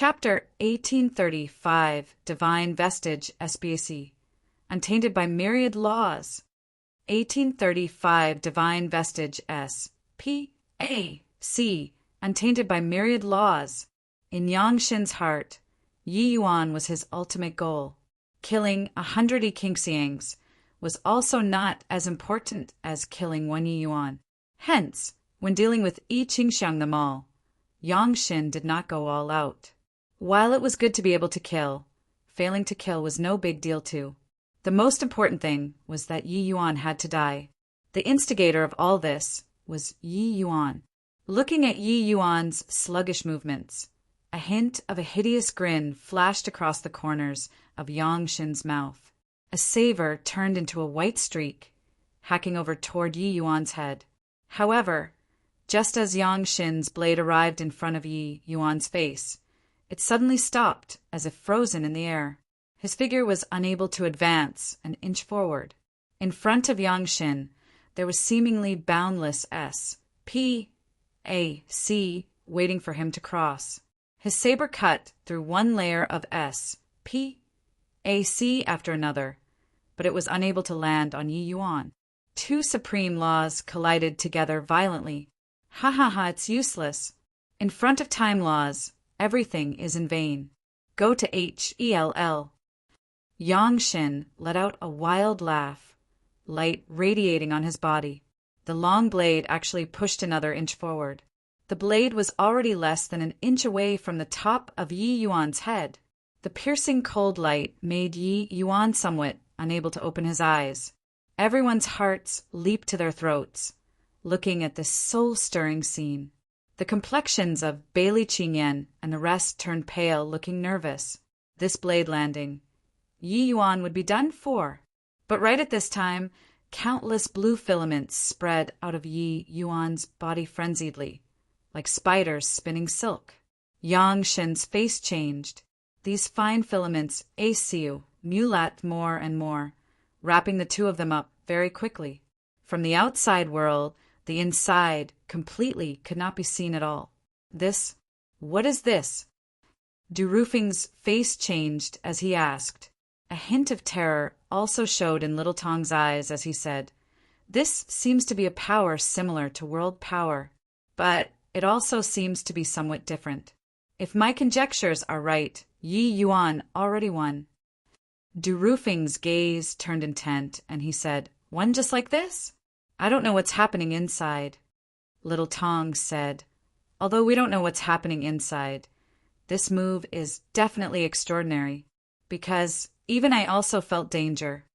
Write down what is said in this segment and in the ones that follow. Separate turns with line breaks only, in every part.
Chapter 1835 Divine Vestige SBAC Untainted by Myriad Laws 1835 Divine Vestige S.P.A.C. Untainted by Myriad Laws. In Yang Shin's heart, Yi Yuan was his ultimate goal. Killing 100 Qingxiangs was also not as important as killing one Yi Yuan. Hence, when dealing with I Qingxiang them all, Yang Shin did not go all out. While it was good to be able to kill, failing to kill was no big deal too. The most important thing was that Yi Yuan had to die. The instigator of all this was Yi Yuan. Looking at Yi Yuan's sluggish movements, a hint of a hideous grin flashed across the corners of Yang Shin's mouth. A saber turned into a white streak, hacking over toward Yi Yuan's head. However, just as Yang Shin's blade arrived in front of Yi Yuan's face, it suddenly stopped as if frozen in the air. His figure was unable to advance an inch forward. In front of Yang Shin, there was seemingly boundless S.P.A.C. waiting for him to cross. His saber cut through one layer of S.P.A.C. after another, but it was unable to land on Yi Yuan. Two supreme laws collided together violently. Ha ha ha, it's useless. In front of time laws, everything is in vain. Go to hell. Yang Shin let out a wild laugh, light radiating on his body. The long blade actually pushed another inch forward. The blade was already less than an inch away from the top of Yi Yuan's head. The piercing cold light made Yi Yuan somewhat unable to open his eyes. Everyone's hearts leaped to their throats, looking at this soul-stirring scene. The complexions of Bailey Qingyan and the rest turned pale, looking nervous. This blade landing, Yi Yuan would be done for. But right at this time, countless blue filaments spread out of Yi Yuan's body frenziedly, like spiders spinning silk. Yang Shin's face changed. These fine filaments mulat more and more, wrapping the two of them up very quickly. From the outside world, the inside completely could not be seen at all. What is this? Du Rufing's face changed as he asked. A hint of terror also showed in Little Tong's eyes as he said, "This seems to be a power similar to world power, but it also seems to be somewhat different. If my conjectures are right, Yi Yuan already won." Du Rufing's gaze turned intent, and he said, "One just like this? I don't know what's happening inside." Little Tong said, "Although we don't know what's happening inside, this move is definitely extraordinary, because even I also felt danger."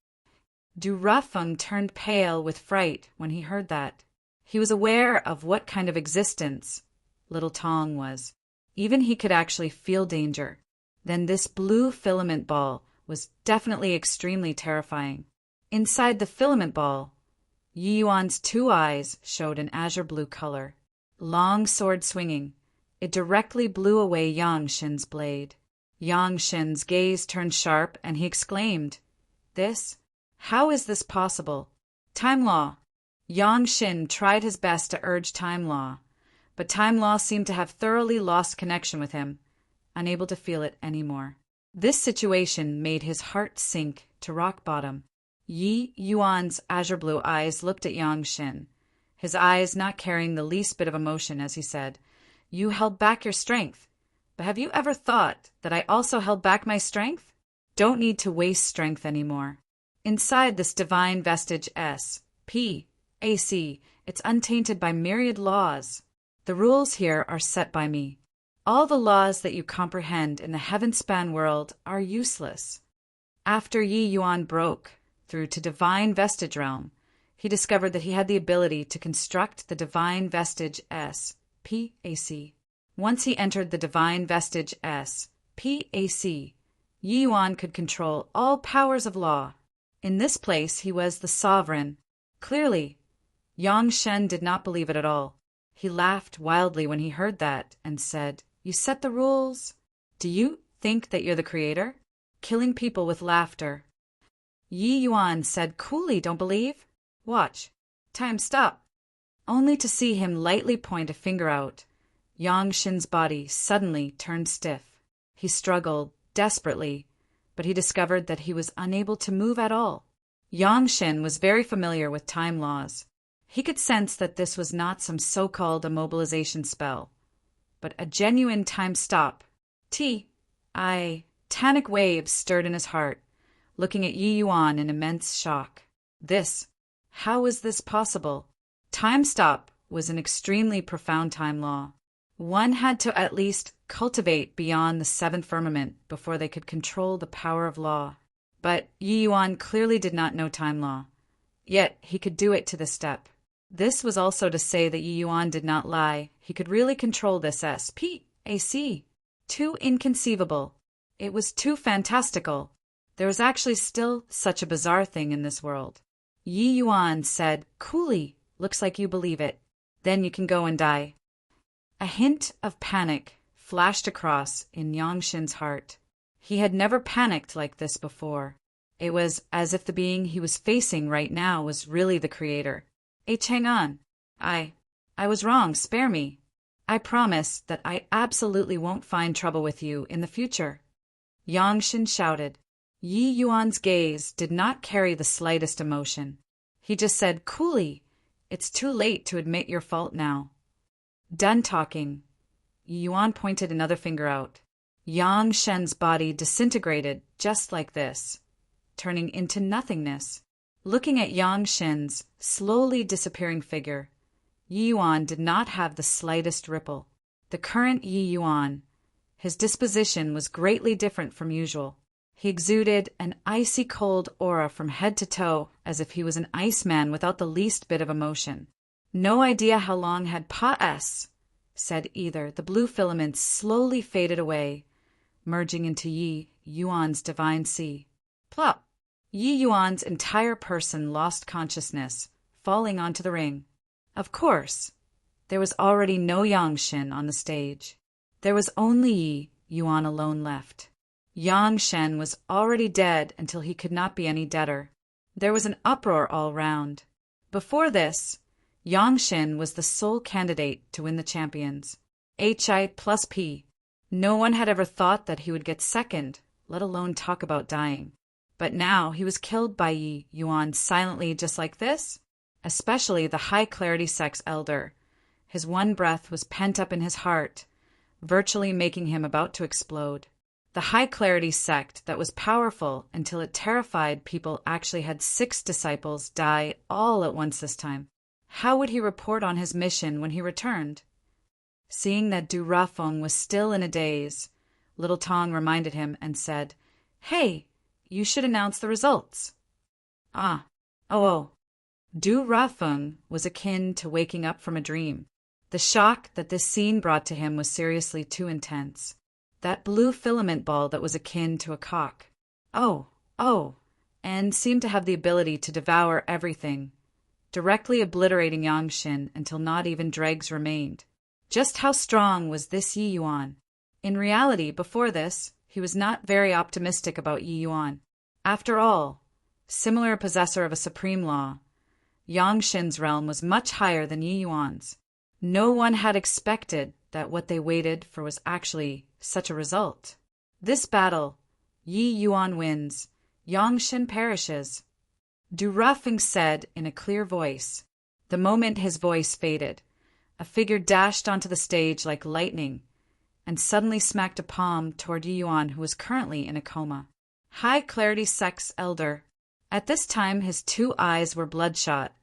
Du Rufeng turned pale with fright when he heard that. He was aware of what kind of existence Little Tong was. Even he could actually feel danger. Then this blue filament ball was definitely extremely terrifying. Inside the filament ball, Yi Yuan's two eyes showed an azure blue color. Long sword swinging, it directly blew away Yang Shin's blade. Yang Shin's gaze turned sharp, and he exclaimed, How is this possible? Time law." Yang Shin tried his best to urge time law, but time law seemed to have thoroughly lost connection with him, unable to feel it anymore. This situation made his heart sink to rock bottom. Yi Yuan's azure blue eyes looked at Yang Shin, his eyes not carrying the least bit of emotion as he said, "You held back your strength, but have you ever thought that I also held back my strength? Don't need to waste strength anymore. Inside this divine vestige S.P.A.C., it's untainted by myriad laws. The rules here are set by me. All the laws that you comprehend in the heaven-span world are useless." After Yi Yuan broke through to divine vestige realm, he discovered that he had the ability to construct the divine vestige S.P.A.C. Once he entered the divine vestige S.P.A.C., Yi Yuan could control all powers of law. In this place he was the sovereign. Clearly, Yang Shen did not believe it at all. He laughed wildly when he heard that and said, "You set the rules? Do you think that you're the creator? Killing people with laughter." Yi Yuan said coolly, "Don't believe? Watch. Time stop." Only to see him lightly point a finger out, Yang Shin's body suddenly turned stiff. He struggled desperately, but he discovered that he was unable to move at all. Yangshin was very familiar with time laws. He could sense that this was not some so-called immobilization spell, but a genuine time stop. Tanic waves stirred in his heart, looking at Yi Yuan in immense shock. How was this possible? Time stop was an extremely profound time law. One had to at least cultivate beyond the seventh firmament before they could control the power of law. But Yi Yuan clearly did not know time law. Yet he could do it to the step. This was also to say that Yi Yuan did not lie. He could really control this SPAC. Too inconceivable. It was too fantastical. There was actually still such a bizarre thing in this world. Yi Yuan said coolly, "Looks like you believe it. Then you can go and die." A hint of panic flashed across in Yangshin's heart. He had never panicked like this before. It was as if the being he was facing right now was really the creator. Chang'an, I was wrong, spare me. I promise that I absolutely won't find trouble with you in the future. Yangshin shouted. Yi Yuan's gaze did not carry the slightest emotion. He just said coolly, "It's too late to admit your fault now." Done talking, Yi Yuan pointed another finger out. Yangshin's body disintegrated just like this, turning into nothingness. Looking at Yangshin's slowly disappearing figure, Yi Yuan did not have the slightest ripple. The current Yi Yuan, his disposition was greatly different from usual. He exuded an icy cold aura from head to toe, as if he was an iceman without the least bit of emotion. No idea how long had said either. The blue filaments slowly faded away, merging into Yi Yuan's divine sea. Plop! Yi Yuan's entire person lost consciousness, falling onto the ring. Of course, there was already no Yangshin on the stage. There was only Yi Yuan alone left. Yangshin was already dead until he could not be any deader. There was an uproar all round. Before this, Yangshin was the sole candidate to win the champions. Hi+P. No one had ever thought that he would get second, let alone talk about dying. But now he was killed by Yi Yuan silently just like this, especially the high-clarity sex elder. His one breath was pent up in his heart, virtually making him about to explode. The high-clarity sect that was powerful until it terrified people actually had 6 disciples die all at once this time. How would he report on his mission when he returned? Seeing that Du Rafeng was still in a daze, Little Tong reminded him and said, "Hey, you should announce the results." Du Rafeng was akin to waking up from a dream. The shock that this scene brought to him was seriously too intense. That blue filament ball that was akin to a cock. And seemed to have the ability to devour everything, directly obliterating Yangshin until not even dregs remained. Just how strong was this Yi Yuan? In reality, before this, he was not very optimistic about Yi Yuan. After all, similar possessor of a supreme law, Yangshin's realm was much higher than Yi Yuan's. No one had expected that what they waited for was actually such a result. This battle, Yi Yuan wins, Yangshin perishes. Du Rafeng said in a clear voice. The moment his voice faded, a figure dashed onto the stage like lightning and suddenly smacked a palm toward Yi Yuan, who was currently in a coma. High-clarity sex elder. At this time his 2 eyes were bloodshot,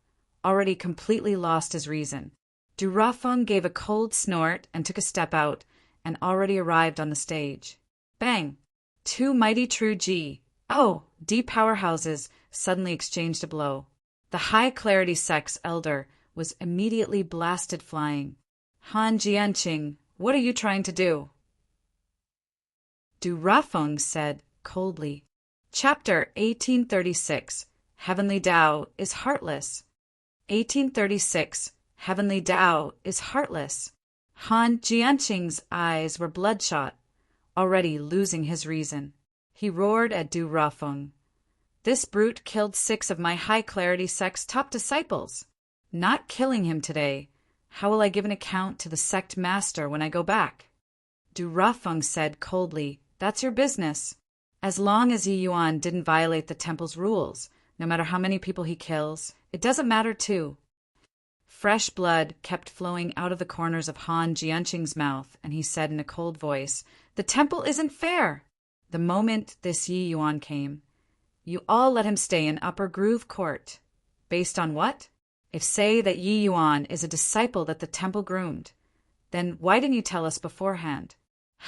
already completely lost his reason. Du Rafeng gave a cold snort and took a step out, and already arrived on the stage. Bang! 2 mighty true D powerhouses suddenly exchanged a blow. The high-clarity sex elder was immediately blasted flying. Han Jianqing, what are you trying to do? Du Rafeng said coldly. Chapter 1836. Heavenly Tao is heartless. 1836. Heavenly Tao is heartless. Han Jianqing's eyes were bloodshot, already losing his reason. He roared at Du Rafeng. This brute killed 6 of my high-clarity sex top disciples. Not killing him today, how will I give an account to the sect master when I go back? Du Rafeng said coldly, "That's your business. As long as Yi Yuan didn't violate the temple's rules, no matter how many people he kills, it doesn't matter too." Fresh blood kept flowing out of the corners of Han Jianqing's mouth, and he said in a cold voice, "The temple isn't fair." The moment this Yi Yuan came, you all let him stay in Upper Groove Court. Based on what? If say that Yi Yuan is a disciple that the temple groomed, then why didn't you tell us beforehand?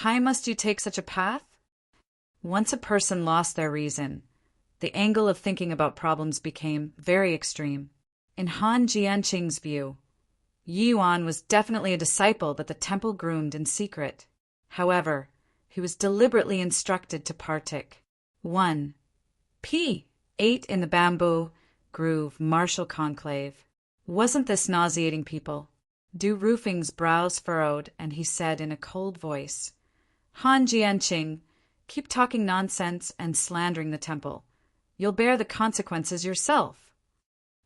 Why must you take such a path? Once a person lost their reason, the angle of thinking about problems became very extreme. In Han Jianqing's view, Yi Yuan was definitely a disciple that the temple groomed in secret. However, he was deliberately instructed to partic. 1. P. 8 in the Bamboo Groove Martial Conclave. Wasn't this nauseating, people? Du Rufing's brows furrowed, and he said in a cold voice, "Han Jianqing, keep talking nonsense and slandering the temple. You'll bear the consequences yourself."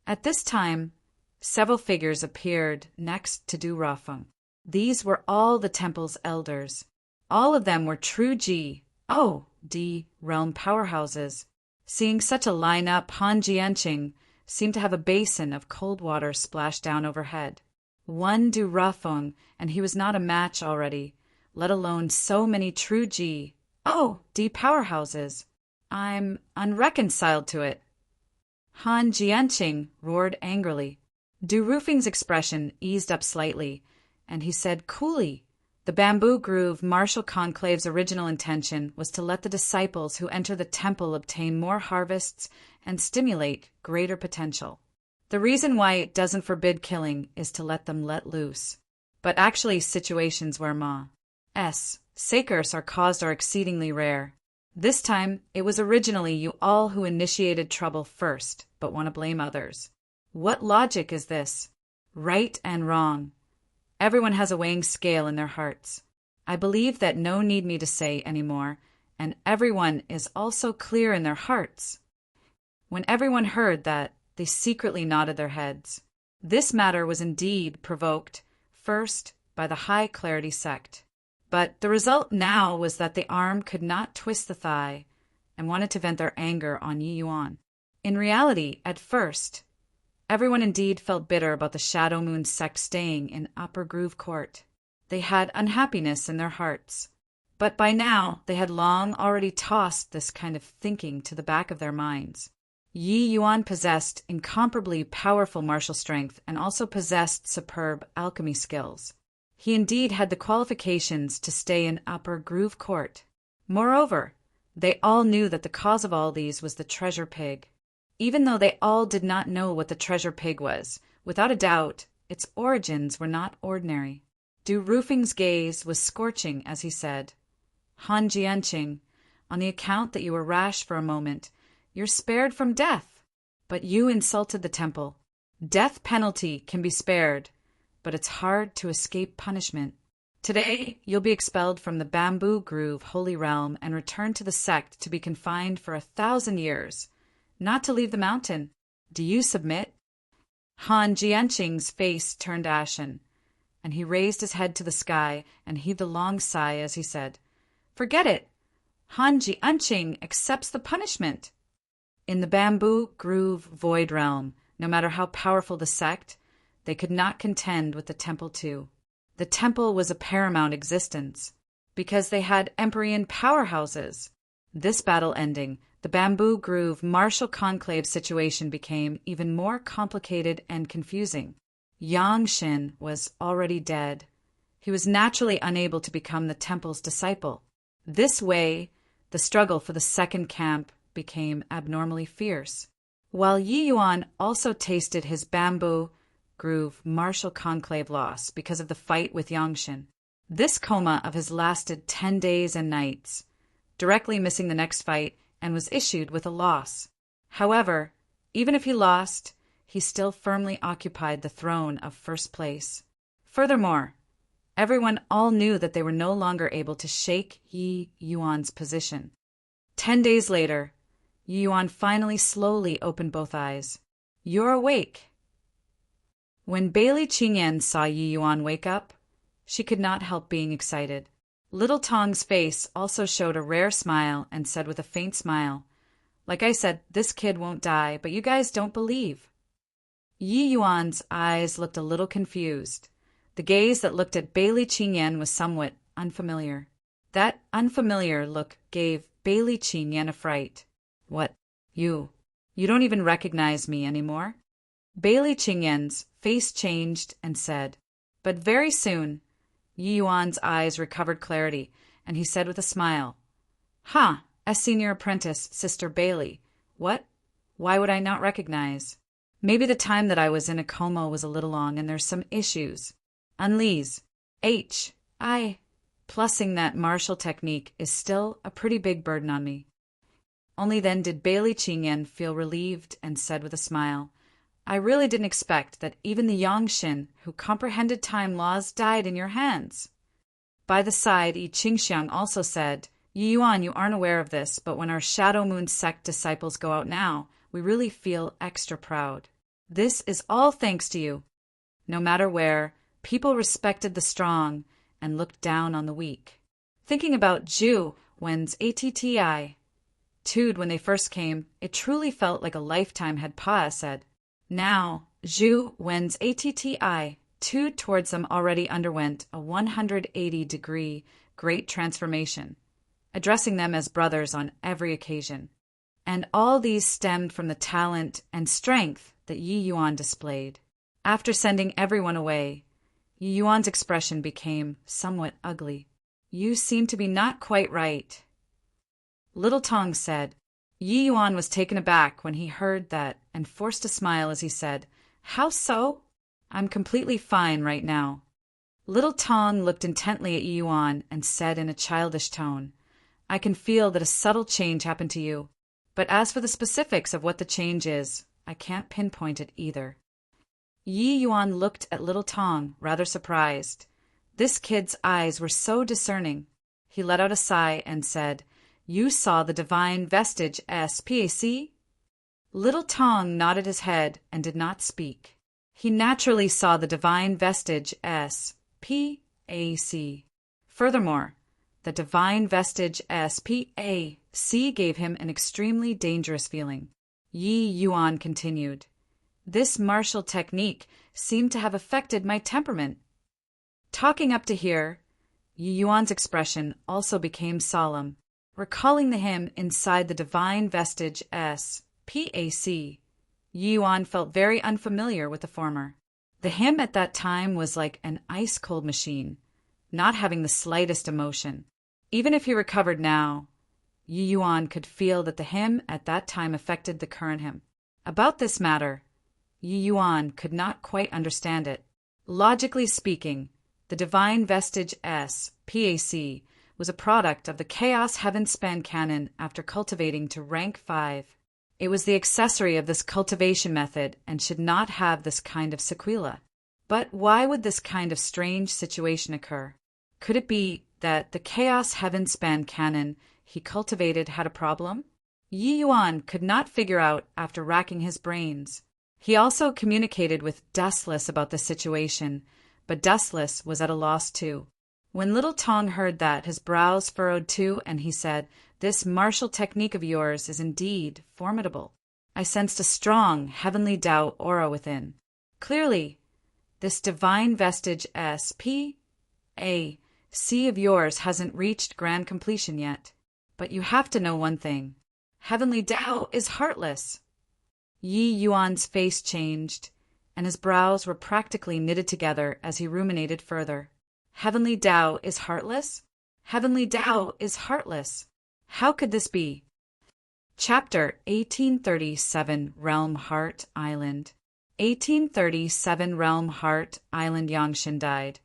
At this time, several figures appeared next to Du Rafeng. These were all the temple's elders. All of them were true G.O.D. realm powerhouses. Seeing such a line-up, Han Jianqing seemed to have a basin of cold water splashed down overhead. One Du Rafeng, and he was not a match already, let alone so many true G.O.D. powerhouses. I'm unreconciled to it. Han Jianqing roared angrily. Du Rufing's expression eased up slightly, and he said coolly, "The Bamboo Groove Martial Conclave's original intention was to let the disciples who enter the temple obtain more harvests and stimulate greater potential. The reason why it doesn't forbid killing is to let them let loose. But actually situations where Ma.'s sakers are caused are exceedingly rare. This time, it was originally you all who initiated trouble first, but want to blame others. What logic is this? Right and wrong. Everyone has a weighing scale in their hearts. I believe that no need me to say any more, and everyone is also clear in their hearts." When everyone heard that, they secretly nodded their heads. This matter was indeed provoked, first, by the High Clarity sect. But the result now was that the arm could not twist the thigh, and wanted to vent their anger on Yi Yuan. In reality, at first, everyone indeed felt bitter about the Shadow Moon sect staying in Upper Groove Court. They had unhappiness in their hearts. But by now, they had long already tossed this kind of thinking to the back of their minds. Yi Yuan possessed incomparably powerful martial strength and also possessed superb alchemy skills. He indeed had the qualifications to stay in Upper Groove Court. Moreover, they all knew that the cause of all these was the treasure pig. Even though they all did not know what the treasure pig was, without a doubt, its origins were not ordinary. Du Rufing's gaze was scorching as he said, "Han Jianqing, on the account that you were rash for a moment, you're spared from death. But you insulted the temple. Death penalty can be spared, but it's hard to escape punishment. Today, you'll be expelled from the Bamboo Groove Holy Realm and returned to the sect to be confined for 1,000 years, not to leave the mountain. Do you submit?" Han Jianqing's face turned ashen, and he raised his head to the sky and heaved a long sigh as he said, "Forget it. Han Jianqing accepts the punishment." In the Bamboo Groove Void Realm, no matter how powerful the sect, they could not contend with the temple too. The temple was a paramount existence, because they had Empyrean powerhouses. This battle ending, the Bamboo Groove Martial Conclave situation became even more complicated and confusing. Yangshin was already dead. He was naturally unable to become the temple's disciple. This way, the struggle for the second camp became abnormally fierce. While Yi Yuan also tasted his Bamboo Groove Martial Conclave loss because of the fight with Yangshin. This coma of his lasted 10 days and nights, directly missing the next fight, and was issued with a loss. However, even if he lost, he still firmly occupied the throne of first place. Furthermore, everyone all knew that they were no longer able to shake Yi Yuan's position. 10 days later, Yi Yuan finally slowly opened both eyes. "You're awake." When Bailey Qingyan saw Yi Yuan wake up, she could not help being excited. Little Tong's face also showed a rare smile and said with a faint smile, "Like I said, this kid won't die, but you guys don't believe." Yi Yuan's eyes looked a little confused. The gaze that looked at Bailey Qingyan was somewhat unfamiliar. That unfamiliar look gave Bailey Qingyan a fright. "What? You don't even recognize me anymore?" Bailey Qingyan's face changed and said, but very soon, Yi Yuan's eyes recovered clarity, and he said with a smile, "Ha, as senior apprentice, Sister Bailey. What? Why would I not recognize? Maybe the time that I was in a coma was a little long and there's some issues. Unleash. Plussing that martial technique is still a pretty big burden on me." Only then did Bailey Qingyan feel relieved and said with a smile, "I really didn't expect that even the Yongshin who comprehended time laws died in your hands." By the side, Yi Qingxiang also said, "Yi Yuan, you aren't aware of this, but when our Shadow Moon sect disciples go out now, we really feel extra proud. This is all thanks to you. No matter where, people respected the strong and looked down on the weak." Thinking about Zhu Wen's attitude when they first came, it truly felt like a lifetime had passed. Now, Zhu Wen's attitude towards them already underwent a 180-degree great transformation, addressing them as brothers on every occasion. And all these stemmed from the talent and strength that Yi Yuan displayed. After sending everyone away, Yi Yuan's expression became somewhat ugly. "You seem to be not quite right," Little Tong said. Yi Yuan was taken aback when he heard that and forced a smile as he said, "How so? I'm completely fine right now." Little Tong looked intently at Yi Yuan and said in a childish tone, "I can feel that a subtle change happened to you, but as for the specifics of what the change is, I can't pinpoint it either." Yi Yuan looked at Little Tong, rather surprised. This kid's eyes were so discerning. He let out a sigh and said, "You saw the divine vestige SPAC?" Little Tong nodded his head and did not speak. He naturally saw the divine vestige SPAC. Furthermore, the divine vestige SPAC gave him an extremely dangerous feeling. Yi Yuan continued, "This martial technique seemed to have affected my temperament." Talking up to here, Yi Yuan's expression also became solemn. Recalling the hymn inside the divine vestige SPAC, Yi Yuan felt very unfamiliar with the former. The hymn at that time was like an ice-cold machine, not having the slightest emotion. Even if he recovered now, Yi Yuan could feel that the hymn at that time affected the current hymn. About this matter, Yi Yuan could not quite understand it. Logically speaking, the divine vestige SPAC was a product of the Chaos Heaven Span canon after cultivating to rank 5. It was the accessory of this cultivation method and should not have this kind of sequela. But why would this kind of strange situation occur? Could it be that the Chaos Heaven Span canon he cultivated had a problem? Yi Yuan could not figure out after racking his brains. He also communicated with Dustless about the situation, but Dustless was at a loss too. When Little Tong heard that, his brows furrowed too, and he said, "This martial technique of yours is indeed formidable. I sensed a strong, heavenly Tao aura within. Clearly, this divine vestige SPAC of yours hasn't reached grand completion yet. But you have to know one thing. Heavenly Tao is heartless." Yi Yuan's face changed, and his brows were practically knitted together as he ruminated further. Heavenly Tao is heartless? Heavenly Tao is heartless. How could this be? Chapter 1837 Realm Heart Island. 1837 Realm Heart Island Yongshin died,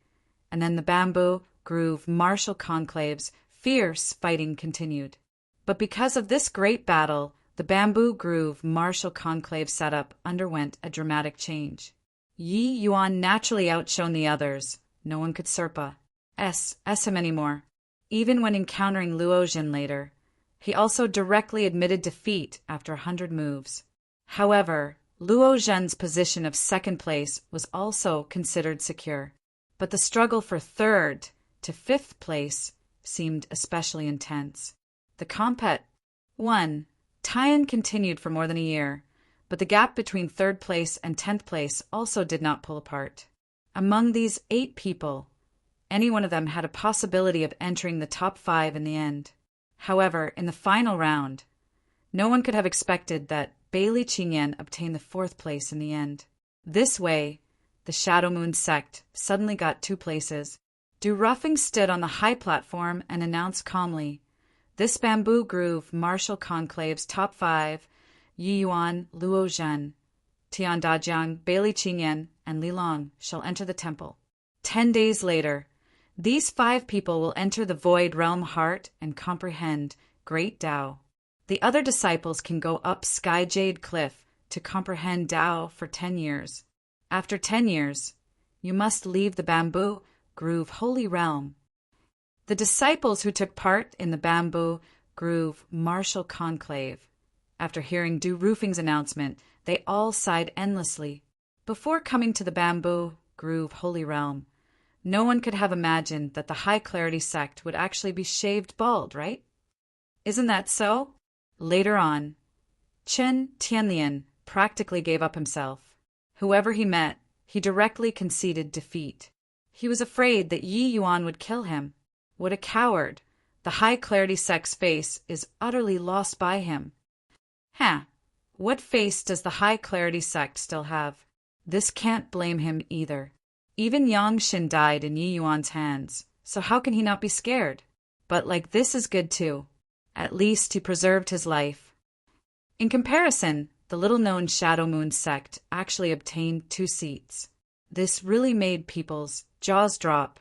and then the Bamboo Groove martial conclave's fierce fighting continued. But because of this great battle, the Bamboo Groove martial conclave setup underwent a dramatic change. Yi Yuan naturally outshone the others. No one could him anymore. Even when encountering Luo Jin later, he also directly admitted defeat after 100 moves. However, Luo Zhen's position of second place was also considered secure. But the struggle for third to fifth place seemed especially intense. The compet 1. Tie-in continued for more than a year, but the gap between 3rd place and 10th place also did not pull apart. Among these 8 people, any one of them had a possibility of entering the top 5 in the end. However, in the final round, no one could have expected that Bailey Qingyan obtained the 4th place in the end. This way, the Shadow Moon sect suddenly got 2 places. Du Ruffing stood on the high platform and announced calmly, "This bamboo groove martial conclave's top 5, Yi Yuan, Luo Zhen, Tian Dajiang, Bailey Qingyan, and Li Long shall enter the temple. 10 days later, these 5 people will enter the Void Realm Heart and comprehend Great Tao. The other disciples can go up Sky Jade Cliff to comprehend Tao for 10 years. After 10 years, you must leave the Bamboo Groove Holy Realm." The disciples who took part in the Bamboo Groove Martial Conclave, after hearing Du Rufing's announcement, they all sighed endlessly. Before coming to the Bamboo Groove Holy Realm, no one could have imagined that the High Clarity sect would actually be shaved bald, right? Isn't that so? Later on, Chen Tianlian practically gave up himself. Whoever he met, he directly conceded defeat. He was afraid that Yi Yuan would kill him. What a coward! The High Clarity sect's face is utterly lost by him. What face does the High Clarity sect still have? This can't blame him either. Even Yang Xin died in Yi Yuan's hands, so how can he not be scared? But this is good too. At least he preserved his life. In comparison, the little-known Shadow Moon sect actually obtained 2 seats. This really made people's jaws drop.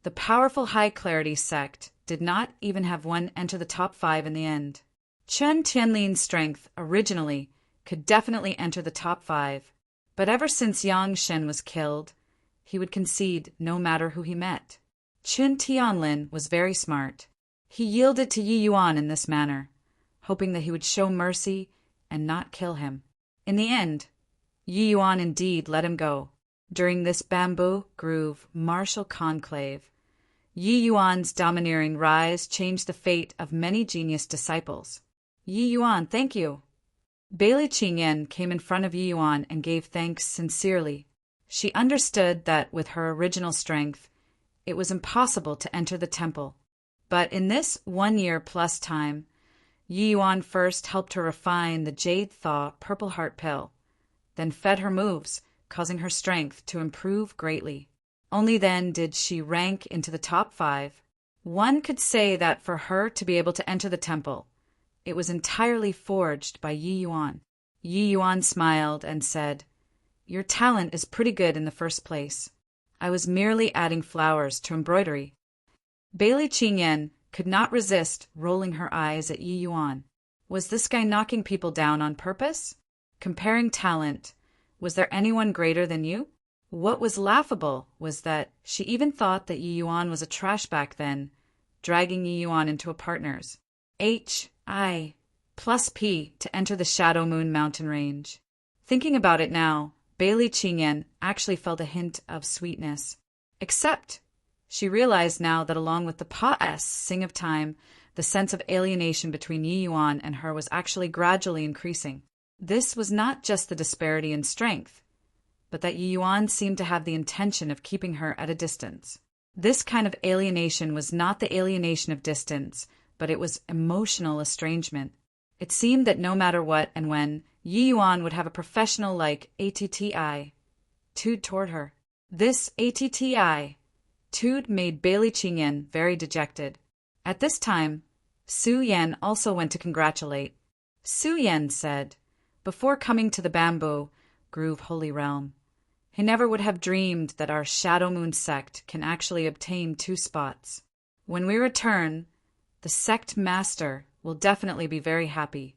The powerful High Clarity sect did not even have one enter the top 5 in the end. Chen Tianlin's strength originally could definitely enter the top 5, but ever since Yang Shen was killed, he would concede no matter who he met. Chen Tianlin was very smart. He yielded to Yi Yuan in this manner, hoping that he would show mercy and not kill him. In the end, Yi Yuan indeed let him go. During this Bamboo Groove Martial Conclave, Yi Yuan's domineering rise changed the fate of many genius disciples. "Yi Yuan, thank you." Bailey Qingyan came in front of Yi Yuan and gave thanks sincerely. She understood that with her original strength, it was impossible to enter the temple. But in this 1 year plus time, Yi Yuan first helped her refine the Jade Thaw Purple Heart pill, then fed her moves, causing her strength to improve greatly. Only then did she rank into the top 5. One could say that for her to be able to enter the temple, it was entirely forged by Yi Yuan. Yi Yuan smiled and said, "Your talent is pretty good in the first place. I was merely adding flowers to embroidery." Bailey Qingyan could not resist rolling her eyes at Yi Yuan. Was this guy knocking people down on purpose? Comparing talent, was there anyone greater than you? What was laughable was that she even thought that Yi Yuan was a trash back then, dragging Yi Yuan into a partner's. HI plus P to enter the Shadow Moon mountain range. Thinking about it now, Bailey Qingyan actually felt a hint of sweetness. Except she realized now that along with the Pa-S Sing of Time, the sense of alienation between Yi Yuan and her was actually gradually increasing. This was not just the disparity in strength, but that Yi Yuan seemed to have the intention of keeping her at a distance. This kind of alienation was not the alienation of distance, but it was emotional estrangement. It seemed that no matter what and when, Yi Yuan would have a professional-like attitude toward her. This attitude made Bailey Qingyan very dejected. At this time, Su Yan also went to congratulate. Su Yan said, before coming to the Bamboo Groove Holy Realm, he never would have dreamed that our Shadow Moon sect can actually obtain 2 spots. When we return, the sect master will definitely be very happy.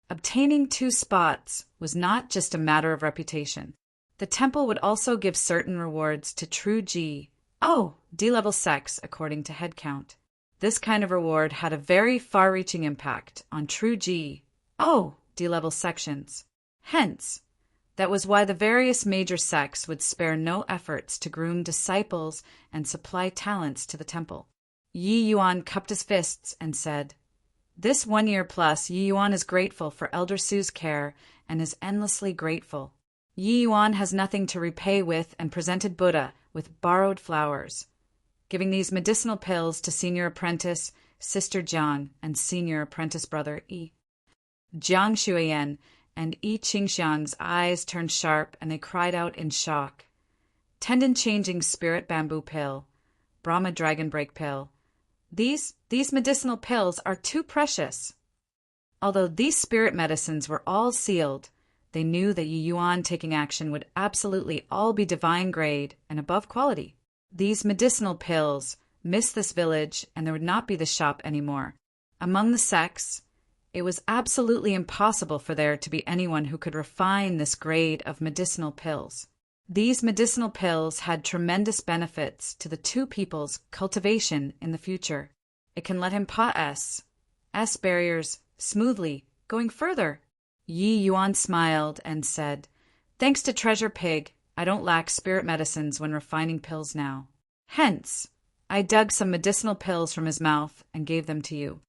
Obtaining 2 spots was not just a matter of reputation. The temple would also give certain rewards to true D-level sects according to headcount. This kind of reward had a very far-reaching impact on true D-level sections. Hence, that was why the various major sects would spare no efforts to groom disciples and supply talents to the temple. Yi Yuan cupped his fists and said, "This 1 year plus, Yi Yuan is grateful for Elder Su's care and is endlessly grateful. Yi Yuan has nothing to repay with and presented Buddha with borrowed flowers, giving these medicinal pills to senior apprentice Sister Jiang and senior apprentice brother Yi." Jiang Shuiyan and Yi Qingxiang's eyes turned sharp and they cried out in shock. Tendon-changing spirit bamboo pill, Brahma dragon break pill. These medicinal pills are too precious. Although these spirit medicines were all sealed, they knew that Yi Yuan taking action would absolutely all be divine grade and above quality. These medicinal pills missed this village and there would not be the shop anymore. Among the sects, it was absolutely impossible for there to be anyone who could refine this grade of medicinal pills. These medicinal pills had tremendous benefits to the two people's cultivation in the future. It can let him pass S barriers smoothly, going further. Yi Yuan smiled and said, "Thanks to Treasure Pig, I don't lack spirit medicines when refining pills now. Hence, I dug some medicinal pills from his mouth and gave them to you."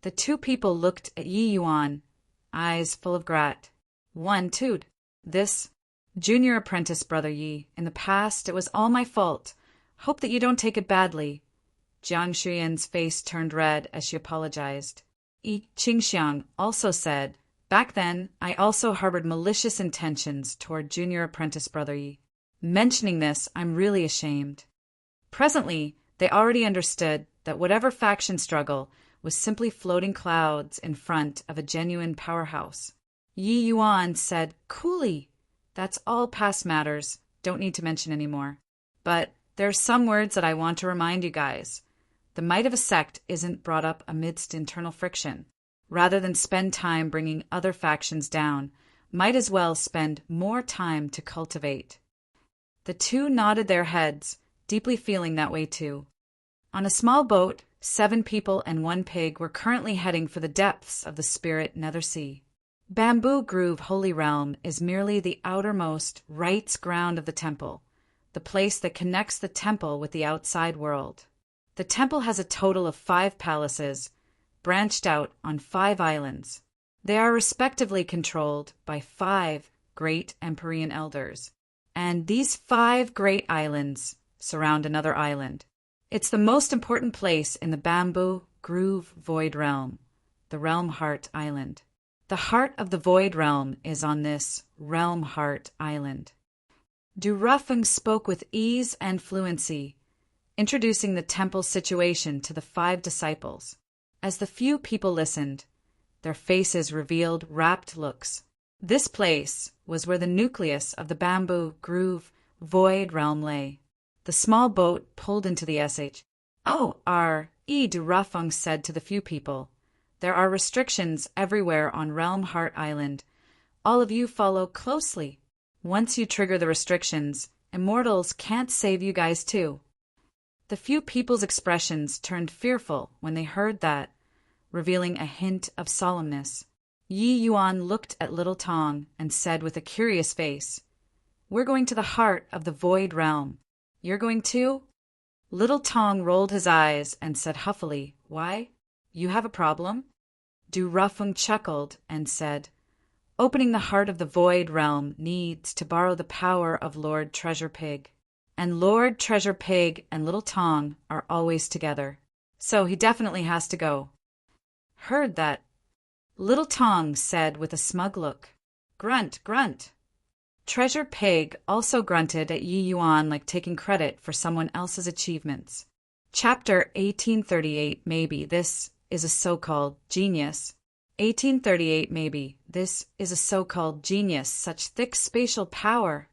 The two people looked at Yi Yuan, eyes full of grat. One tooed. "This, junior apprentice brother Yi, in the past it was all my fault. Hope that you don't take it badly." Jiang Shuiyan's face turned red as she apologized. Yi Qingxiang also said, "Back then, I also harbored malicious intentions toward junior apprentice brother Yi. Mentioning this, I'm really ashamed." Presently, they already understood that whatever faction struggle was simply floating clouds in front of a genuine powerhouse. Yi Yuan said coolly, "That's all past matters, don't need to mention anymore. But there are some words that I want to remind you guys. The might of a sect isn't brought up amidst internal friction. Rather than spend time bringing other factions down, might as well spend more time to cultivate." The two nodded their heads, deeply feeling that way too. On a small boat, 7 people and 1 pig were currently heading for the depths of the spirit nether sea. Bamboo Grove Holy Realm is merely the outermost rites ground of the temple, the place that connects the temple with the outside world. The temple has a total of 5 palaces, branched out on 5 islands. They are respectively controlled by 5 great Empyrean elders, and these 5 great islands surround another island. It's the most important place in the Bamboo Grove Void Realm, the Realm Heart Island. The heart of the Void Realm is on this Realm Heart Island. Du Rufeng spoke with ease and fluency, introducing the temple's situation to the 5 disciples. As the few people listened, their faces revealed rapt looks. This place was where the nucleus of the Bamboo Grove Void Realm lay. The small boat pulled into the sh. "Oh, Du Rufeng said to the few people. "There are restrictions everywhere on Realm Heart Island. All of you follow closely. Once you trigger the restrictions, immortals can't save you guys too." The few people's expressions turned fearful when they heard that, revealing a hint of solemnness. Yi Yuan looked at Little Tong and said with a curious face, "We're going to the heart of the Void Realm. You're going too?" Little Tong rolled his eyes and said huffily, "Why? You have a problem?" Du Rufeng chuckled and said, "Opening the heart of the Void Realm needs to borrow the power of Lord Treasure Pig. And Lord Treasure Pig and Little Tong are always together. So he definitely has to go." "Heard that?" Little Tong said with a smug look. "Grunt, grunt." Treasure Pig also grunted at Yi Yuan like taking credit for someone else's achievements. Chapter 1838 Maybe this is a so-called genius. 1838 Maybe this is a so-called genius, such thick spatial power.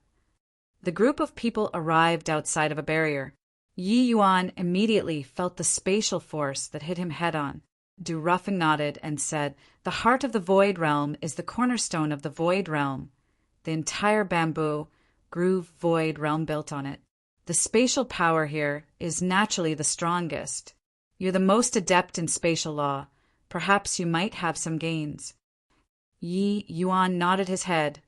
The group of people arrived outside of a barrier. Yi Yuan immediately felt the spatial force that hit him head-on. Du Rufeng nodded and said, "The heart of the Void Realm is the cornerstone of the Void Realm. The entire Bamboo Grove Void Realm built on it. The spatial power here is naturally the strongest. You're the most adept in spatial law. Perhaps you might have some gains." Yi Yuan nodded his head,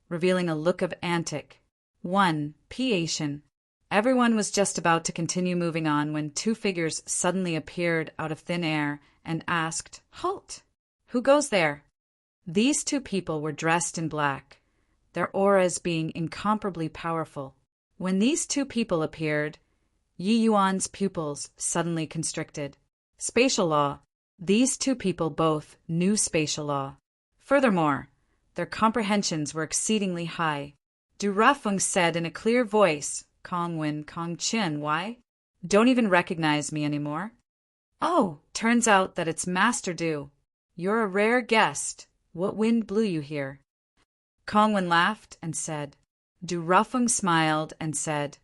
revealing a look of antic. 1. Piation. Everyone was just about to continue moving on when two figures suddenly appeared out of thin air and asked, "Halt! Who goes there?" These two people were dressed in black, their auras being incomparably powerful. When these two people appeared, Yi Yuan's pupils suddenly constricted. Spatial law. These two people both knew spatial law. Furthermore, their comprehensions were exceedingly high. Du Rafeng said in a clear voice, "Kong Wen, Kong Qin, why? Don't even recognize me anymore?" "Oh, turns out that it's Master Du. You're a rare guest. What wind blew you here?" Kong Wen laughed and said. Du Rafeng smiled and said,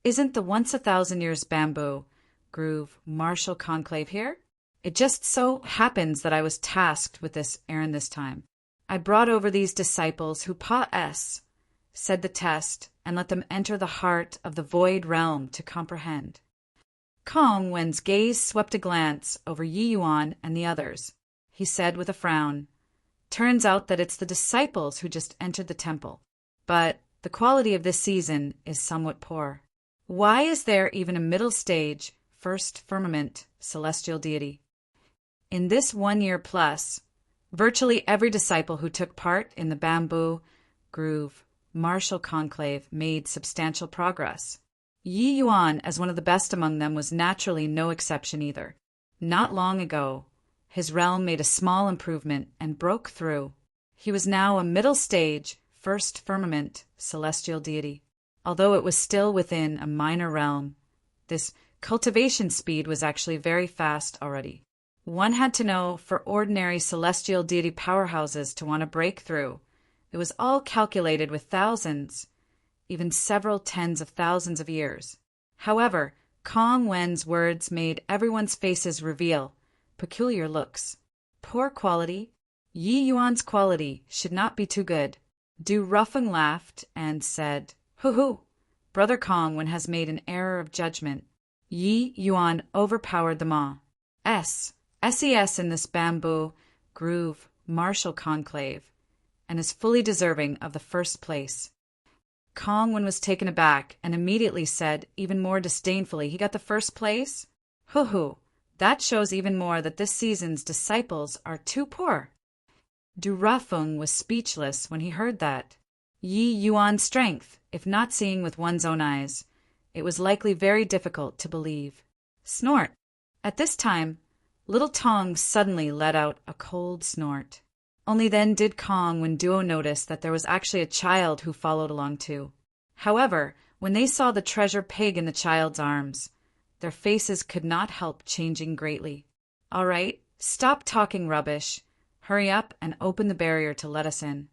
"Isn't the once-a-thousand-years bamboo groove martial conclave here? It just so happens that I was tasked with this errand this time. I brought over these disciples who said the test, and let them enter the heart of the void realm to comprehend." Kong Wen's gaze swept a glance over Yi Yuan and the others. He said with a frown, "Turns out that it's the disciples who just entered the temple. But the quality of this season is somewhat poor. Why is there even a middle stage, first firmament, celestial deity? In this 1 year plus, virtually every disciple who took part in the bamboo groove martial conclave made substantial progress. Yi Yuan, as one of the best among them, was naturally no exception either. Not long ago, his realm made a small improvement and broke through. He was now a middle stage, first firmament, celestial deity. Although it was still within a minor realm, this cultivation speed was actually very fast already. One had to know for ordinary celestial deity powerhouses to want to break through. It was all calculated with thousands, even several tens of thousands of years. However, Kong Wen's words made everyone's faces reveal peculiar looks. Poor quality? Yi Yuan's quality should not be too good. Du Rafeng laughed and said, "Hoo-hoo, Brother Kong Wen has made an error of judgment. Yi Yuan overpowered them all. SES in this bamboo groove martial conclave, and is fully deserving of the first place." Kong Wen was taken aback and immediately said, even more disdainfully, "He got the first place? Hoo-hoo, that shows even more that this season's disciples are too poor." Du Rafeng was speechless when he heard that. Yi Yuan's strength, if not seeing with one's own eyes, it was likely very difficult to believe. Snort. At this time, little Tong suddenly let out a cold snort. Only then did Kong Wen Duo notice that there was actually a child who followed along too. However, when they saw the treasure pig in the child's arms, their faces could not help changing greatly. "All right, stop talking rubbish. Hurry up and open the barrier to let us in,"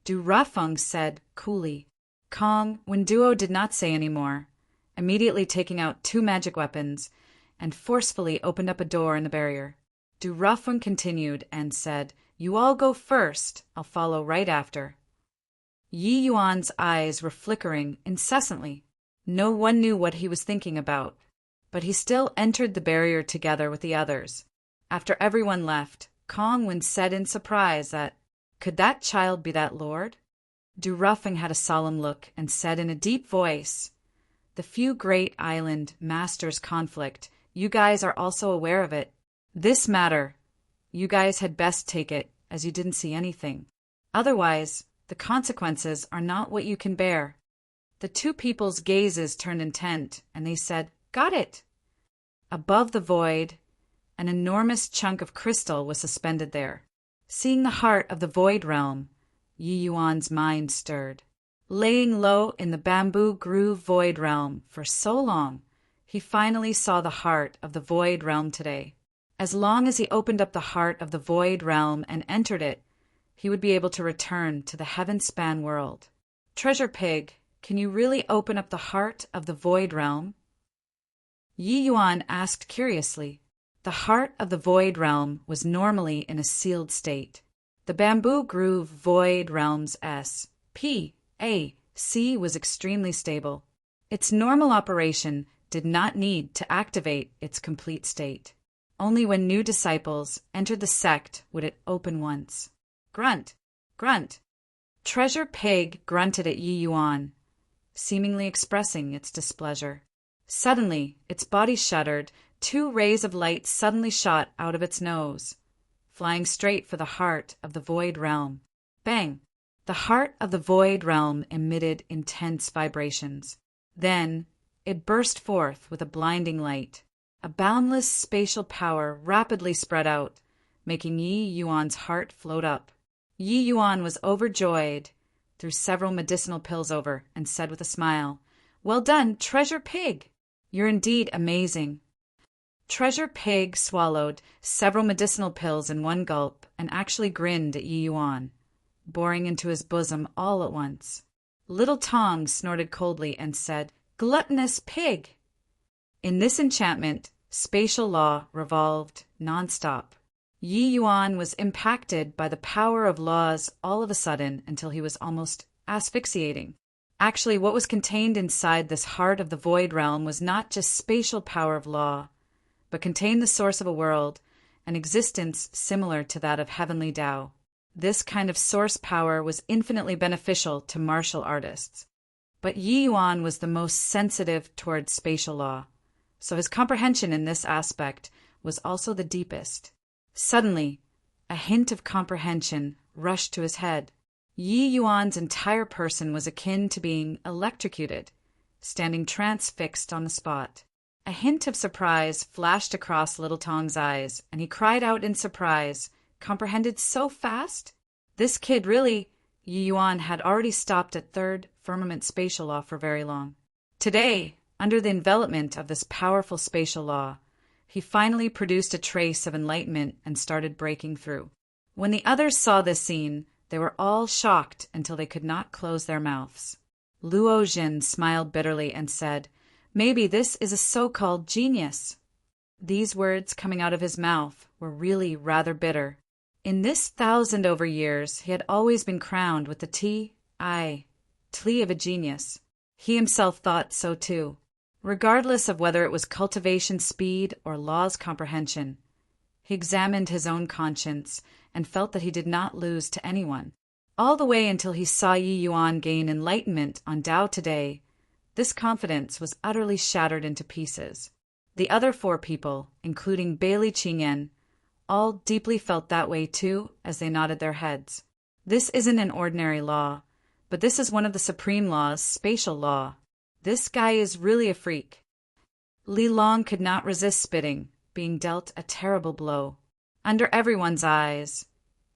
Du Rafeng said coolly. Kong Wen Duo did not say any more, immediately taking out 2 magic weapons, and forcefully opened up a door in the barrier. Du Rafeng continued and said, "You all go first, I'll follow right after." Yi Yuan's eyes were flickering incessantly. No one knew what he was thinking about, but he still entered the barrier together with the others. After everyone left, Kong Wen said in surprise that, could that child be that lord? Du Rafeng had a solemn look and said in a deep voice, "The few great island masters conflict, you guys are also aware of it. This matter, you guys had best take it, as you didn't see anything. Otherwise, the consequences are not what you can bear." The two people's gazes turned intent, and they said, "Got it." Above the void, an enormous chunk of crystal was suspended there. Seeing the heart of the void realm, Yi Yuan's mind stirred. Laying low in the bamboo groove void realm for so long, he finally saw the heart of the void realm today. As long as he opened up the heart of the void realm and entered it, he would be able to return to the heaven-span world. "Treasure Pig, can you really open up the heart of the void realm?" Yi Yuan asked curiously. The heart of the void realm was normally in a sealed state. The bamboo groove void realm's SPAC was extremely stable. Its normal operation did not need to activate its complete state. Only when new disciples entered the sect would it open once. Grunt, grunt. Treasure Pig grunted at Yi Yuan. seemingly expressing its displeasure. Suddenly, its body shuddered, 2 rays of light suddenly shot out of its nose, flying straight for the heart of the void realm. Bang! The heart of the void realm emitted intense vibrations. Then, it burst forth with a blinding light. A boundless spatial power rapidly spread out, making Yi Yuan's heart float up. Yi Yuan was overjoyed, threw several medicinal pills over, and said with a smile, "Well done, Treasure Pig! You're indeed amazing." Treasure Pig swallowed several medicinal pills in one gulp and actually grinned at Yi Yuan, boring into his bosom all at once. Little Tong snorted coldly and said, "Gluttonous pig!" In this enchantment, spatial law revolved nonstop. Yi Yuan was impacted by the power of laws all of a sudden until he was almost asphyxiating. Actually, what was contained inside this heart of the void realm was not just spatial power of law, but contained the source of a world, an existence similar to that of heavenly Tao. This kind of source power was infinitely beneficial to martial artists. But Yi Yuan was the most sensitive towards spatial law, so his comprehension in this aspect was also the deepest. Suddenly, a hint of comprehension rushed to his head. Yi Yuan's entire person was akin to being electrocuted, standing transfixed on the spot. A hint of surprise flashed across Little Tong's eyes, and he cried out in surprise, "Comprehended so fast?" This kid really— Yi Yuan had already stopped at third firmament spatial law for very long. Today, under the envelopment of this powerful spatial law, he finally produced a trace of enlightenment and started breaking through. When the others saw this scene, they were all shocked until they could not close their mouths. Luo Jin smiled bitterly and said, "Maybe this is a so-called genius." These words coming out of his mouth were really rather bitter. In this 1,000 over years, he had always been crowned with the T of a genius. He himself thought so too. Regardless of whether it was cultivation speed or law's comprehension, he examined his own conscience and felt that he did not lose to anyone. All the way until he saw Yi Yuan gain enlightenment on Tao today, this confidence was utterly shattered into pieces. The other 4 people, including Bailey Qingyan, all deeply felt that way too as they nodded their heads. This isn't an ordinary law, but this is one of the supreme laws, spatial law. This guy is really a freak. Li Long could not resist spitting, being dealt a terrible blow. Under everyone's eyes,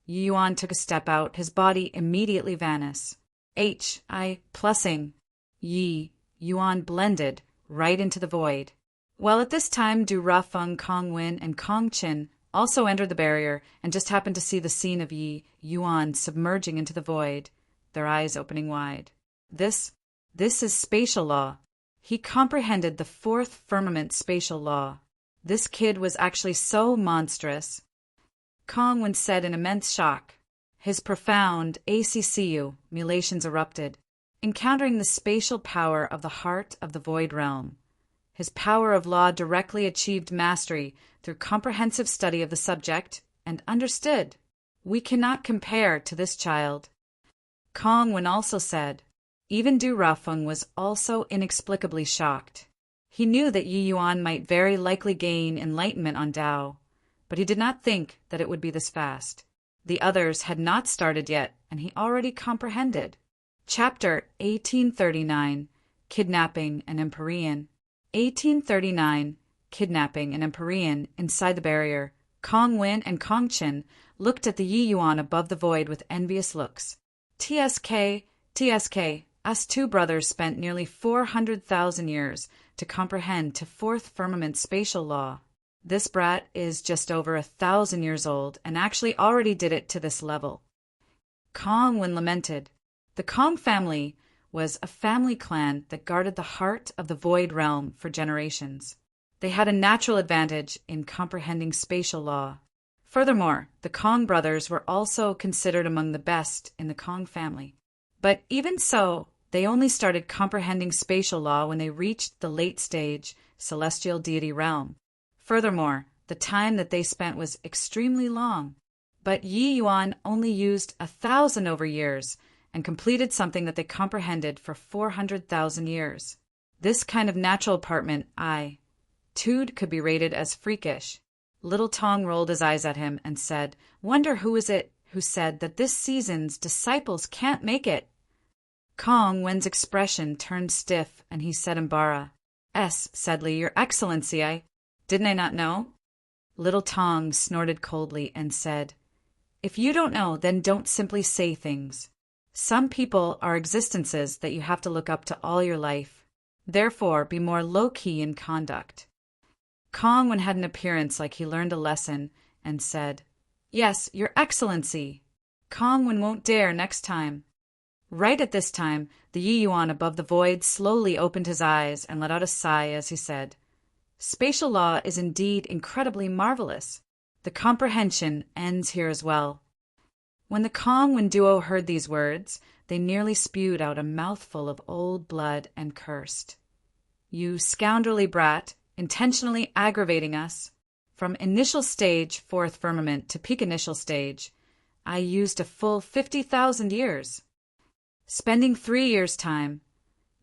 Yi Yuan took a step out, his body immediately vanished. Plussing. Yi Yuan blended right into the void. Well, at this time, Du Rafeng, Kong Wen, and Kong Qin also entered the barrier and just happened to see the scene of Yi Yuan submerging into the void, their eyes opening wide. This is spatial law. He comprehended the 4th firmament spatial law. This kid was actually so monstrous. Kong Wen said in immense shock. His profound ACCU mutations erupted, encountering the spatial power of the heart of the void realm. His power of law directly achieved mastery through comprehensive study of the subject and understood. We cannot compare to this child. Kong Wen also said. Even Du Rafeng was also inexplicably shocked. He knew that Yi Yuan might very likely gain enlightenment on Tao, but he did not think that it would be this fast. The others had not started yet, and he already comprehended. Chapter 1839, Kidnapping an Empyrean. 1839, Kidnapping an Empyrean. Inside the barrier, Kong Wen and Kong Qin looked at the Yi Yuan above the void with envious looks. TSK, us 2 brothers spent nearly 400,000 years to comprehend to 4th firmament spatial law. This brat is just over 1,000 years old and actually already did it to this level. Kong Wen lamented. The Kong family was a family clan that guarded the heart of the void realm for generations. They had a natural advantage in comprehending spatial law. Furthermore, the Kong brothers were also considered among the best in the Kong family. But even so, they only started comprehending spatial law when they reached the late stage celestial deity realm. Furthermore, the time that they spent was extremely long. But Yi Yuan only used 1,000 over years and completed something that they comprehended for 400,000 years. This kind of natural apartment, Tude could be rated as freakish. Little Tong rolled his eyes at him and said, "Wonder who is it who said that this season's disciples can't make it?" Kong Wen's expression turned stiff, and he said in Bara, said Li, "Your Excellency, didn't I not know?" Little Tong snorted coldly and said, "If you don't know, then don't simply say things. Some people are existences that you have to look up to all your life. Therefore, be more low-key in conduct." Kong Wen had an appearance like he learned a lesson and said, "Yes, Your Excellency. Kong Wen won't dare next time." Right at this time, the Yi Yuan above the void slowly opened his eyes and let out a sigh as he said, "Spatial law is indeed incredibly marvelous. The comprehension ends here as well." When the Kong Wen duo heard these words, they nearly spewed out a mouthful of old blood and cursed. "You scoundrelly brat, intentionally aggravating us. From initial stage, fourth firmament, to peak initial stage, I used a full 50,000 years. Spending 3 years' time,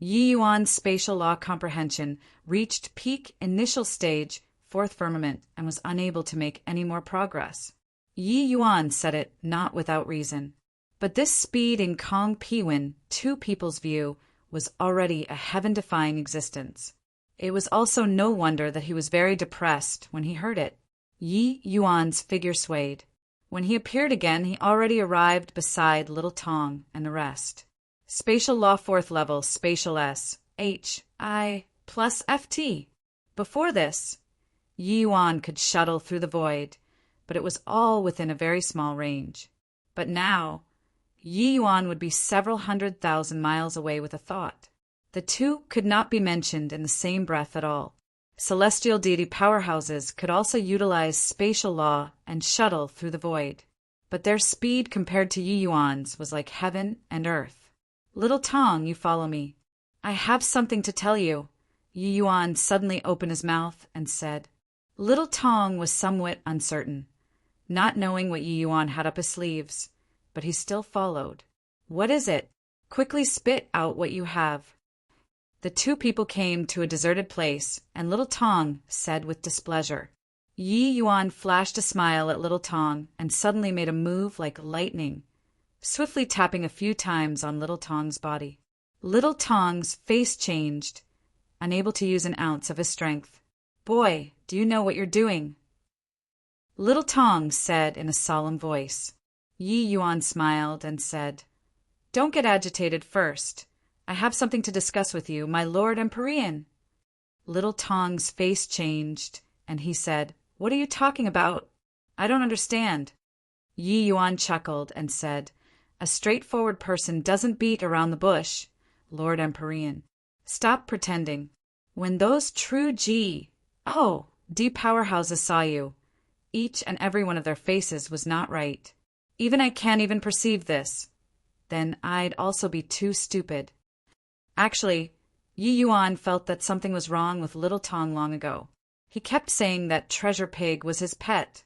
Yi Yuan's spatial law comprehension reached peak initial stage, fourth firmament, and was unable to make any more progress." Yi Yuan said it not without reason. But this speed in Kong Piwen, two people's view, was already a heaven-defying existence. It was also no wonder that he was very depressed when he heard it. Yi Yuan's figure swayed. When he appeared again, he already arrived beside Little Tong and the rest. Spatial law fourth level, spatial S, H, I, plus FT. Before this, Yi Yuan could shuttle through the void, but it was all within a very small range. But now, Yi Yuan would be several 100,000 miles away with a thought. The two could not be mentioned in the same breath at all. Celestial deity powerhouses could also utilize spatial law and shuttle through the void, but their speed compared to Yi Yuan's was like heaven and earth. "Little Tong, you follow me. I have something to tell you." Yi Yuan suddenly opened his mouth and said. Little Tong was somewhat uncertain, not knowing what Yi Yuan had up his sleeves, but he still followed. "What is it? Quickly spit out what you have." The two people came to a deserted place, and Little Tong said with displeasure. Yi Yuan flashed a smile at Little Tong and suddenly made a move like lightning, swiftly tapping a few times on Little Tong's body. Little Tong's face changed, unable to use an ounce of his strength. "Boy, do you know what you're doing?" Little Tong said in a solemn voice. Yi Yuan smiled and said, "Don't get agitated first. I have something to discuss with you, my Lord Empyrean." Little Tong's face changed, and he said, "What are you talking about? I don't understand." Yi Yuan chuckled and said, "A straightforward person doesn't beat around the bush, Lord Empyrean. Stop pretending. When those true D powerhouses saw you, each and every one of their faces was not right. Even I can't even perceive this. Then I'd also be too stupid." Actually, Yi Yuan felt that something was wrong with Little Tong long ago. He kept saying that Treasure Pig was his pet,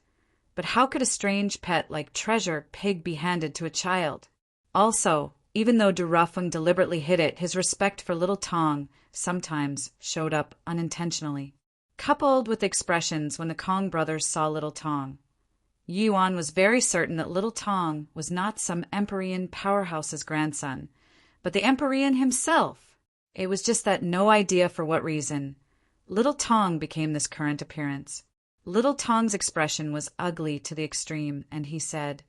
but how could a strange pet like Treasure Pig be handed to a child? Also, even though Durafeng deliberately hid it, his respect for Little Tong sometimes showed up unintentionally. Coupled with expressions when the Kong brothers saw Little Tong, Yi Yuan was very certain that Little Tong was not some Empyrean powerhouse's grandson, but the Empyrean himself. It was just that no idea for what reason Little Tong became this current appearance. Little Tong's expression was ugly to the extreme, and he said,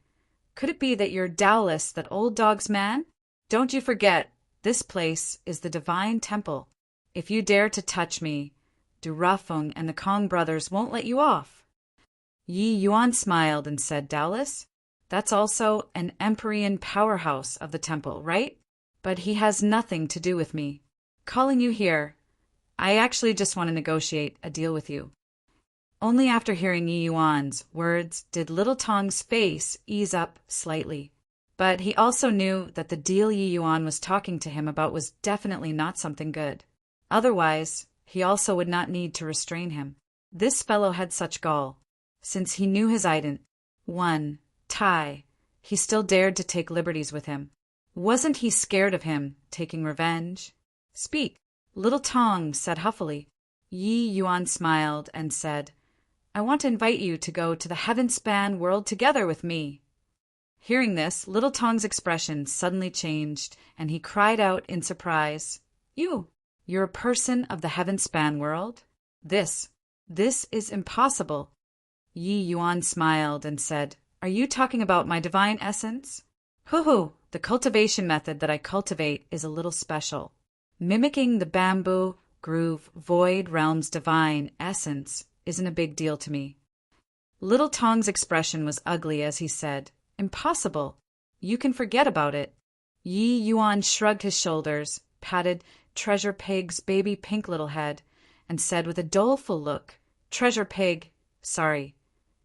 "Could it be that you're Dallas, that old dog's man? Don't you forget, this place is the divine temple. If you dare to touch me, Durafeng and the Kong brothers won't let you off." Yi Yuan smiled and said, "Dallas? That's also an Empyrean powerhouse of the temple, right? But he has nothing to do with me. Calling you here, I actually just want to negotiate a deal with you." Only after hearing Yi Yuan's words did Little Tong's face ease up slightly. But he also knew that the deal Yi Yuan was talking to him about was definitely not something good. Otherwise, he also would not need to restrain him. This fellow had such gall. Since he knew his ident, Tai, he still dared to take liberties with him. Wasn't he scared of him, taking revenge? Speak, little Tong said huffily. Yi Yuan smiled and said, I want to invite you to go to the heaven-span world together with me. Hearing this, little Tong's expression suddenly changed, and he cried out in surprise, You're a person of the heaven-span world? This is impossible. Yi Yuan smiled and said, Are you talking about my divine essence? Hoo-hoo, the cultivation method that I cultivate is a little special. Mimicking the bamboo, groove, void realm's divine essence isn't a big deal to me. Little Tong's expression was ugly as he said, Impossible. You can forget about it. Yi Yuan shrugged his shoulders, patted Treasure Pig's baby pink little head, and said with a doleful look, Treasure Pig, sorry.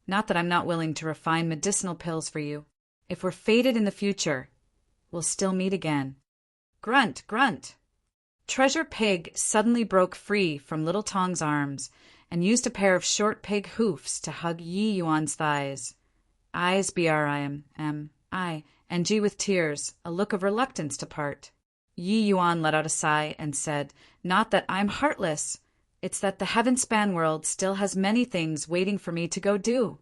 Not that I'm not willing to refine medicinal pills for you. If we're fated in the future, we'll still meet again. Grunt, grunt. Treasure Pig suddenly broke free from Little Tong's arms and used a pair of short pig hoofs to hug Yi Yuan's thighs. Eyes B-R-I-M-M-I-N-G with tears, a look of reluctance to part. Yi Yuan let out a sigh and said, Not that I'm heartless. It's that the heaven-span world still has many things waiting for me to go do.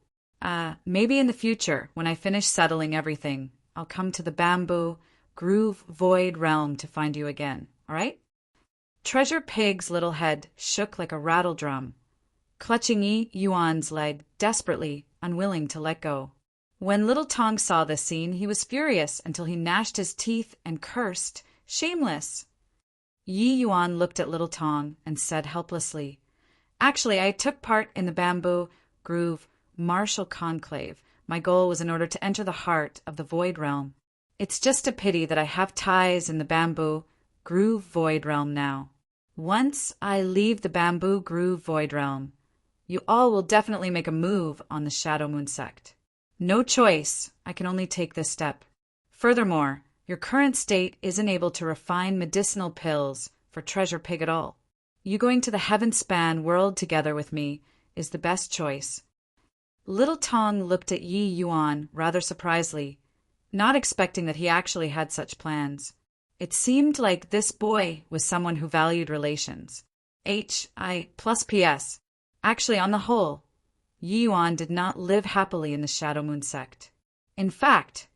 Maybe in the future, when I finish settling everything, I'll come to the bamboo, groove, void realm to find you again, all right? Treasure Pig's little head shook like a rattle drum, clutching Yi Yuan's leg desperately, unwilling to let go. When Little Tong saw this scene, he was furious until he gnashed his teeth and cursed, Shameless! Yi Yuan looked at Little Tong and said helplessly, Actually, I took part in the bamboo, groove, martial conclave. My goal was in order to enter the heart of the void realm. It's just a pity that I have ties in the bamboo, groove, void realm now. Once I leave the bamboo, groove, void realm, you all will definitely make a move on the Shadow Moon sect. No choice. I can only take this step. Furthermore, your current state isn't able to refine medicinal pills for Treasure Pig at all. You going to the heaven-span world together with me is the best choice. Little Tong looked at Yi Yuan rather surprisedly, not expecting that he actually had such plans. It seemed like this boy was someone who valued relations. H.I.+P.S. Actually, on the whole, Yi Yuan did not live happily in the Shadow Moon sect. In fact,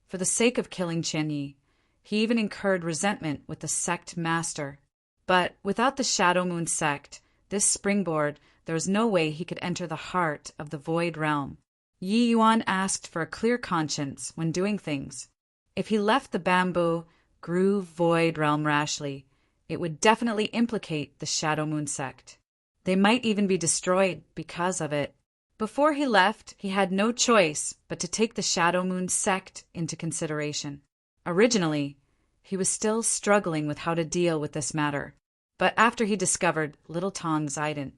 for the sake of killing Qian Yi, he even incurred resentment with the sect master. But without the Shadow Moon sect, this springboard, there was no way he could enter the heart of the void realm. Yi Yuan asked for a clear conscience when doing things. If he left the bamboo, groove, void realm rashly, it would definitely implicate the Shadow Moon sect. They might even be destroyed because of it. Before he left, he had no choice but to take the Shadow Moon sect into consideration. Originally, he was still struggling with how to deal with this matter, but after he discovered Little Tong's ident,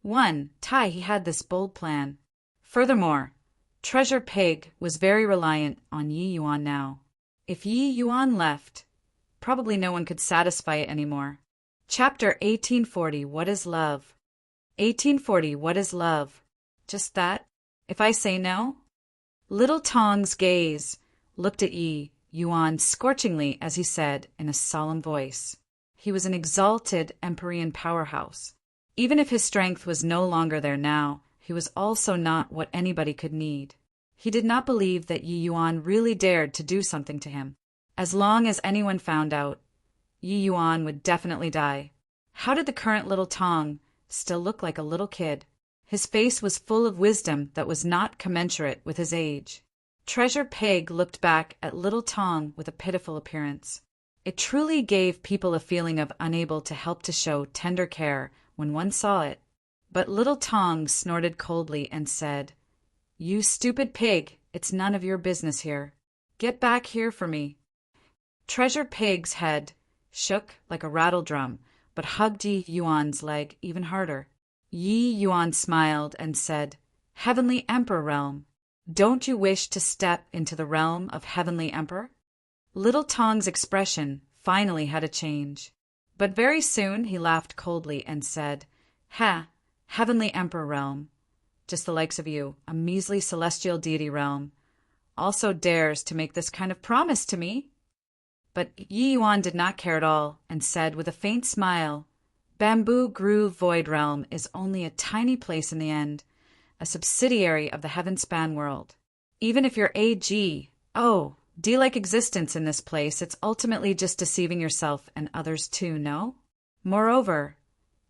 he had this bold plan. Furthermore, Treasure Pig was very reliant on Yi Yuan now. If Yi Yuan left, probably no one could satisfy it anymore. Chapter 1840, What is Love? 1840, What is Love? Just that? If I say no? Little Tong's gaze looked at Yi Yuan scorchingly as he said in a solemn voice. He was an exalted Empyrean powerhouse. Even if his strength was no longer there now, he was also not what anybody could need. He did not believe that Yi Yuan really dared to do something to him. As long as anyone found out, Yi Yuan would definitely die. How did the current Little Tong still look like a little kid? His face was full of wisdom that was not commensurate with his age. Treasure Pig looked back at Little Tong with a pitiful appearance. It truly gave people a feeling of unable to help to show tender care when one saw it. But Little Tong snorted coldly and said, You stupid pig, it's none of your business here. Get back here for me. Treasure Pig's head shook like a rattle drum, but hugged Yi Yuan's leg even harder. Yi Yuan smiled and said, Heavenly Emperor realm, don't you wish to step into the realm of Heavenly Emperor? Little Tong's expression finally had a change, but very soon he laughed coldly and said, Heavenly Emperor realm, just the likes of you, a measly celestial deity realm, also dares to make this kind of promise to me? But Yi Yuan did not care at all and said with a faint smile, Bamboo Grove Void Realm is only a tiny place in the end, a subsidiary of the Heaven-span world. Even if you're D-like existence in this place, it's ultimately just deceiving yourself and others too, no? Moreover,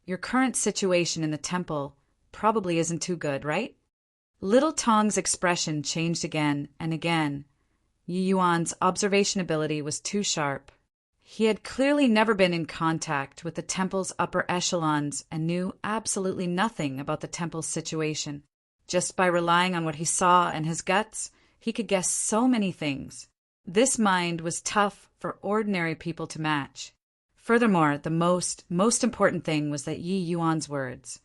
your current situation in the temple probably isn't too good, right? Little Tong's expression changed again and again. Yi Yuan's observation ability was too sharp. He had clearly never been in contact with the temple's upper echelons and knew absolutely nothing about the temple's situation. Just by relying on what he saw and his guts, he could guess so many things. This mind was tough for ordinary people to match. Furthermore, the most important thing was that Yi Yuan's words.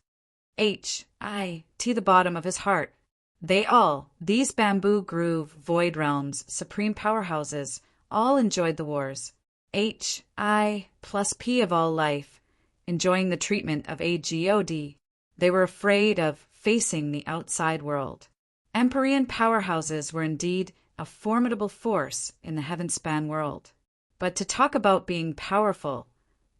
The bottom of his heart. These Bamboo Grove Void Realms, supreme powerhouses, all enjoyed the wars. H-I+P of all life, enjoying the treatment of AGOD. They were afraid of facing the outside world. Empyrean powerhouses were indeed a formidable force in the Heaven-span world. But to talk about being powerful,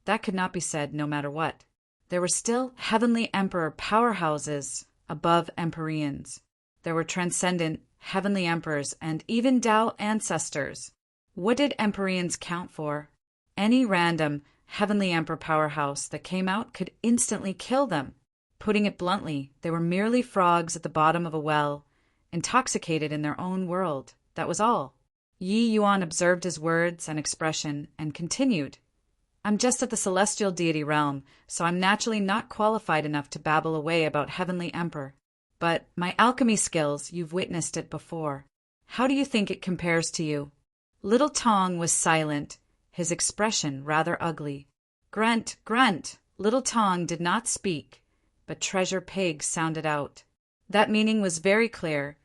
that could not be said no matter what. There were still Heavenly Emperor powerhouses above Empyreans. There were transcendent Heavenly Emperors and even Tao ancestors. What did Empyreans count for? Any random Heavenly Emperor powerhouse that came out could instantly kill them. Putting it bluntly, they were merely frogs at the bottom of a well, intoxicated in their own world. That was all. Yi Yuan observed his words and expression and continued. I'm just at the celestial deity realm, so I'm naturally not qualified enough to babble away about Heavenly Emperor. But my alchemy skills, you've witnessed it before. How do you think it compares to you? Little Tong was silent, his expression rather ugly. Grunt, grunt. Little Tong did not speak, but Treasure Pig sounded out. That meaning was very clear.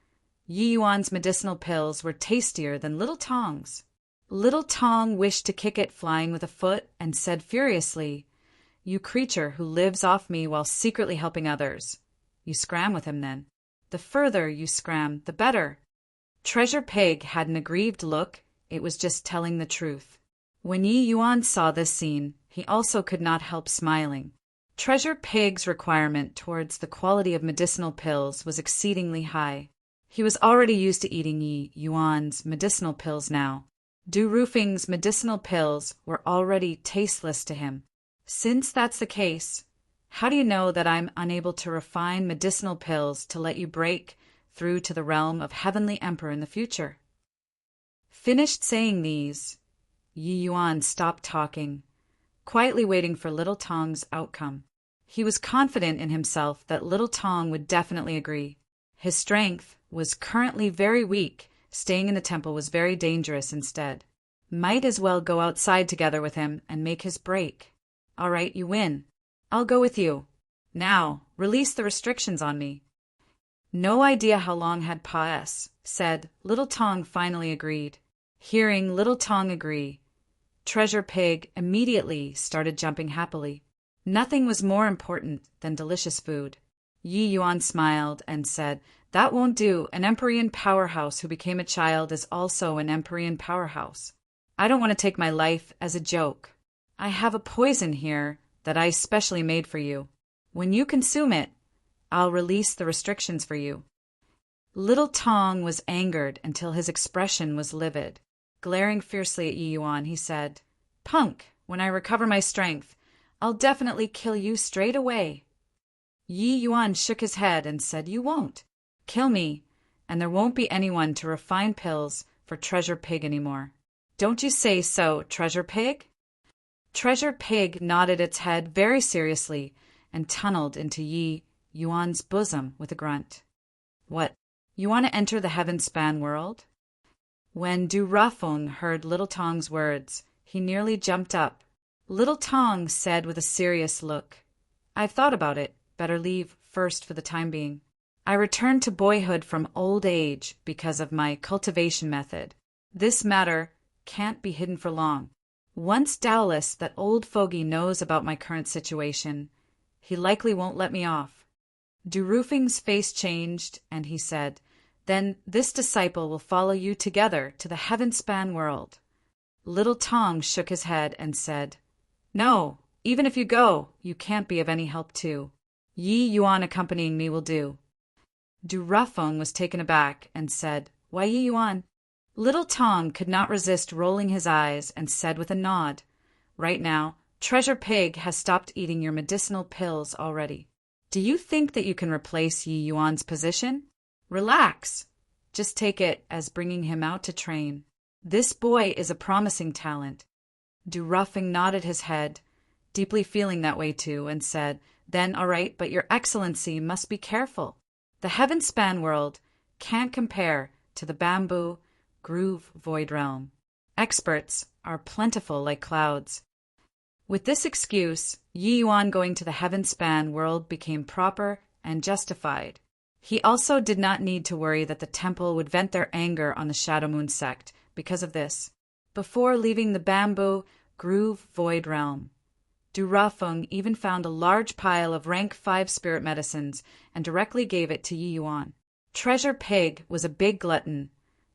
Yi Yuan's medicinal pills were tastier than Little Tong's. Little Tong wished to kick it flying with a foot and said furiously, You creature who lives off me while secretly helping others. You scram with him then. The further you scram, the better. Treasure Pig had an aggrieved look. It was just telling the truth. When Yi Yuan saw this scene, he also could not help smiling. Treasure Pig's requirement towards the quality of medicinal pills was exceedingly high. He was already used to eating Yi Yuan's medicinal pills now. Du Roofing's medicinal pills were already tasteless to him. Since that's the case, how do you know that I'm unable to refine medicinal pills to let you break through to the realm of Heavenly Emperor in the future? Finished saying these, Yi Yuan stopped talking, quietly waiting for Little Tong's outcome. He was confident in himself that Little Tong would definitely agree. His strength was currently very weak. Staying in the temple was very dangerous instead. Might as well go outside together with him and make his break. All right, you win. I'll go with you. Now, release the restrictions on me. No idea how long had said. Little Tong finally agreed. Hearing Little Tong agree, Treasure Pig immediately started jumping happily. Nothing was more important than delicious food. Yi Yuan smiled and said, That won't do. An Empyrean powerhouse who became a child is also an Empyrean powerhouse. I don't want to take my life as a joke. I have a poison here that I specially made for you. When you consume it, I'll release the restrictions for you. Little Tong was angered until his expression was livid. Glaring fiercely at Yi Yuan, he said, Punk, when I recover my strength, I'll definitely kill you straight away. Yi Yuan shook his head and said, You won't. Kill me, and there won't be anyone to refine pills for Treasure Pig anymore. Don't you say so, Treasure Pig? Treasure Pig nodded its head very seriously and tunneled into Yi Yuan's bosom with a grunt. What, you want to enter the Heaven-span world? When Du Rafeng heard Little Tong's words, he nearly jumped up. Little Tong said with a serious look, I've thought about it. Better leave first for the time being. I returned to boyhood from old age because of my cultivation method. This matter can't be hidden for long. Once doubtless that old fogey knows about my current situation, he likely won't let me off. Du Roofing's face changed, and he said, Then this disciple will follow you together to the Heaven-span world. Little Tong shook his head and said, "No, even if you go, you can't be of any help too. Yi Yuan accompanying me will do." Du Rafeng was taken aback and said, "Why Yi Yuan?" Little Tong could not resist rolling his eyes and said with a nod, "Right now, Treasure Pig has stopped eating your medicinal pills already. Do you think that you can replace Yi Yuan's position? Relax. Just take it as bringing him out to train. This boy is a promising talent." Du Rafeng nodded his head, deeply feeling that way too, and said, "Then all right, but your excellency must be careful. The heaven-span world can't compare to the bamboo groove void realm. Experts are plentiful like clouds." With this excuse, Yi Yuan going to the heaven-span world became proper and justified. He also did not need to worry that the temple would vent their anger on the Shadow Moon sect because of this. Before leaving the bamboo groove void realm, Du Rafeng even found a large pile of rank 5 spirit medicines and directly gave it to Yi Yuan. Treasure Pig was a big glutton.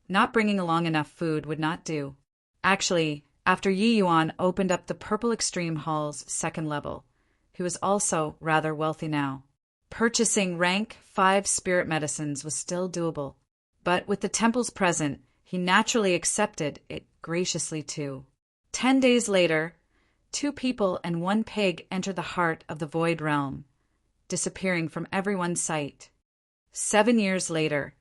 Not bringing along enough food would not do. Actually, after Yi Yuan opened up the Purple Extreme Hall's second level, he was also rather wealthy now. Purchasing rank 5 spirit medicines was still doable, but with the temple's present, he naturally accepted it graciously too. 10 days later, 2 people and 1 pig entered the heart of the void realm, disappearing from everyone's sight. 7 years later,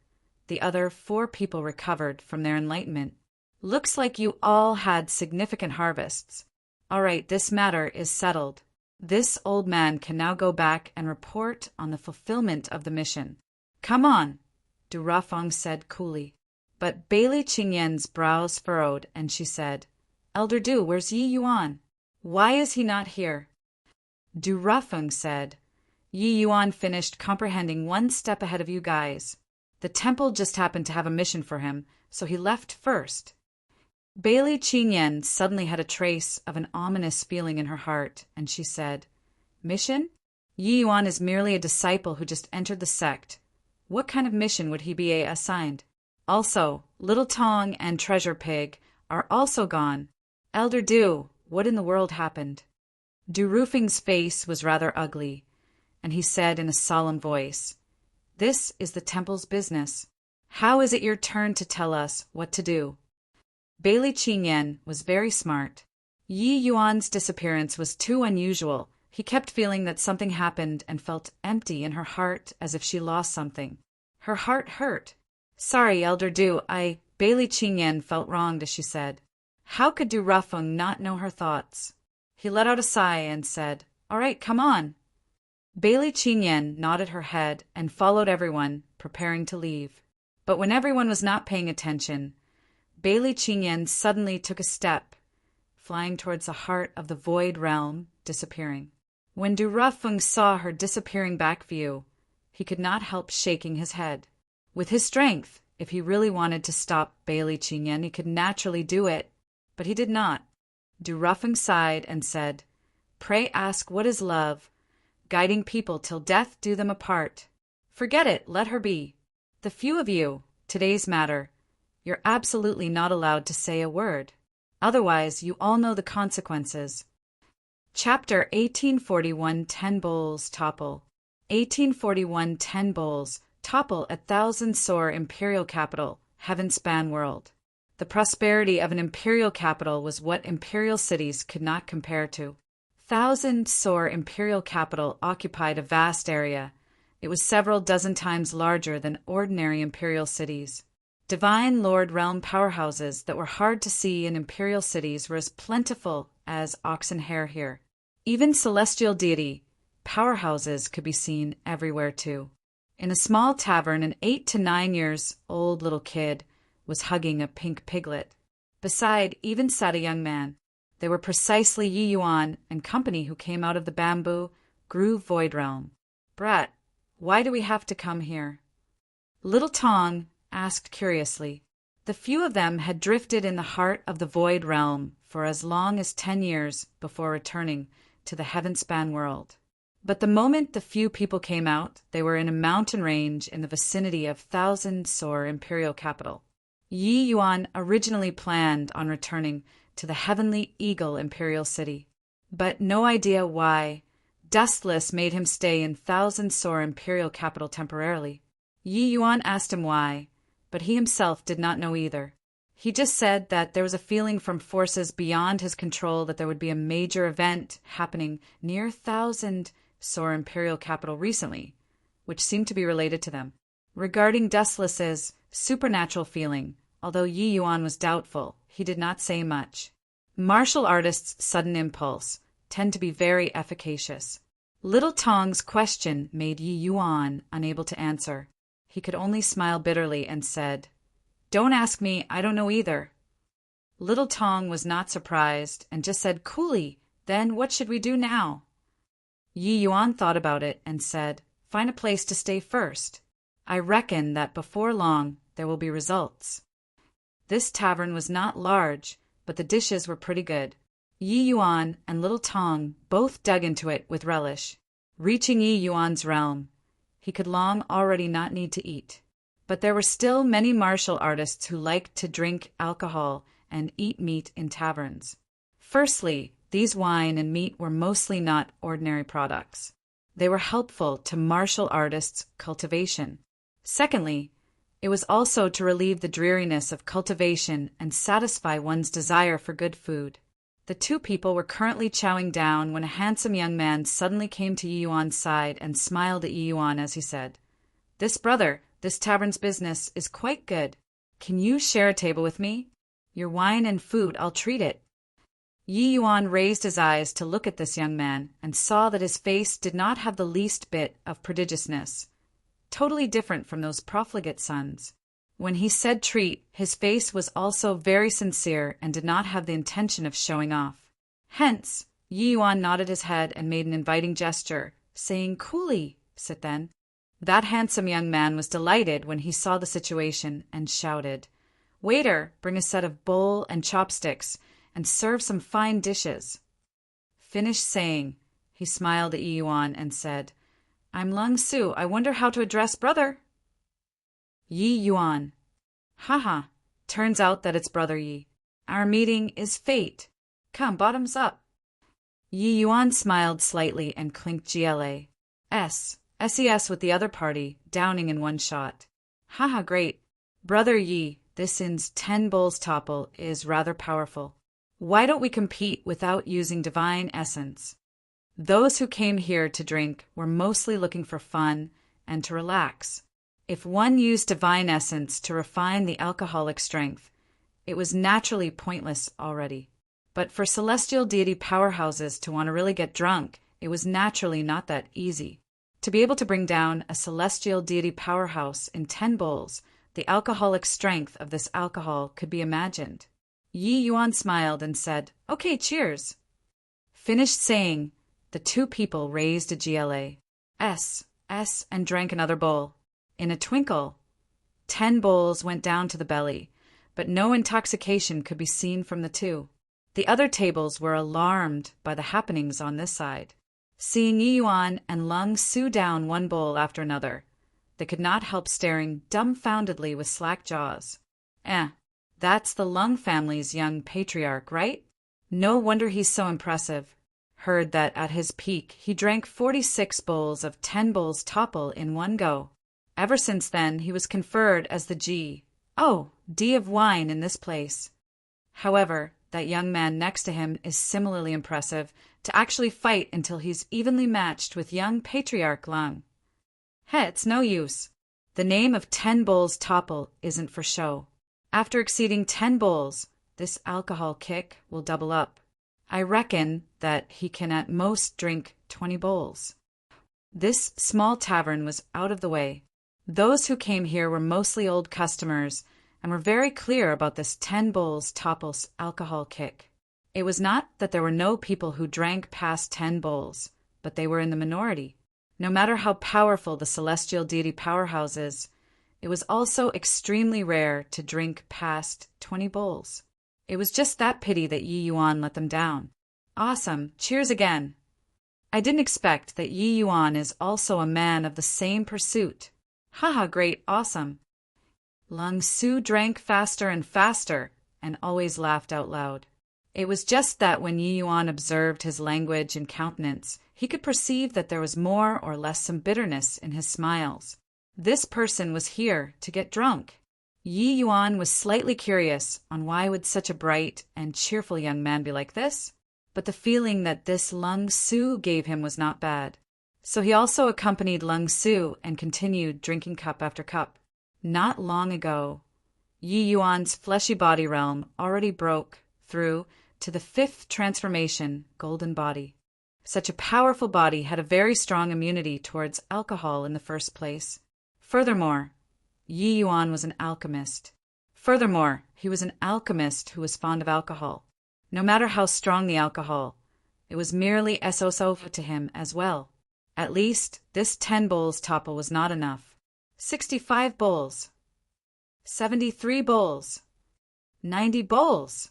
the other 4 people recovered from their enlightenment. Looks like you all had significant harvests. All right, this matter is settled. This old man can now go back and report on the fulfillment of the mission. Come on, Du Rafeng said coolly. But Bailey Qingyan's brows furrowed, and she said, "Elder Du, where's Yi Yuan? Why is he not here?" Du Rafeng said, "Yi Yuan finished comprehending 1 step ahead of you guys. The temple just happened to have a mission for him, so he left first." Bailey Qingyan suddenly had a trace of an ominous feeling in her heart, and she said, "Mission? Yi Yuan is merely a disciple who just entered the sect. What kind of mission would he be assigned? Also, Little Tong and Treasure Pig are also gone. Elder Du, what in the world happened?" Du Rafeng's face was rather ugly, and he said in a solemn voice, "This is the temple's business. How is it your turn to tell us what to do?" Bailey Qingyan was very smart. Yi Yuan's disappearance was too unusual. He kept feeling that something happened and felt empty in her heart as if she lost something. Her heart hurt. "Sorry, Elder Du, Bailey Qingyan felt wronged," as she said. How could Du Rafeng not know her thoughts? He let out a sigh and said, "All right, come on." Bailey Qingyan nodded her head and followed everyone, preparing to leave. But when everyone was not paying attention, Bailey Qingyan suddenly took a step, flying towards the heart of the void realm, disappearing. When Du Rafeng saw her disappearing back view, he could not help shaking his head. With his strength, if he really wanted to stop Bailey Qingyan, he could naturally do it, but he did not. Du Rafeng sighed and said, "Pray ask what is love, guiding people till death do them apart. Forget it, let her be. The few of you, today's matter, you're absolutely not allowed to say a word. Otherwise, you all know the consequences." Chapter 1841 10 Bowls Topple. 1841 10 Bowls topple at 1,000-sore imperial capital, heaven-span world. The prosperity of an imperial capital was what imperial cities could not compare to. 1,000-sore imperial capital occupied a vast area. It was several dozen times larger than ordinary imperial cities. Divine Lord Realm powerhouses that were hard to see in imperial cities were as plentiful as ox and hare here. Even celestial deity powerhouses could be seen everywhere too. In a small tavern, an 8 to 9 years old little kid was hugging a pink piglet. Beside even sat a young man. They were precisely Yi Yuan and company who came out of the bamboo groove void realm. "Brat, why do we have to come here?" Little Tong asked curiously. The few of them had drifted in the heart of the void realm for as long as 10 years before returning to the heaven-span world. But the moment the few people came out, they were in a mountain range in the vicinity of 1,000-sore imperial capital. Yi Yuan originally planned on returning to the heavenly eagle imperial city. But no idea why, Dustless made him stay in Thousand Sore imperial capital temporarily. Yi Yuan asked him why, but he himself did not know either. He just said that there was a feeling from forces beyond his control that there would be a major event happening near Thousand Sore imperial capital recently, which seemed to be related to them. Regarding Dustless's supernatural feeling, although Yi Yuan was doubtful, he did not say much. Martial artists' sudden impulse tend to be very efficacious. Little Tong's question made Yi Yuan unable to answer. He could only smile bitterly and said, "Don't ask me, I don't know either." Little Tong was not surprised and just said coolly, "Then what should we do now?" Yi Yuan thought about it and said, "Find a place to stay first. I reckon that before long there will be results." This tavern was not large, but the dishes were pretty good. Yi Yuan and Little Tong both dug into it with relish. Reaching Yi Yuan's realm, he could long already not need to eat. But there were still many martial artists who liked to drink alcohol and eat meat in taverns. Firstly, these wine and meat were mostly not ordinary products. They were helpful to martial artists' cultivation. Secondly, it was also to relieve the dreariness of cultivation and satisfy one's desire for good food. The two people were currently chowing down when a handsome young man suddenly came to Yi Yuan's side and smiled at Yi Yuan as he said, "This tavern's business is quite good. Can you share a table with me? Your wine and food, I'll treat it." Yi Yuan raised his eyes to look at this young man and saw that his face did not have the least bit of prodigiousness, totally different from those profligate sons. When he said treat, his face was also very sincere and did not have the intention of showing off. Hence, Yi Yuan nodded his head and made an inviting gesture, saying coolly, "Sit then." That handsome young man was delighted when he saw the situation and shouted, "Waiter, bring a set of bowl and chopsticks and serve some fine dishes." Finished saying, he smiled at Yi Yuan and said, "I'm Lung Su. I wonder how to address brother." Yi Yuan. "Haha, turns out that it's Brother Yi. Our meeting is fate. Come, bottoms up." Yi Yuan smiled slightly and clinked GLA. SES with the other party, downing in one shot. "Haha, great. Brother Yi, this in's 10 bowls topple is rather powerful. Why don't we compete without using divine essence?" Those who came here to drink were mostly looking for fun and to relax. If one used divine essence to refine the alcoholic strength, it was naturally pointless already. But for celestial deity powerhouses to want to really get drunk, it was naturally not that easy. To be able to bring down a celestial deity powerhouse in 10 bowls, the alcoholic strength of this alcohol could be imagined. Yi Yuan smiled and said, "Okay, cheers." Finished saying, the two people raised a GLA. And drank another bowl. In a twinkle, 10 bowls went down to the belly, but no intoxication could be seen from the two. The other tables were alarmed by the happenings on this side. Seeing Yi Yuan and Lung Su down one bowl after another, they could not help staring dumbfoundedly with slack jaws. That's the Lung family's young patriarch, right? No wonder he's so impressive. Heard that at his peak he drank 46 bowls of 10 bowls topple in one go. Ever since then, he was conferred as the D of wine in this place. However, that young man next to him is similarly impressive to actually fight until he's evenly matched with young Patriarch Lung. It's no use. The name of 10 bowls topple isn't for show. After exceeding 10 bowls, this alcohol kick will double up. I reckon that he can at most drink 20 bowls. This small tavern was out of the way. Those who came here were mostly old customers and were very clear about this 10 bowls topples alcohol kick. It was not that there were no people who drank past 10 bowls, but they were in the minority. No matter how powerful the celestial deity powerhouse is, it was also extremely rare to drink past 20 bowls. It was just that pity that Yi Yuan let them down. Awesome, cheers again. I didn't expect that Yi Yuan is also a man of the same pursuit. Haha, great, awesome. Lung Su drank faster and faster and always laughed out loud. It was just that when Yi Yuan observed his language and countenance, he could perceive that there was more or less some bitterness in his smiles. This person was here to get drunk. Yi Yuan was slightly curious on why would such a bright and cheerful young man be like this, but the feeling that this Lung Su gave him was not bad. So he also accompanied Lung Su and continued drinking cup after cup. Not long ago, Yi Yuan's fleshy body realm already broke through to the 5th transformation, golden body. Such a powerful body had a very strong immunity towards alcohol in the first place. Furthermore, Yi Yuan was an alchemist. Furthermore, he was an alchemist who was fond of alcohol. No matter how strong the alcohol, it was merely SOSO to him as well. At least, this 10 bowls topple was not enough. 65 bowls. 73 bowls. 90 bowls.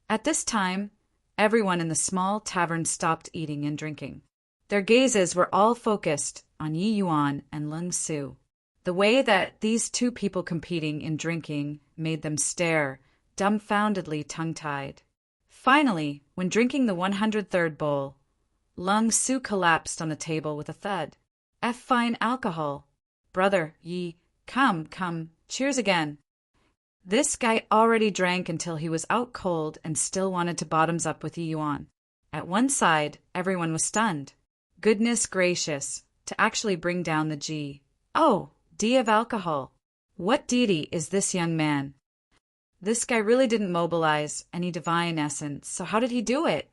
At this time, everyone in the small tavern stopped eating and drinking. Their gazes were all focused on Yi Yuan and Lung Su. The way that these two people competing in drinking made them stare, dumbfoundedly tongue-tied. Finally, when drinking the 103rd bowl, Lung Su collapsed on the table with a thud. Fine alcohol. Brother, Yi, come, cheers again. This guy already drank until he was out cold and still wanted to bottoms up with Yi Yuan. At one side, everyone was stunned. Goodness gracious, to actually bring down the G. Oh, D of alcohol. What deity is this young man? This guy really didn't mobilize any divine essence, so how did he do it?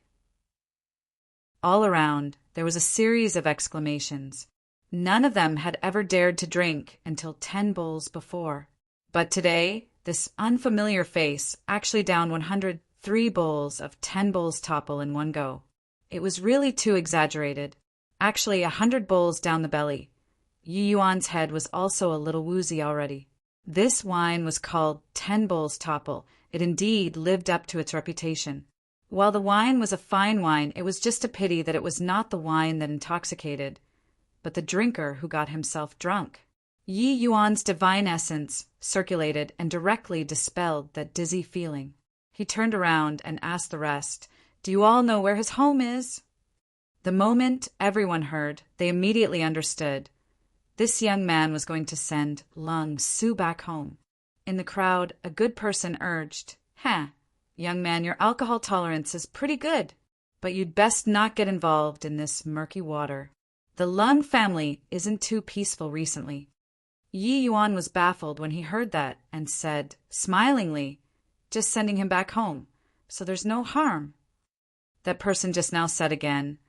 All around, there was a series of exclamations. None of them had ever dared to drink until 10 bowls before. But today, this unfamiliar face actually downed 103 bowls of 10 bowls topple in one go. It was really too exaggerated. Actually, 100 bowls down the belly. Yi Yuan's head was also a little woozy already. This wine was called 10 bowls topple. It indeed lived up to its reputation. While the wine was a fine wine, it was just a pity that it was not the wine that intoxicated, but the drinker who got himself drunk. Yi Yuan's divine essence circulated and directly dispelled that dizzy feeling. He turned around and asked the rest, "Do you all know where his home is?" The moment everyone heard, they immediately understood. This young man was going to send Lung Su back home. In the crowd, a good person urged, young man, your alcohol tolerance is pretty good, but you'd best not get involved in this murky water. The Lung family isn't too peaceful recently." Yi Yuan was baffled when he heard that and said, smilingly, "Just sending him back home, so there's no harm." That person just now said again,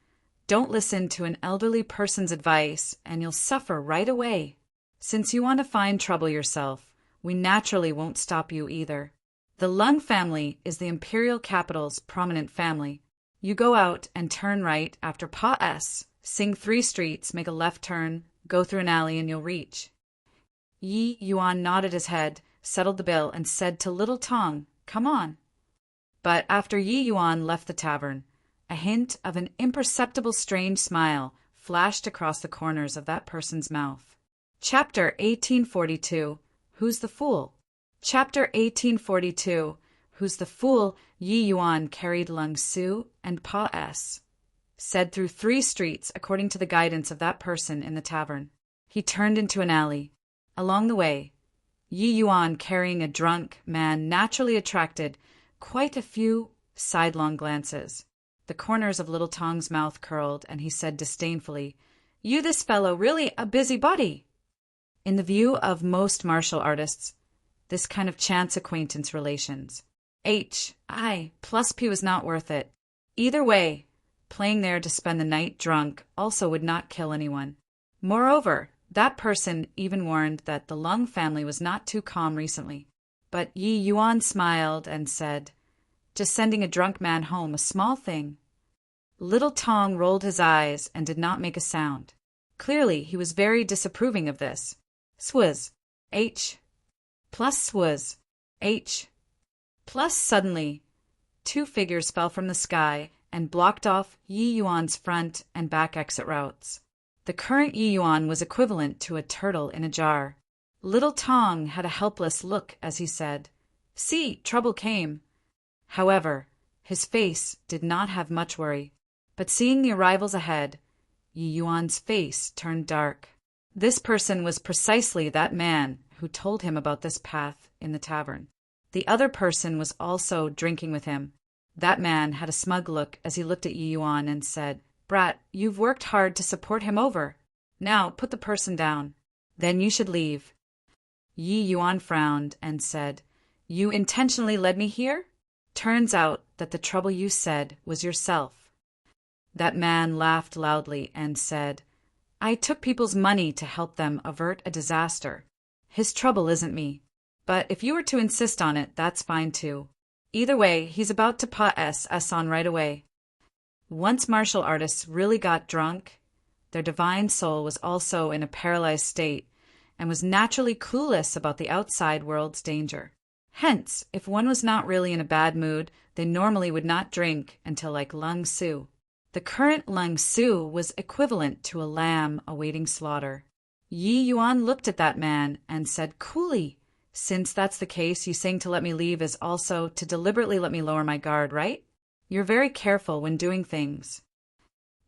"Don't listen to an elderly person's advice and you'll suffer right away. Since you want to find trouble yourself, we naturally won't stop you either. The Lung family is the imperial capital's prominent family. You go out and turn right after Pa S, sing 3 streets, make a left turn, go through an alley and you'll reach." Yi Yuan nodded his head, settled the bill, and said to Little Tong, "Come on." But after Yi Yuan left the tavern, a hint of an imperceptible strange smile flashed across the corners of that person's mouth. Chapter 1842, Who's the Fool? Chapter 1842, Who's the Fool? Yi Yuan carried Lung Su and Pa S, said through 3 streets according to the guidance of that person in the tavern. He turned into an alley. Along the way, Yi Yuan carrying a drunk man naturally attracted quite a few sidelong glances. The corners of Little Tong's mouth curled, and he said disdainfully, "You this fellow really a busybody." In the view of most martial artists, this kind of chance acquaintance relations, I plus P was not worth it. Either way, playing there to spend the night drunk also would not kill anyone. Moreover, that person even warned that the Lung family was not too calm recently. But Yi Yuan smiled and said, "Just sending a drunk man home, a small thing." Little Tong rolled his eyes and did not make a sound. Clearly, he was very disapproving of this. Swizz. H. Plus swizz. H. Plus suddenly, 2 figures fell from the sky and blocked off Yi Yuan's front and back exit routes. The current Yi Yuan was equivalent to a turtle in a jar. Little Tong had a helpless look as he said, "See, trouble came." However, His face did not have much worry, but seeing the arrivals ahead, Yi Yuan's face turned dark. This person was precisely that man who told him about this path in the tavern. The other person was also drinking with him. That man had a smug look as he looked at Yi Yuan and said, "Brat, you've worked hard to support him over. Now put the person down. Then you should leave." Yi Yuan frowned and said, "You intentionally led me here? Turns out that the trouble you said was yourself." That man laughed loudly and said, "I took people's money to help them avert a disaster. His trouble isn't me. But if you were to insist on it, that's fine too. Either way, he's about to pass us on right away." Once martial artists really got drunk, their divine soul was also in a paralyzed state and was naturally clueless about the outside world's danger. Hence, if one was not really in a bad mood, they normally would not drink until like Lung Su. The current Lung Su was equivalent to a lamb awaiting slaughter. Yi Yuan looked at that man and said coolly, "Since that's the case, you saying to let me leave is also to deliberately let me lower my guard, right? You're very careful when doing things."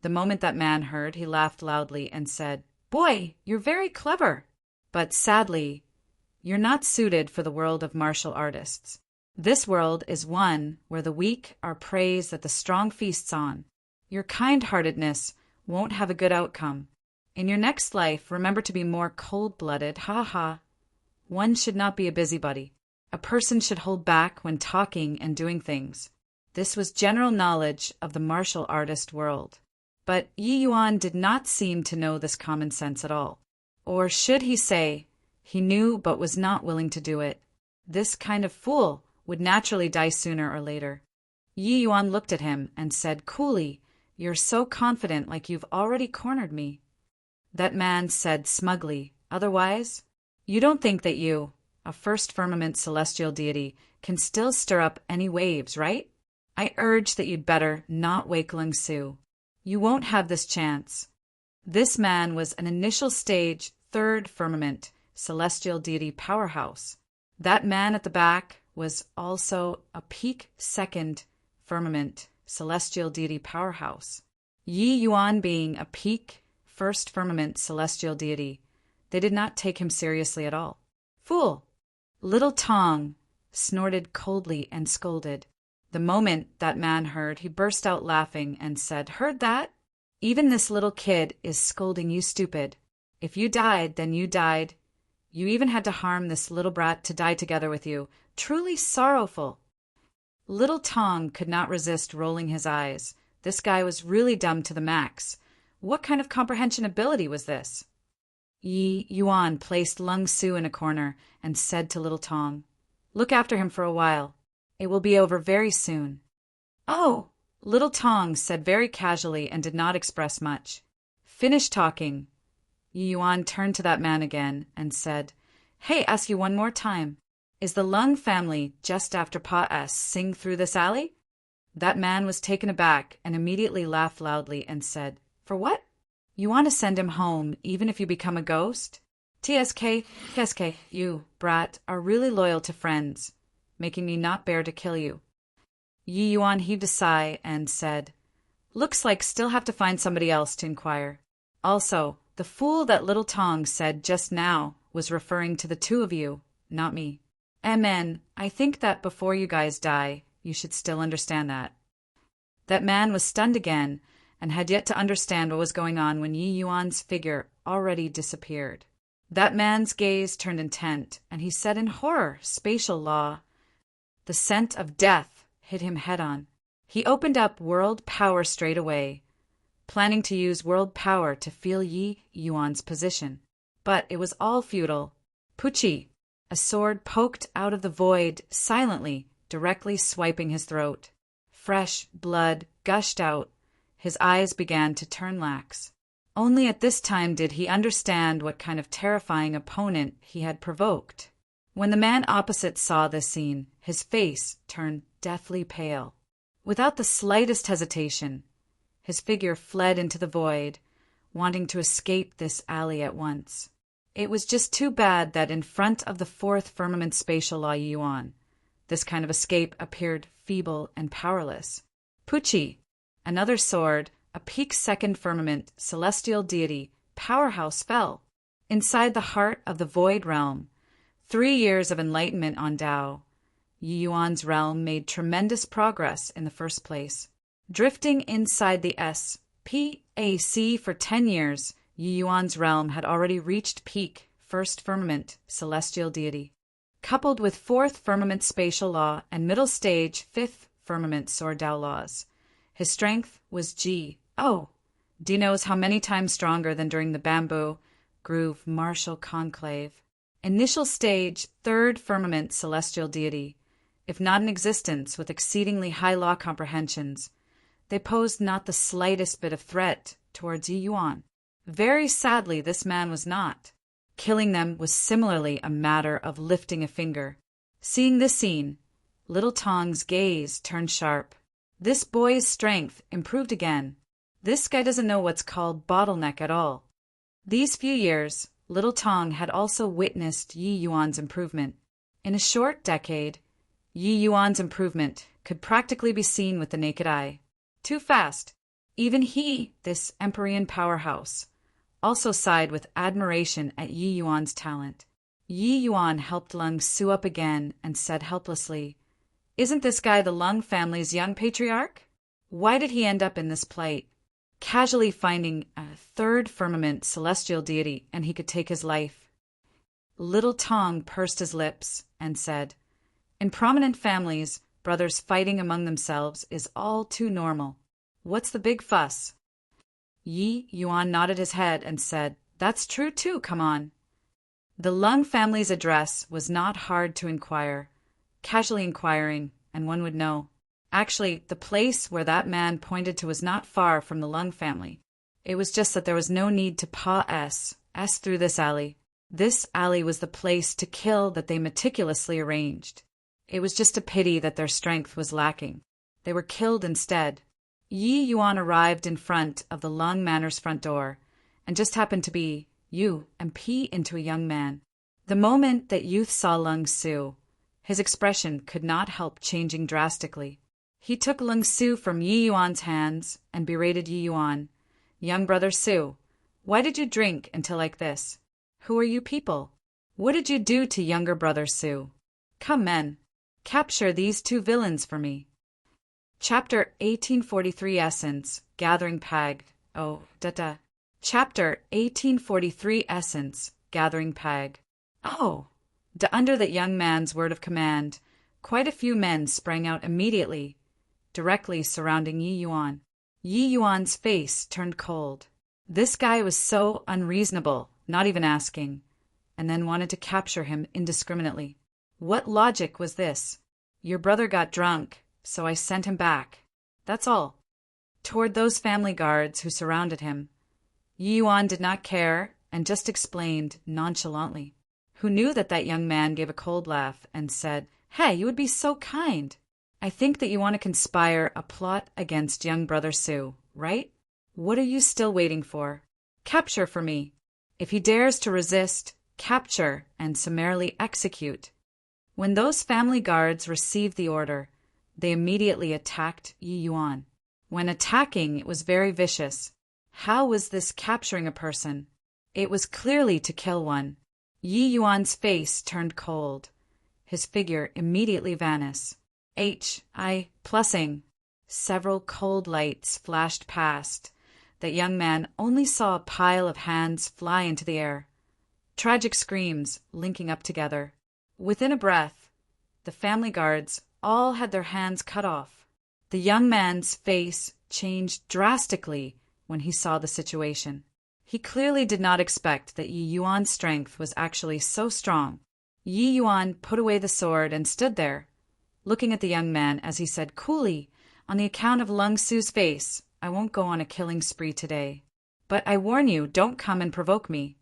The moment that man heard, he laughed loudly and said, "Boy, you're very clever. But sadly, you're not suited for the world of martial artists. This world is one where the weak are praised that the strong feasts on. Your kind-heartedness won't have a good outcome. In your next life, remember to be more cold-blooded, ha. One should not be a busybody. A person should hold back when talking and doing things." This was general knowledge of the martial artist world. But Yi Yuan did not seem to know this common sense at all. Or should he say, he knew but was not willing to do it. This kind of fool would naturally die sooner or later. Yi Yuan looked at him and said coolly, "You're so confident, like you've already cornered me." That man said smugly, "Otherwise? You don't think that you, a first firmament celestial deity, can still stir up any waves, right? I urge that you'd better not wake Lung Su. You won't have this chance." This man was an initial stage, third firmament, celestial deity powerhouse. That man at the back was also a peak second firmament, celestial deity powerhouse. Yi Yuan being a peak first firmament celestial deity, they did not take him seriously at all. "Fool!" Little Tong snorted coldly and scolded. The moment that man heard, he burst out laughing and said, "Heard that? Even this little kid is scolding you stupid. If you died, then you died. You even had to harm this little brat to die together with you. Truly sorrowful." Little Tong could not resist rolling his eyes. This guy was really dumb to the max. What kind of comprehension ability was this? Yi Yuan placed Lung Su in a corner and said to Little Tong, "Look after him for a while. It will be over very soon." "Oh," Little Tong said very casually and did not express much. "Finish talking." Yi Yuan turned to that man again and said, "Hey, ask you one more time. Is the Lung family just after Pa S sing through this alley?" That man was taken aback and immediately laughed loudly and said, "For what? You want to send him home even if you become a ghost? TSK, you, brat, are really loyal to friends, making me not bear to kill you." Yi Yuan heaved a sigh and said, "Looks like still have to find somebody else to inquire. Also, the fool that Little Tong said just now was referring to the two of you, not me. Amen. I think that before you guys die, you should still understand that." That man was stunned again and had yet to understand what was going on when Yi Yuan's figure already disappeared. That man's gaze turned intent, and he said in horror, "Spatial law." The scent of death hit him head-on. He opened up world power straight away, planning to use world power to feel Yi Yuan's position. But it was all futile. Puchi! A sword poked out of the void silently, directly swiping his throat. Fresh blood gushed out. His eyes began to turn lax. Only at this time did he understand what kind of terrifying opponent he had provoked. When the man opposite saw this scene, his face turned deathly pale. Without the slightest hesitation, his figure fled into the void, wanting to escape this alley at once. It was just too bad that in front of the fourth firmament spatial law Yuan, this kind of escape appeared feeble and powerless. Pucci, another sword, a peak second firmament, celestial deity, powerhouse fell. Inside the heart of the void realm, 3 years of enlightenment on Tao, Yi Yuan's realm made tremendous progress in the first place. Drifting inside the SPAC for 10 years, Yi Yuan's realm had already reached peak first firmament, celestial deity. Coupled with fourth firmament spatial law and middle stage fifth firmament sword Tao laws, his strength was D knows how many times stronger than during the bamboo groove martial conclave. Initial stage third firmament celestial deity, if not in existence with exceedingly high law comprehensions, they posed not the slightest bit of threat towards Yi Yuan. Very sadly, this man was not. Killing them was similarly a matter of lifting a finger. Seeing this scene, little Tong's gaze turned sharp. This boy's strength improved again. This guy doesn't know what's called bottleneck at all. These few years, little Tong had also witnessed Yi Yuan's improvement. In a short decade, Yi Yuan's improvement could practically be seen with the naked eye. Too fast. Even he, this Empyrean powerhouse, also sighed with admiration at Yi Yuan's talent. Yi Yuan helped Lung Su up again and said helplessly, "Isn't this guy the Lung family's young patriarch? Why did he end up in this plight? Casually finding a third firmament celestial deity and he could take his life." Little Tong pursed his lips and said, "In prominent families, brothers fighting among themselves is all too normal. What's the big fuss?" Yi Yuan nodded his head and said, "That's true too, come on." The Lung family's address was not hard to inquire. Casually inquiring, and one would know. Actually, the place where that man pointed to was not far from the Lung family. It was just that there was no need to paw S through this alley. This alley was the place to kill that they meticulously arranged. It was just a pity that their strength was lacking. They were killed instead. Yi Yuan arrived in front of the Lung Manor's front door, and just happened to be Yu and P into a young man. The moment that youth saw Lung Su, his expression could not help changing drastically. He took Lung Su from Yi Yuan's hands and berated Yi Yuan. "Young brother Su, why did you drink until like this? Who are you people? What did you do to younger brother Su? Come men, capture these two villains for me." Chapter 1843 Essence, Gathering Pag. Chapter 1843 Essence, Gathering Pag. Under that young man's word of command, quite a few men sprang out immediately, directly surrounding Yi Yuan. Yi Yuan's face turned cold. This guy was so unreasonable, not even asking, and then wanted to capture him indiscriminately. What logic was this? Your brother got drunk, so I sent him back. That's all. Toward those family guards who surrounded him, Yi Yuan did not care and just explained nonchalantly, who knew that young man gave a cold laugh and said, "Hey, you would be so kind. I think that you want to conspire a plot against young brother Su, right? What are you still waiting for? Capture for me. If he dares to resist, capture and summarily execute." When those family guards received the order, they immediately attacked Yi Yuan. When attacking, it was very vicious. How was this capturing a person? It was clearly to kill one. Yi Yuan's face turned cold. His figure immediately vanished. Plussing. Several cold lights flashed past. That young man only saw a pile of hands fly into the air. Tragic screams linking up together. Within a breath, the family guards all had their hands cut off. The young man's face changed drastically when he saw the situation. He clearly did not expect that Yi Yuan's strength was actually so strong. Yi Yuan put away the sword and stood there, looking at the young man as he said coolly, "On the account of Lung Su's face, I won't go on a killing spree today. But I warn you, don't come and provoke me."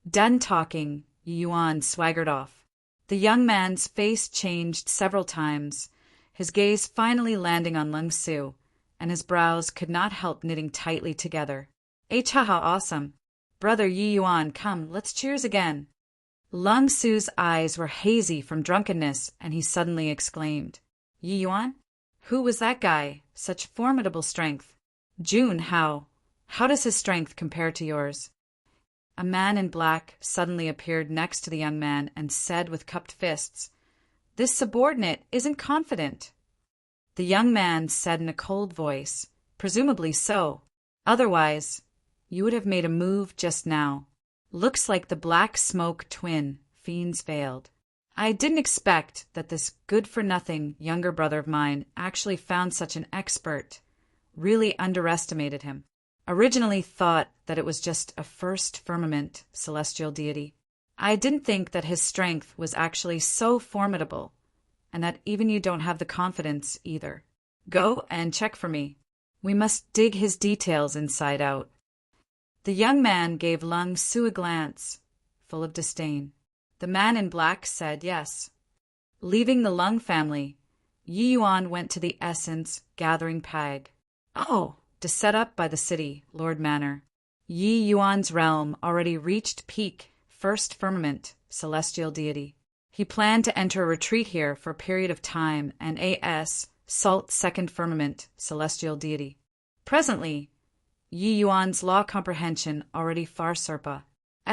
Done talking, Yi Yuan swaggered off. The young man's face changed several times, his gaze finally landing on Lung Su, and his brows could not help knitting tightly together. Haha, awesome. Brother Yi Yuan, come, let's cheers again. Lung Su's eyes were hazy from drunkenness, and he suddenly exclaimed, Yi Yuan? Who was that guy? Such formidable strength. June, how does his strength compare to yours? A man in black suddenly appeared next to the young man and said with cupped fists, This subordinate isn't confident. The young man said in a cold voice, Presumably so. Otherwise, you would have made a move just now. Looks like the black smoke twin, fiends veiled. I didn't expect that this good-for-nothing younger brother of mine actually found such an expert. Really underestimated him. Originally thought that it was just a first firmament celestial deity. I didn't think that his strength was actually so formidable, and that even you don't have the confidence either. Go and check for me. We must dig his details inside out. The young man gave Lung Su a glance, full of disdain. The man in black said yes. Leaving the Lung family, Yi Yuan went to the Essence Gathering Pag. To set up by the city, Lord Manor. Yi Yuan's realm already reached peak, first firmament, celestial deity. He planned to enter a retreat here for a period of time and A.S. Salt second firmament, celestial deity. Presently, Yi Yuan's law comprehension already far surpa.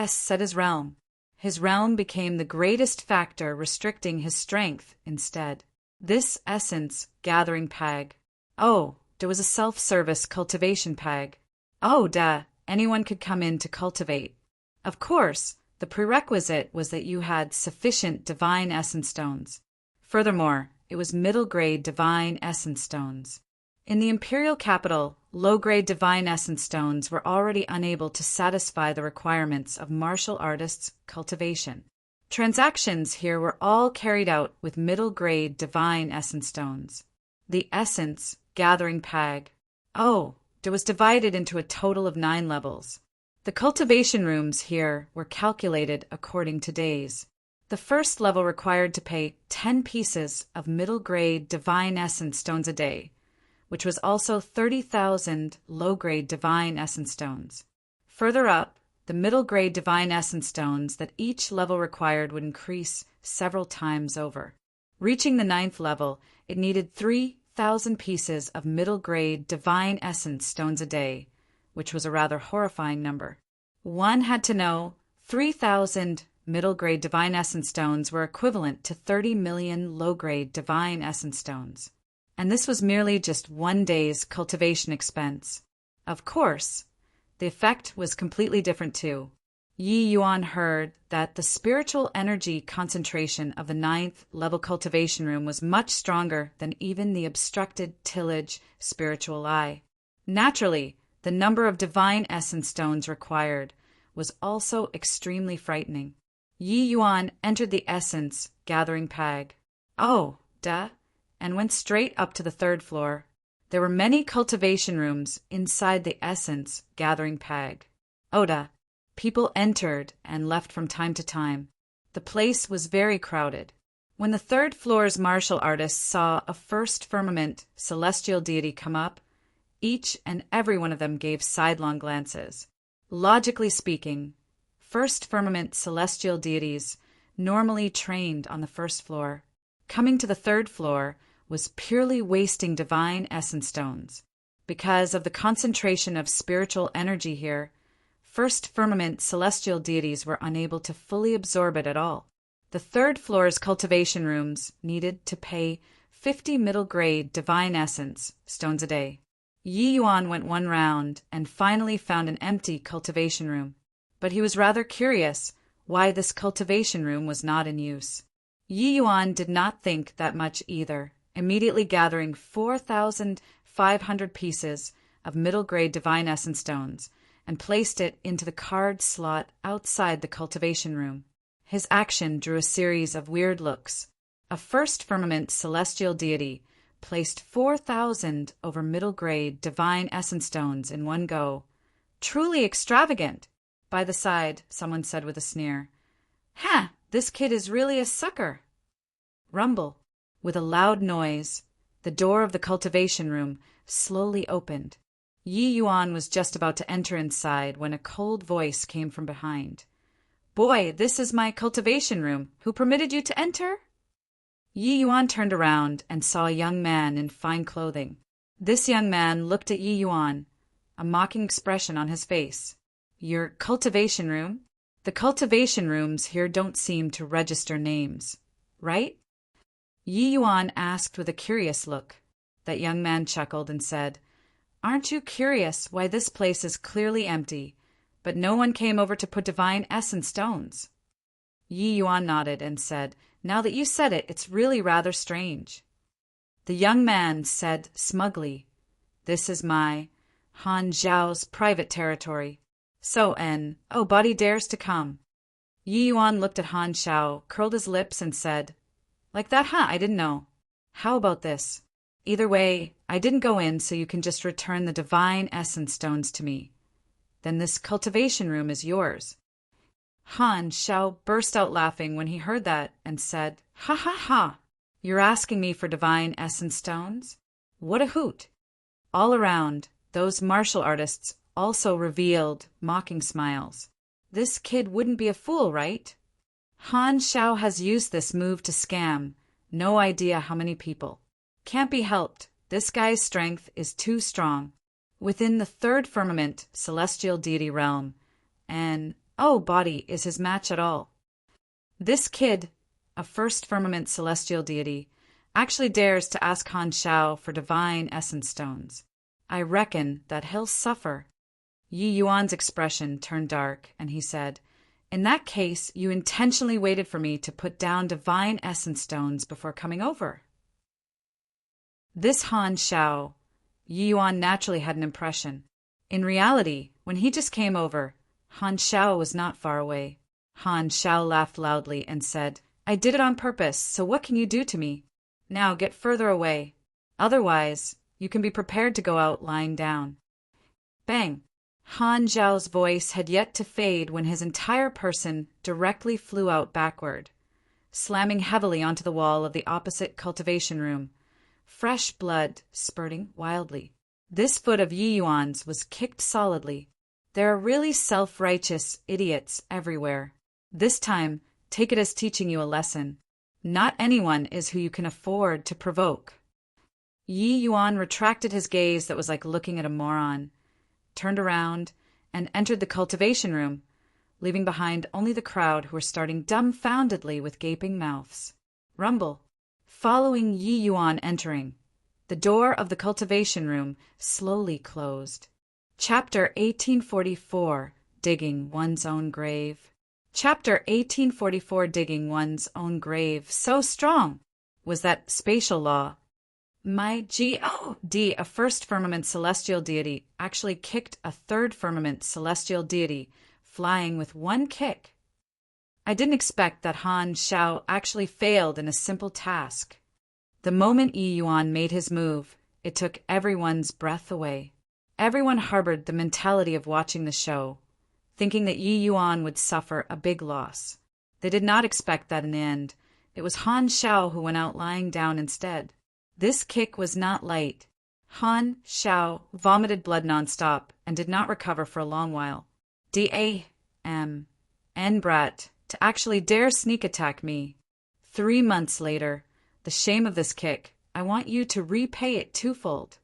Set his realm. His realm became the greatest factor restricting his strength instead. This Essence Gathering Pag. There was a self-service cultivation pag. Anyone could come in to cultivate. Of course, the prerequisite was that you had sufficient divine essence stones. Furthermore, it was middle-grade divine essence stones. In the imperial capital, low-grade divine essence stones were already unable to satisfy the requirements of martial artists' cultivation. Transactions here were all carried out with middle-grade divine essence stones. The Essence Gathering Pag. It was divided into a total of 9 levels. The cultivation rooms here were calculated according to days. The first level required to pay 10 pieces of middle-grade divine essence stones a day, which was also 30,000 low-grade divine essence stones. Further up, the middle-grade divine essence stones that each level required would increase several times over. Reaching the 9th level, it needed 3,000 pieces of middle-grade divine essence stones a day, which was a rather horrifying number. One had to know 3,000 middle-grade divine essence stones were equivalent to 30 million low-grade divine essence stones. And this was merely just one day's cultivation expense. Of course, the effect was completely different too. Yi Yuan heard that the spiritual energy concentration of the 9th level cultivation room was much stronger than even the obstructed tillage spiritual eye. Naturally, the number of divine essence stones required was also extremely frightening. Yi Yuan entered the Essence Gathering Pag. And went straight up to the 3rd floor. There were many cultivation rooms inside the Essence Gathering Pag. People entered and left from time to time. The place was very crowded. When the 3rd floor's martial artists saw a first firmament celestial deity come up, each and every one of them gave sidelong glances. Logically speaking, first firmament celestial deities normally trained on the 1st floor. Coming to the 3rd floor was purely wasting divine essence stones. Because of the concentration of spiritual energy here, first firmament celestial deities were unable to fully absorb it at all. The 3rd floor's cultivation rooms needed to pay 50 middle-grade divine essence stones a day. Yi Yuan went one round and finally found an empty cultivation room. But he was rather curious why this cultivation room was not in use. Yi Yuan did not think that much either, immediately gathering 4,500 pieces of middle-grade divine essence stones and placed it into the card slot outside the cultivation room. His action drew a series of weird looks. A first firmament celestial deity placed 4,000 over middle-grade divine essence stones in one go. Truly extravagant! By the side, someone said with a sneer, This kid is really a sucker. Rumble. With a loud noise, the door of the cultivation room slowly opened. Yi Yuan was just about to enter inside when a cold voice came from behind. Boy, this is my cultivation room. Who permitted you to enter? Yi Yuan turned around and saw a young man in fine clothing. This young man looked at Yi Yuan, a mocking expression on his face. Your cultivation room? The cultivation rooms here don't seem to register names, right? Yi Yuan asked with a curious look. That young man chuckled and said, Aren't you curious why this place is clearly empty, but no one came over to put divine essence stones? Yi Yuan nodded and said, Now that you said it, it's really rather strange. The young man said smugly, This is my, Han Zhao's private territory. So body dares to come. Yi Yuan looked at Han Zhao, curled his lips and said, Like that, huh? I didn't know. How about this? Either way, I didn't go in, so you can just return the divine essence stones to me. Then this cultivation room is yours. Han Zhao burst out laughing when he heard that and said, Ha ha ha! You're asking me for divine essence stones? What a hoot! All around, those martial artists also revealed mocking smiles. This kid wouldn't be a fool, right? Han Zhao has used this move to scam. No idea how many people. Can't be helped. This guy's strength is too strong. Within the third firmament celestial deity realm, and body is his match at all. This kid, a first firmament celestial deity, actually dares to ask Han Zhao for divine essence stones. I reckon that he'll suffer. Yi Yuan's expression turned dark, and he said, In that case, you intentionally waited for me to put down divine essence stones before coming over. This Han Zhao, Yi Yuan naturally had an impression. In reality, when he just came over, Han Zhao was not far away. Han Zhao laughed loudly and said, I did it on purpose, so what can you do to me? Now get further away. Otherwise, you can be prepared to go out lying down. Bang! Han Zhao's voice had yet to fade when his entire person directly flew out backward, slamming heavily onto the wall of the opposite cultivation room, fresh blood spurting wildly. This foot of Yi Yuan's was kicked solidly. There are really self-righteous idiots everywhere. This time, take it as teaching you a lesson. Not anyone is who you can afford to provoke. Yi Yuan retracted his gaze that was like looking at a moron, turned around, and entered the cultivation room, leaving behind only the crowd who were starting dumbfoundedly with gaping mouths. Rumble. Following Yi Yuan entering, the door of the cultivation room slowly closed. Chapter 1844, Digging One's Own Grave. Chapter 1844, Digging One's Own Grave. So strong was that spatial law. My God, a first firmament celestial deity actually kicked a third firmament celestial deity, flying with one kick. I didn't expect that Han Zhao actually failed in a simple task. The moment Yi Yuan made his move, it took everyone's breath away. Everyone harbored the mentality of watching the show, thinking that Yi Yuan would suffer a big loss. They did not expect that in the end. It was Han Zhao who went out lying down instead. This kick was not light. Han Zhao vomited blood nonstop and did not recover for a long while. D.A.M. N. Brat, to actually dare sneak attack me. 3 months later, the shame of this kick, I want you to repay it twofold.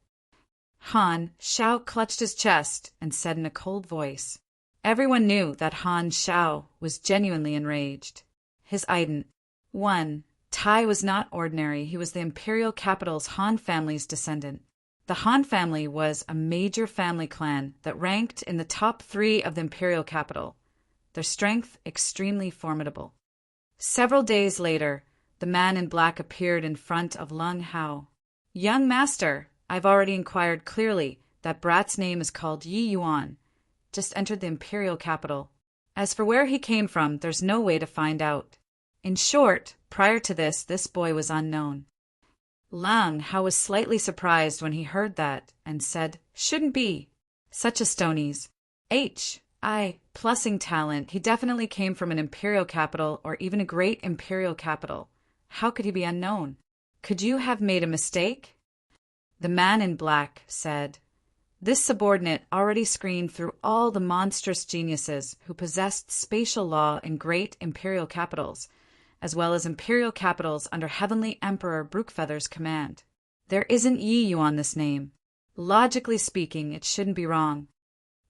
Han Zhao clutched his chest and said in a cold voice. Everyone knew that Han Zhao was genuinely enraged. His ident. 1. Tai was not ordinary. He was the imperial capital's Han family's descendant. The Han family was a major family clan that ranked in the top 3 of the imperial capital, their strength extremely formidable. Several days later, the man in black appeared in front of Lung Hao. Young master, I've already inquired clearly that Brat's name is called Yi Yuan. Just entered the imperial capital. As for where he came from, there's no way to find out. In short, prior to this boy was unknown. Lung Hao was slightly surprised when he heard that and said, Shouldn't be. Such a stonies. Plussing talent. He definitely came from an imperial capital or even a great imperial capital. How could he be unknown? Could you have made a mistake? The man in black said, This subordinate already screened through all the monstrous geniuses who possessed spatial law in great imperial capitals, as well as imperial capitals under Heavenly Emperor Brookfeather's command. There isn't Yi on this name. Logically speaking, it shouldn't be wrong.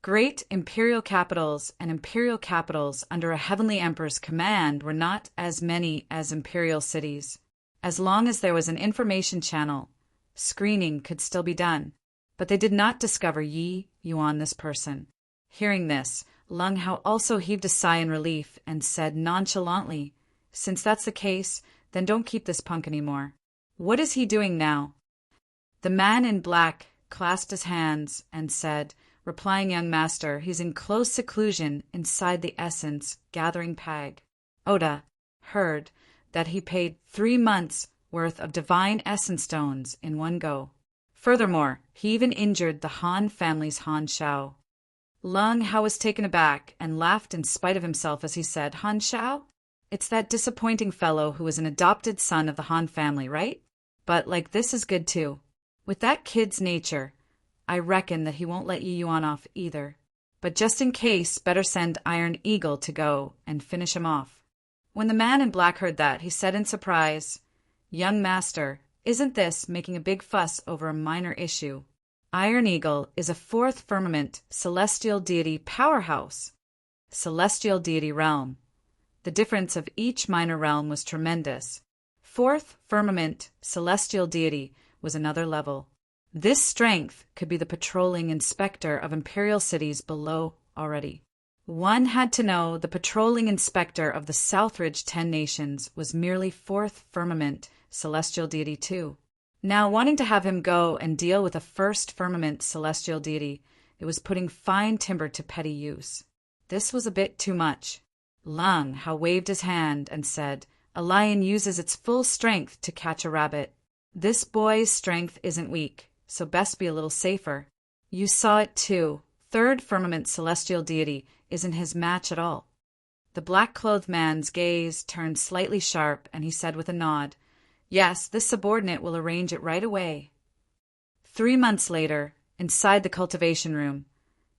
Great imperial capitals and imperial capitals under a Heavenly Emperor's command were not as many as imperial cities. As long as there was an information channel, screening could still be done. But they did not discover Yi Yuan, this person. Hearing this, Lung Hao also heaved a sigh in relief and said nonchalantly, "Since that's the case, then don't keep this punk anymore. What is he doing now?" The man in black clasped his hands and said, replying, "Young master, he's in close seclusion inside the Essence Gathering Pag. Oda heard that he paid 3 months' worth of divine essence stones in one go. Furthermore, he even injured the Han family's Han Shao." Lung Hao was taken aback and laughed in spite of himself as he said, "Han Shao? It's that disappointing fellow who was an adopted son of the Han family, right? But, like, this is good too. With that kid's nature, I reckon that he won't let Yi Yuan off either. But just in case, better send Iron Eagle to go and finish him off." When the man in black heard that, he said in surprise, "Young master, isn't this making a big fuss over a minor issue? Iron Eagle is a 4th firmament celestial deity powerhouse. Celestial deity realm. The difference of each minor realm was tremendous. 4th firmament celestial deity was another level. This strength could be the patrolling inspector of imperial cities below already. One had to know the patrolling inspector of the Southridge 10 nations was merely 4th firmament celestial deity too. Now, wanting to have him go and deal with a 1st firmament celestial deity, it was putting fine timber to petty use. This was a bit too much. Lung Hao waved his hand and said, "A lion uses its full strength to catch a rabbit. This boy's strength isn't weak, so best be a little safer. You saw it too. 3rd firmament celestial deity isn't his match at all." The black-clothed man's gaze turned slightly sharp, and he said with a nod, "Yes, this subordinate will arrange it right away." 3 months later, inside the cultivation room,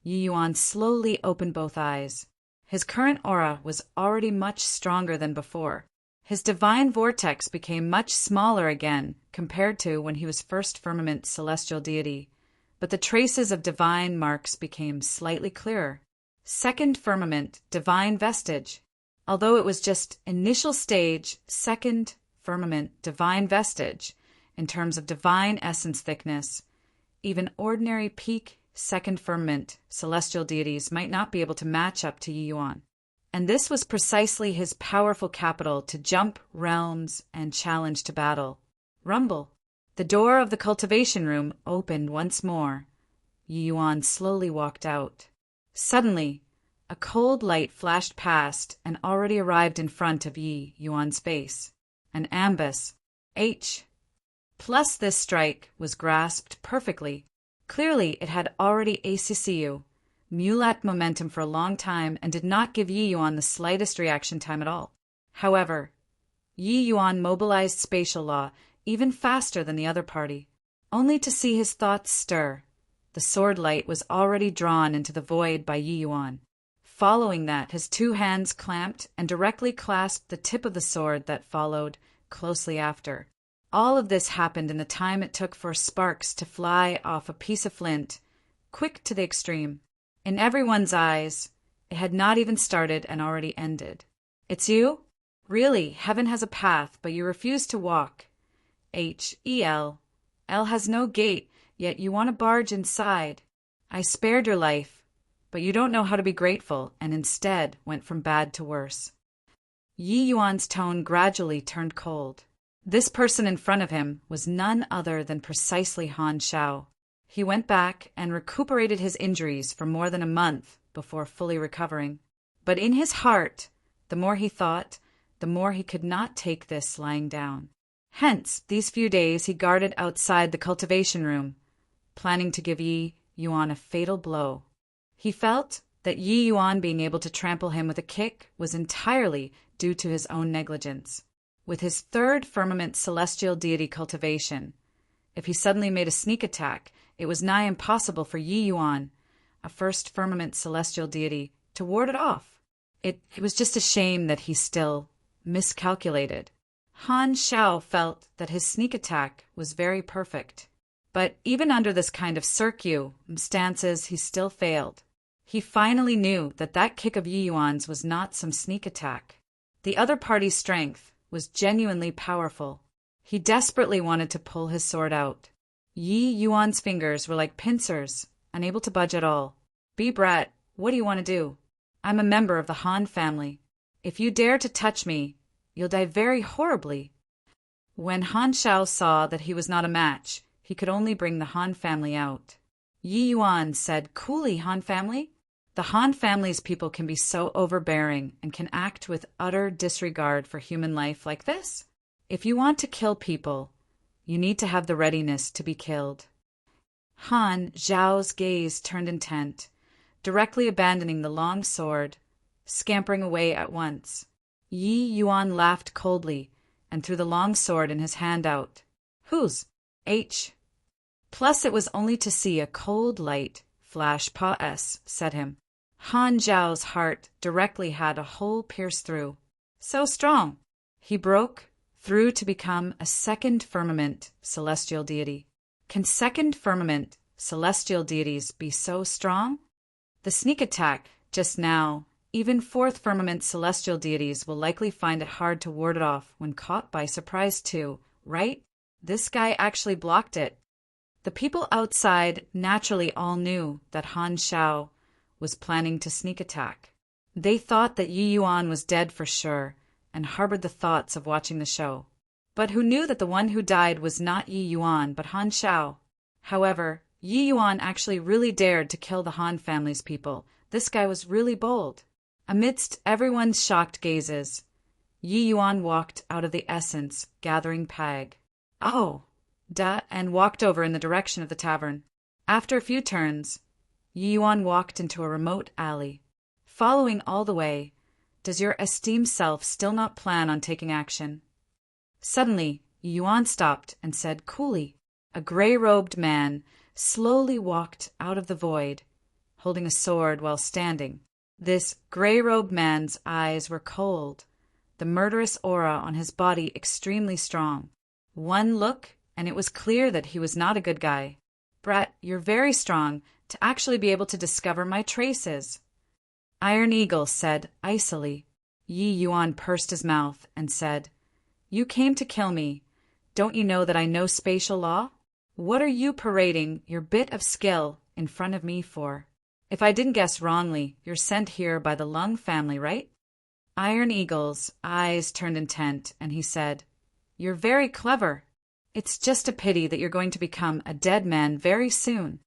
Yi Yuan slowly opened both eyes. His current aura was already much stronger than before. His divine vortex became much smaller again compared to when he was 1st firmament celestial deity, but the traces of divine marks became slightly clearer. 2nd firmament divine vestige. Although it was just initial stage 2nd firmament divine vestige in terms of divine essence thickness, even ordinary peak 2nd firmament celestial deities might not be able to match up to Yi Yuan. And this was precisely his powerful capital to jump realms and challenge to battle. Rumble. The door of the cultivation room opened once more. Yi Yuan slowly walked out. Suddenly, a cold light flashed past and already arrived in front of Yi Yuan's face. An ambus. H. Plus this strike was grasped perfectly. Clearly it had already ACCU, mulat momentum for a long time, and did not give Yi Yuan the slightest reaction time at all. However, Yi Yuan mobilized spatial law even faster than the other party, only to see his thoughts stir. The sword light was already drawn into the void by Yi Yuan. Following that, his 2 hands clamped and directly clasped the tip of the sword that followed closely after. All of this happened in the time it took for sparks to fly off a piece of flint, quick to the extreme. In everyone's eyes, it had not even started and already ended. "It's you? Really, heaven has a path, but you refuse to walk. H-E-L. L has no gate, yet you want to barge inside. I spared your life, but you don't know how to be grateful, and instead went from bad to worse." Yi Yuan's tone gradually turned cold. This person in front of him was none other than precisely Han Shao. He went back and recuperated his injuries for more than a month before fully recovering. But in his heart, the more he thought, the more he could not take this lying down. Hence, these few days he guarded outside the cultivation room, planning to give Yi Yuan a fatal blow. He felt that Yi Yuan being able to trample him with a kick was entirely due to his own negligence. With his 3rd firmament celestial deity cultivation, If he suddenly made a sneak attack, it was nigh impossible for Yi Yuan, a first firmament celestial deity, to ward it off. It was just a shame that he still miscalculated. Han Shao felt that his sneak attack was very perfect. But even under this kind of circumstances, he still failed. He finally knew that that kick of Yi Yuan's was not some sneak attack. The other party's strength was genuinely powerful. He desperately wanted to pull his sword out. Yi Yuan's fingers were like pincers, unable to budge at all. Brat, what do you want to do? I'm a member of the Han family. If you dare to touch me, you'll die very horribly. When Han Shao saw that he was not a match, he could only bring the Han family out. Yi Yuan said, "Coolly, Han family." The Han family's people can be so overbearing and can act with utter disregard for human life like this. If you want to kill people, you need to have the readiness to be killed. Han Zhao's gaze turned intent, directly abandoning the long sword, scampering away at once. Yi Yuan laughed coldly and threw the long sword in his hand out. Whose? H. Plus it was only to see a cold light flash past, said him. Han Zhao's heart directly had a hole pierced through. So strong! He broke through to become a second firmament celestial deity. Can second firmament celestial deities be so strong? The sneak attack just now, even fourth firmament celestial deities will likely find it hard to ward it off when caught by surprise too, right? This guy actually blocked it. The people outside naturally all knew that Han Shao was planning to sneak attack. They thought that Yi Yuan was dead for sure and harbored the thoughts of watching the show. But who knew that the one who died was not Yi Yuan but Han Shao? However, Yi Yuan actually really dared to kill the Han family's people. This guy was really bold. Amidst everyone's shocked gazes, Yi Yuan walked out of the essence, gathering pag. Oh, duh, and walked over in the direction of the tavern. After a few turns, Yi Yuan walked into a remote alley. Following all the way, does your esteemed self still not plan on taking action? Suddenly, Yi Yuan stopped and said coolly. A gray-robed man slowly walked out of the void, holding a sword while standing. This gray-robed man's eyes were cold, the murderous aura on his body extremely strong. One look, and it was clear that he was not a good guy. Brat, you're very strong to actually be able to discover my traces. Iron Eagle said icily. Yi Yuan pursed his mouth and said, You came to kill me. Don't you know that I know spatial law? What are you parading your bit of skill in front of me for? If I didn't guess wrongly, you're sent here by the Lung family, right? Iron Eagle's eyes turned intent, and he said, You're very clever. It's just a pity that you're going to become a dead man very soon.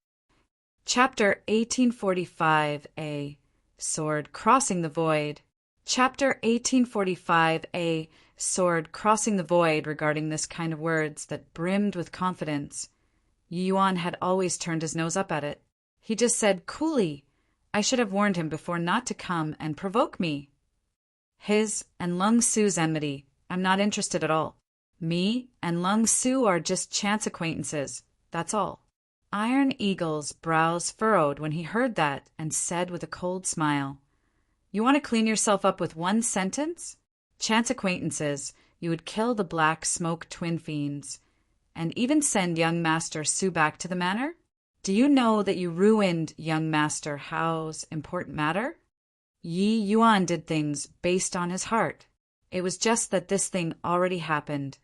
Chapter 1845a, Sword Crossing the Void. Chapter 1845a, Sword Crossing the Void. Regarding this kind of words that brimmed with confidence, Yi Yuan had always turned his nose up at it. He just said coolly, I should have warned him before not to come and provoke me. His and Lung Su's enmity, I'm not interested at all. Me and Lung Su are just chance acquaintances, that's all. Iron Eagle's brows furrowed when he heard that and said with a cold smile, You want to clean yourself up with one sentence? Chance acquaintances, you would kill the Black Smoke twin fiends, and even send young Master Su back to the manor? Do you know that you ruined young Master Hao's important matter? Yi Yuan did things based on his heart. It was just that this thing already happened.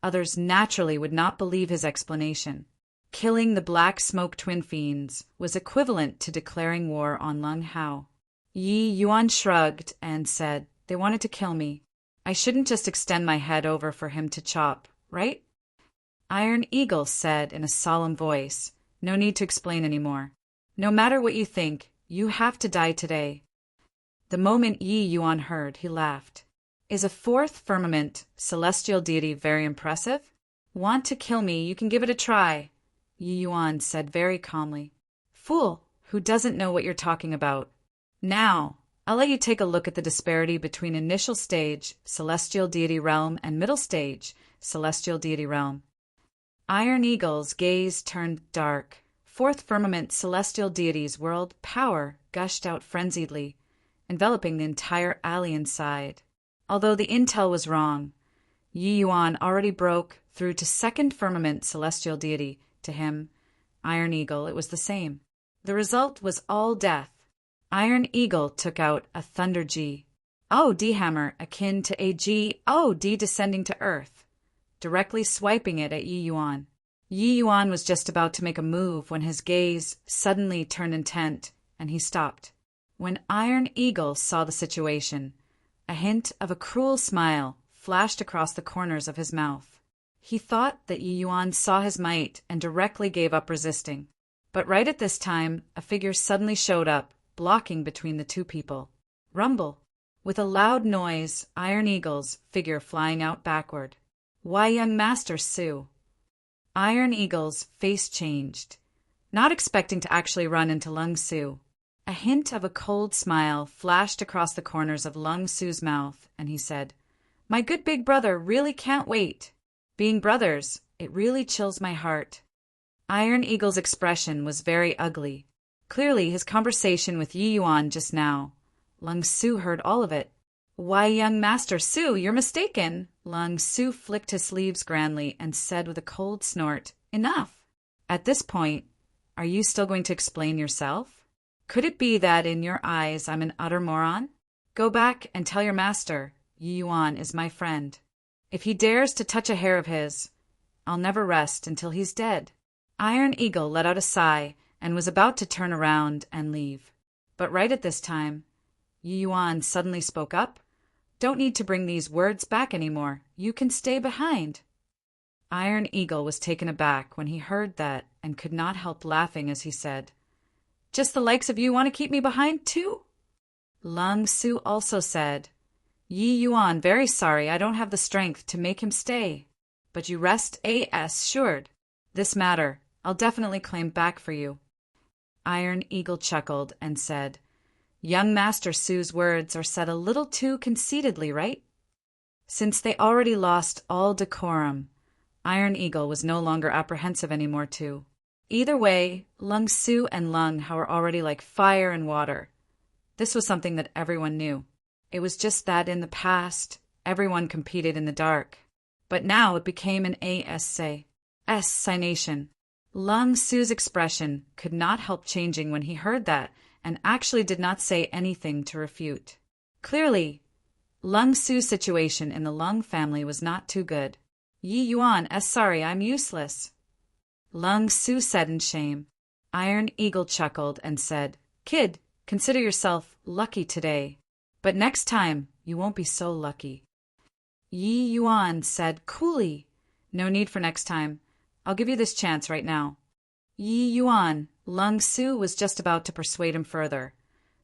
Others naturally would not believe his explanation. Killing the Black Smoke twin fiends was equivalent to declaring war on Lung Hao. Yi Yuan shrugged and said, They wanted to kill me. I shouldn't just extend my head over for him to chop, right? Iron Eagle said in a solemn voice, No need to explain any more. No matter what you think, you have to die today. The moment Yi Yuan heard, he laughed. Is a fourth firmament celestial deity very impressive? Want to kill me, you can give it a try, Yi Yuan said very calmly. Fool, who doesn't know what you're talking about. Now, I'll let you take a look at the disparity between initial stage, celestial deity realm, and middle stage, celestial deity realm. Iron Eagle's gaze turned dark. Fourth firmament celestial deity's world power gushed out frenziedly, enveloping the entire alien side. Although the intel was wrong, Yi Yuan already broke through to second firmament celestial deity. To him, Iron Eagle, it was the same. The result was all death. Iron Eagle took out a Thunder G. D hammer akin to a D descending to Earth, directly swiping it at Yi Yuan. Yi Yuan was just about to make a move when his gaze suddenly turned intent, and he stopped. When Iron Eagle saw the situation, a hint of a cruel smile flashed across the corners of his mouth. He thought that Yi Yuan saw his might and directly gave up resisting. But right at this time, a figure suddenly showed up, blocking between the two people. Rumble. With a loud noise, Iron Eagle's figure flying out backward. Why, young Master Su? Iron Eagle's face changed, not expecting to actually run into Lung Su. A hint of a cold smile flashed across the corners of Lung Su's mouth, and he said, "My good big brother really can't wait. Being brothers, it really chills my heart." Iron Eagle's expression was very ugly. Clearly his conversation with Yi Yuan just now. Lung Su heard all of it. "Why, young Master Su, you're mistaken." Lung Su flicked his sleeves grandly and said with a cold snort, "Enough." At this point, are you still going to explain yourself? Could it be that in your eyes I'm an utter moron? Go back and tell your master, Yi Yuan is my friend. If he dares to touch a hair of his, I'll never rest until he's dead. Iron Eagle let out a sigh and was about to turn around and leave. But right at this time, Yi Yuan suddenly spoke up. "Don't need to bring these words back anymore. You can stay behind." Iron Eagle was taken aback when he heard that and could not help laughing as he said, "Just the likes of you want to keep me behind too?" Lung Su also said, "Yi Yuan, very sorry I don't have the strength to make him stay. But you rest assured. This matter I'll definitely claim back for you." Iron Eagle chuckled and said, "Young Master Su's words are said a little too conceitedly, right?" Since they already lost all decorum, Iron Eagle was no longer apprehensive anymore too. Either way, Lung Su and Lung were already like fire and water. This was something that everyone knew. It was just that in the past, everyone competed in the dark. But now it became an assignation. Lung Su's expression could not help changing when he heard that, and actually did not say anything to refute. Clearly, Lung Su's situation in the Lung family was not too good. "Yi Yuan, sorry, I'm useless," Lung Su said in shame. Iron Eagle chuckled and said, "Kid, consider yourself lucky today. But next time, you won't be so lucky." Yi Yuan said coolly, "No need for next time. I'll give you this chance right now." Yi Yuan, Lung Su was just about to persuade him further,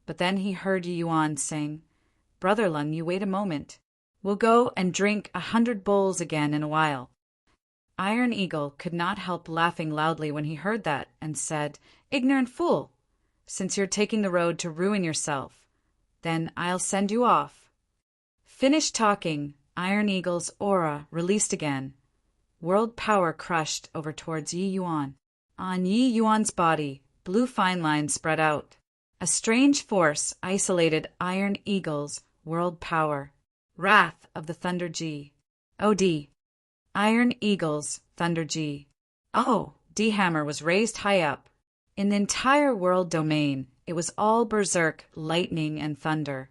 but then he heard Yi Yuan saying, "Brother Lung, you wait a moment. We'll go and drink 100 bowls again in a while." Iron Eagle could not help laughing loudly when he heard that and said, "Ignorant fool, since you're taking the road to ruin yourself, then I'll send you off." Finished talking, Iron Eagle's aura released again. World power crushed over towards Yi Yuan. On Yi Yuan's body, blue fine lines spread out. A strange force isolated Iron Eagle's world power. Wrath of the Thunder G. OD. Iron Eagle's Thunder G. D-hammer was raised high up. In the entire world domain, it was all berserk lightning and thunder.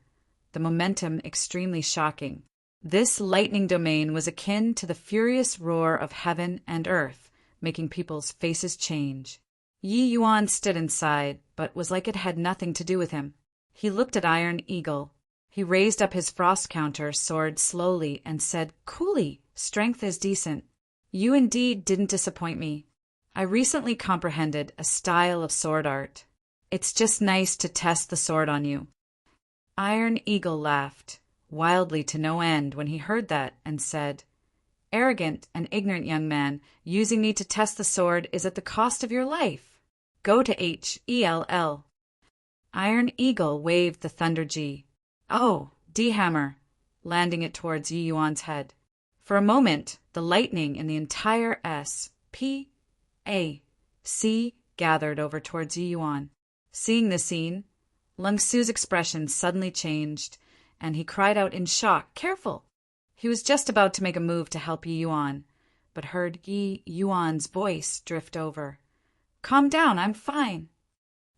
The momentum extremely shocking. This lightning domain was akin to the furious roar of heaven and earth, making people's faces change. Yi Yuan stood inside, but was like it had nothing to do with him. He looked at Iron Eagle. He raised up his frost counter sword slowly and said, "Coolly, strength is decent. You indeed didn't disappoint me. I recently comprehended a style of sword art. It's just nice to test the sword on you." Iron Eagle laughed, wildly to no end when he heard that, and said, "Arrogant and ignorant young man, using me to test the sword is at the cost of your life. Go to Hell." Iron Eagle waved the Thunder G. D-hammer, landing it towards Yi Yuan's head. For a moment, the lightning in the entire P.A.C. gathered over towards Yi Yuan. Seeing the scene, Lung Su's expression suddenly changed, and he cried out in shock, "Careful!" He was just about to make a move to help Yi Yuan, but heard Yi Yuan's voice drift over. "Calm down, I'm fine."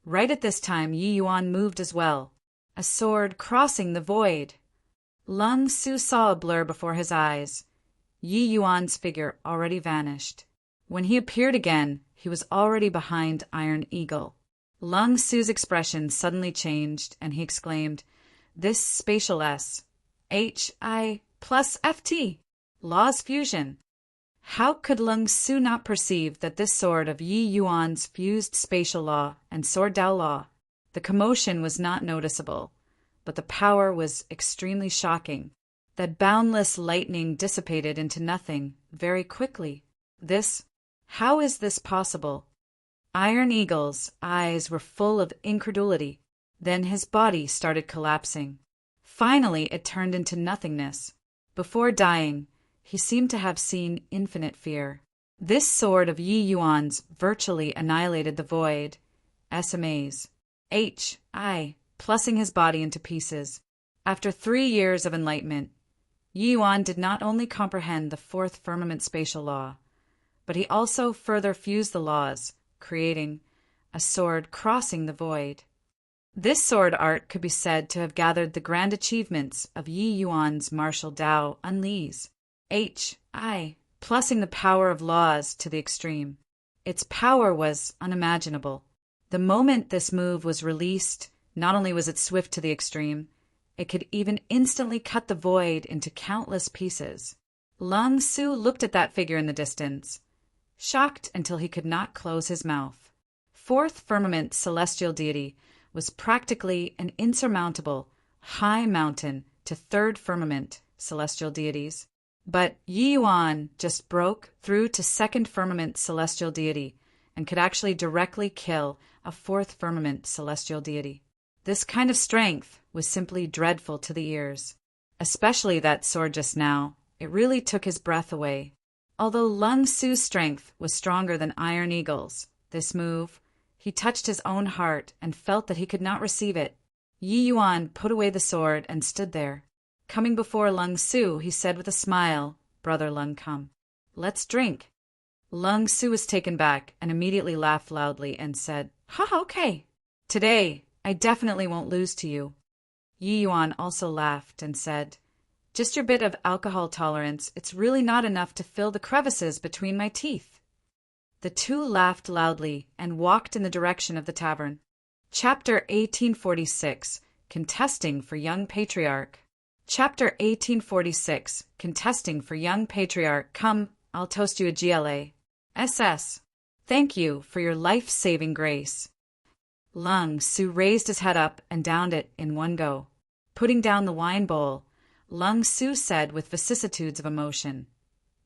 Right at this time, Yi Yuan moved as well, a sword crossing the void. Lung Su saw a blur before his eyes. Yi Yuan's figure already vanished. When he appeared again, he was already behind Iron Eagle. Lung Su's expression suddenly changed, and he exclaimed, "This spatial S-H-I plus FT, Law's fusion." How could Lung Su not perceive that this sword of Yi Yuan's fused spatial law and sword Dao law? The commotion was not noticeable, but the power was extremely shocking. That boundless lightning dissipated into nothing very quickly. How is this possible? Iron Eagle's eyes were full of incredulity. Then his body started collapsing. Finally, it turned into nothingness. Before dying, he seemed to have seen infinite fear. This sword of Yi Yuan's virtually annihilated the void, SMAs, H.I., plussing his body into pieces. After 3 years of enlightenment, Yi Yuan did not only comprehend the fourth firmament spatial law, but he also further fused the laws, creating a sword crossing the void. This sword art could be said to have gathered the grand achievements of Yi Yuan's martial Dao Unleash, H.I., plussing the power of laws to the extreme. Its power was unimaginable. The moment this move was released, not only was it swift to the extreme, it could even instantly cut the void into countless pieces. Lung Su looked at that figure in the distance, shocked until he could not close his mouth. Fourth firmament celestial deity was practically an insurmountable, high mountain to third firmament celestial deities. But Yi Yuan just broke through to second firmament celestial deity and could actually directly kill a fourth firmament celestial deity. This kind of strength was simply dreadful to the ears. Especially that sword just now. It really took his breath away. Although Lung Su's strength was stronger than Iron Eagle's, this move, he touched his own heart and felt that he could not receive it. Yi Yuan put away the sword and stood there. Coming before Lung Su, he said with a smile, "Brother Lung, come. Let's drink." Lung Su was taken back and immediately laughed loudly and said, okay. Today, I definitely won't lose to you." Yi Yuan also laughed and said, "Just your bit of alcohol tolerance, it's really not enough to fill the crevices between my teeth." The two laughed loudly and walked in the direction of the tavern. Chapter 1846, Contesting for Young Patriarch. Chapter 1846, Contesting for Young Patriarch. "Come, I'll toast you a GLA. SS. Thank you for your life-saving grace." Lung Su raised his head up and downed it in one go. Putting down the wine bowl, Lung Su said with vicissitudes of emotion,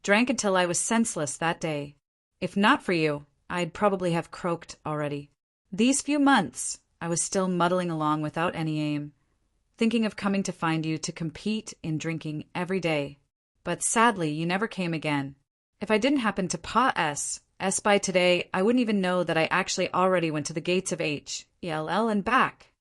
"Drank until I was senseless that day. If not for you, I'd probably have croaked already. These few months, I was still muddling along without any aim, thinking of coming to find you to compete in drinking every day. But sadly, you never came again. If I didn't happen to S by today, I wouldn't even know that I actually already went to the gates of H-E-L-L and back."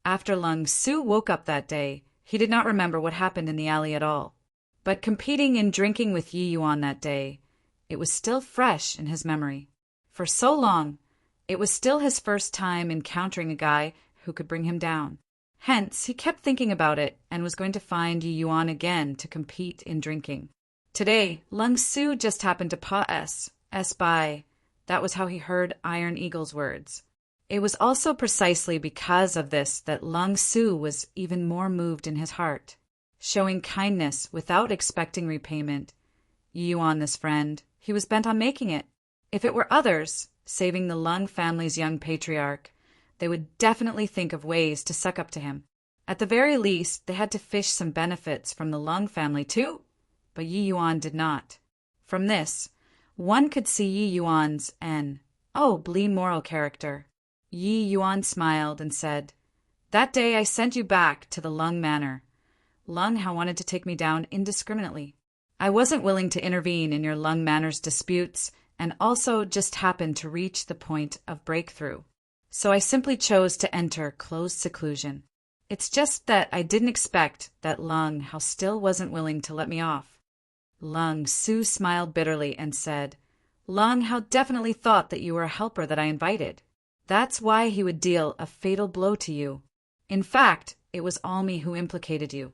After Lung Su woke up that day, he did not remember what happened in the alley at all. But competing in drinking with Yi Yuan that day, it was still fresh in his memory. For so long, it was still his first time encountering a guy who could bring him down. Hence, he kept thinking about it and was going to find Yi Yuan again to compete in drinking. Today, Lung Su just happened to S by. That was how he heard Iron Eagle's words. It was also precisely because of this that Lung Su was even more moved in his heart. Showing kindness without expecting repayment, Yi Yuan, this friend, he was bent on making it. If it were others, saving the Lung family's young patriarch, they would definitely think of ways to suck up to him. At the very least, they had to fish some benefits from the Lung family too, but Yi Yuan did not. From this, one could see Yi Yuan's bleed moral character. Yi Yuan smiled and said, "That day I sent you back to the Lung Manor. Lung had wanted to take me down indiscriminately. I wasn't willing to intervene in your Lung Manor's disputes and also just happened to reach the point of breakthrough. So I simply chose to enter closed seclusion. It's just that I didn't expect that Lung Hao still wasn't willing to let me off. Lung Su smiled bitterly and said, Lung Hao definitely thought that you were a helper that I invited. That's why he would deal a fatal blow to you. In fact, it was all me who implicated you.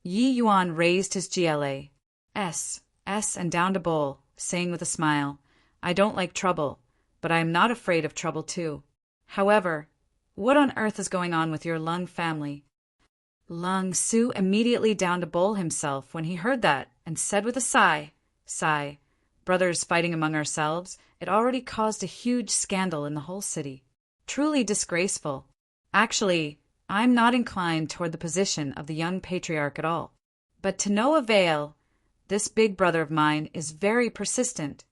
Yi Yuan raised his GLA, and downed a bowl, saying with a smile, I don't like trouble, but I am not afraid of trouble too. However, what on earth is going on with your Lung family? Lung Su immediately downed a bowl himself when he heard that, and said with a sigh, brothers fighting among ourselves, it already caused a huge scandal in the whole city. Truly disgraceful. Actually, I'm not inclined toward the position of the young patriarch at all. But to no avail, this big brother of mine is very persistent.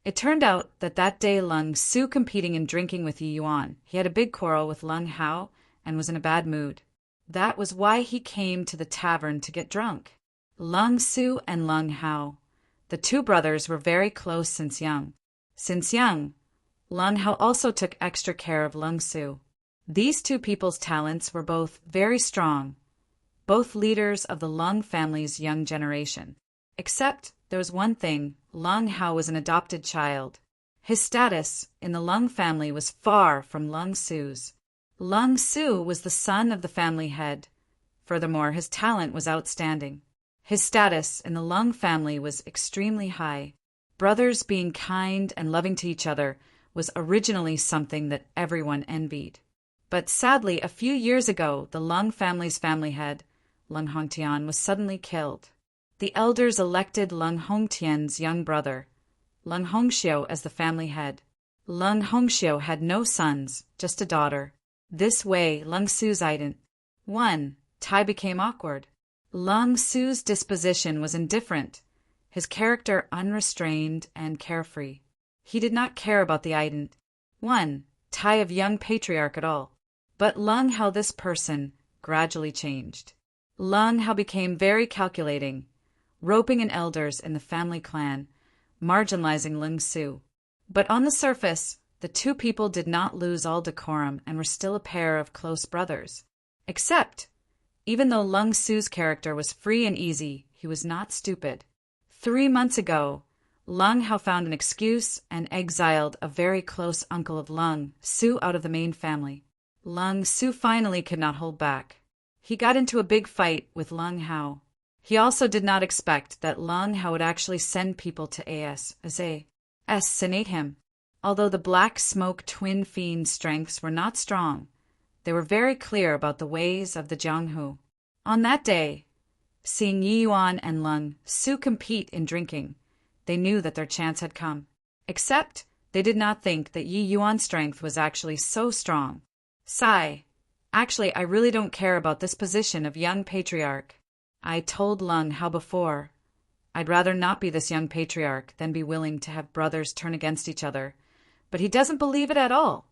It turned out that day Lung Su competing in drinking with Yi Yuan, he had a big quarrel with Lung Hao and was in a bad mood. That was why he came to the tavern to get drunk. Lung Su and Lung Hao, the two brothers, were very close since young. Lung Hao also took extra care of Lung Su. These two people's talents were both very strong, both leaders of the Lung family's young generation. Except there was one thing, Lung Hao was an adopted child. His status in the Lung family was far from Lung Su's. Lung Su was the son of the family head. Furthermore, his talent was outstanding. His status in the Lung family was extremely high. Brothers being kind and loving to each other was originally something that everyone envied. But sadly, a few years ago, the Lung family's family head, Lung Hongtian, was suddenly killed. The elders elected Lung Hongtian's young brother, Lung Hongxiu, as the family head. Lung Hongxiu had no sons, just a daughter. This way, Lung Su's Tai became awkward. Lung Su's disposition was indifferent, his character unrestrained and carefree. He did not care about the Tai of young patriarch at all. But Lung Hao, this person, gradually changed. Lung Hao became very calculating, roping in elders in the family clan, marginalizing Lung Su. But on the surface, the two people did not lose all decorum and were still a pair of close brothers. Except, even though Lung Su's character was free and easy, he was not stupid. 3 months ago, Lung Hao found an excuse and exiled a very close uncle of Lung Su out of the main family. Lung Su finally could not hold back. He got into a big fight with Lung Hao. He also did not expect that Lung Hao would actually send people to assassinate him. Although the Black Smoke twin fiend strengths were not strong, they were very clear about the ways of the Jianghu. On that day, seeing Yi Yuan and Lung Su compete in drinking, they knew that their chance had come. Except they did not think that Yi Yuan's strength was actually so strong. Actually, I really don't care about this position of young patriarch. I told Lung Hao before, I'd rather not be this young patriarch than be willing to have brothers turn against each other. But he doesn't believe it at all.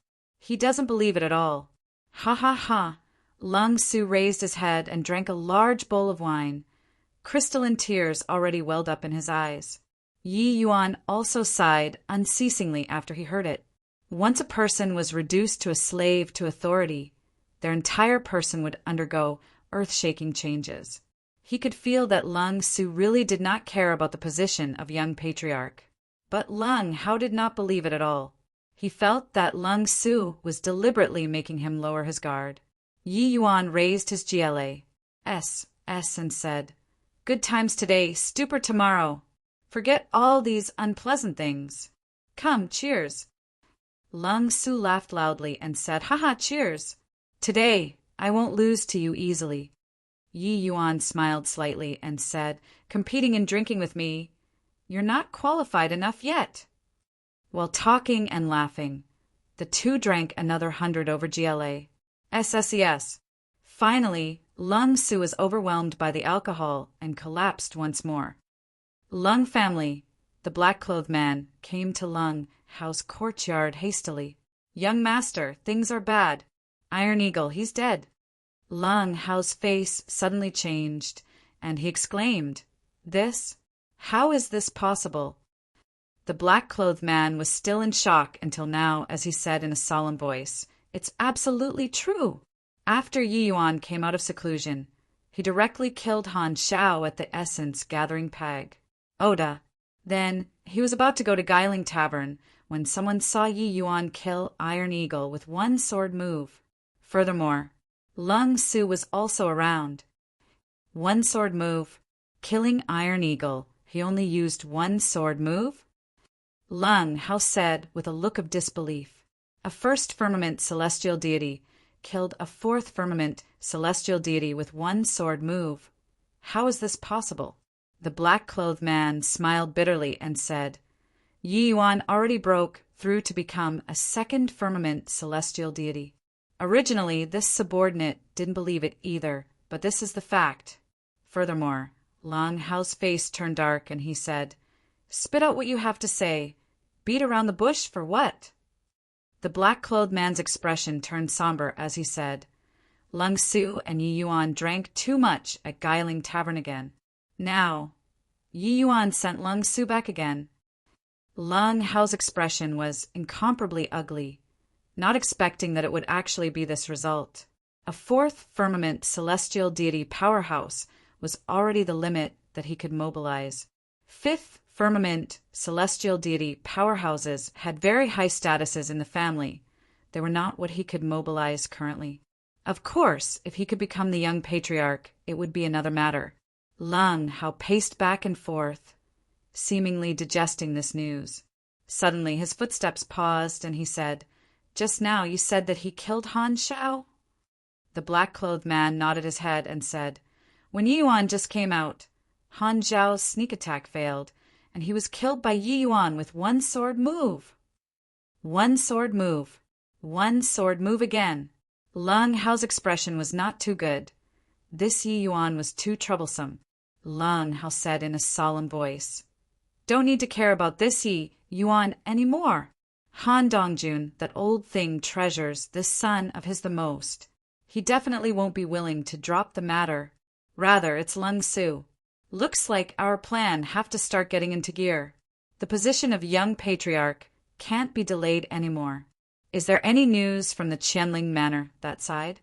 Ha ha ha. Lung Su raised his head and drank a large bowl of wine. Crystalline tears already welled up in his eyes. Yi Yuan also sighed unceasingly after he heard it. Once a person was reduced to a slave to authority, their entire person would undergo earth-shaking changes. He could feel that Lung Su really did not care about the position of young patriarch. But Lung Hao did not believe it at all. He felt that Lung Su was deliberately making him lower his guard. Yi Yuan raised his GLA, and said, Good times today, stupor tomorrow. Forget all these unpleasant things. Come, cheers. Lung Su laughed loudly and said, Haha, cheers. Today, I won't lose to you easily. Yi Yuan smiled slightly and said, Competing in drinking with me, you're not qualified enough yet. While talking and laughing, the two drank another 100 over GLA. SSES. Finally, Lung Su was overwhelmed by the alcohol and collapsed once more. Lung family, the black-clothed man, came to Lung Hao's courtyard hastily. Young master, things are bad. Iron Eagle, he's dead. Lung Hao's face suddenly changed, and he exclaimed, How is this possible? The black-clothed man was still in shock until now as he said in a solemn voice, "It's absolutely true." After Yi Yuan came out of seclusion, he directly killed Han Xiao at the Essence Gathering Peg. Oda. Then, he was about to go to Guiling Tavern when someone saw Yi Yuan kill Iron Eagle with one sword move. Furthermore, Lung Su was also around. One sword move. Killing Iron Eagle. He only used one sword move? Lung Hao said with a look of disbelief. A first firmament celestial deity killed a fourth firmament celestial deity with one sword move. How is this possible? The black-clothed man smiled bitterly and said, Yi Yuan already broke through to become a second firmament celestial deity. Originally, this subordinate didn't believe it either, but this is the fact. Furthermore, Lung Hao's face turned dark and he said, "Spit out what you have to say. Beat around the bush for what?" The black-clothed man's expression turned somber as he said, Lung Su and Yi Yuan drank too much at Guiling Tavern again. Now, Yi Yuan sent Lung Su back again. Lung Hao's expression was incomparably ugly, not expecting that it would actually be this result. A fourth firmament celestial deity powerhouse was already the limit that he could mobilize. Fifth firmament celestial deity powerhouses had very high statuses in the family. They were not what he could mobilize currently. Of course, if he could become the young patriarch, it would be another matter. Lung Hao paced back and forth, seemingly digesting this news. Suddenly, his footsteps paused, and he said, "Just now you said that he killed Han Xiao?" The black-clothed man nodded his head and said, "When Yi Yuan just came out, Han Xiao's sneak attack failed, and he was killed by Yi Yuan with one sword move." One sword move. One sword move again. Lung Hao's expression was not too good. This Yi Yuan was too troublesome. Lung Hao said in a solemn voice, "Don't need to care about this Yi Yuan anymore. Han Dongjun, that old thing, treasures this son of his the most. He definitely won't be willing to drop the matter. Rather, it's Lung Su. Looks like our plan have to start getting into gear. The position of young patriarch can't be delayed anymore. Is there any news from the Qianling Manor, that side?"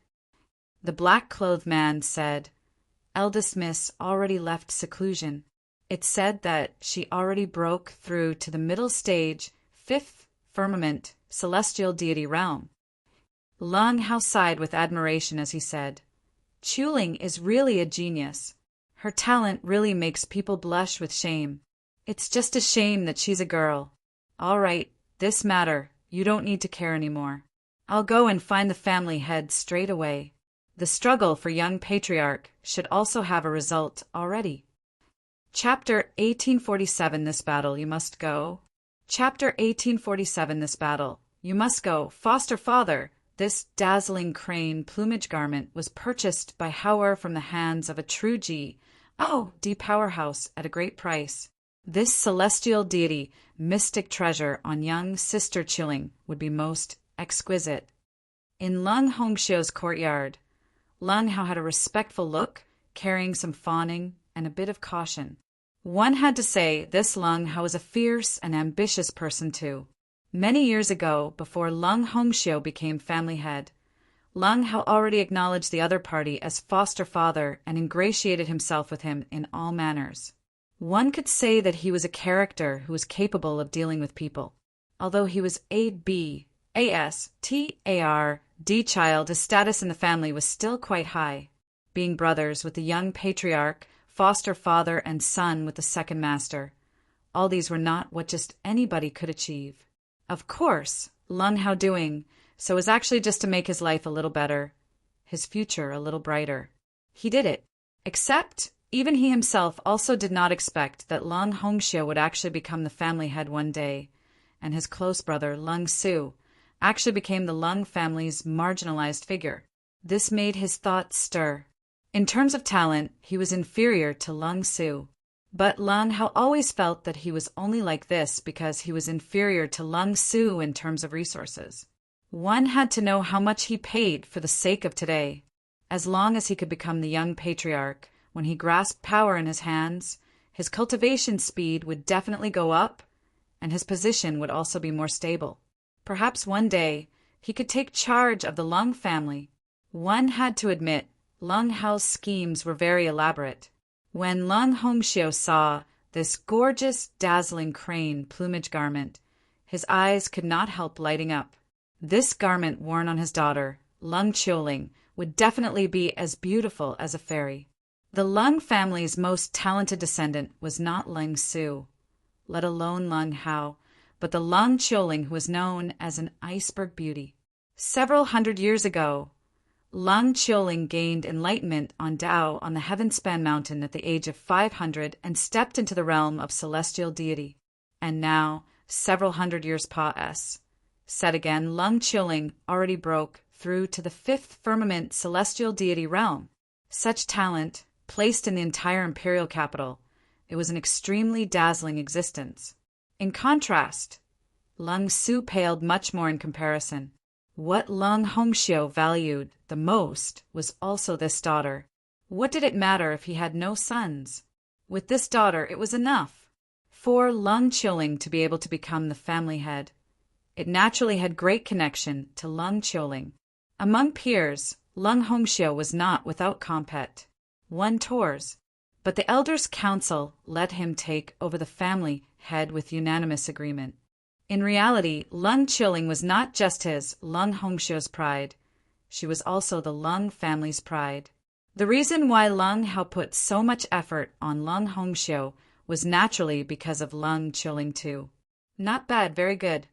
The black-clothed man said, "Eldest Miss already left seclusion. It said that she already broke through to the middle stage, fifth firmament, celestial deity realm." Lung Hao sighed with admiration as he said, "Qianling is really a genius. Her talent really makes people blush with shame. It's just a shame that she's a girl. All right, this matter, you don't need to care anymore. I'll go and find the family head straight away. The struggle for young patriarch should also have a result already." Chapter 1847 This battle you must go. Chapter 1847 This battle you must go. Foster father, this dazzling crane plumage garment was purchased by Hauer from the hands of a true D powerhouse at a great price. This celestial deity mystic treasure on young sister Qianling would be most exquisite. In Lung Hongxiu's courtyard, Lung Hao had a respectful look, carrying some fawning and a bit of caution. One had to say this Lung Hao was a fierce and ambitious person too. Many years ago, before Lung Hongxiu became family head, Lung Hao already acknowledged the other party as foster father and ingratiated himself with him in all manners. One could say that he was a character who was capable of dealing with people. Although he was A.B. A.S.T.A.R.D. child, his status in the family was still quite high. Being brothers with the young patriarch, foster father and son with the second master, all these were not what just anybody could achieve. Of course, Lung Hao doing so was actually just to make his life a little better, his future a little brighter. He did it. Except, even he himself also did not expect that Lung Hongxiu would actually become the family head one day, and his close brother, Lung Su, actually became the Lung family's marginalized figure. This made his thoughts stir. In terms of talent, he was inferior to Lung Su. But Lung Hao always felt that he was only like this because he was inferior to Lung Su in terms of resources. One had to know how much he paid for the sake of today. As long as he could become the young patriarch, when he grasped power in his hands, his cultivation speed would definitely go up, and his position would also be more stable. Perhaps one day he could take charge of the Lung family. One had to admit, Lung Hao's schemes were very elaborate. When Lung Hongxiu saw this gorgeous, dazzling crane plumage garment, his eyes could not help lighting up. This garment worn on his daughter, Lung Qiuling, would definitely be as beautiful as a fairy. The Lung family's most talented descendant was not Lung Su, let alone Lung Hao, but the Lung Qiuling who was known as an iceberg beauty. Several hundred years ago, Lung Qiuling gained enlightenment on Tao on the Heavenspan Mountain at the age of 500 and stepped into the realm of celestial deity. And now, several hundred years pass. Said again, Lung Qiuling already broke through to the fifth firmament celestial deity realm. Such talent, placed in the entire imperial capital, it was an extremely dazzling existence. In contrast, Lung Su paled much more in comparison. What Lung Hongxiu valued the most was also this daughter. What did it matter if he had no sons? With this daughter, it was enough for Lung Qiuling to be able to become the family head. It naturally had great connection to Lung Qiuling. Among peers, Lung Hongxiu was not without compet. One tours, but the elders' council let him take over the family head with unanimous agreement. In reality, Lung Qiuling was not just his, Lung Hongxiu's pride. She was also the Lung family's pride. The reason why Lung Hao put so much effort on Lung Hongxiu was naturally because of Lung Qiuling too. Not bad, very good.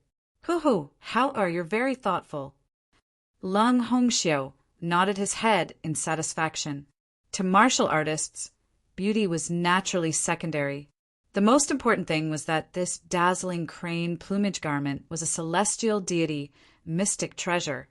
Hoo-hoo, how are you very thoughtful. Lung Hongxiu nodded his head in satisfaction. To martial artists, beauty was naturally secondary. The most important thing was that this dazzling crane plumage garment was a celestial deity, mystic treasure,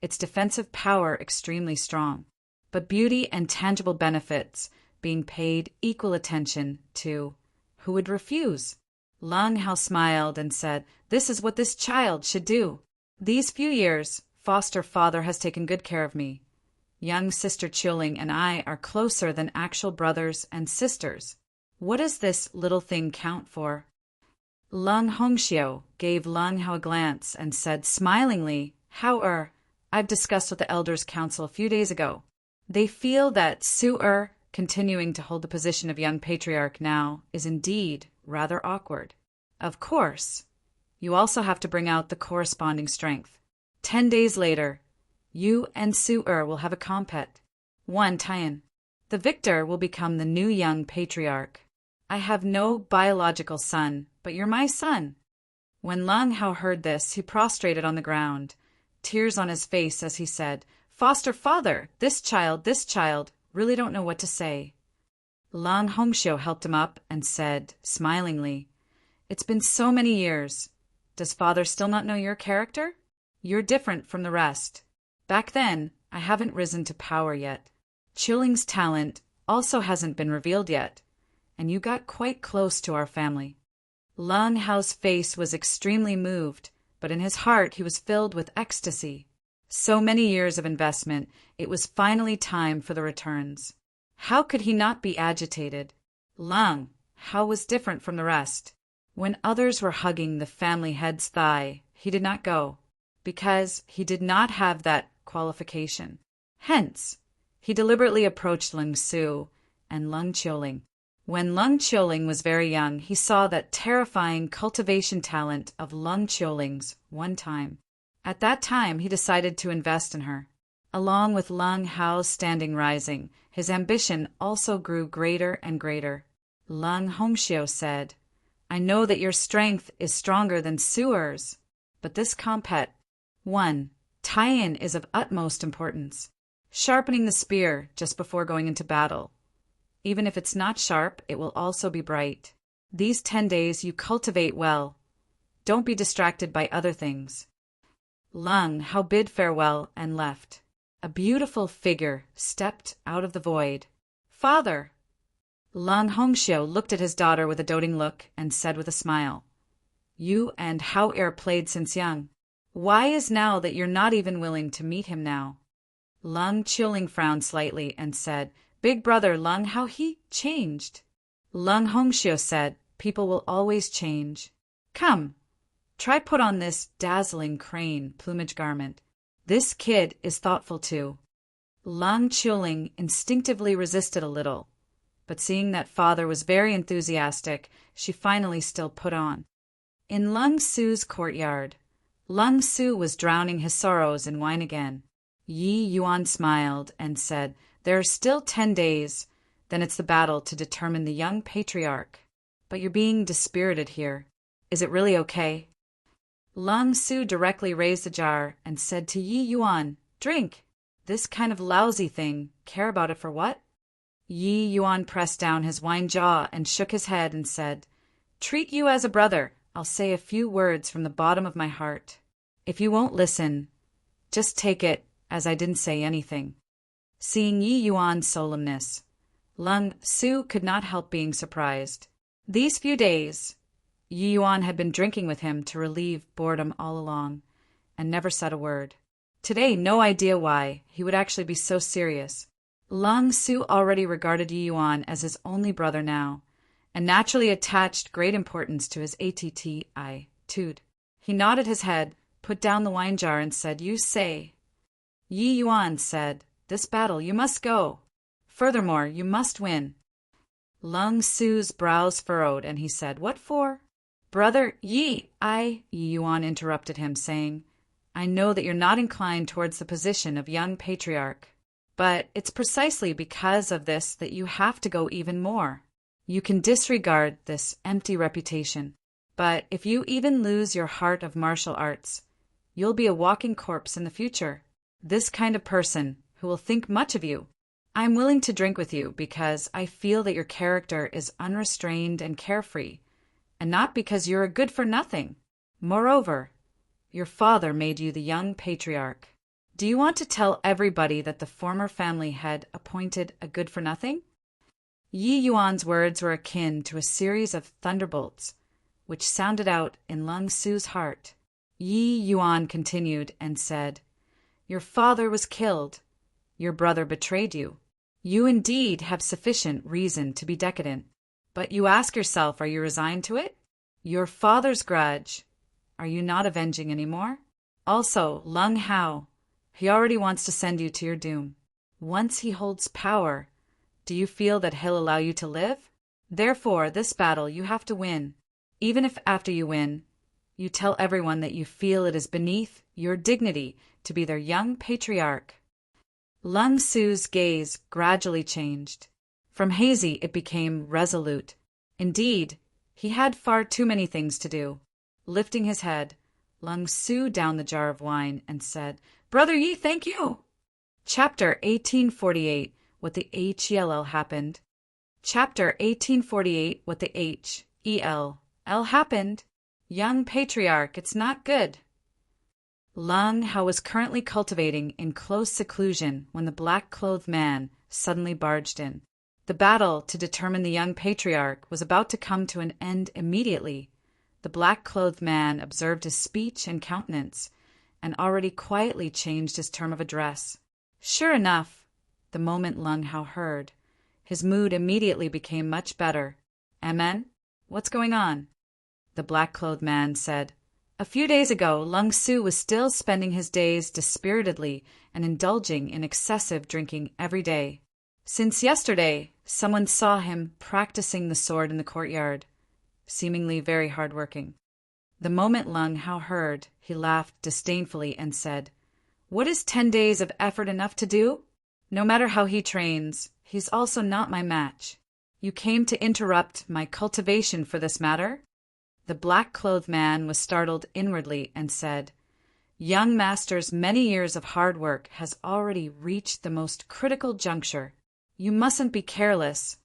its defensive power extremely strong, but beauty and tangible benefits being paid equal attention to. Who would refuse? Lung Hao smiled and said, "This is what this child should do. These few years, foster father has taken good care of me. Young sister Qiuling and I are closer than actual brothers and sisters. What does this little thing count for?" Lung Hongxiu gave Lung Hao a glance and said smilingly, I've discussed with the elders' council a few days ago. They feel that Su continuing to hold the position of young patriarch now is indeed rather awkward. Of course, you also have to bring out the corresponding strength. 10 days later, you and Su will have a compet. 1 Tian. The victor will become the new young patriarch. I have no biological son, but you're my son. When Lung Hao heard this, he prostrated on the ground, tears on his face as he said, "Foster father, this child, really don't know what to say." Lung Hongxiu helped him up and said, smilingly, "It's been so many years. Does father still not know your character? You're different from the rest. Back then, I haven't risen to power yet. Qiuling's talent also hasn't been revealed yet, and you got quite close to our family." Lung Hao's face was extremely moved, but in his heart he was filled with ecstasy. So many years of investment, it was finally time for the returns. How could he not be agitated? Lung Hao was different from the rest. When others were hugging the family head's thigh, he did not go, because he did not have that qualification. Hence, he deliberately approached Lung Su and Lung Qiuling. When Lung Qiuling was very young, he saw that terrifying cultivation talent of Lung Qiuling's one time. At that time, he decided to invest in her. Along with Lung Hao's standing rising, his ambition also grew greater and greater. Lung Hongxiu said, "I know that your strength is stronger than Su'er's, but this compet, 1 Tian, is of utmost importance. Sharpening the spear just before going into battle. Even if it's not sharp, it will also be bright. These 10 days you cultivate well. Don't be distracted by other things." Lung Hao bid farewell and left. A beautiful figure stepped out of the void. "Father!" Lung Hongxiu looked at his daughter with a doting look and said with a smile, "You and Hao played since young. Why is now that you're not even willing to meet him now?" Lung Qiuling frowned slightly and said, "Big brother Lung Hao, he changed." Lung Hongxiu said, "People will always change. Come, try put on this dazzling crane plumage garment. This kid is thoughtful too. Lung Chuling instinctively resisted a little, but seeing that father was very enthusiastic, she finally still put on. In Lung Su's courtyard, Lung Su was drowning his sorrows in wine again. Yi Yuan smiled and said, "There are still 10 days, then it's the battle to determine the young patriarch. But you're being dispirited here. Is it really okay?" Lung Su directly raised the jar and said to Yi Yuan, "Drink. This kind of lousy thing, care about it for what?" Yi Yuan pressed down his wine jaw and shook his head and said, "Treat you as a brother. I'll say a few words from the bottom of my heart. If you won't listen, just take it as I didn't say anything." Seeing Yi Yuan's solemnness, Lung Su could not help being surprised. These few days, Yi Yuan had been drinking with him to relieve boredom all along, and never said a word. Today, no idea why, he would actually be so serious. Lung Su already regarded Yi Yuan as his only brother now, and naturally attached great importance to his attitude. He nodded his head, put down the wine jar, and said, "You say." Yi Yuan said, "This battle, you must go. Furthermore, you must win." Lung Su's brows furrowed, and he said, "What for?" "Brother Yi Yuan interrupted him, saying, "I know that you're not inclined towards the position of young patriarch, but it's precisely because of this that you have to go even more. You can disregard this empty reputation, but if you even lose your heart of martial arts, you'll be a walking corpse in the future. This kind of person, who will think much of you. I'm willing to drink with you because I feel that your character is unrestrained and carefree, and not because you're a good-for-nothing. Moreover, your father made you the young patriarch. Do you want to tell everybody that the former family had appointed a good-for-nothing?" Yi Yuan's words were akin to a series of thunderbolts, which sounded out in Lung Su's heart. Yi Yuan continued and said, "Your father was killed. Your brother betrayed you. You indeed have sufficient reason to be decadent. But you ask yourself, are you resigned to it? Your father's grudge, are you not avenging any more? Also, Lung Hao, he already wants to send you to your doom. Once he holds power, do you feel that he'll allow you to live? Therefore, this battle you have to win. Even if after you win, you tell everyone that you feel it is beneath your dignity to be their young patriarch." Lung Su's gaze gradually changed. From hazy it became resolute. Indeed, he had far too many things to do. Lifting his head, Lung Su downed the jar of wine and said, "Brother Yi, thank you." Chapter 1848, What the HELL Happened. Chapter 1848, What the HELL Happened. Young patriarch, it's not good. Lung Hao was currently cultivating in close seclusion when the black-clothed man suddenly barged in. The battle to determine the young patriarch was about to come to an end immediately. The black-clothed man observed his speech and countenance, and already quietly changed his term of address. Sure enough, the moment Lung Hao heard, his mood immediately became much better. "Amen? What's going on?" The black-clothed man said. A few days ago, Lung Su was still spending his days dispiritedly and indulging in excessive drinking every day. Since yesterday, someone saw him practicing the sword in the courtyard, seemingly very hard-working. The moment Lung Hao heard, he laughed disdainfully and said, "What is 10 days of effort enough to do? No matter how he trains, he's also not my match. You came to interrupt my cultivation for this matter?" The black-clothed man was startled inwardly and said, "Young master's many years of hard work has already reached the most critical juncture. You mustn't be careless."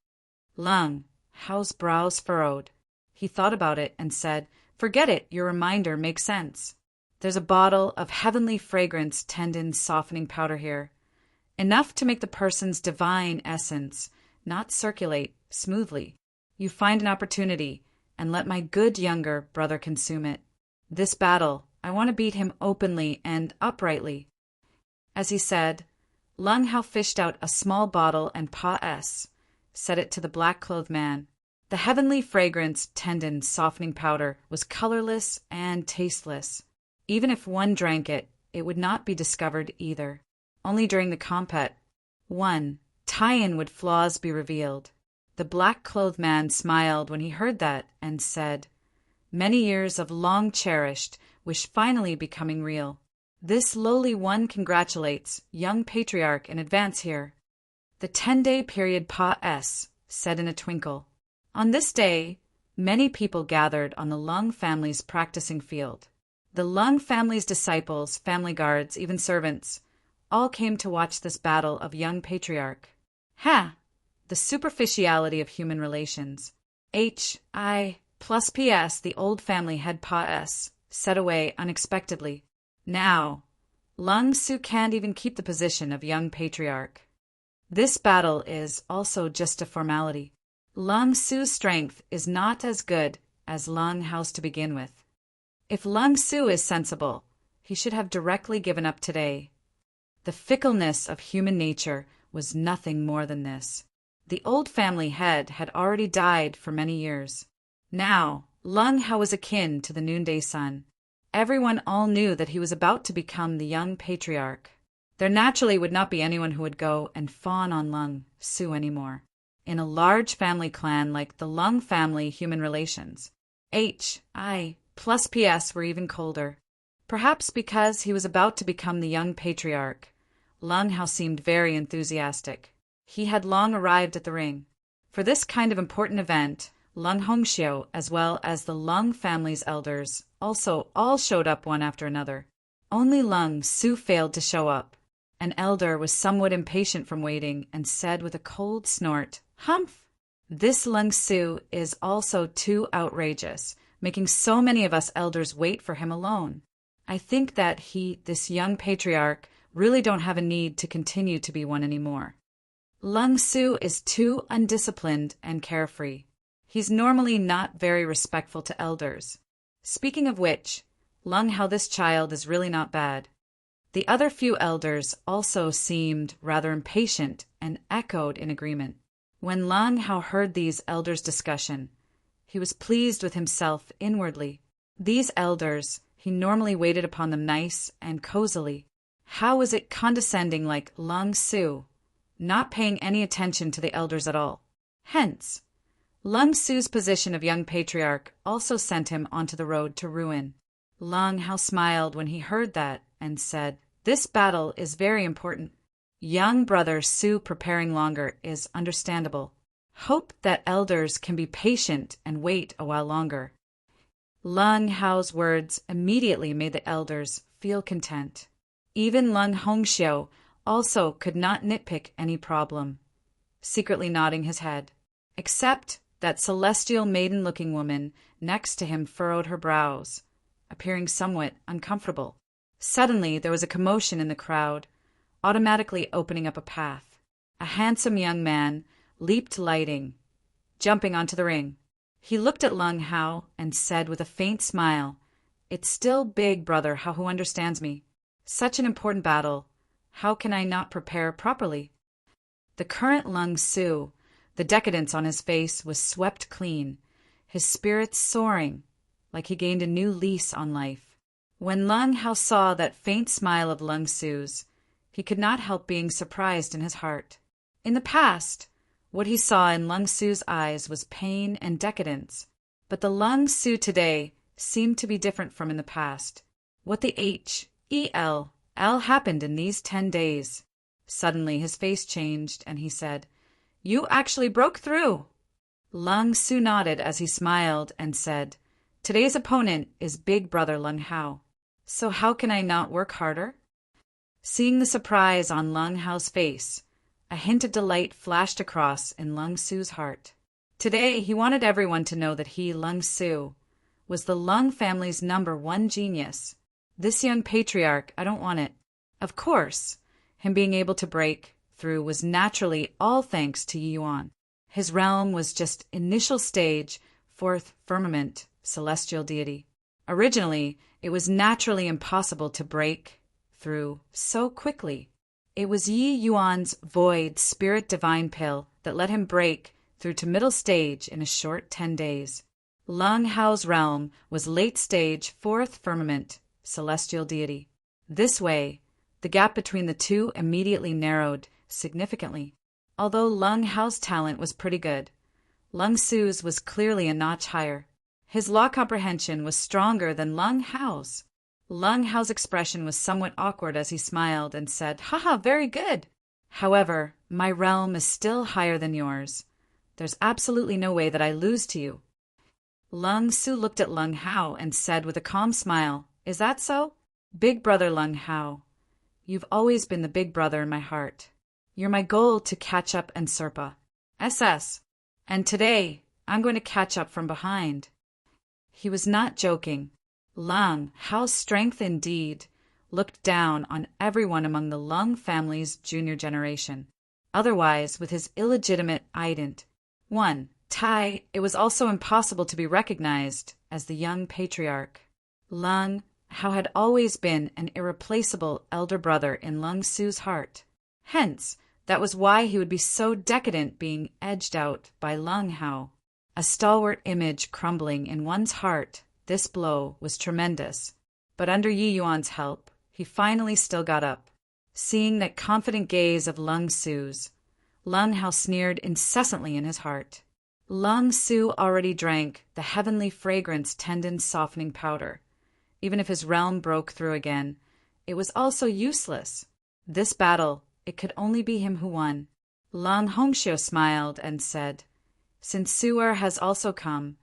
Lung Hao's brows furrowed. He thought about it and said, "Forget it, your reminder makes sense. There's a bottle of heavenly fragrance tendon softening powder here, enough to make the person's divine essence not circulate smoothly. You find an opportunity, and let my good younger brother consume it. This battle, I want to beat him openly and uprightly." As he said, Lung Hao fished out a small bottle and set it to the black-clothed man. The heavenly fragrance tendon softening powder was colorless and tasteless. Even if one drank it, it would not be discovered either. Only during the compet. 1. Tie-in would flaws be revealed. The black-clothed man smiled when he heard that and said, "Many years of long cherished wish finally becoming real. This lowly one congratulates young patriarch in advance here." The 10-day period Pa-S said in a twinkle. On this day, many people gathered on the Lung family's practicing field. The Lung family's disciples, family guards, even servants, all came to watch this battle of young patriarch. Ha! The superficiality of human relations. H.I. plus P.S. The old family head Pa-S said away unexpectedly. Now, Lung Su can't even keep the position of young patriarch. This battle is also just a formality. Lung Su's strength is not as good as Lung Hao's to begin with. If Lung Su is sensible, he should have directly given up today. The fickleness of human nature was nothing more than this. The old family head had already died for many years. Now, Lung Hao was akin to the noonday sun. Everyone all knew that he was about to become the young patriarch. There naturally would not be anyone who would go and fawn on Lung Su anymore. In a large family clan like the Lung family, human relations, H.I. plus P.S. were even colder. Perhaps because he was about to become the young patriarch, Lung Hao seemed very enthusiastic. He had long arrived at the ring. For this kind of important event, Lung Hongxiu, as well as the Lung family's elders, also all showed up one after another. Only Lung Su failed to show up. An elder was somewhat impatient from waiting and said with a cold snort, "Humph! This Lung Su is also too outrageous, making so many of us elders wait for him alone. I think that this young patriarch, really don't have a need to continue to be one anymore. Lung Su is too undisciplined and carefree. He's normally not very respectful to elders. Speaking of which, Lung Hao, this child is really not bad." The other few elders also seemed rather impatient and echoed in agreement. When Lung Hao heard these elders' discussion, he was pleased with himself inwardly. These elders, he normally waited upon them nice and cozily. How was it condescending like Lung Su, not paying any attention to the elders at all? Hence, Lung Su's position of young patriarch also sent him onto the road to ruin. Lung Hao smiled when he heard that and said, "This battle is very important. Young brother Su preparing longer is understandable. Hope that elders can be patient and wait a while longer." Lung Hao's words immediately made the elders feel content. Even Lung Hongxiu also could not nitpick any problem, secretly nodding his head, except that celestial maiden-looking woman next to him furrowed her brows, appearing somewhat uncomfortable. Suddenly there was a commotion in the crowd, automatically opening up a path. A handsome young man leaped lighting, jumping onto the ring. He looked at Lung Hao and said with a faint smile, "It's still big brother Hao who understands me. Such an important battle. How can I not prepare properly?" The current Lung Su, the decadence on his face was swept clean, his spirits soaring, like he gained a new lease on life. When Lung Hao saw that faint smile of Lung Su's, he could not help being surprised in his heart. In the past, what he saw in Lung Su's eyes was pain and decadence, but the Lung Su today seemed to be different from in the past. What the H.E.L. happened in these 10 days? Suddenly his face changed and he said, "You actually broke through." Lung Su nodded as he smiled and said, "Today's opponent is big brother Lung Hao. So how can I not work harder?" Seeing the surprise on Lung Hao's face, a hint of delight flashed across in Lung Su's heart. Today he wanted everyone to know that he, Lung Su, was the Lung family's #1 genius. This young patriarch, I don't want it. Of course, him being able to break through was naturally all thanks to Yi Yuan. His realm was just initial stage, 4th firmament, celestial deity. Originally, it was naturally impossible to break through so quickly. It was Yi Yuan's void spirit divine pill that let him break through to middle stage in a short 10 days. Lung Hao's realm was late stage, fourth firmament, celestial deity. This way, the gap between the two immediately narrowed significantly. Although Lung Hao's talent was pretty good, Lung Su's was clearly a notch higher. His law comprehension was stronger than Lung Hao's. Lung Hao's expression was somewhat awkward as he smiled and said, "Haha, very good. However, my realm is still higher than yours. There's absolutely no way that I lose to you." Lung Su looked at Lung Hao and said with a calm smile, "Is that so? Big brother Lung Hao, you've always been the big brother in my heart. You're my goal to catch up and Serpa. SS. And today, I'm going to catch up from behind." He was not joking. Lung Hao's strength indeed looked down on everyone among the Lung family's junior generation. Otherwise, with his illegitimate ident. 1. Tai, it was also impossible to be recognized as the young patriarch. Lung Hao had always been an irreplaceable elder brother in Lung Su's heart. Hence, that was why he would be so decadent being edged out by Lung Hao. A stalwart image crumbling in one's heart, this blow was tremendous. But under Yi Yuan's help, he finally still got up. Seeing that confident gaze of Lung Su's, Lung Hao sneered incessantly in his heart. Lung Su already drank the heavenly fragrance tendon softening powder. Even if his realm broke through again, it was also useless. This battle, it could only be him who won. Lung Hongxiu smiled and said, "Since Su'er has also come,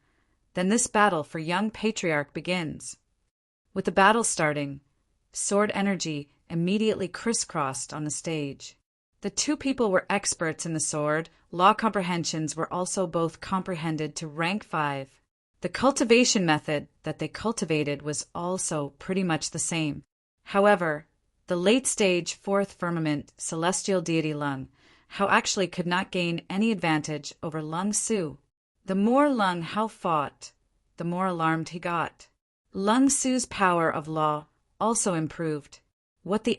then this battle for young patriarch begins." With the battle starting, sword energy immediately crisscrossed on the stage. The two people were experts in the sword. Law comprehensions were also both comprehended to rank 5. The cultivation method that they cultivated was also pretty much the same. However, the late-stage fourth firmament celestial deity Lung Hao actually could not gain any advantage over Lung Su. The more Lung Hao fought, the more alarmed he got. Lung Su's power of law also improved. What the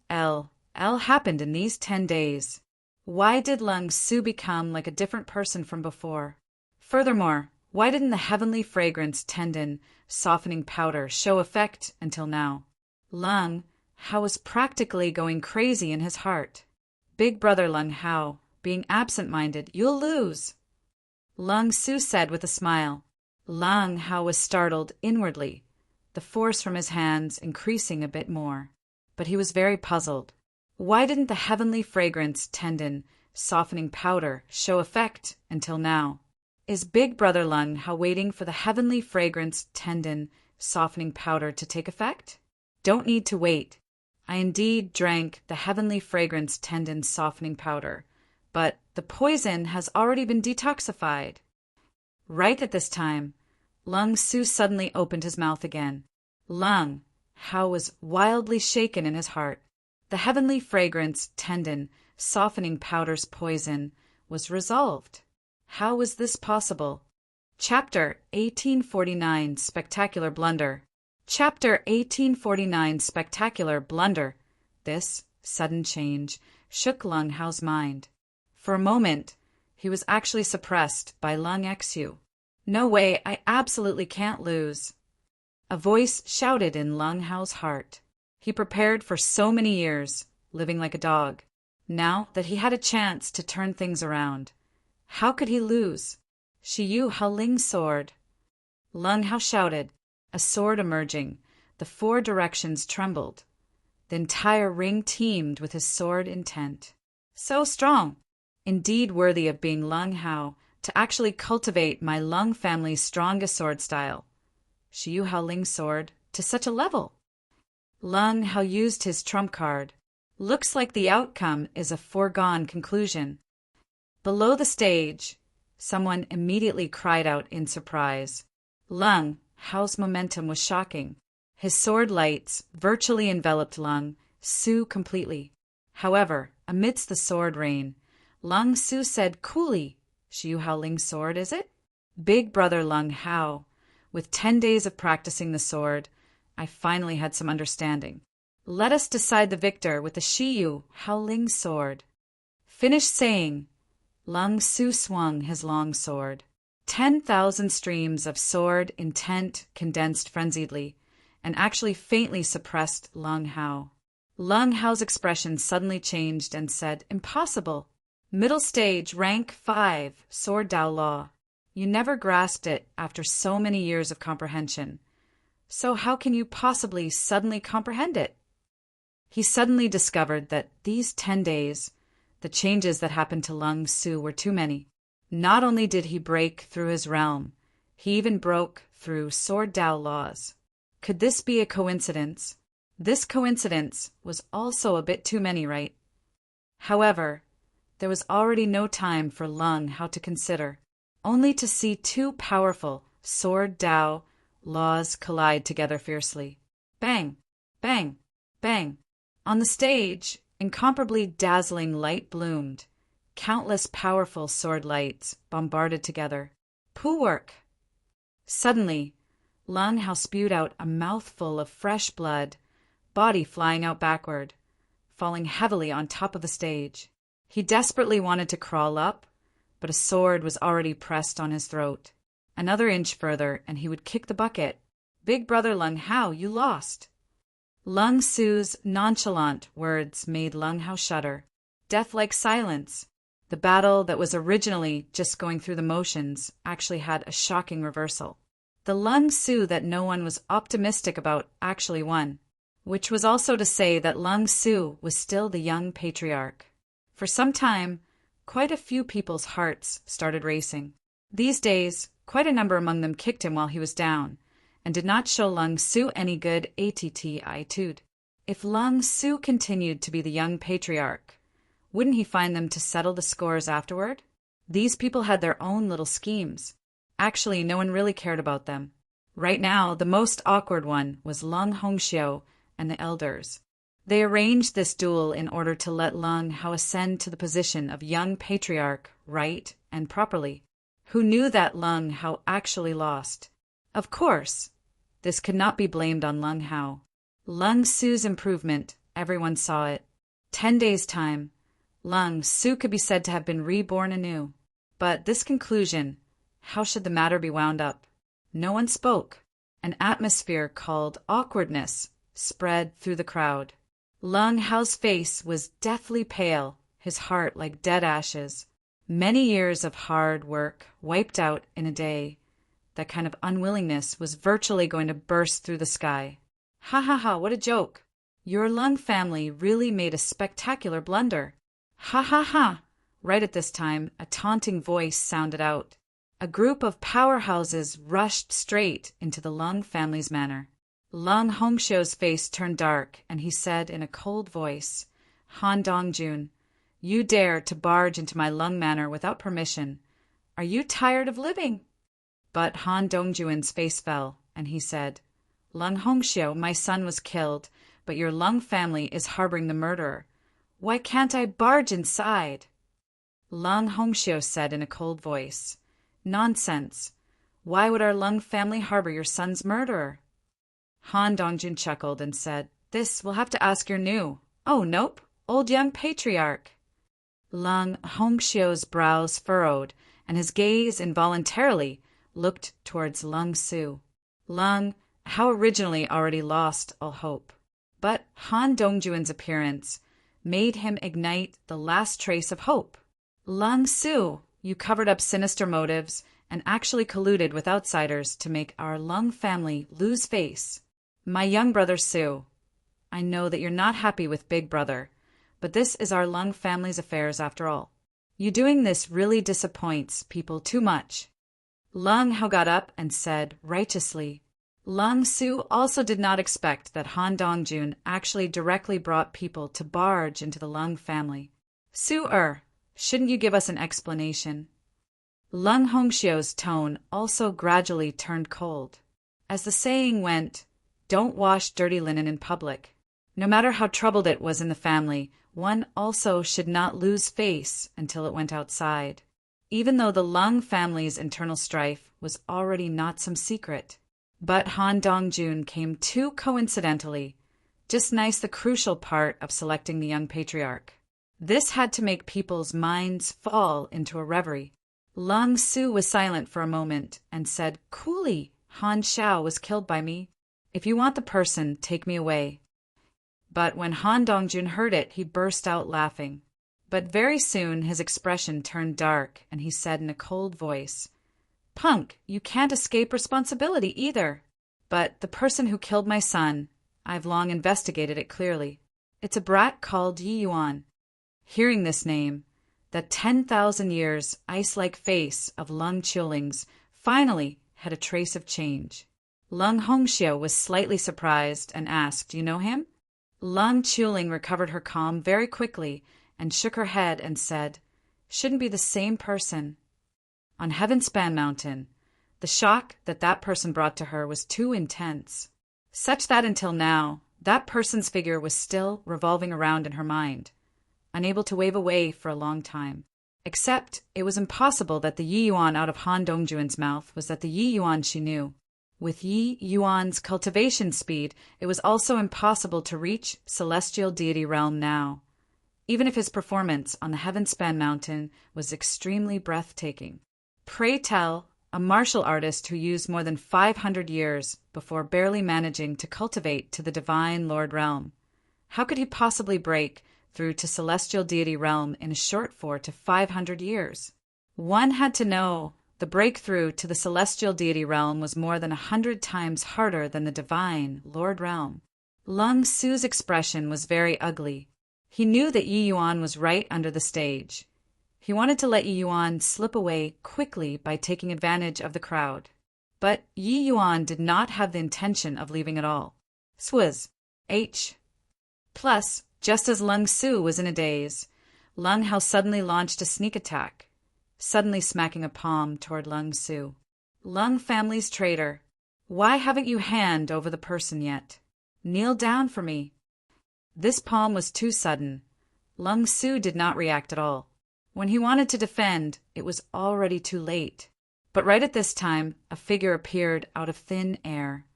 Hell happened in these 10 days? Why did Lung Su become like a different person from before? Furthermore, why didn't the heavenly fragrance tendon softening powder show effect until now? Lung Hao was practically going crazy in his heart. Big brother Lung Hao, being absent-minded, you'll lose, Lung Su said with a smile. Lung Hao was startled inwardly, the force from his hands increasing a bit more. But he was very puzzled. Why didn't the heavenly fragrance tendon softening powder show effect until now? Is Big Brother Lung Hao waiting for the heavenly fragrance tendon softening powder to take effect? Don't need to wait. I indeed drank the heavenly fragrance tendon softening powder, but the poison has already been detoxified. Right at this time, Lung Su suddenly opened his mouth again. Lung Hao was wildly shaken in his heart. The heavenly fragrance tendon softening powder's poison was resolved. How was this possible? Chapter 1849 Spectacular Blunder. Chapter 1849 Spectacular Blunder. This sudden change shook Lung Hao's mind. For a moment, he was actually suppressed by Lung Xiu. No way, I absolutely can't lose. A voice shouted in Lung Hao's heart. He prepared for so many years, living like a dog. Now that he had a chance to turn things around, how could he lose? Shiyu Haoling's sword. Lung Hao shouted, a sword emerging. The 4 directions trembled. The entire ring teemed with his sword intent. So strong! Indeed worthy of being Lung Hao, to actually cultivate my Lung family's strongest sword style. Shiyu Haoling's sword to such a level. Lung Hao used his trump card. Looks like the outcome is a foregone conclusion. Below the stage, someone immediately cried out in surprise. Lung Hao's momentum was shocking. His sword lights virtually enveloped Lung Su completely. However, amidst the sword rain, Lung Su said coolly, "Shiyu Haoling's sword, is it?" Big brother Lung Hao, with 10 days of practicing the sword, I finally had some understanding. Let us decide the victor with the Shiyu Haoling's sword. Finished saying, Lung Su swung his long sword. 10,000 streams of sword intent condensed frenziedly, and actually faintly suppressed Lung Hao. Lung Hao's expression suddenly changed and said, "Impossible! Middle stage, rank 5, sword Dao law. You never grasped it after so many years of comprehension. So how can you possibly suddenly comprehend it?" He suddenly discovered that these 10 days, the changes that happened to Lung Su were too many. Not only did he break through his realm, he even broke through Sword Dao laws. Could this be a coincidence? This coincidence was also a bit too many, right? However, there was already no time for Lung Hao to consider, only to see two powerful Sword Dao laws collide together fiercely. Bang! Bang! Bang! On the stage, incomparably dazzling light bloomed. Countless powerful sword lights bombarded together. Poo work! Suddenly, Lung Hao spewed out a mouthful of fresh blood, body flying out backward, falling heavily on top of the stage. He desperately wanted to crawl up, but a sword was already pressed on his throat. Another inch further, and he would kick the bucket. "Big brother Lung Hao, you lost." Lung Su's nonchalant words made Lung Hao shudder. Death-like silence. The battle that was originally just going through the motions actually had a shocking reversal. The Lung Su that no one was optimistic about actually won, which was also to say that Lung Su was still the young patriarch. For some time, quite a few people's hearts started racing. These days, quite a number among them kicked him while he was down, and did not show Lung Su any good attitude. If Lung Su continued to be the young patriarch, wouldn't he find them to settle the scores afterward? These people had their own little schemes. Actually, no one really cared about them. Right now, the most awkward one was Lung Hongxiu and the elders. They arranged this duel in order to let Lung Hao ascend to the position of young patriarch right and properly. Who knew that Lung Hao actually lost? Of course, this could not be blamed on Lung Hao. Lung Su's improvement, everyone saw it. 10 days' time, Lung Su could be said to have been reborn anew. But this conclusion, how should the matter be wound up? No one spoke. An atmosphere called awkwardness spread through the crowd. Lung Hao's face was deathly pale, his heart like dead ashes. Many years of hard work wiped out in a day. That kind of unwillingness was virtually going to burst through the sky. "Ha ha ha, what a joke! Your Lung family really made a spectacular blunder. Ha ha ha!" Right at this time, a taunting voice sounded out. A group of powerhouses rushed straight into the Lung family's manor. Lung Hongxiu's face turned dark, and he said in a cold voice, "Han Dongjun, you dare to barge into my Lung manor without permission. Are you tired of living?" But Han Dongjun's face fell, and he said, "Lung Hongxiu, my son was killed, but your Lung family is harboring the murderer. Why can't I barge inside?" Lung Hongxiu said in a cold voice, "Nonsense. Why would our Lung family harbor your son's murderer?" Han Dongjun chuckled and said, "This we'll have to ask your new—" "Oh, nope, old young patriarch." Lung Hongxiu's brows furrowed, and his gaze involuntarily looked towards Lung Su. Lung Hao originally already lost all hope, but Han Dongjun's appearance made him ignite the last trace of hope. "Lung Su, you covered up sinister motives and actually colluded with outsiders to make our Lung family lose face. My young brother Su, I know that you're not happy with Big Brother, but this is our Lung family's affairs after all. You doing this really disappoints people too much." Lung Hao got up and said righteously, Lung Su also did not expect that Han Dongjun actually directly brought people to barge into the Lung family. "Su-er, shouldn't you give us an explanation?" Lung Hongxiu's tone also gradually turned cold. As the saying went, don't wash dirty linen in public. No matter how troubled it was in the family, one also should not lose face until it went outside, even though the Lung family's internal strife was already not some secret. But Han Dongjun came too coincidentally, just nice the crucial part of selecting the young patriarch. This had to make people's minds fall into a reverie. Lung Su was silent for a moment and said, "Coolly, Han Xiao was killed by me. If you want the person, take me away." But when Han Dongjun heard it, he burst out laughing. But very soon his expression turned dark, and he said in a cold voice, "Punk, you can't escape responsibility either. But the person who killed my son, I've long investigated it clearly. It's a brat called Yi Yuan." Hearing this name, the 10,000 years ice-like face of Lung Chulings finally had a trace of change. Lung Hongxiu was slightly surprised and asked, "You know him?" Lung Chuling recovered her calm very quickly and shook her head and said, "Shouldn't be the same person." On Heavenspan Mountain, the shock that person brought to her was too intense, such that until now, that person's figure was still revolving around in her mind, unable to wave away for a long time. Except it was impossible that the Yi Yuan out of Han Dongjuan's mouth was that the Yi Yuan she knew. With Yi Yuan's cultivation speed, it was also impossible to reach celestial deity realm now, even if his performance on the Heavenspan Mountain was extremely breathtaking. Pray tell, a martial artist who used more than 500 years before barely managing to cultivate to the divine Lord realm. How could he possibly break through to celestial deity realm in a short 400 to 500 years? One had to know the breakthrough to the celestial deity realm was more than 100 times harder than the divine Lord realm. Lung Su's expression was very ugly. He knew that Yi Yuan was right under the stage. He wanted to let Yi Yuan slip away quickly by taking advantage of the crowd. But Yi Yuan did not have the intention of leaving at all. Swaz. Plus, just as Lung Su was in a daze, Lung Hao suddenly launched a sneak attack, suddenly smacking a palm toward Lung Su. "Lung family's traitor, why haven't you hand over the person yet? Kneel down for me." This palm was too sudden. Lung Su did not react at all. When he wanted to defend, it was already too late. But right at this time, a figure appeared out of thin air,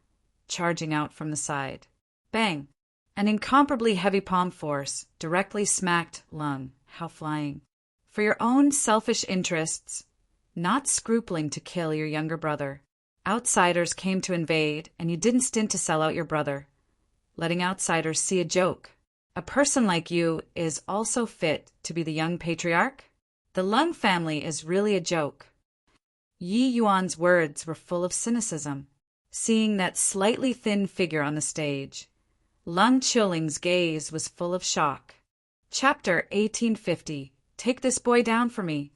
charging out from the side. Bang! An incomparably heavy palm force directly smacked Lung Hao flying. For your own selfish interests, not scrupling to kill your younger brother, outsiders came to invade, and you didn't stint to sell out your brother, letting outsiders see a joke. A person like you is also fit to be the young patriarch? The Lung family is really a joke. Yi Yuan's words were full of cynicism. Seeing that slightly thin figure on the stage, Lung Chuling's gaze was full of shock. Chapter 1850. Take this boy down for me.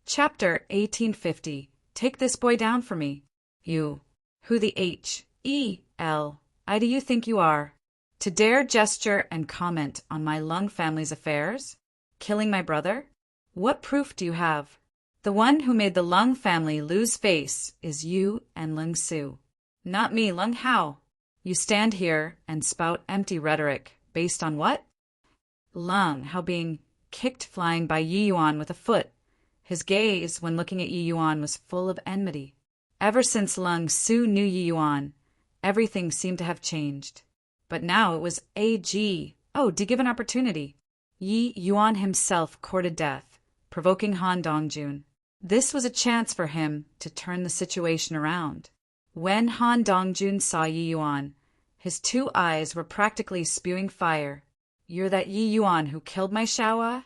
Chapter 1850. Take this boy down for me. You. Who the H.E.L.I. do you think you are? To dare gesture and comment on my Lung family's affairs? Killing my brother? What proof do you have? The one who made the Lung family lose face is you and Lung Su. Not me, Lung Hao. You stand here and spout empty rhetoric based on what? Lung Hao being kicked flying by Yi Yuan with a foot. His gaze, when looking at Yi Yuan, was full of enmity. Ever since Lung Su knew Yi Yuan, everything seemed to have changed. But now it was A.G. Oh, to give an opportunity. Yi Yuan himself courted death, provoking Han Dongjun. This was a chance for him to turn the situation around. When Han Dongjun saw Yi Yuan, his 2 eyes were practically spewing fire. You're that Yi Yuan who killed my Xiaoa?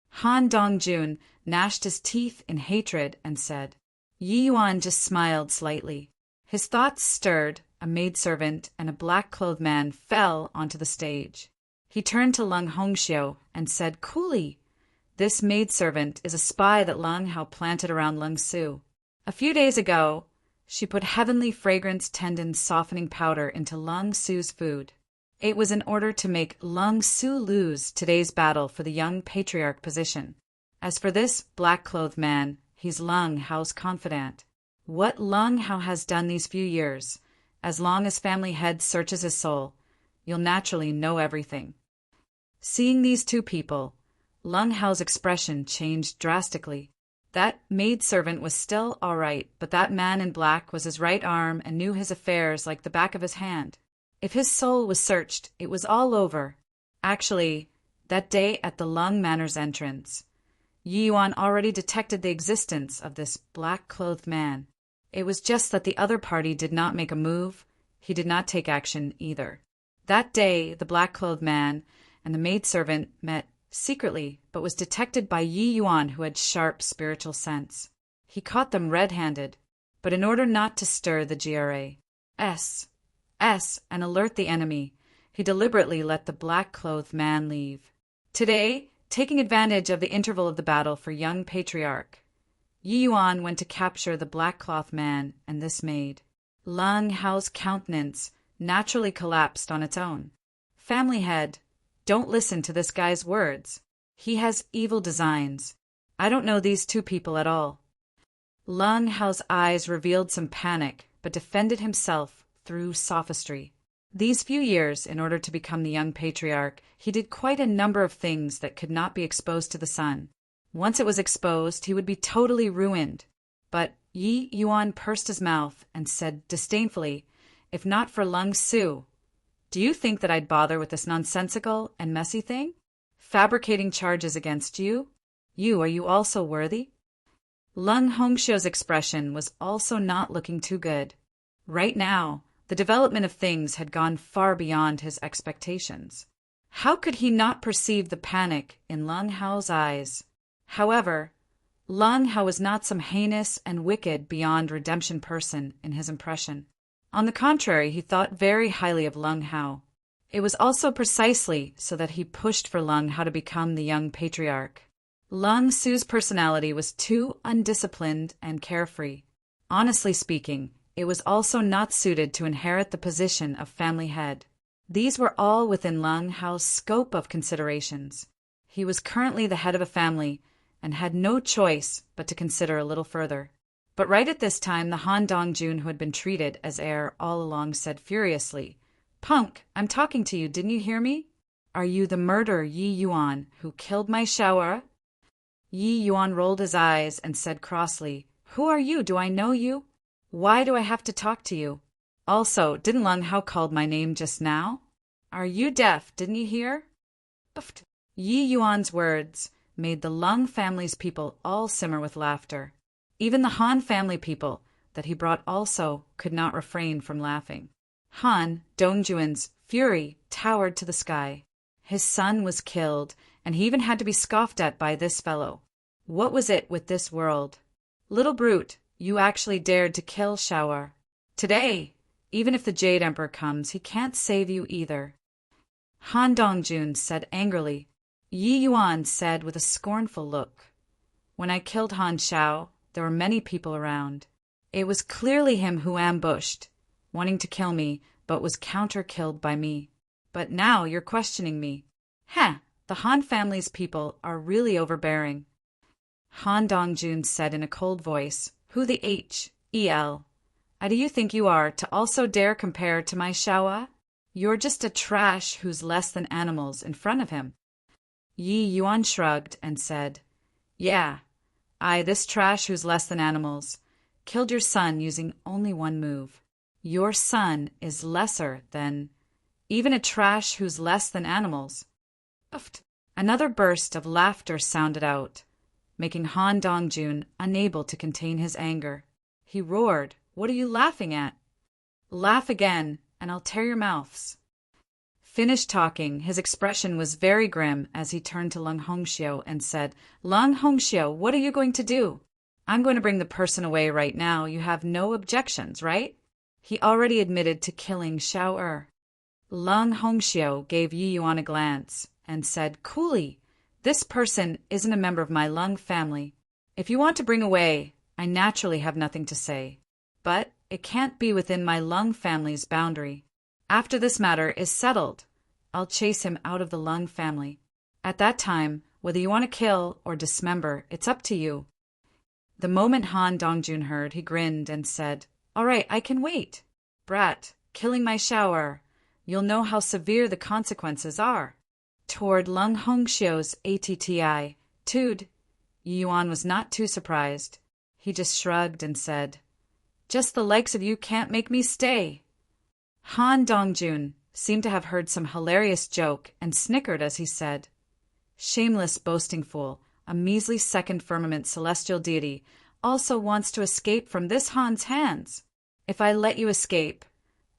Han Dongjun gnashed his teeth in hatred and said. Yi Yuan just smiled slightly. His thoughts stirred. A maidservant and a black-clothed man fell onto the stage. He turned to Lung Hongxiu and said coolly, "This maidservant is a spy that Lung Hao planted around Lung Su. A few days ago, she put heavenly fragrance tendon softening powder into Lung Su's food. It was in order to make Lung Su lose today's battle for the young patriarch position. As for this black-clothed man, he's Lung Hao's confidant. What Lung Hao has done these few years, as long as family head searches his soul, you'll naturally know everything." Seeing these 2 people, Lung Hao's expression changed drastically. That maidservant was still all right, but that man in black was his right arm and knew his affairs like the back of his hand. If his soul was searched, it was all over. Actually, That day at the Lung Manor's entrance, Yi Yuan already detected the existence of this black-clothed man. It was just that the other party did not make a move. He did not take action either. That day, the black-clothed man and the maidservant met secretly, but was detected by Yi Yuan, who had sharp spiritual sense. He caught them red-handed, but in order not to stir the GRAS and alert the enemy, he deliberately let the black-clothed man leave. Today, taking advantage of the interval of the battle for young patriarch, Yi Yuan went to capture the black-cloth man and this maid. Lung Hao's countenance naturally collapsed on its own. Family head, don't listen to this guy's words. He has evil designs. I don't know these two people at all. Lung Hao's eyes revealed some panic, but defended himself through sophistry. These few years, in order to become the young patriarch, he did quite a number of things that could not be exposed to the sun. Once it was exposed, he would be totally ruined. But Yi Yuan pursed his mouth and said disdainfully, "If not for Lung Su, do you think that I'd bother with this nonsensical and messy thing? Fabricating charges against you? Are you also worthy?" Lung Hongxiu's expression was also not looking too good. Right now, the development of things had gone far beyond his expectations. How could he not perceive the panic in Lung Hao's eyes? However, Lung Hao was not some heinous and wicked beyond redemption person in his impression. On the contrary, he thought very highly of Lung Hao. It was also precisely so that he pushed for Lung Hao to become the young patriarch. Lung Su's personality was too undisciplined and carefree. Honestly speaking, it was also not suited to inherit the position of family head. These were all within Lung Hao's scope of considerations. He was currently the head of a family and had no choice but to consider a little further. But right at this time, the Han Dongjun, who had been treated as heir all along, said furiously, "Punk, I'm talking to you, didn't you hear me? Are you the murderer Yi Yuan, who killed my Xiao'er?" Yi Yuan rolled his eyes and said crossly, "Who are you? Do I know you? Why do I have to talk to you? Also, didn't Lung Hao called my name just now? Are you deaf? Didn't you hear?" Buffed. Yi Yuan's words made the Lung family's people all simmer with laughter. Even the Han family people that he brought also could not refrain from laughing. Han Dongjuan's fury towered to the sky. His son was killed, and he even had to be scoffed at by this fellow. What was it with this world? Little brute, you actually dared to kill Xiao'er. Today, even if the Jade Emperor comes, he can't save you either. Han Dongjun said angrily. Yi Yuan said with a scornful look, "When I killed Han Xiao, there were many people around. It was clearly him who ambushed, wanting to kill me, but was counter-killed by me. But now you're questioning me. Heh, the Han family's people are really overbearing." Han Dongjun said in a cold voice, "Who the hell do you think you are to also dare compare to my Xiao'er? You're just a trash who's less than animals in front of him." Yi Yuan shrugged and said, "Yeah, this trash who's less than animals, killed your son using only one move. Your son is lesser than even a trash who's less than animals." Uffed. Another burst of laughter sounded out, making Han Dongjun unable to contain his anger. He roared, "What are you laughing at? Laugh again, and I'll tear your mouths." Finished talking, his expression was very grim as he turned to Lung Hongxiu and said, "Lung Hongxiu, what are you going to do? I'm going to bring the person away right now. You have no objections, right?" He already admitted to killing Xiao'er. Lung Hongxiu gave Yi Yuan a glance and said coolly, "This person isn't a member of my Lung family. If you want to bring away, I naturally have nothing to say. But it can't be within my Lung family's boundary. After this matter is settled, I'll chase him out of the Lung family. At that time, whether you want to kill or dismember, it's up to you." The moment Han Dongjun heard, he grinned and said, "All right, I can wait. Brat, killing my Xiao'er, you'll know how severe the consequences are." Toward Lung Hongxiu's attitude, Yi Yuan was not too surprised. He just shrugged and said, "Just the likes of you can't make me stay." Han Dongjun seemed to have heard some hilarious joke and snickered as he said, Shameless boasting fool, a measly second firmament celestial deity, also wants to escape from this Han's hands. If I let you escape,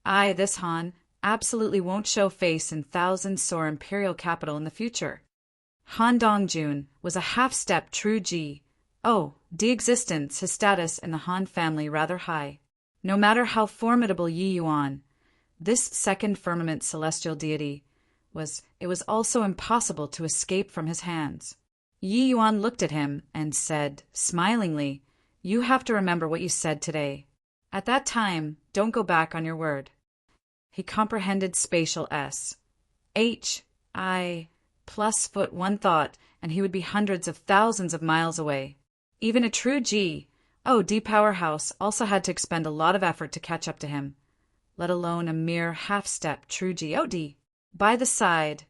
this Han, absolutely won't show face in thousand-sore imperial capital in the future. Han Dongjun was a half-step true G. D existence, his status in the Han family rather high. No matter how formidable Yi Yuan, this second firmament celestial deity, it was also impossible to escape from his hands. Yi Yuan looked at him and said, smilingly, "You have to remember what you said today. At that time, don't go back on your word." He comprehended spatial S-H-I plus one thought, and he would be hundreds of thousands of miles away. Even a true D powerhouse also had to expend a lot of effort to catch up to him, let alone a mere half-step true G. By the side,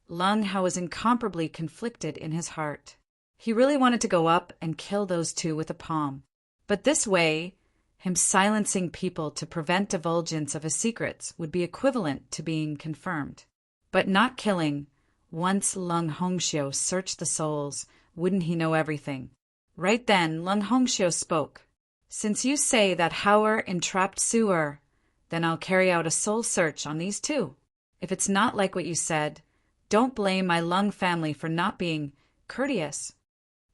Lung Hao was incomparably conflicted in his heart. He really wanted to go up and kill those two with a palm. But this way, him silencing people to prevent divulgence of his secrets would be equivalent to being confirmed. But not killing. Once Lung Hongxiu searched the souls, wouldn't he know everything? Right then, Lung Hongxiu spoke. "Since you say that Hauer entrapped Su'er, then I'll carry out a soul search on these two. If it's not like what you said, don't blame my Lung family for not being courteous."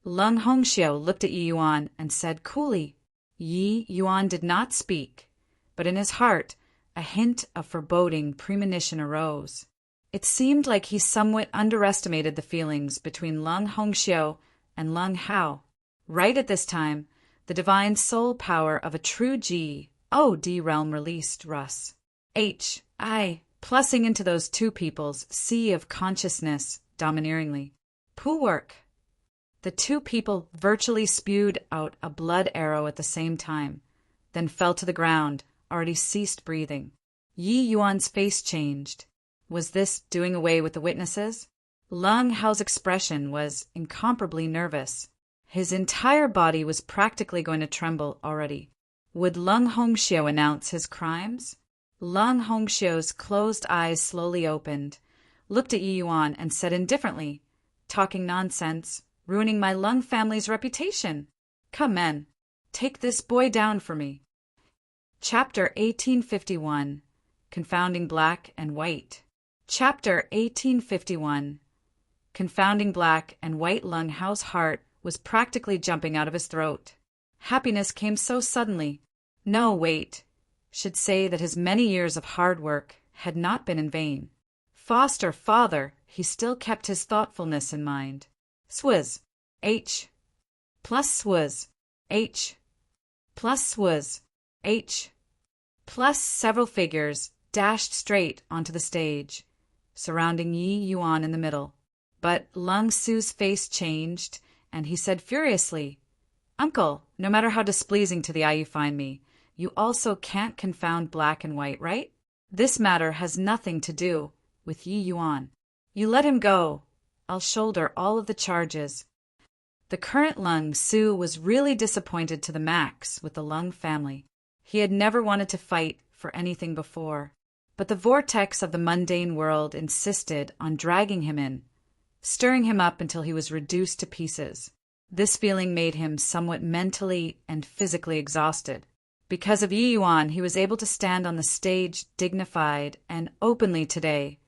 Lung Hongxiu looked at Yi Yuan and said coolly. Yi Yuan did not speak, but in his heart a hint of foreboding premonition arose. It seemed like he somewhat underestimated the feelings between Lung Hongxiu and Lung Hao. Right at this time, the divine soul power of a true D realm released Russ. Plussing into those two people's sea of consciousness domineeringly. Poo work. The two people virtually spewed out a blood arrow at the same time, then fell to the ground, already ceased breathing. Yi Yuan's face changed. Was this doing away with the witnesses? Lung Hao's expression was incomparably nervous. His entire body was practically going to tremble already. Would Lung Hongxiu announce his crimes? Lung Hongxiu's closed eyes slowly opened, looked at Yi Yuan and said indifferently, "Talking nonsense, ruining my Lung family's reputation. Come, men, take this boy down for me." Chapter 1851. Confounding Black and White. Chapter 1851. Confounding black and white. Lung Hao's heart was practically jumping out of his throat. Happiness came so suddenly. No, wait. Should say that his many years of hard work had not been in vain. Foster father, he still kept his thoughtfulness in mind. Swizz. H. Plus swizz. H. Plus swizz. H. Plus several figures dashed straight onto the stage, surrounding Yi Yuan in the middle. But Lung Su's face changed, and he said furiously, "Uncle, no matter how displeasing to the eye you find me, you also can't confound black and white, right? This matter has nothing to do with Yi Yuan. You let him go. I'll shoulder all of the charges." The current Lung Su was really disappointed to the max with the Lung family. He had never wanted to fight for anything before, but the vortex of the mundane world insisted on dragging him in, stirring him up until he was reduced to pieces. This feeling made him somewhat mentally and physically exhausted. Because of Yi Yuan, he was able to stand on the stage dignified and openly today,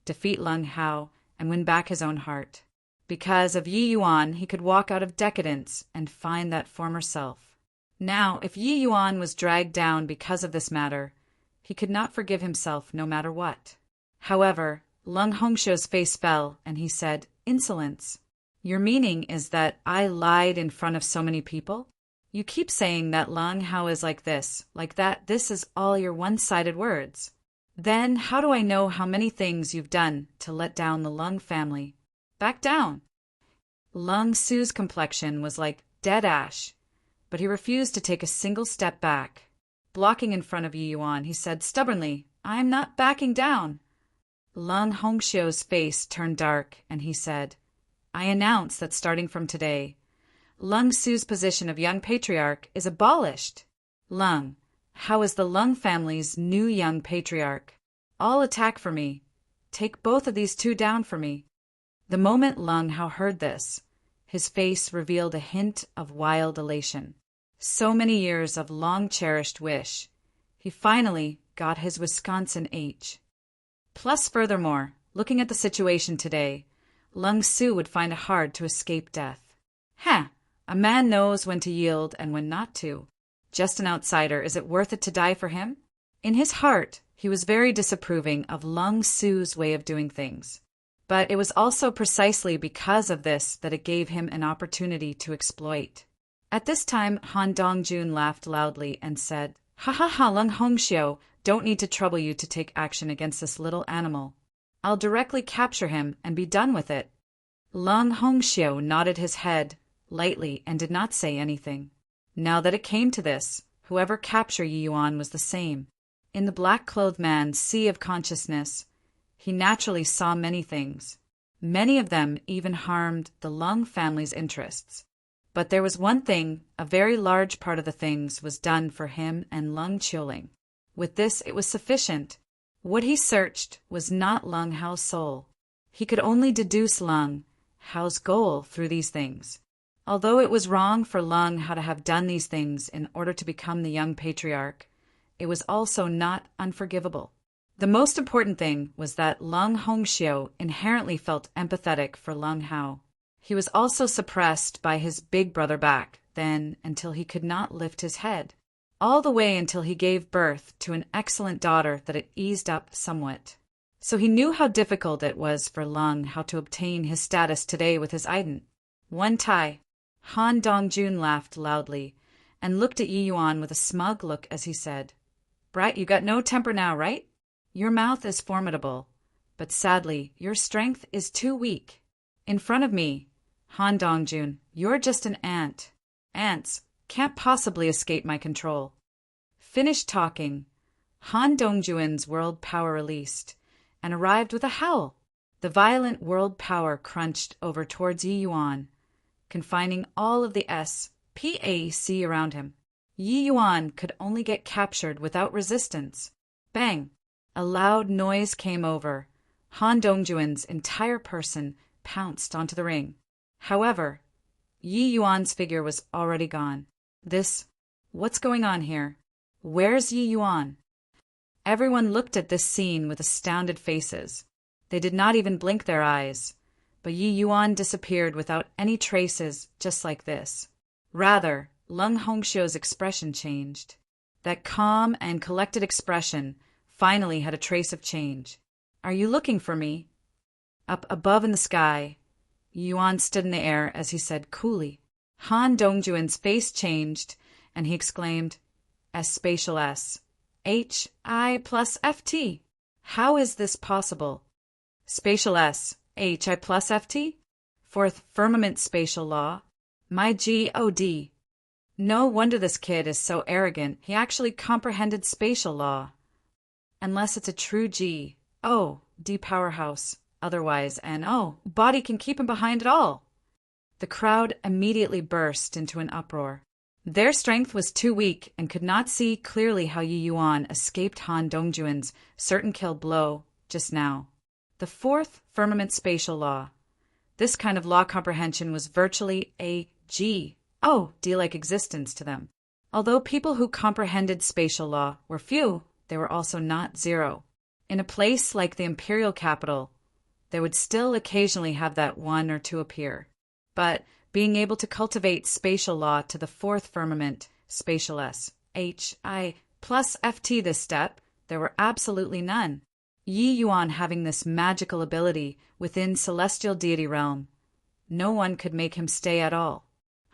defeat Lung Hao, and win back his own heart. Because of Yi Yuan, he could walk out of decadence and find that former self. Now, if Yi Yuan was dragged down because of this matter, he could not forgive himself no matter what. However, Lung Hongxiu's face fell, and he said, "Insolence. Your meaning is that I lied in front of so many people? You keep saying that Lung Hao is like this, like that. This is all your one-sided words. Then how do I know how many things you've done to let down the Lung family? Back down." Lung Su's complexion was like dead ash, but he refused to take a single step back. Blocking in front of Yi Yuan, he said stubbornly, "I'm not backing down." Lung Hongxiu's face turned dark, and he said, "I announce that starting from today, Lung Su's position of young patriarch is abolished. Lung, how is the Lung family's new young patriarch? All attack for me. Take both of these two down for me." The moment Lung Hao heard this, his face revealed a hint of wild elation. So many years of long-cherished wish. He finally got his Wisconsin H. Plus, furthermore, looking at the situation today, Lung Su would find it hard to escape death. A man knows when to yield and when not to. Just an outsider, is it worth it to die for him? In his heart, he was very disapproving of Lung Su's way of doing things. But it was also precisely because of this that it gave him an opportunity to exploit. At this time, Han Dongjun laughed loudly and said, "Ha ha ha, Lung Hongxiu, don't need to trouble you to take action against this little animal. I'll directly capture him and be done with it." Lung Hongxiu nodded his head lightly and did not say anything. Now that it came to this, whoever captured Yi Yuan was the same. In the black-clothed man's sea of consciousness, he naturally saw many things. Many of them even harmed the Lung family's interests. But there was one thing, a very large part of the things was done for him and Lung Qiuling. With this it was sufficient. What he searched was not Lung Hao's soul. He could only deduce Lung Hao's goal through these things. Although it was wrong for Lung Hao to have done these things in order to become the young patriarch, it was also not unforgivable. The most important thing was that Lung Hongxiu inherently felt empathetic for Lung Hao. He was also suppressed by his big brother back then until he could not lift his head. All the way until he gave birth to an excellent daughter that it eased up somewhat. So he knew how difficult it was for Lung Hao to obtain his status today with his Aiden. One tie. Han Dongjun laughed loudly and looked at Yi Yuan with a smug look as he said, "Brat, you got no temper now, right? Your mouth is formidable, but sadly, your strength is too weak. In front of me, Han Dongjun, you're just an ant. Ants can't possibly escape my control." Finished talking, Han Dongjun's world power released and arrived with a howl. The violent world power crunched over towards Yi Yuan, confining all of the SPAC around him. Yi Yuan could only get captured without resistance. Bang! A loud noise came over. Han Dongjun's entire person pounced onto the ring. However, Yi Yuan's figure was already gone. What's going on here? Where's Yi Yuan? Everyone looked at this scene with astounded faces. They did not even blink their eyes. But Yi Yuan disappeared without any traces, just like this. Rather, Lung Hongxiu's expression changed. That calm and collected expression finally had a trace of change. "Are you looking for me?" Up above in the sky, Yi Yuan stood in the air as he said coolly. Han Dongjun's face changed, and he exclaimed, "Spatial S. HI plus FT. How is this possible? Spatial S. HI plus FT? Fourth firmament spatial law. My God. No wonder this kid is so arrogant. He actually comprehended spatial law. Unless it's a true G. O. D powerhouse. Otherwise, body can keep him behind it all." The crowd immediately burst into an uproar. Their strength was too weak and could not see clearly how Yi Yuan escaped Han Dongjun's certain kill blow just now. The fourth firmament spatial law. This kind of law comprehension was virtually a D-like existence to them. Although people who comprehended spatial law were few, they were also not zero. In a place like the imperial capital, they would still occasionally have that one or two appear. But being able to cultivate spatial law to the fourth firmament, spatial S, HI plus FT this step, there were absolutely none. Yi Yuan having this magical ability within celestial deity realm, no one could make him stay at all.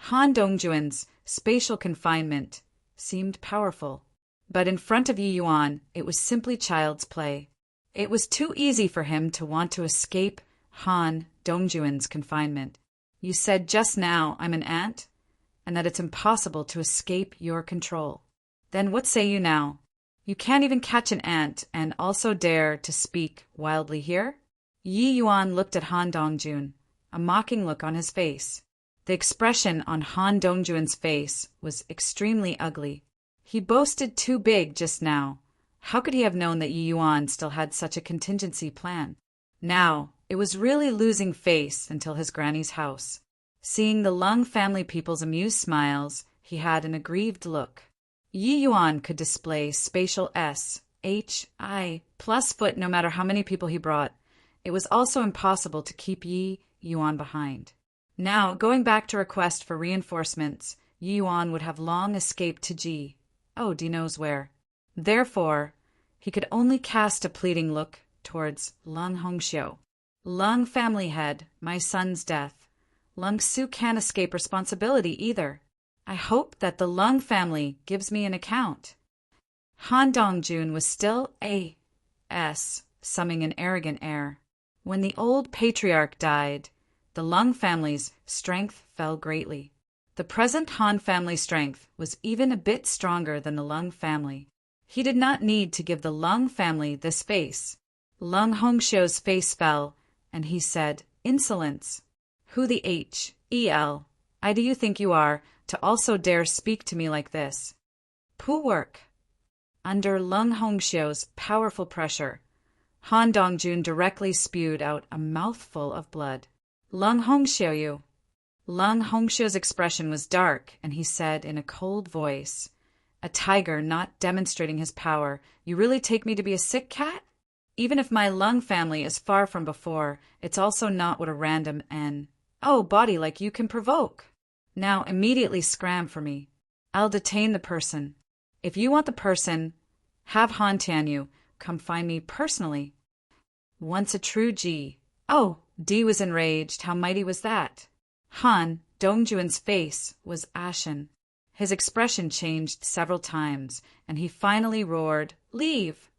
Han Dongjun's spatial confinement seemed powerful, but in front of Yi Yuan it was simply child's play. It was too easy for him to want to escape Han Dongjun's confinement. "You said just now I'm an ant, and that it's impossible to escape your control. Then what say you now? You can't even catch an ant and also dare to speak wildly here?" Yi Yuan looked at Han Dongjun, a mocking look on his face. The expression on Han Dongjun's face was extremely ugly. He boasted too big just now. How could he have known that Yi Yuan still had such a contingency plan? Now, It was really losing face until his granny's house. Seeing the Lung family people's amused smiles, he had an aggrieved look. Yi Yuan could display spatial S, H, I, plus foot no matter how many people he brought. It was also impossible to keep Yi Yuan behind. Now, going back to request for reinforcements, Yi Yuan would have long escaped to Ji. Oh, D knows where. Therefore, he could only cast a pleading look towards Lung Hongxiu. Lung family head, my son's death. Lung Su can't escape responsibility either. I hope that the Lung family gives me an account. Han Dongjun was still A.S., summing an arrogant air. When the old patriarch died, the Lung family's strength fell greatly. The present Han family strength was even a bit stronger than the Lung family. He did not need to give the Lung family this face. Lung Hongxiu's face fell, and he said, "Insolence! Who the H.E.L. I do you think you are, to also dare speak to me like this?" Pooh work. Under Lung Hongxiu's powerful pressure, Han Dongjun directly spewed out a mouthful of blood. Lung Hongxiu, you. Lung Hongxiu's expression was dark, and he said in a cold voice, "A tiger not demonstrating his power, you really take me to be a sick cat? Even if my Lung family is far from before, it's also not what a random body like you can provoke. Now immediately scram for me. I'll detain the person. If you want the person, have Han Tianyu come find me personally." Once a true G. Oh, D was enraged. How mighty was that? Han Dongjuan's face was ashen. His expression changed several times, and he finally roared, "Leave!"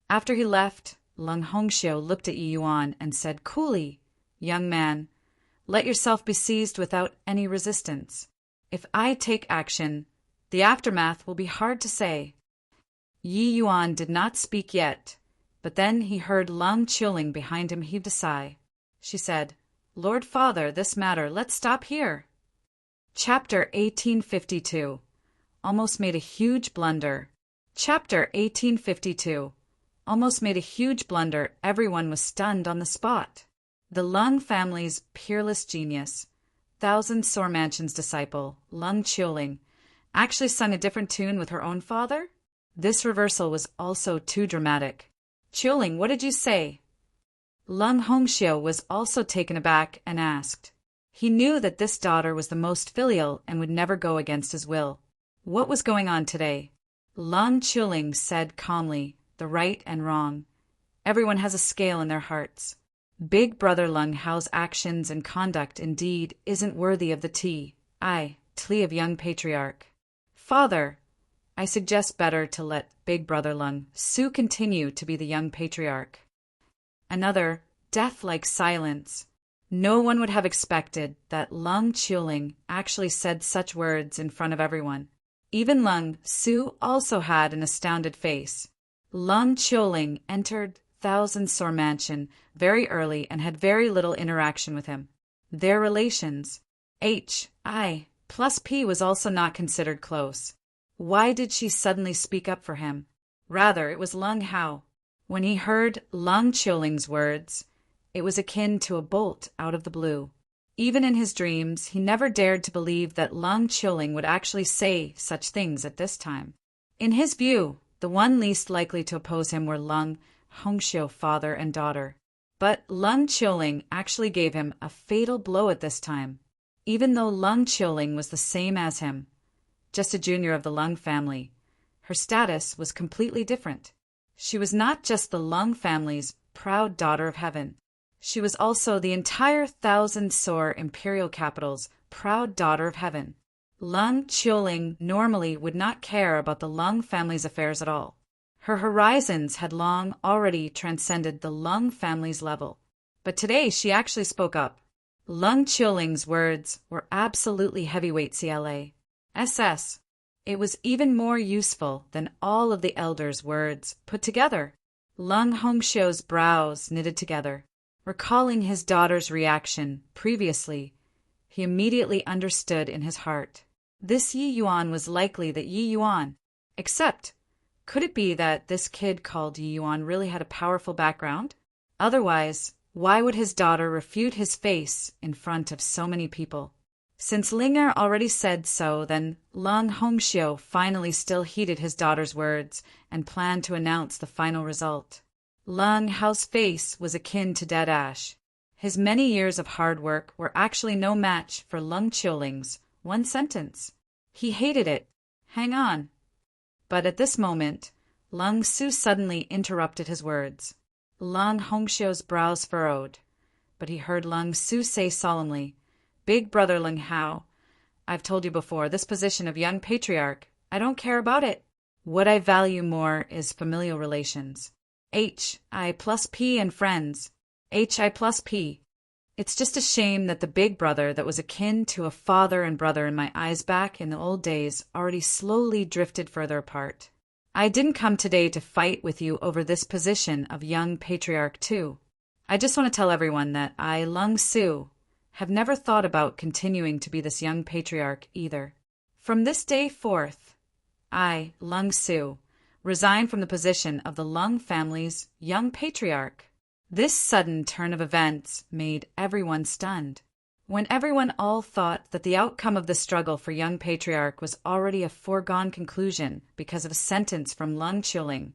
After he left, Lung Hongxiu looked at Yi Yuan and said coolly, "Young man, let yourself be seized without any resistance. If I take action, the aftermath will be hard to say." Yi Yuan did not speak yet, but then he heard Lung Qiuling behind him heaved a sigh. She said, "Lord Father, this matter, let's stop here." Chapter 1852. Almost made a huge blunder. Chapter 1852. Almost made a huge blunder. Everyone was stunned on the spot. The Lung family's peerless genius, Thousand Sore Mansion's disciple, Lung Qiuling, actually sung a different tune with her own father? This reversal was also too dramatic. "Qiuling, what did you say?" Lung Hongxiu was also taken aback and asked. He knew that this daughter was the most filial and would never go against his will. What was going on today? Lung Qiuling said calmly, "The right and wrong. Everyone has a scale in their hearts. Big Brother Lung Hao's actions and conduct indeed isn't worthy of the tea of young patriarch. Father, I suggest better to let Big Brother Lung Su continue to be the young patriarch." Another death-like silence. No one would have expected that Lung Qiuling actually said such words in front of everyone. Even Lung Su also had an astounded face. Lung Qiuling entered Thousand Sore Mansion very early and had very little interaction with him. Their relations, H.I. plus P, was also not considered close. Why did she suddenly speak up for him? Rather, it was Lung Hao. When he heard Lung Qiuling's words, it was akin to a bolt out of the blue. Even in his dreams, he never dared to believe that Lung Qiuling would actually say such things at this time. In his view, the one least likely to oppose him were Lung Hongxiu, father and daughter. But Lung Qiuling actually gave him a fatal blow at this time. Even though Lung Qiuling was the same as him, just a junior of the Lung family, her status was completely different. She was not just the Lung family's proud daughter of heaven. She was also the entire Thousand Sore imperial capital's proud daughter of heaven. Lung Qiuling normally would not care about the Lung family's affairs at all. Her horizons had long already transcended the Lung family's level. But today she actually spoke up. Lung Qiuling's words were absolutely heavyweight CLA. SS. It was even more useful than all of the elders' words put together. Lung Hongxiu's brows knitted together. Recalling his daughter's reaction previously, he immediately understood in his heart. This Yi Yuan was likely that Yi Yuan. Except, could it be that this kid called Yi Yuan really had a powerful background? Otherwise, Why would his daughter refute his face in front of so many people? Since Linger already said so, then Lung Hongxiu finally still heeded his daughter's words and planned to announce the final result. Lung Hao's face was akin to dead ash. His many years of hard work were actually no match for Lung Qiuling's one sentence. He hated it. Hang on. But at this moment, Lung Su suddenly interrupted his words. Lung Hongxiu's brows furrowed, but he heard Lung Su say solemnly, "Big brother Lung Hao, I've told you before, this position of young patriarch, I don't care about it. What I value more is familial relations. HI plus P and friends. HI plus P. It's just a shame that the big brother that was akin to a father and brother in my eyes back in the old days already slowly drifted further apart. I didn't come today to fight with you over this position of young patriarch too. I just want to tell everyone that I, Lung Su, have never thought about continuing to be this young patriarch either. From this day forth, I, Lung Su, resign from the position of the Lung family's young patriarch." This sudden turn of events made everyone stunned. When everyone all thought that the outcome of the struggle for young patriarch was already a foregone conclusion because of a sentence from Lung Qiuling,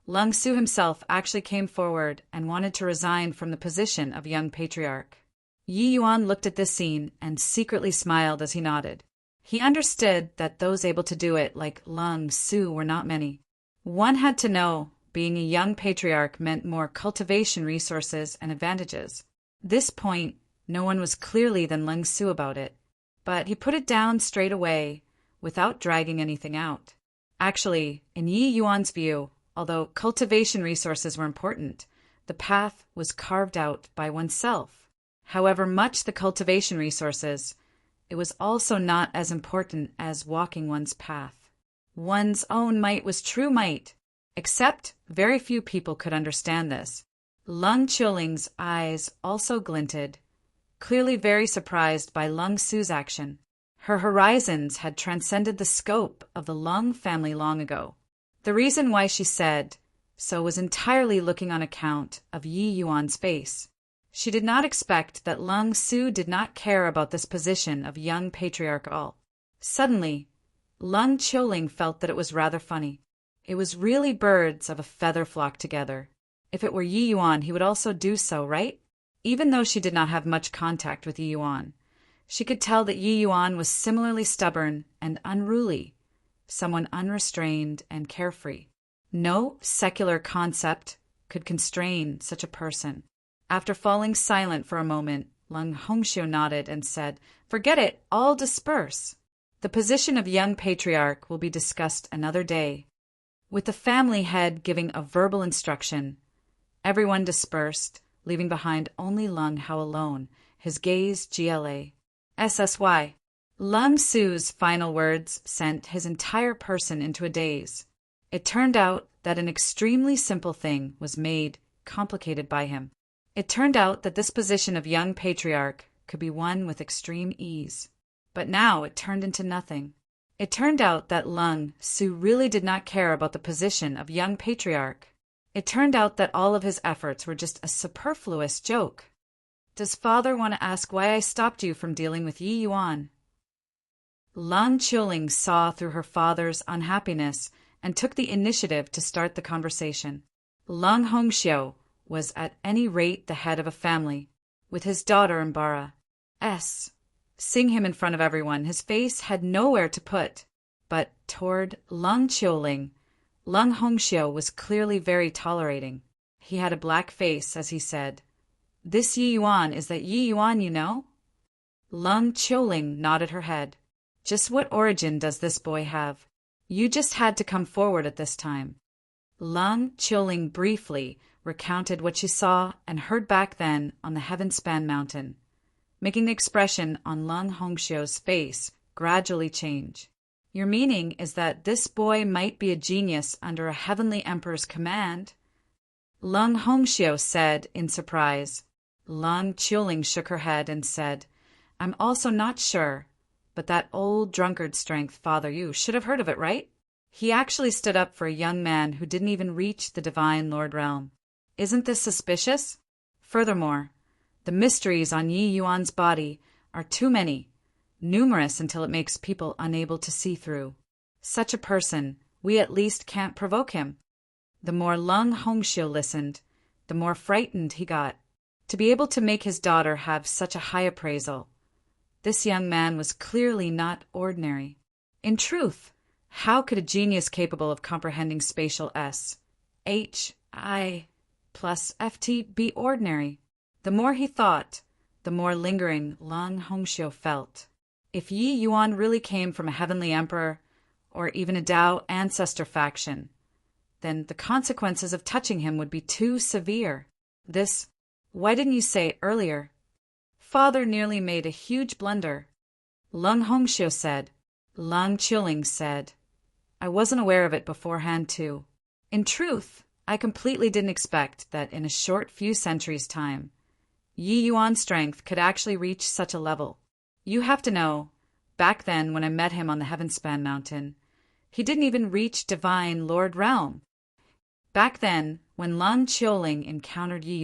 Lung Su himself actually came forward and wanted to resign from the position of young patriarch. Yi Yuan looked at this scene and secretly smiled as he nodded. He understood that those able to do it like Lung Su were not many. One had to know being a young patriarch meant more cultivation resources and advantages. This point, no one was clearly than Lung Su about it, but he put it down straight away without dragging anything out. Actually, in Yi Yuan's view, although cultivation resources were important, the path was carved out by oneself. However much the cultivation resources, it was also not as important as walking one's path. One's own might was true might, except very few people could understand this. Lung Qiuling's eyes also glinted, clearly very surprised by Lung Su's action. Her horizons had transcended the scope of the Lung family long ago. The reason why she said so was entirely looking on account of Yi Yuan's face. She did not expect that Lung Su did not care about this position of young patriarch at all. Suddenly, Lung Qiuling felt that it was rather funny. It was really birds of a feather flock together. If it were Yi Yuan, he would also do so, right? Even though she did not have much contact with Yi Yuan, she could tell that Yi Yuan was similarly stubborn and unruly, someone unrestrained and carefree. No secular concept could constrain such a person. After falling silent for a moment, Lung Hongxiu nodded and said, "Forget it, all disperse. The position of young patriarch will be discussed another day." With the family head giving a verbal instruction, everyone dispersed, leaving behind only Lung Hao alone, his gaze GLA. SSY. Lung Su's final words sent his entire person into a daze. It turned out that an extremely simple thing was made complicated by him. It turned out that this position of young patriarch could be won with extreme ease. But now it turned into nothing. It turned out that Lung Su really did not care about the position of young patriarch. It turned out that all of his efforts were just a superfluous joke. Does father want to ask why I stopped you from dealing with Yi Yuan? Lung Qiuling saw through her father's unhappiness and took the initiative to start the conversation. Lung Hongxiu was at any rate the head of a family, with his daughter Mbara. Seeing him in front of everyone, his face had nowhere to put, but toward Lung Qiuling, Lung Hongxiu was clearly very tolerating. He had a black face as he said, "This Yi Yuan is that Yi Yuan you know?" Lung Qiuling nodded her head. "Just what origin does this boy have? You just had to come forward at this time." Lung Qiuling briefly recounted what she saw and heard back then on the Heaven-span mountain, making the expression on Lung Hongxiu's face gradually change. "Your meaning is that this boy might be a genius under a heavenly emperor's command?" Lung Hongxiu said in surprise. Lung Qiuling shook her head and said, "I'm also not sure, but that old drunkard strength, father, you should have heard of it, right? He actually stood up for a young man who didn't even reach the divine Lord realm. Isn't this suspicious? Furthermore, the mysteries on Yi Yuan's body are too many, numerous until it makes people unable to see through. Such a person, we at least can't provoke him. The more Lung Hongxiu listened, the more frightened he got. To be able to make his daughter have such a high appraisal. This young man was clearly not ordinary. In truth, how could a genius capable of comprehending spatial S, H, I, plus FT be ordinary? The more he thought, the more lingering Lung Hongxiu felt. If Yi Yuan really came from a heavenly emperor, or even a Tao ancestor faction, then the consequences of touching him would be too severe. Why didn't you say it earlier? Father nearly made a huge blunder. Lung Hongxiu said. Lung Qiling said. I wasn't aware of it beforehand too. In truth, I completely didn't expect that in a short few centuries' time, Yi Yuan's strength could actually reach such a level. You have to know, back then when I met him on the Heavenspan Mountain, he didn't even reach Divine Lord Realm. Back then, when Lung Qiling encountered Yi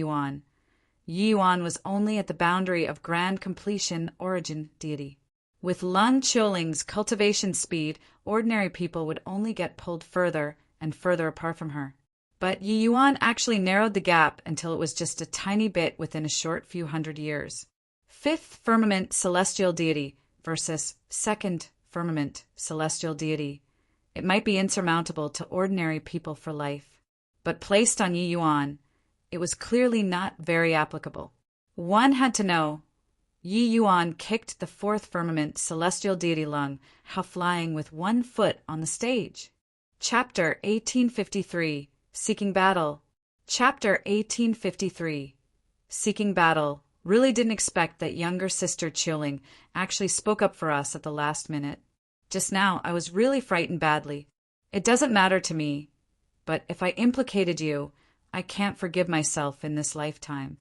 Yuan was only at the boundary of grand completion origin deity. With Lung Qiling's cultivation speed, ordinary people would only get pulled further and further apart from her. But Yi Yuan actually narrowed the gap until it was just a tiny bit within a short few hundred years. Fifth firmament celestial deity versus second firmament celestial deity. It might be insurmountable to ordinary people for life, but placed on Yi Yuan, it was clearly not very applicable. One had to know. Yi Yuan kicked the fourth firmament celestial deity Lung, how flying with 1 foot on the stage. Chapter 1853, Seeking Battle. Chapter 1853, Seeking Battle. Really didn't expect that younger sister Qiling actually spoke up for us at the last minute. Just now, I was really frightened badly. It doesn't matter to me, but if I implicated you, I can't forgive myself in this lifetime.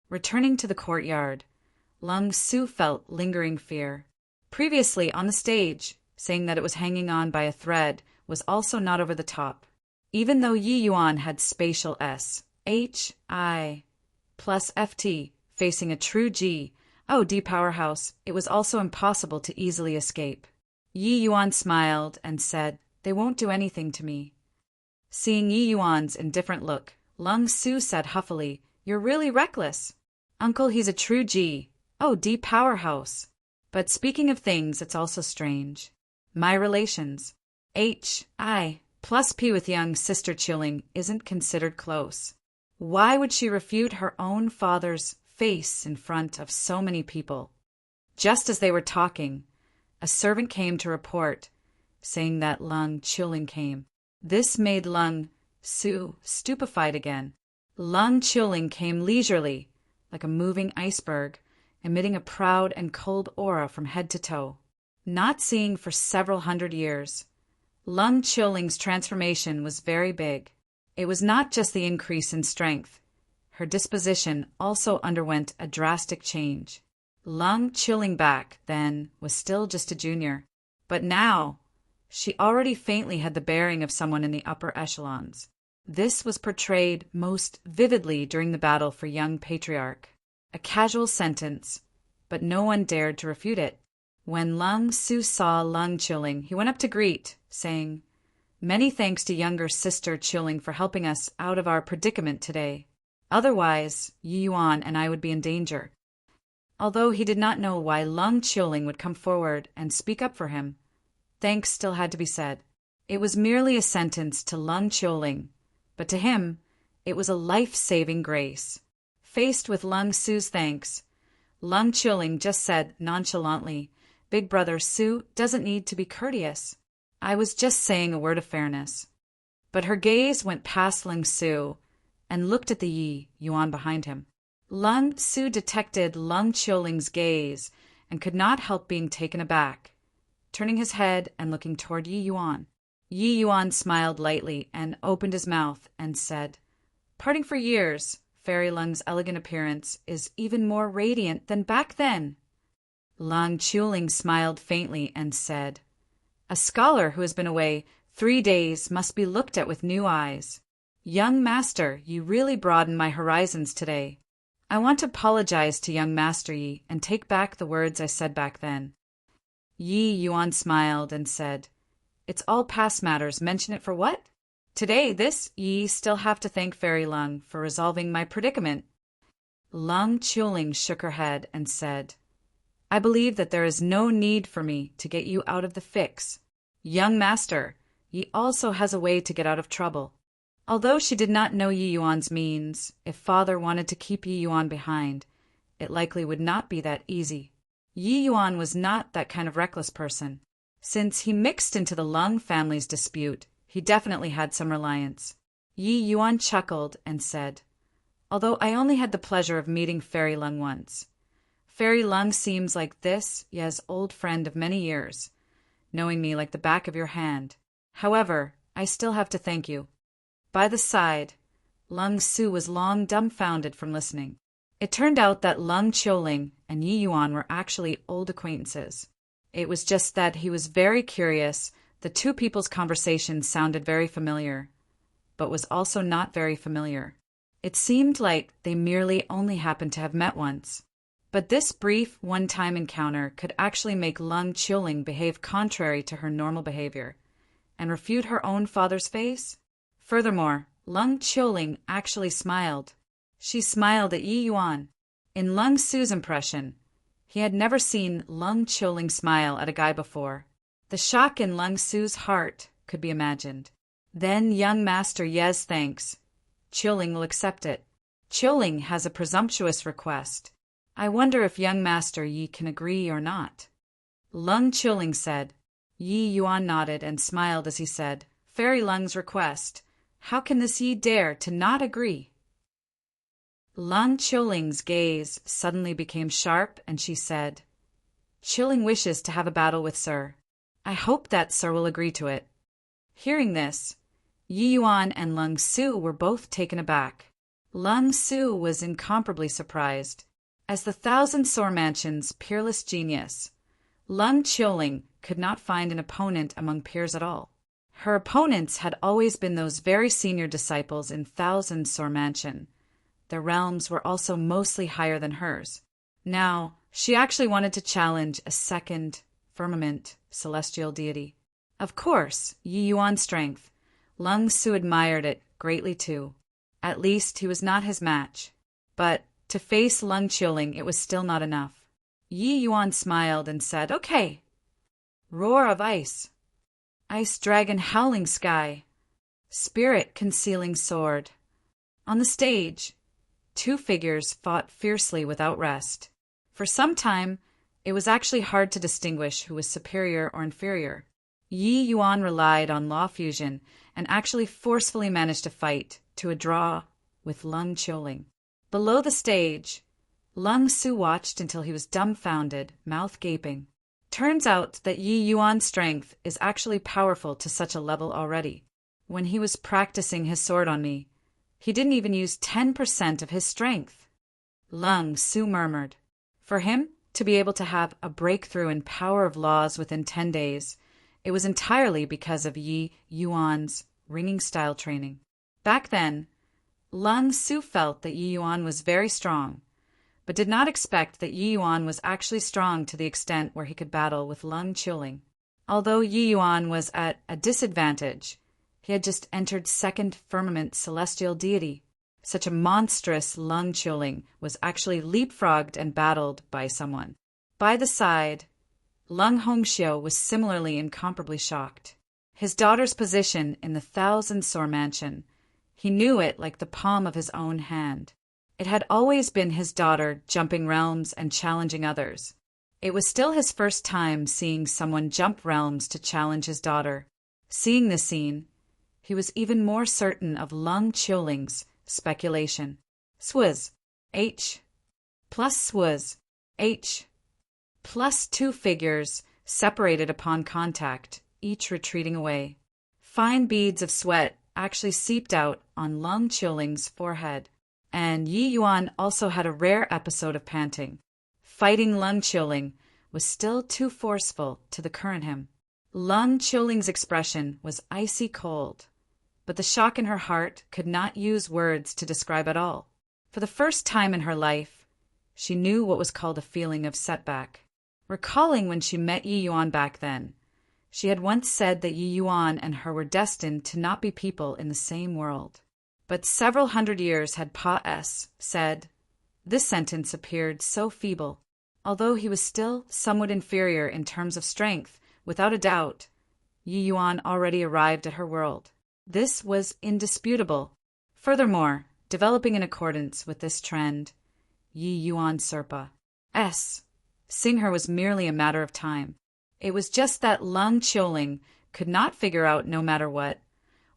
Returning to the courtyard, Lung Su felt lingering fear. Previously on the stage, saying that it was hanging on by a thread was also not over the top. Even though Yi Yuan had spatial S, H, I, plus FT, facing a true G, D powerhouse, it was also impossible to easily escape. Yi Yuan smiled and said, "They won't do anything to me." Seeing Yi Yuan's indifferent look, Lung Su said huffily, "You're really reckless. Uncle, he's a true G, D powerhouse. But speaking of things, it's also strange. My relations, H, I, plus P with young sister Qiling isn't considered close. Why would she refute her own father's face in front of so many people?" Just as they were talking, a servant came to report, saying that Lung Qiling came. This made Lung Su stupefied again. Lung Qiling came leisurely, like a moving iceberg, emitting a proud and cold aura from head to toe. Not seen for several hundred years, Lung Qiling's transformation was very big. It was not just the increase in strength. Her disposition also underwent a drastic change. Lung Qiling back then was still just a junior, but now she already faintly had the bearing of someone in the upper echelons. This was portrayed most vividly during the battle for young patriarch. A casual sentence, but no one dared to refute it. When Lung Su saw Lung Qiling, he went up to greet, saying, "Many thanks to younger sister Qiling for helping us out of our predicament today. Otherwise, Yi Yuan and I would be in danger." Although he did not know why Lung Qiling would come forward and speak up for him, thanks still had to be said. It was merely a sentence to Lung Qiling, but to him, it was a life-saving grace. Faced with Lung Su's thanks, Lung Qiling just said nonchalantly, "Big brother Su doesn't need to be courteous. I was just saying a word of fairness." But her gaze went past Lung Su and looked at the Yi Yuan behind him. Lung Su detected Lung Qiling's gaze and could not help being taken aback, turning his head and looking toward Yi Yuan. Yi Yuan smiled lightly and opened his mouth and said, "Parting for years, Fairy Lung's elegant appearance is even more radiant than back then." Lung Qiling smiled faintly and said, "A scholar who has been away 3 days must be looked at with new eyes. Young master, you really broaden my horizons today. I want to apologize to young Master Yi and take back the words I said back then. Yi Yuan smiled and said, It's all past matters. Mention it for what? Today, this Yi still have to thank Fairy Lung for resolving my predicament. Lung Chuling shook her head and said, I believe that there is no need for me to get you out of the fix. Young master, Yi also has a way to get out of trouble. Although she did not know Yi Yuan's means, if father wanted to keep Yi Yuan behind, it likely would not be that easy. Yi Yuan was not that kind of reckless person. Since he mixed into the Lung family's dispute, he definitely had some reliance. Yi Yuan chuckled and said, Although I only had the pleasure of meeting Fairy Lung once, Fairy Lung seems like this Ye's old friend of many years, knowing me like the back of your hand. However, I still have to thank you. By the side, Lung Su was long dumbfounded from listening. It turned out that Lung Qiuling and Yi Yuan were actually old acquaintances. It was just that he was very curious. The two people's conversation sounded very familiar, but was also not very familiar. It seemed like they merely only happened to have met once. But this brief, one-time encounter could actually make Lung Qiuling behave contrary to her normal behavior, and refute her own father's face. Furthermore, Lung Qiuling actually smiled. She smiled at Yi Yuan. In Lung Su's impression, he had never seen Lung Qiuling smile at a guy before. The shock in Lung Su's heart could be imagined. Then young Master Ye's thanks. Qiuling will accept it. Qiuling has a presumptuous request. I wonder if young Master Yi can agree or not. Lung Qiuling said. Yi Yuan nodded and smiled as he said, Fairy Lung's request. How can this Yi dare to not agree? Lung Qiuling's gaze suddenly became sharp and she said, Qiuling wishes to have a battle with Sir. I hope that Sir will agree to it. Hearing this, Yi Yuan and Lung Su were both taken aback. Lung Su was incomparably surprised. As the Thousand Sore Mansion's peerless genius, Lung Qiuling could not find an opponent among peers at all. Her opponents had always been those very senior disciples in Thousand Sore Mansion. Their realms were also mostly higher than hers. Now, she actually wanted to challenge a second firmament celestial deity. Of course, Yi Yuan's strength. Lung Su admired it greatly too. At least he was not his match. But to face Lung Qiuling, it was still not enough. Yi Yuan smiled and said, Okay. Roar of ice. Ice dragon howling sky. Spirit concealing sword. On the stage, two figures fought fiercely without rest. For some time, it was actually hard to distinguish who was superior or inferior. Yi Yuan relied on law fusion and actually forcefully managed to fight to a draw with Lung Qiuling. Below the stage, Lung Su watched until he was dumbfounded, mouth gaping. Turns out that Yi Yuan's strength is actually powerful to such a level already. When he was practicing his sword on me, he didn't even use 10% of his strength. Lung Su murmured. For him to be able to have a breakthrough in power of laws within 10 days, it was entirely because of Yi Yuan's ringing style training. Back then, Lung Su felt that Yi Yuan was very strong, but did not expect that Yi Yuan was actually strong to the extent where he could battle with Lung Qiuling. Although Yi Yuan was at a disadvantage, he had just entered second firmament celestial deity. Such a monstrous Lung Qiuling was actually leapfrogged and battled by someone. By the side, Lung Hongxiu was similarly incomparably shocked. His daughter's position in the Thousand Sore Mansion, he knew it like the palm of his own hand. It had always been his daughter jumping realms and challenging others. It was still his first time seeing someone jump realms to challenge his daughter. Seeing this scene, he was even more certain of Lung Qiuling's speculation. Swaz, H, plus Swaz, H, plus two figures separated upon contact, each retreating away. Fine beads of sweat actually seeped out on Lung Qiuling's forehead, and Yi Yuan also had a rare episode of panting. Fighting Lung Qiuling was still too forceful to the current him. Lung Qiuling's expression was icy cold, but the shock in her heart could not use words to describe at all. For the first time in her life, she knew what was called a feeling of setback. Recalling when she met Yi Yuan back then, she had once said that Yi Yuan and her were destined to not be people in the same world. But several hundred years had said. This sentence appeared so feeble. Although he was still somewhat inferior in terms of strength, without a doubt, Yi Yuan already arrived at her world. This was indisputable. Furthermore, developing in accordance with this trend, Yi Yuan Serpa's seeing her was merely a matter of time. It was just that Lung Qiuling could not figure out, no matter what,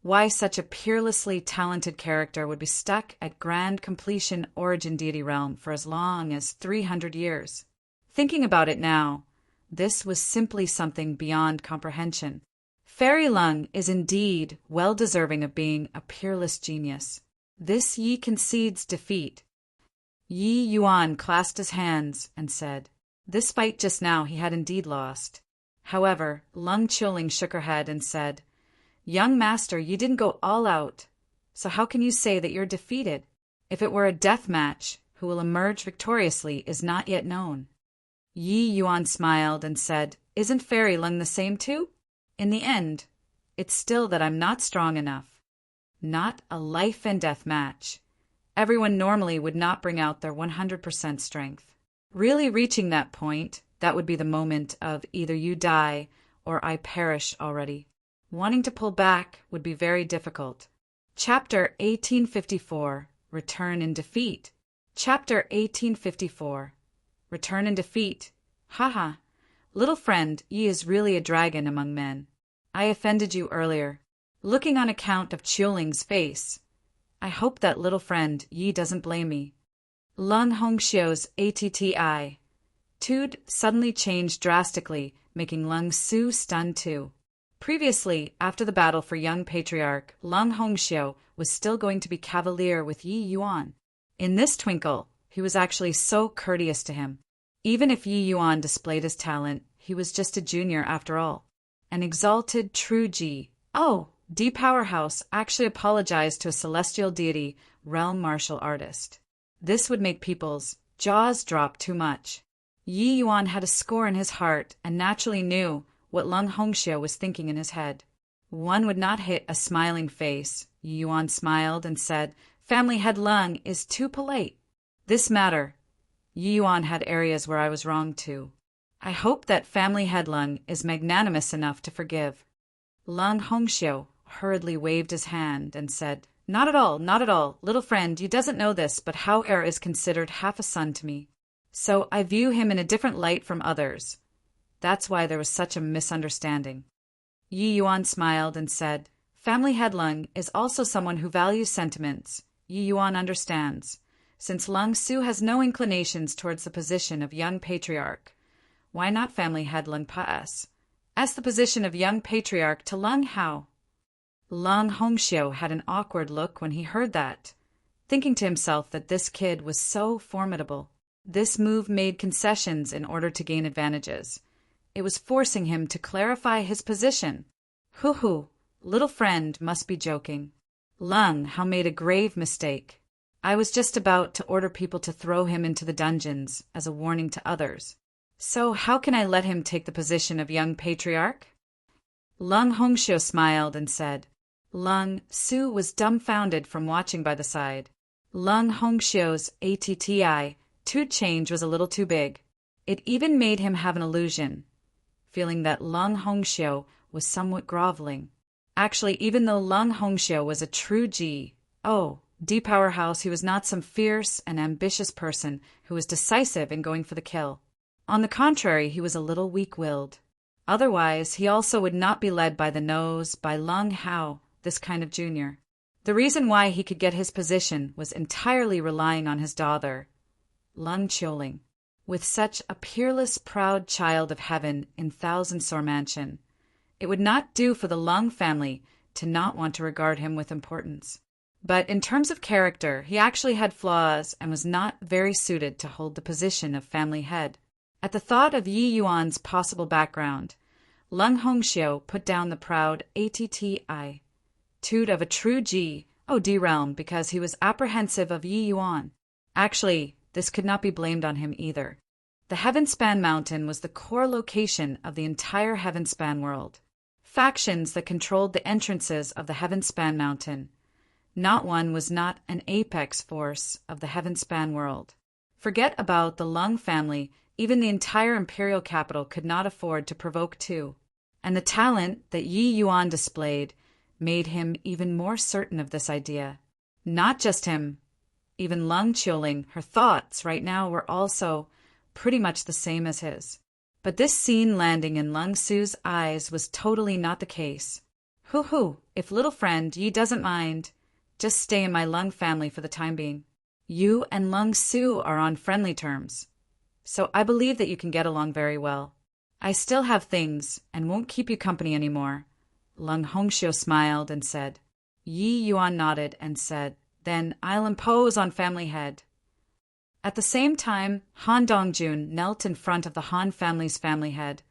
why such a peerlessly talented character would be stuck at Grand Completion Origin Deity Realm for as long as 300 years. Thinking about it now, this was simply something beyond comprehension. Fairy Lung is indeed well deserving of being a peerless genius. This Yi concedes defeat. Yi Yuan clasped his hands and said, this fight just now he had indeed lost. However, Lung Qiuling shook her head and said, young master, you didn't go all out, so how can you say that you're defeated? If it were a death match, who will emerge victoriously is not yet known. Yi Yuan smiled and said, isn't Fairy Lung the same too? In the end, it's still that I'm not strong enough. Not a life and death match. Everyone normally would not bring out their 100% strength. Really reaching that point, that would be the moment of either you die or I perish already. Wanting to pull back would be very difficult. Chapter 1854, Return in Defeat. Chapter 1854, Return in Defeat. Haha. Little friend, Yi is really a dragon among men. I offended you earlier. Looking on account of Qiuling's face, I hope that little friend Yi doesn't blame me. Lung Hongxiu's attitude suddenly changed drastically, making Lung Su stunned too. Previously, after the battle for young patriarch, Lung Hongxiu was still going to be cavalier with Yi Yuan. In this twinkle, he was actually so courteous to him. Even if Yi Yuan displayed his talent, he was just a junior after all. An exalted true Ji. D Powerhouse actually apologized to a celestial deity, realm martial artist. This would make people's jaws drop too much. Yi Yuan had a score in his heart and naturally knew what Lung Hongxiu was thinking in his head. One would not hit a smiling face. Yi Yuan smiled and said, family head Lung is too polite. This matter, Yi Yuan had areas where I was wrong too. I hope that family head Lung is magnanimous enough to forgive. Lung Hongxiu hurriedly waved his hand and said, not at all, not at all. Little friend, you doesn't know this, but Hao Er is considered half a son to me. So I view him in a different light from others. That's why there was such a misunderstanding. Yi Yuan smiled and said, family head Lung is also someone who values sentiments. Yi Yuan understands. Since Lung Su has no inclinations towards the position of young patriarch, why not family head Lung pass as the position of young patriarch to Lung Hao? Lung Hongxiu had an awkward look when he heard that, thinking to himself that this kid was so formidable. This move made concessions in order to gain advantages. It was forcing him to clarify his position. Hoo, little friend must be joking. Lung Hao made a grave mistake. I was just about to order people to throw him into the dungeons as a warning to others. So how can I let him take the position of young patriarch? Lung Hongxiu smiled and said. Lung Su was dumbfounded from watching by the side. Lung Hongxiu's attitude change was a little too big. It even made him have an illusion, feeling that Lung Hongxiu was somewhat groveling. Actually, even though Lung Hongxiu was a true Ji, D Powerhouse, he was not some fierce and ambitious person who was decisive in going for the kill. On the contrary, he was a little weak-willed. Otherwise, he also would not be led by the nose by Lung Hao, this kind of junior. The reason why he could get his position was entirely relying on his daughter, Lung Qiuling. With such a peerless, proud child of heaven in Thousand Sore Mansion, it would not do for the Lung family to not want to regard him with importance. But in terms of character, he actually had flaws and was not very suited to hold the position of family head. At the thought of Yi Yuan's possible background, Lung Hongxiu put down the proud attitude of a true Ji, D realm, because he was apprehensive of Yi Yuan. Actually, this could not be blamed on him either. The Heavenspan Mountain was the core location of the entire Heavenspan world. Factions that controlled the entrances of the Heavenspan Mountain. Not one was not an apex force of the Heavenspan world. Forget about the Lung family, even the entire imperial capital could not afford to provoke two. And the talent that Yi Yuan displayed made him even more certain of this idea. Not just him, even Lung Qiuling, her thoughts right now were also pretty much the same as his. But this scene landing in Lung Su's eyes was totally not the case. Hoo, if little friend Yi doesn't mind, just stay in my Lung family for the time being. You and Lung Su are on friendly terms, so I believe that you can get along very well. I still have things and won't keep you company anymore. Lung Hongxiu smiled and said. Yi Yuan nodded and said, then I'll impose on family head. At the same time, Han Dongjun knelt in front of the Han family's family head,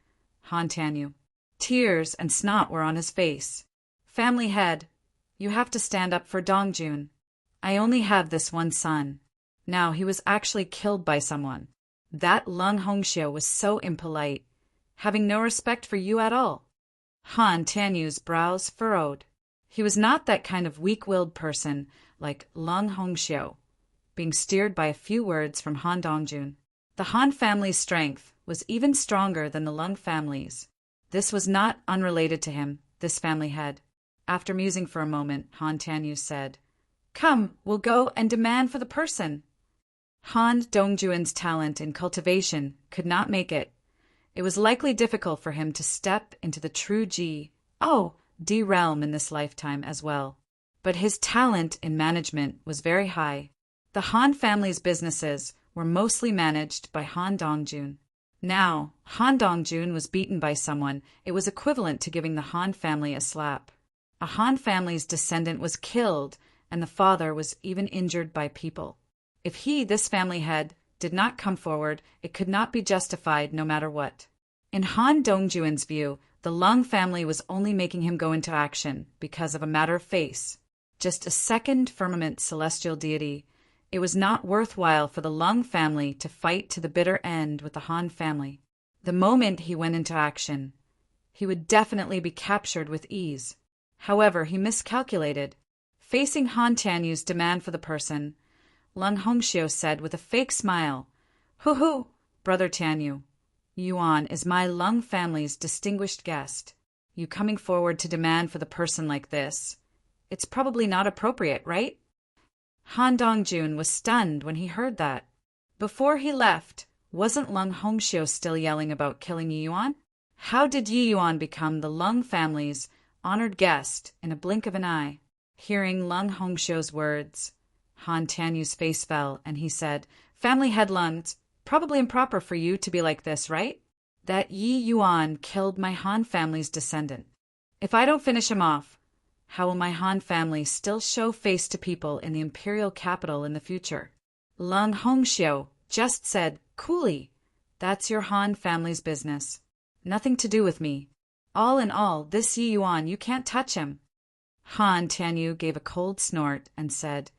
Han Tianyu. Tears and snot were on his face. Family head, you have to stand up for Dongjun. I only have this one son. Now he was actually killed by someone. That Lung Hongxiu was so impolite, having no respect for you at all. Han Tianyu's brows furrowed. He was not that kind of weak-willed person like Lung Hongxiu, being steered by a few words from Han Dongjun. The Han family's strength was even stronger than the Lung family's. This was not unrelated to him, this family head. After musing for a moment, Han Tianyu said, Come, we'll go and demand for the person. Han Dongjuan's talent in cultivation could not make it. It was likely difficult for him to step into the true D realm in this lifetime as well. But his talent in management was very high. The Han family's businesses were mostly managed by Han Dongjun. Now, Han Dongjun was beaten by someone. It was equivalent to giving the Han family a slap. A Han family's descendant was killed, and the father was even injured by people. If he, this family head, did not come forward, it could not be justified no matter what. In Han Dongjuan's view, the Lung family was only making him go into action because of a matter of face. Just a second firmament celestial deity. It was not worthwhile for the Lung family to fight to the bitter end with the Han family. The moment he went into action, he would definitely be captured with ease. However, he miscalculated. Facing Han Tianyu's demand for the person, Lung Hongxiu said with a fake smile, Hoo, Brother Tianyu. Yuan is my Lung family's distinguished guest. You coming forward to demand for the person like this? It's probably not appropriate, right? Han Dongjun was stunned when he heard that. Before he left, wasn't Lung Hongxiu still yelling about killing Yi Yuan? How did Yi Yuan become the Lung family's honored guest in a blink of an eye? Hearing Lung Hongxiu's words, Han Tianyu's face fell, and he said, Family head Lung, it's probably improper for you to be like this, right? That Yi Yuan killed my Han family's descendant. If I don't finish him off, how will my Han family still show face to people in the imperial capital in the future? Lung Hongxiu just said, coolly, that's your Han family's business. Nothing to do with me. All in all, this Yi Yuan, you can't touch him. Han Tianyu gave a cold snort and said,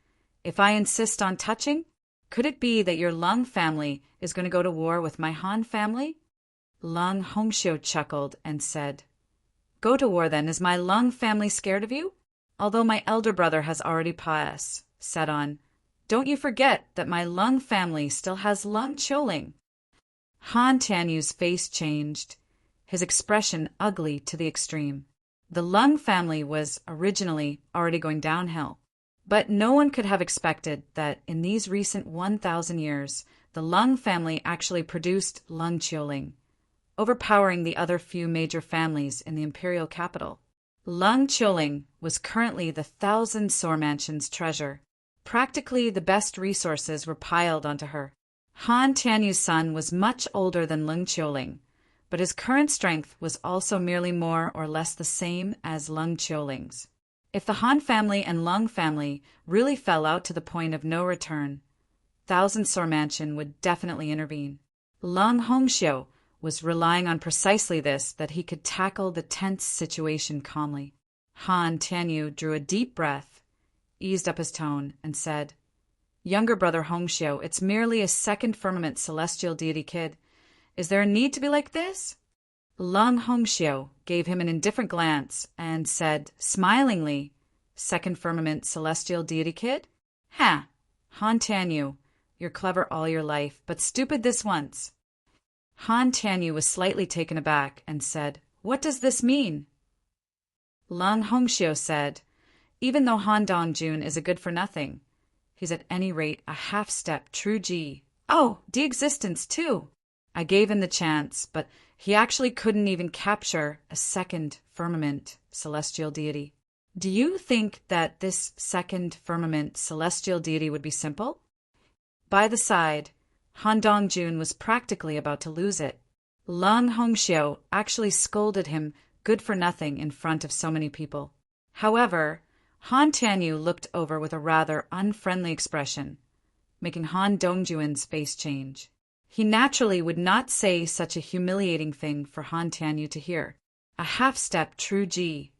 If I insist on touching, could it be that your Lung family is going to go to war with my Han family? Lung Hongxiu chuckled and said, Go to war then, is my Lung family scared of you? Although my elder brother has already said on, don't you forget that my Lung family still has Lung Qiuling. Han Tianyu's face changed, his expression ugly to the extreme. The Lung family was originally already going downhill, but no one could have expected that in these recent 1,000 years, the Lung family actually produced Lung Qiuling, overpowering the other few major families in the imperial capital. Lung Qiuling was currently the 1,000 Soar Mansion's treasure. Practically the best resources were piled onto her. Han Tianyu's son was much older than Lung Qiuling, but his current strength was also merely more or less the same as Lung Qiuling's. If the Han family and Lung family really fell out to the point of no return, 1,000 Soar Mansion would definitely intervene. Lung Hongxiu was relying on precisely this, that he could tackle the tense situation calmly. Han Tianyu drew a deep breath, eased up his tone, and said, Younger brother Hongxiu, it's merely a second firmament celestial deity kid. Is there a need to be like this? Lung Hongxiu gave him an indifferent glance and said, smilingly, second firmament celestial deity kid? Ha! Han Tianyu, you're clever all your life, but stupid this once. Han Tianyu was slightly taken aback and said, what does this mean? Lung Hongxiu said, even though Han Dongjun is a good-for-nothing, he's at any rate a half-step true G. Oh, de-existence too! I gave him the chance, but he actually couldn't even capture a second firmament celestial deity. Do you think that this second firmament celestial deity would be simple? By the side, Han Dongjun was practically about to lose it. Lung Hongxiu actually scolded him good for nothing in front of so many people. However, Han Tianyu looked over with a rather unfriendly expression, making Han Dongjun's face change. He naturally would not say such a humiliating thing for Han Tianyu to hear. A half-step true G.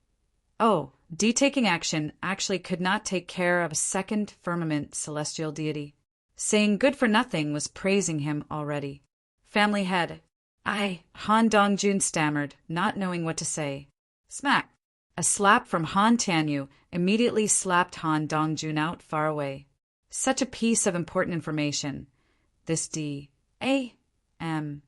Oh, D taking action actually could not take care of a second firmament celestial deity. Saying good for nothing was praising him already. Family head. Han Dongjun stammered, not knowing what to say. Smack! A slap from Han Tianyu immediately slapped Han Dongjun out far away. Such a piece of important information. This D.A.M.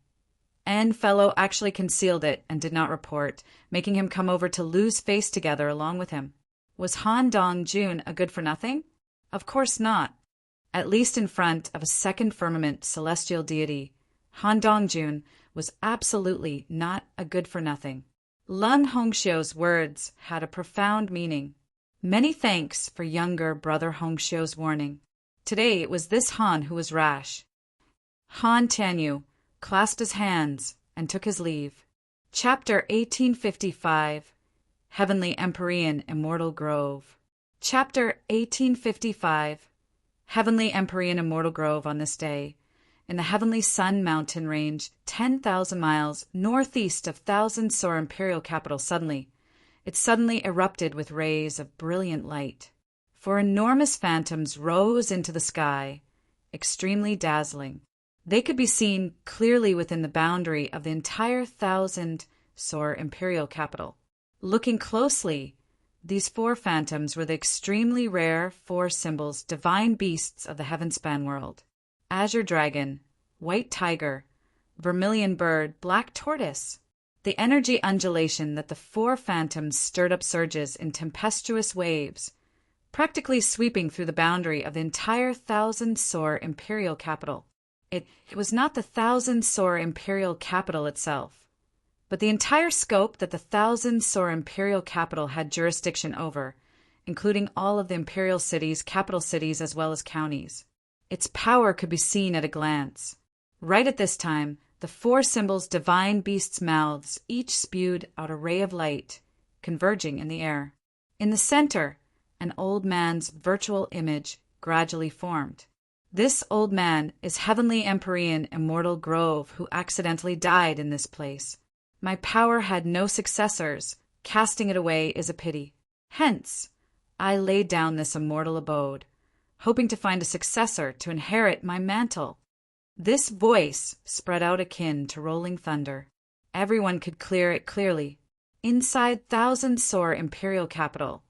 N fellow actually concealed it and did not report, making him come over to lose face together along with him. Was Han Dongjun a good-for-nothing? Of course not. At least in front of a second firmament celestial deity, Han Dongjun was absolutely not a good-for-nothing. Lung Hongxiu's words had a profound meaning. Many thanks for younger brother Hongxiu's warning. Today it was this Han who was rash. Han Tianyu clasped his hands and took his leave. Chapter 1855 Heavenly Empyrean Immortal Grove. Chapter 1855 Heavenly Empyrean Immortal Grove on this day, in the Heavenly Sun mountain range 10,000 miles northeast of Thousand Sor imperial capital it suddenly erupted with rays of brilliant light. Four enormous phantoms rose into the sky, extremely dazzling. They could be seen clearly within the boundary of the entire Thousand Sor imperial capital. Looking closely, these four phantoms were the extremely rare four symbols divine beasts of the heaven-span world. Azure dragon, white tiger, vermilion bird, black tortoise. The energy undulation that the four phantoms stirred up surges in tempestuous waves, practically sweeping through the boundary of the entire Thousand Sor imperial capital. It was not the Thousand Sor imperial capital itself, but the entire scope that the Thousand Sor imperial capital had jurisdiction over, including all of the imperial cities, capital cities, as well as counties. Its power could be seen at a glance. Right at this time, the four symbols' divine beasts' mouths each spewed out a ray of light, converging in the air. In the center, an old man's virtual image gradually formed. This old man is Heavenly Empyrean Immortal Grove, who accidentally died in this place. My power had no successors. Casting it away is a pity. Hence, I laid down this immortal abode, hoping to find a successor to inherit my mantle. This voice spread out akin to rolling thunder. Everyone could hear it clearly. Inside Thousand Sor imperial capital,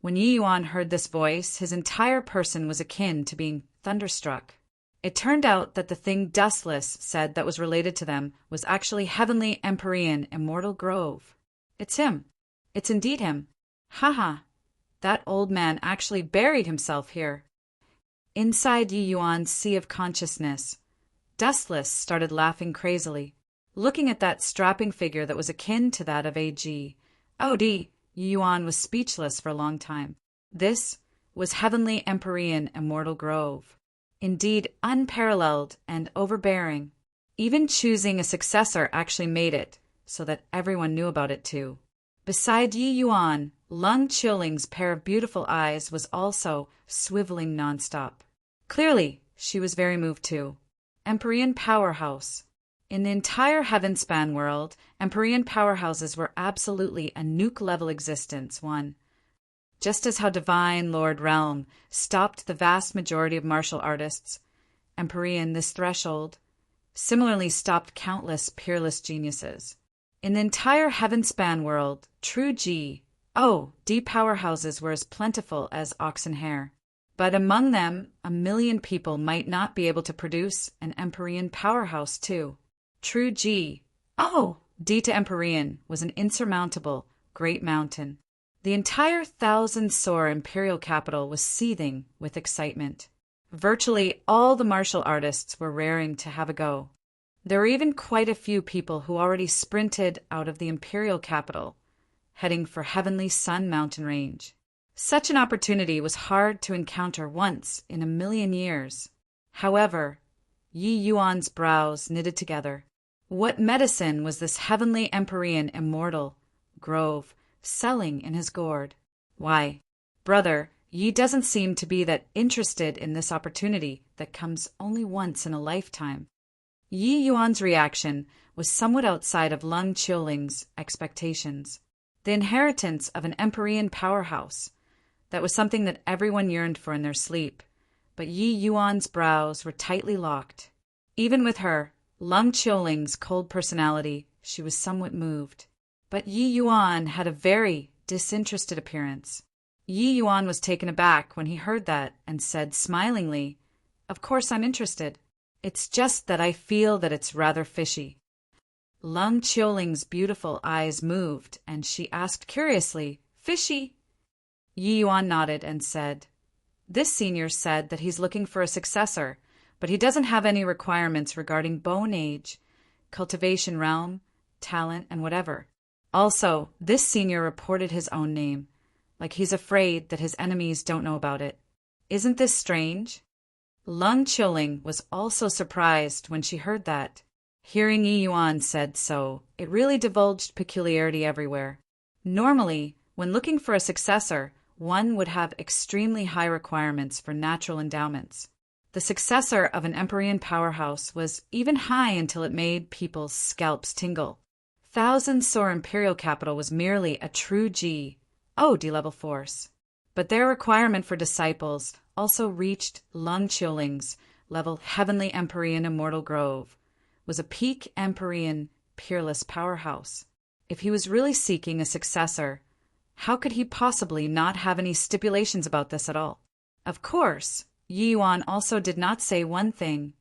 when Yi Yuan heard this voice, his entire person was akin to being thunderstruck. It turned out that the thing Dustless said that was related to them was actually Heavenly Empyrean Immortal Grove. It's him. It's indeed him. Ha! That old man actually buried himself here. Inside Yi Yuan's sea of consciousness, Dustless started laughing crazily, looking at that strapping figure that was akin to that of A.G. Yi Yuan was speechless for a long time. This was Heavenly Empyrean Immortal Grove. Indeed, unparalleled and overbearing. Even choosing a successor actually made it so that everyone knew about it too. Beside Yi Yuan, Lung Qiling's pair of beautiful eyes was also swiveling nonstop. Clearly, she was very moved too. Empyrean powerhouse. In the entire heaven-span world, Empyrean powerhouses were absolutely a nuke-level existence. Just as how divine Lord Realm stopped the vast majority of martial artists, Empyrean, this threshold, similarly stopped countless peerless geniuses. In the entire heaven-span world, true D powerhouses were as plentiful as oxen hair. But among them, 1,000,000 people might not be able to produce an Empyrean powerhouse too. True D to Empyrean was an insurmountable, great mountain. The entire 1,000-sore imperial capital was seething with excitement. Virtually all the martial artists were raring to have a go. There were even quite a few people who already sprinted out of the imperial capital, heading for Heavenly Sun mountain range. Such an opportunity was hard to encounter once in 1,000,000 years. However, Yi Yuan's brows knitted together. What medicine was this heavenly Empyrean immortal grove selling in his gourd? Why, brother, Yi doesn't seem to be that interested in this opportunity that comes only once in a lifetime. Yi Yuan's reaction was somewhat outside of Lung Qiuling's expectations. The inheritance of an Empyrean powerhouse, that was something that everyone yearned for in their sleep, but Yi Yuan's brows were tightly locked. Even with her, Lung Qiuling's cold personality, she was somewhat moved. But Yi Yuan had a very disinterested appearance. Yi Yuan was taken aback when he heard that and said smilingly, "Of course I'm interested. It's just that I feel that it's rather fishy." Lung Qiuling's beautiful eyes moved, and she asked curiously, "Fishy?" Yi Yuan nodded and said, "This senior said that he's looking for a successor, but he doesn't have any requirements regarding bone age, cultivation realm, talent, and whatever. Also, this senior reported his own name, like he's afraid that his enemies don't know about it. Isn't this strange?" Lung Qiuling was also surprised when she heard that. Hearing Yi Yuan said so, it really divulged peculiarity everywhere. Normally, when looking for a successor, one would have extremely high requirements for natural endowments. The successor of an Empyrean powerhouse was even high until it made people's scalps tingle. 1,000-sore imperial capital was merely a true D-level force. But their requirement for disciples also reached Lung Qiuling's level heavenly Empyrean immortal grove, was a peak Empyrean peerless powerhouse. If he was really seeking a successor, how could he possibly not have any stipulations about this at all? Of course, Yi Yuan also did not say one thing.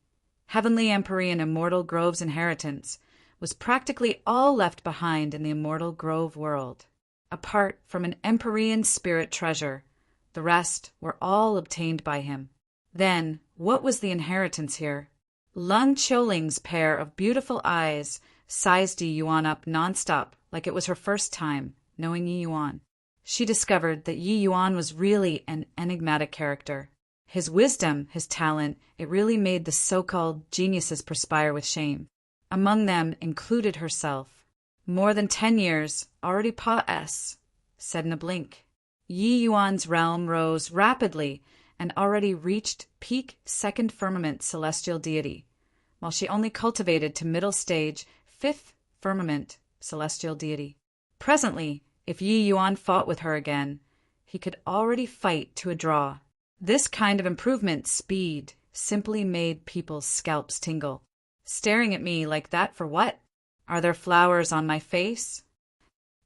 Heavenly Empyrean immortal grove's inheritance was practically all left behind in the immortal grove world. Apart from an Empyrean spirit treasure, the rest were all obtained by him. Then, what was the inheritance here? Lung Qiuling's pair of beautiful eyes sized Yi Yuan up nonstop like it was her first time knowing Yi Yuan. She discovered that Yi Yuan was really an enigmatic character. His wisdom, his talent, it really made the so-called geniuses perspire with shame. Among them included herself. More than 10 years, already said in a blink. Yi Yuan's realm rose rapidly and already reached peak second firmament celestial deity, while she only cultivated to middle stage fifth firmament celestial deity. Presently, if Yi Yuan fought with her again, he could already fight to a draw. This kind of improvement speed simply made people's scalps tingle. Staring at me like that for what? Are there flowers on my face?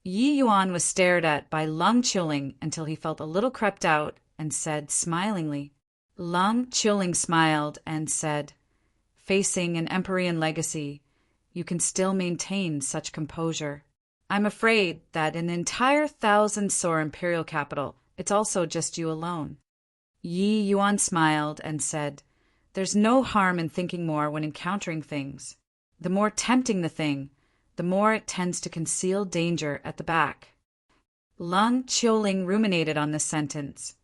Yi Yuan was stared at by Lung Qiuling until he felt a little crept out and said smilingly. Lung Qiuling smiled and said, "Facing an Empyrean legacy, you can still maintain such composure. I'm afraid that in the entire 1,000-sore imperial capital, it's also just you alone." Yi Yuan smiled and said, "There's no harm in thinking more when encountering things. The more tempting the thing, the more it tends to conceal danger at the back." Lung Qiuling ruminated on this sentence,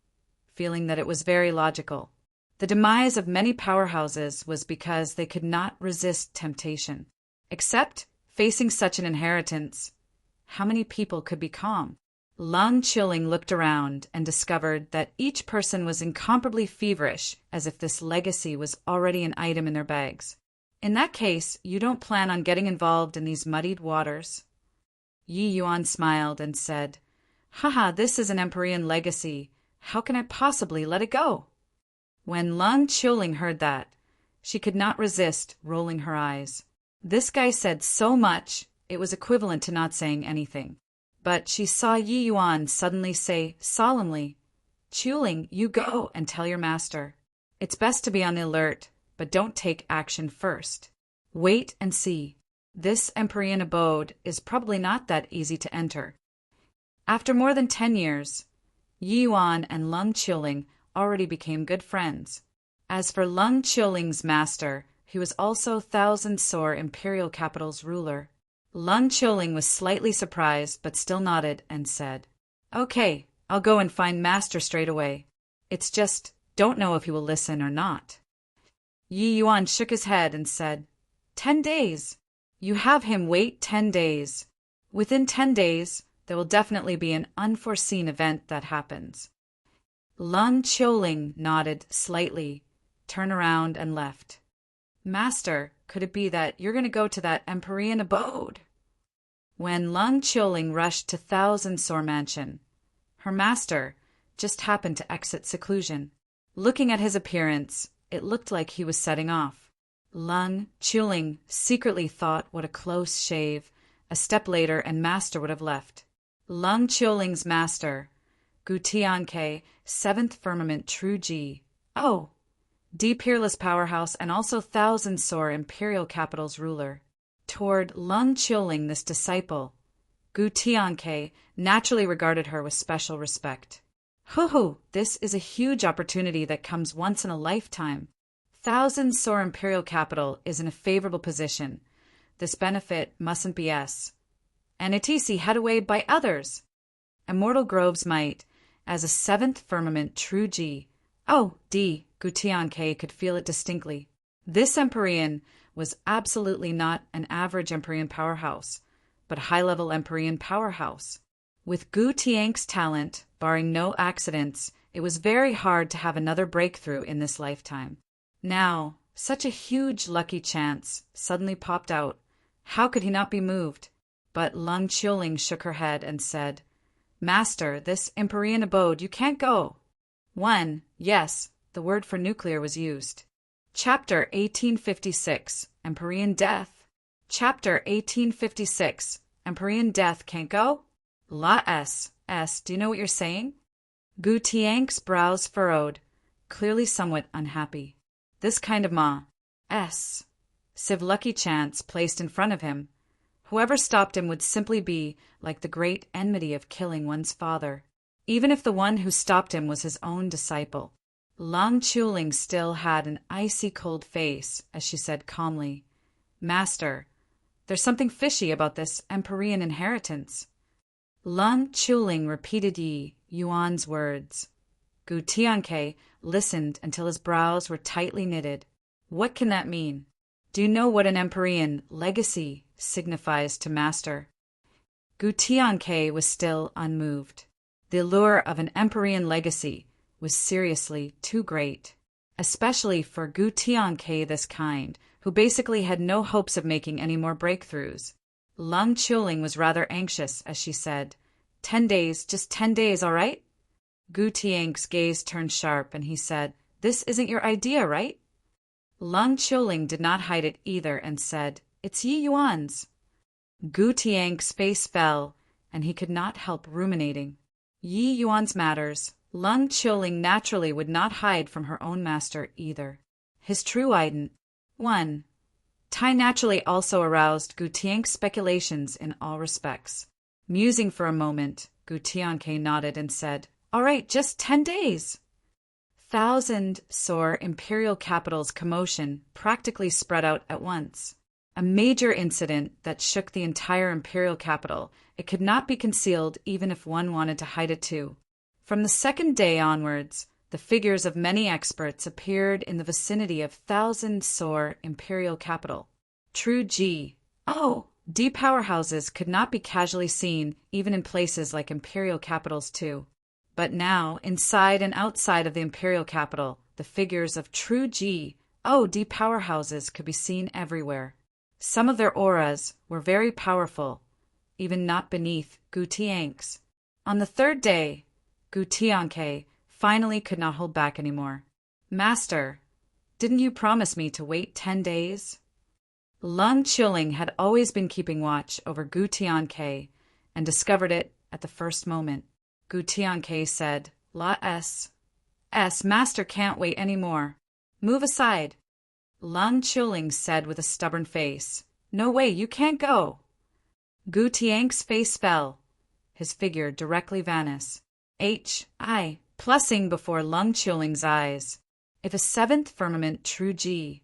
feeling that it was very logical. The demise of many powerhouses was because they could not resist temptation. Except facing such an inheritance, how many people could be calm? Lung Qiuling looked around and discovered that each person was incomparably feverish, as if this legacy was already an item in their bags. "In that case, you don't plan on getting involved in these muddied waters?" Yi Yuan smiled and said, Haha, this is an Empyrean legacy. How can I possibly let it go? When Lung Chuling heard that, she could not resist rolling her eyes. This guy said so much, it was equivalent to not saying anything. But she saw Yi Yuan suddenly say solemnly, Chuling, you go and tell your master. It's best to be on the alert, but don't take action first. Wait and see. This Empyrean abode is probably not that easy to enter. After more than 10 years, Yi Yuan and Lung Chuling already became good friends. As for Lung Chuling's master, he was also Thousand Sore Imperial Capital's ruler. Lung Chuling was slightly surprised but still nodded and said, Okay, I'll go and find master straight away. It's just, don't know if he will listen or not. Yi Yuan shook his head and said, 10 days. You have him wait 10 days. Within 10 days, there will definitely be an unforeseen event that happens. Lung Chuling nodded slightly, turned around and left. Master, could it be that you're going to go to that Empyrean abode? When Lung Chuling rushed to Thousand Sore Mansion, her master just happened to exit seclusion. Looking at his appearance, it looked like he was setting off. Lung Chuling secretly thought what a close shave. A step later and master would have left. Lung Chuling's master, Gu Tianke, 7th Firmament True G. Oh! D Peerless Powerhouse and also Thousand Sore Imperial Capital's ruler. Toward Lung Chuling, this disciple, Gu Tianke naturally regarded her with special respect. Hoo-hoo, this is a huge opportunity that comes once in a lifetime. Thousand Sore Imperial Capital is in a favorable position. This benefit mustn't be S. And Atisi had away by others. Immortal Groves might, as a 7th Firmament True G. Oh, D. Gutianke could feel it distinctly. This Empyrean was absolutely not an average Empyrean powerhouse, but a high-level Empyrean powerhouse. With Gu Tiank's talent, barring no accidents, it was very hard to have another breakthrough in this lifetime. Now, such a huge lucky chance suddenly popped out. How could he not be moved? But Lung Chuling shook her head and said, Master, this Empyrean abode, you can't go. 1. Yes, the word for nuclear was used. Chapter 1856, Empyrean Death. Chapter 1856, Empyrean Death can't go? La S. Do you know what you're saying? Gu Tiank's brows furrowed, clearly somewhat unhappy. This kind of Civ lucky chance placed in front of him. Whoever stopped him would simply be like the great enmity of killing one's father, even if the one who stopped him was his own disciple. Lung Chuling still had an icy cold face as she said calmly, Master, there's something fishy about this Empyrean inheritance. Lung Chuling repeated Yi Yuan's words. Gu Tianke listened until his brows were tightly knitted. What can that mean? Do you know what an Empyrean legacy signifies to Master? Gu Tianke was still unmoved. The allure of an Empyrean legacy was seriously too great, especially for Gu Tianke this kind, who basically had no hopes of making any more breakthroughs. Lung Chuling was rather anxious as she said, 10 days, just 10 days, all right? Gu Tiank's gaze turned sharp and he said, This isn't your idea, right? Lung Chuling did not hide it either and said, It's Yi Yuan's. Gu Tiank's face fell and he could not help ruminating. Yi Yuan's matters, Lung Chuling naturally would not hide from her own master either. His true ident. 1. Tai naturally also aroused Gu Tiank's speculations in all respects. Musing for a moment, Gu Tianke nodded and said, All right, just 10 days. Thousand Sore Imperial Capital's commotion practically spread out at once. A major incident that shook the entire Imperial Capital. It could not be concealed even if one wanted to hide it too. From the second day onwards, the figures of many experts appeared in the vicinity of Thousand Sore Imperial Capital. True G. Oh, D powerhouses could not be casually seen even in places like Imperial Capitals too. But now, inside and outside of the Imperial Capital, the figures of True G, D powerhouses could be seen everywhere. Some of their auras were very powerful, even not beneath Gu Tiank's. On the third day, Gu Tianke finally could not hold back anymore. Master, didn't you promise me to wait 10 days? Lung Qiuling had always been keeping watch over Gu Tianke and discovered it at the first moment. Gu Tianke said, Master can't wait any more. Move aside. Lung Qiuling said with a stubborn face, No way, you can't go. Gu Tianke's face fell. His figure directly vanished. Plussing before Lung Qiuling's eyes. If a seventh firmament true G.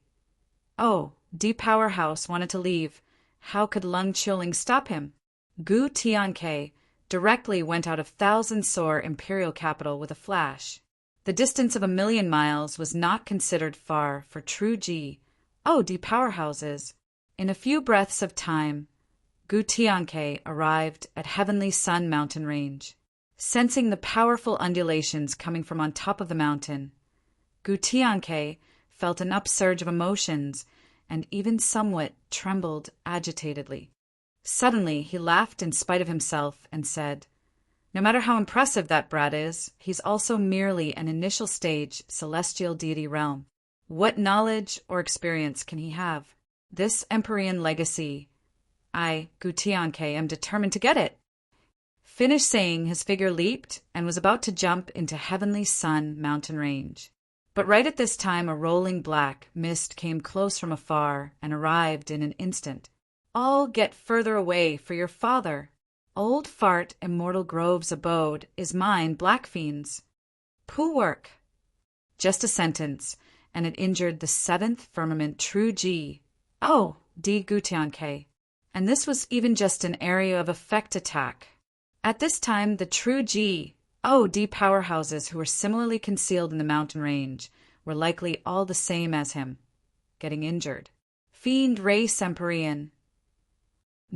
D powerhouse wanted to leave, how could Lung Qiuling stop him? Gu Tianke directly went out of Thousand Sor imperial capital with a flash. The distance of 1,000,000 miles was not considered far for true G. D powerhouses. In a few breaths of time, Gu Tianke arrived at Heavenly Sun mountain range. Sensing the powerful undulations coming from on top of the mountain, Gu Tianke felt an upsurge of emotions and even somewhat trembled agitatedly. Suddenly, he laughed in spite of himself and said, No matter how impressive that brat is, he's also merely an initial stage celestial deity realm. What knowledge or experience can he have? This Empyrean legacy, I, Gu Tianke, am determined to get it. Finished saying, his figure leaped and was about to jump into Heavenly Sun mountain range. But right at this time a rolling black mist came close from afar and arrived in an instant. All get further away for your father. Old Fart Immortal Grove's abode is mine, Black Fiend's. Pooh work. Just a sentence, and it injured the seventh firmament true G. D Gu Tianke. And this was even just an area of effect attack. At this time, the true G, D powerhouses who were similarly concealed in the mountain range were likely all the same as him, getting injured. Fiend race Empyrean.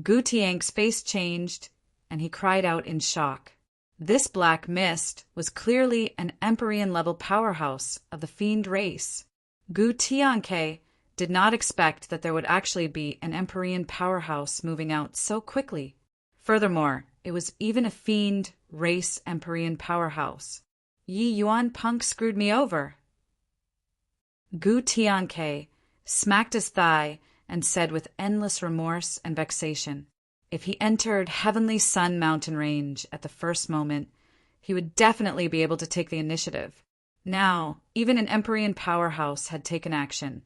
Gu Tianke's face changed, and he cried out in shock. This black mist was clearly an Empyrean-level powerhouse of the fiend race. Gu Tianke did not expect that there would actually be an Empyrean powerhouse moving out so quickly. Furthermore, it was even a fiend race Empyrean powerhouse. Yi Yuan punk screwed me over. Gu Tianke smacked his thigh and said with endless remorse and vexation, if he entered Heavenly Sun mountain range at the first moment, he would definitely be able to take the initiative. Now, even an Empyrean powerhouse had taken action.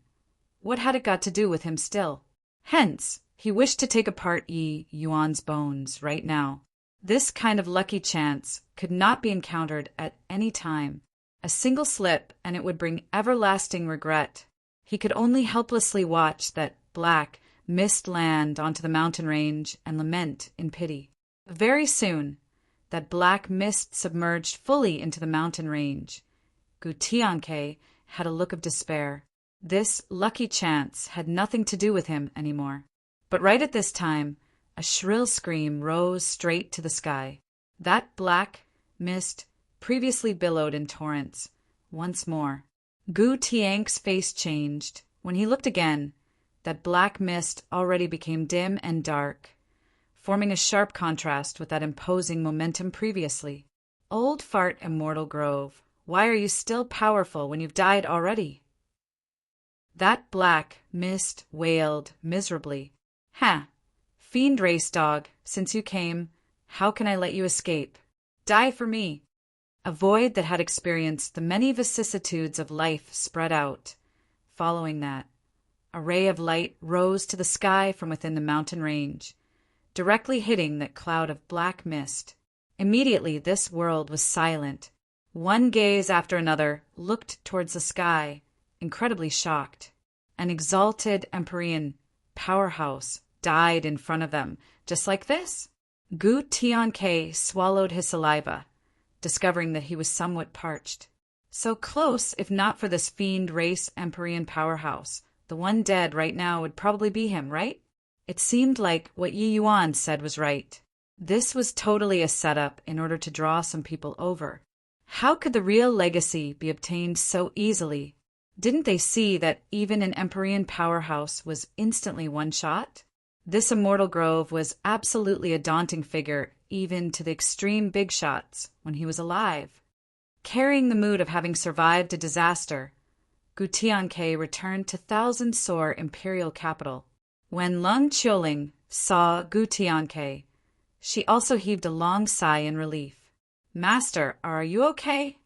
What had it got to do with him still? Hence, he wished to take apart Yi Yuan's bones right now. This kind of lucky chance could not be encountered at any time. A single slip, and it would bring everlasting regret. He could only helplessly watch that black mist land onto the mountain range and lament in pity. Very soon, that black mist submerged fully into the mountain range. Gu Tianke had a look of despair. This lucky chance had nothing to do with him anymore. But right at this time, a shrill scream rose straight to the sky. That black mist previously billowed in torrents. Once more. Gu Tianke's face changed. When he looked again, that black mist already became dim and dark, forming a sharp contrast with that imposing momentum previously. Old Fart Immortal Grove, why are you still powerful when you've died already? That black mist wailed miserably. Fiend race dog, since you came, how can I let you escape? Die for me. A void that had experienced the many vicissitudes of life spread out. Following that, a ray of light rose to the sky from within the mountain range, directly hitting that cloud of black mist. Immediately this world was silent. One gaze after another looked towards the sky, incredibly shocked. An exalted Empyrean powerhouse died in front of them, just like this. Gu Tianke swallowed his saliva, discovering that he was somewhat parched. So close, if not for this fiend race Empyrean powerhouse. The one dead right now would probably be him, right? It seemed like what Yi Yuan said was right. This was totally a setup in order to draw some people over. How could the real legacy be obtained so easily? Didn't they see that even an Empyrean powerhouse was instantly one shot? This Immortal Grove was absolutely a daunting figure, even to the extreme big shots, when he was alive. Carrying the mood of having survived a disaster, Gu Tianke returned to thousand-sore imperial capital. When Leng Qiuling saw Gu Tianke, she also heaved a long sigh in relief. "Master, are you okay?"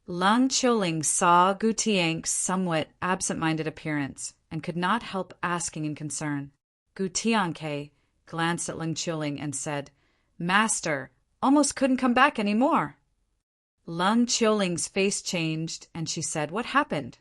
Leng Qiuling saw Gu Tianke's somewhat absent-minded appearance and could not help asking in concern. Gu Tianke glanced at Leng Qiuling and said, "Master, almost couldn't come back any more." Leng Qiuling's face changed and she said, "What happened?"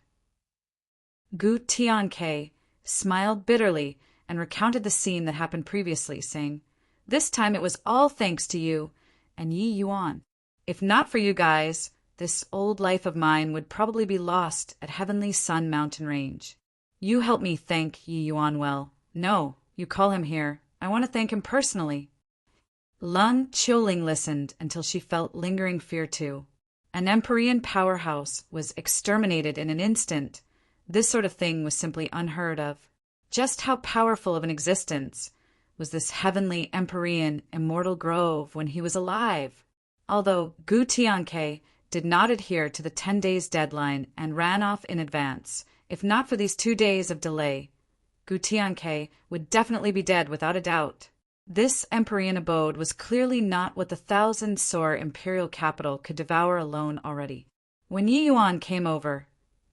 Gu Tianke smiled bitterly and recounted the scene that happened previously, saying, "This time it was all thanks to you and Yi Yuan. If not for you guys, this old life of mine would probably be lost at Heavenly Sun Mountain Range. You helped me thank Yi Yuan well. No, you call him here. I want to thank him personally." Leng Qiuling listened until she felt lingering fear too. An Empyrean powerhouse was exterminated in an instant. This sort of thing was simply unheard of. Just how powerful of an existence was this heavenly Empyrean immortal grove when he was alive? Although Gu Tianke did not adhere to the 10 days deadline and ran off in advance, if not for these 2 days of delay, Gu Tianke would definitely be dead without a doubt. This Empyrean abode was clearly not what the thousand-sore imperial capital could devour alone already. When Yi Yuan came over,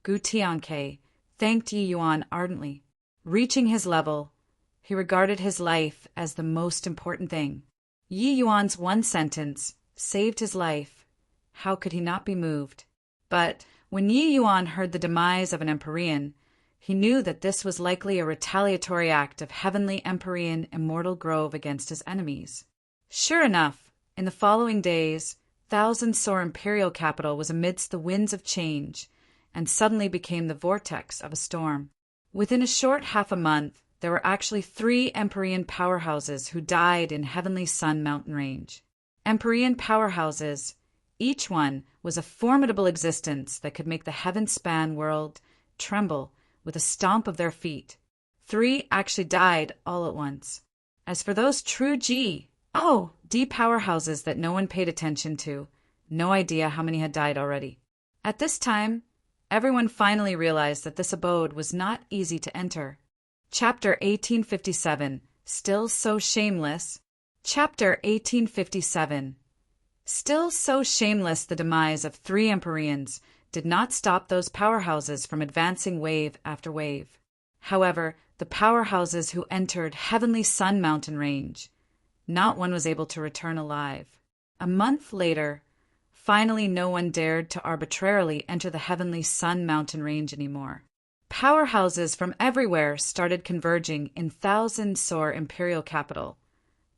Gu Tianke thanked Yi Yuan ardently. Reaching his level, he regarded his life as the most important thing. Yi Yuan's one sentence saved his life. How could he not be moved? But when Yi Yuan heard the demise of an Empyrean, he knew that this was likely a retaliatory act of heavenly Empyrean immortal grove against his enemies. Sure enough, in the following days, thousand-sore imperial capital was amidst the winds of change, and suddenly became the vortex of a storm. Within a short half a month, there were actually 3 Empyrean powerhouses who died in Heavenly Sun Mountain Range. Empyrean powerhouses, each one was a formidable existence that could make the heaven-span world tremble with a stomp of their feet. 3 actually died all at once. As for those true D powerhouses that no one paid attention to, no idea how many had died already. At this time, everyone finally realized that this abode was not easy to enter. Chapter 1857, Still So Shameless. Chapter 1857. Still so shameless, the demise of 3 Empyreans did not stop those powerhouses from advancing wave after wave. However, the powerhouses who entered Heavenly Sun Mountain Range, not one was able to return alive. A month later, finally no one dared to arbitrarily enter the Heavenly Sun Mountain Range anymore. Powerhouses from everywhere started converging in thousand-sore imperial capital,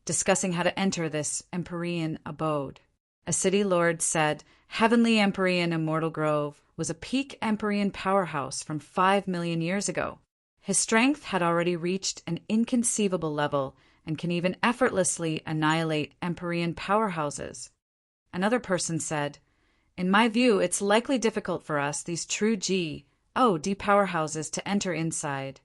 discussing how to enter this Empyrean abode. A city lord said Heavenly Empyrean Immortal Grove was a peak Empyrean powerhouse from 5 million years ago. His strength had already reached an inconceivable level and can even effortlessly annihilate Empyrean powerhouses. Another person said, "In my view, it's likely difficult for us, these true D powerhouses, to enter inside.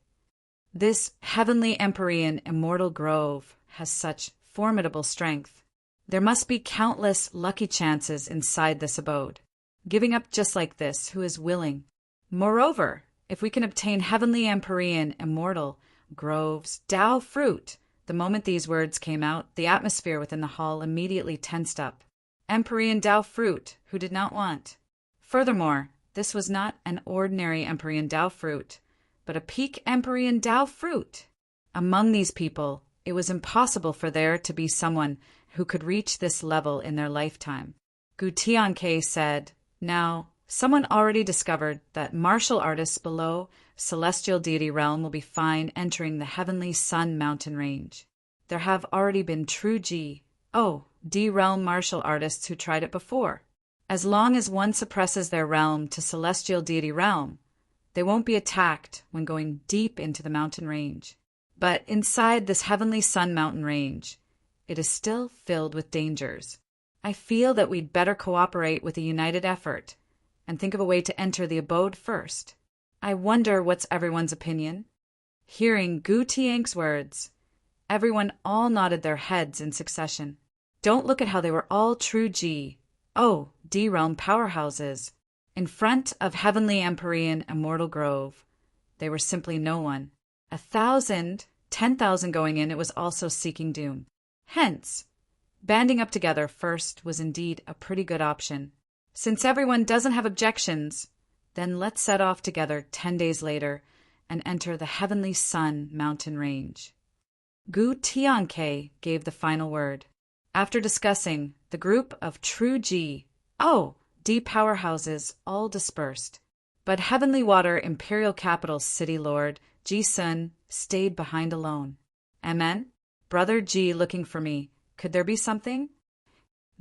This Heavenly Empyrean Immortal Grove has such formidable strength. There must be countless lucky chances inside this abode. Giving up just like this, who is willing? Moreover, if we can obtain Heavenly Empyrean Immortal Grove's Tao fruit." The moment these words came out, the atmosphere within the hall immediately tensed up. Empyrean Tao fruit, who did not want? Furthermore, this was not an ordinary Empyrean Tao fruit, but a peak Empyrean Tao fruit. Among these people, it was impossible for there to be someone who could reach this level in their lifetime. Gu Tianke said, "Now, someone already discovered that martial artists below Celestial Deity Realm will be fine entering the Heavenly Sun Mountain Range. There have already been true D Realm martial artists who tried it before. As long as one suppresses their realm to Celestial Deity Realm, they won't be attacked when going deep into the mountain range. But inside this Heavenly Sun Mountain Range, it is still filled with dangers. I feel that we'd better cooperate with a united effort and think of a way to enter the abode first. I wonder what's everyone's opinion?" Hearing Gu Tianke's words, everyone all nodded their heads in succession. Don't look at how they were all true D realm powerhouses. In front of Heavenly Empyrean Immortal Grove, they were simply no one. 1,000, 10,000 going in, it was also seeking doom. Hence, banding up together first was indeed a pretty good option. Since everyone doesn't have objections, then let's set off together 10 days later and enter the Heavenly Sun mountain range. Gu Tianke gave the final word. After discussing, the group of true D powerhouses all dispersed. But Heavenly Water Imperial Capital City Lord Ji Sun stayed behind alone. Amen? Brother Ji looking for me. Could there be something?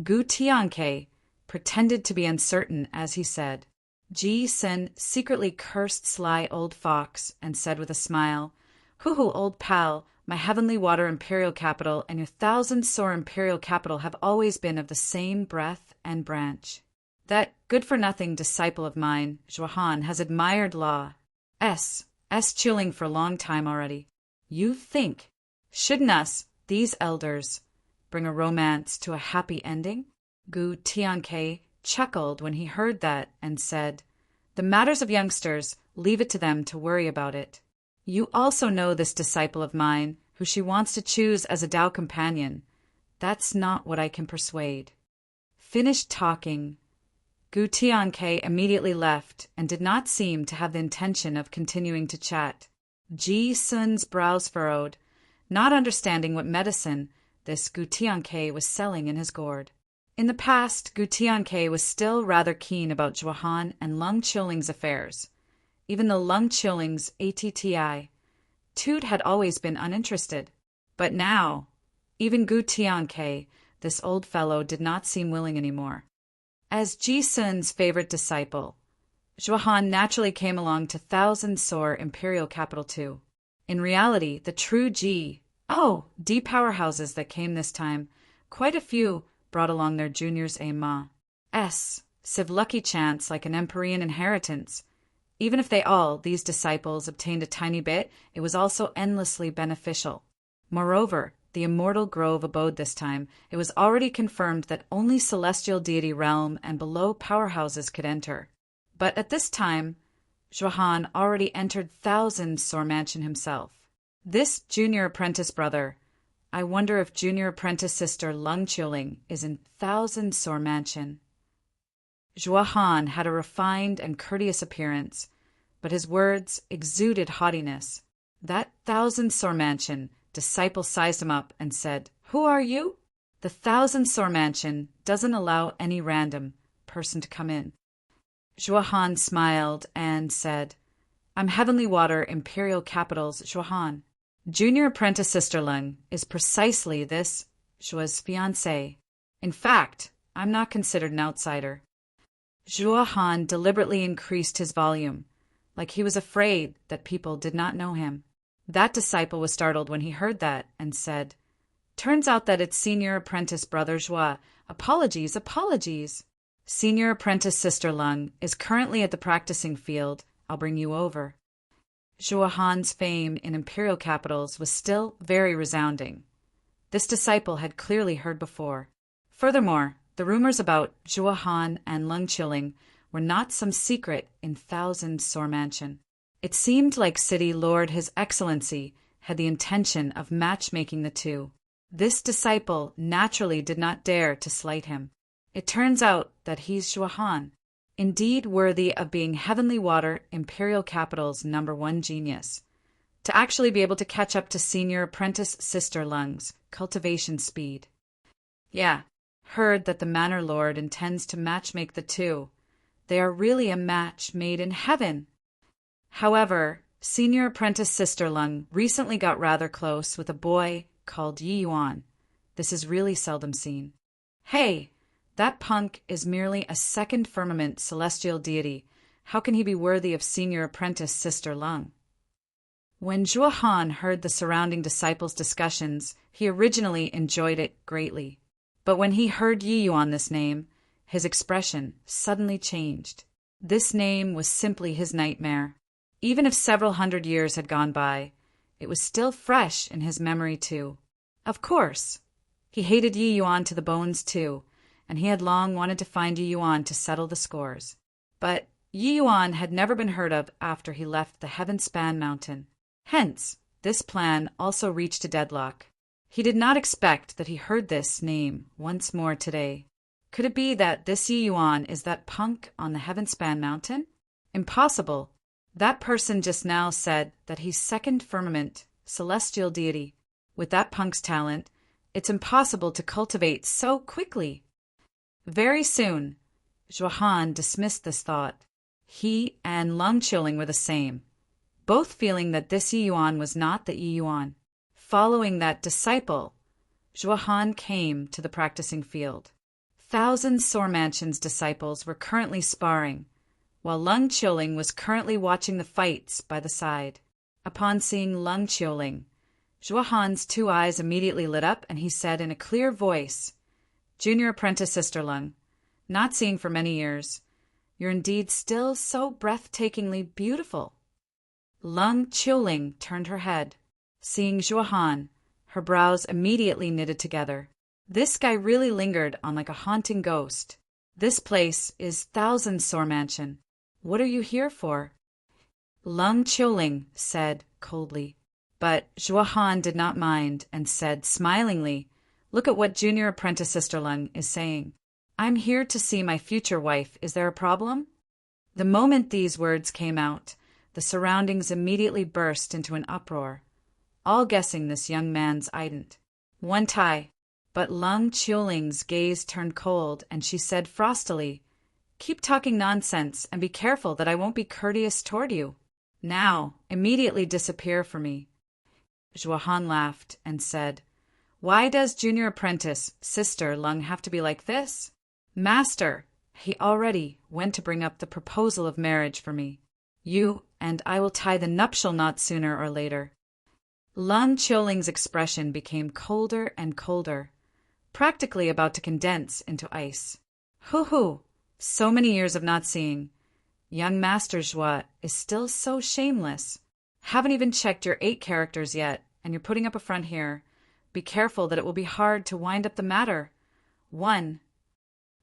Gu Tianke pretended to be uncertain as he said. Ji Sun secretly cursed sly old fox and said with a smile, Hoo-hoo, old pal, my Heavenly Water Imperial Capital and your 1,000-soar Imperial Capital have always been of the same breath and branch. That good-for-nothing disciple of mine, Zhuhan, has admired Law S. Chilling for a long time already. You think, shouldn't us, these elders, bring a romance to a happy ending? Gu Tianke chuckled when he heard that and said, The matters of youngsters, leave it to them to worry about it. You also know this disciple of mine, who she wants to choose as a Tao companion. That's not what I can persuade. Finished talking, Gu Tianke immediately left and did not seem to have the intention of continuing to chat. Ji Sun's brows furrowed, not understanding what medicine this Gu Tianke was selling in his gourd. In the past, Gu Tianke was still rather keen about Zhuhan and Lung Qiling's affairs. Even though Lung Qiling's ATTI, Toot had always been uninterested. But now, even Gu Tianke, this old fellow, did not seem willing anymore. As Ji Sun's favorite disciple, Zhuhan naturally came along to 1,000-soar Imperial Capital too. In reality, the true D powerhouses that came this time, quite a few brought along their juniors civ lucky chance like an Empyrean inheritance. Even if these disciples, obtained a tiny bit, it was also endlessly beneficial. Moreover, the Immortal Grove abode this time. It was already confirmed that only Celestial Deity Realm and below powerhouses could enter. But at this time, Zhuhan already entered 1,000-soar mansion himself. This junior apprentice brother, I wonder if junior apprentice sister Lung Qiling is in 1,000-soar mansion. Zhuhan had a refined and courteous appearance, but his words exuded haughtiness. That 1,000-soar mansion disciple sized him up and said, Who are you? The 1,000-soar mansion doesn't allow any random person to come in. Zhuhan smiled and said, I'm Heavenly Water Imperial Capital's Zhuhan. Junior apprentice sister Lung is precisely this Zhua's fiancé. In fact, I'm not considered an outsider. Zhuhan deliberately increased his volume, like he was afraid that people did not know him. That disciple was startled when he heard that and said, Turns out that it's senior apprentice brother Zhua. Apologies. Senior apprentice sister Lung is currently at the practicing field. I'll bring you over. Zhuahan's fame in imperial capitals was still very resounding. This disciple had clearly heard before. Furthermore, the rumors about Zhuhan and Lung Qiling were not some secret in 1,000-soar mansion. It seemed like City Lord His Excellency had the intention of matchmaking the two. This disciple naturally did not dare to slight him. It turns out that he's Zhuhan, indeed worthy of being Heavenly Water Imperial Capital's #1 genius. To actually be able to catch up to senior apprentice sister Lung's cultivation speed. Yeah, heard that the Manor Lord intends to matchmake the two. They are really a match made in heaven. However, senior apprentice sister Lung recently got rather close with a boy called Yi Yuan. This is really seldom seen. Hey, that punk is merely a second firmament celestial deity. How can he be worthy of senior apprentice sister Lung? When Zhuhan heard the surrounding disciples' discussions, he originally enjoyed it greatly. But when he heard Yi Yuan this name, his expression suddenly changed. This name was simply his nightmare. Even if several hundred years had gone by, it was still fresh in his memory too. Of course, He hated Yi Yuan to the bones too, and he had long wanted to find Yi Yuan to settle the scores. But Yi Yuan had never been heard of after he left the Heaven-span mountain. Hence, this plan also reached a deadlock. He did not expect that he heard this name once more today. Could it be that this Yi Yuan is that punk on the Heaven-span mountain? Impossible. That person just now said that he's second firmament, celestial deity. With that punk's talent, it's impossible to cultivate so quickly. Very soon, Zhuohan dismissed this thought. He and Lung Qiuling were the same, both feeling that this Yi Yuan was not the Yi Yuan. Following that disciple, Zhuohan came to the practicing field. Thousand Soar Mansion's disciples were currently sparring, while Lung Qiuling was currently watching the fights by the side. Upon seeing Lung Qiuling, Zhuohan's two eyes immediately lit up, and he said in a clear voice, "Junior apprentice Sister Lung, not seen for many years, you're indeed still so breathtakingly beautiful." Lung Qiuling turned her head. Seeing Zhuohan, her brows immediately knitted together. This guy really lingered on like a haunting ghost. This place is Thousand Soar Mansion. What are you here for? Lung Qiuling said coldly. But Zhuohan did not mind and said smilingly, "Look at what Junior Apprentice Sister Lung is saying. I'm here to see my future wife. Is there a problem?" The moment these words came out, the surroundings immediately burst into an uproar, all guessing this young man's ident. One tie. But Lung Qiuling's gaze turned cold, and she said frostily, "Keep talking nonsense, and be careful that I won't be courteous toward you. Now, immediately disappear for me." Zhuohan laughed and said, "Why does Junior Apprentice Sister Lung have to be like this? Master, he already went to bring up the proposal of marriage for me. You and I will tie the nuptial knot sooner or later." Lung Qiuling's expression became colder and colder, practically about to condense into ice. "Hoo-hoo! So many years of not seeing. Young Master Zhuo is still so shameless. Haven't even checked your 8 characters yet, and you're putting up a front here. Be careful that it will be hard to wind up the matter. 1.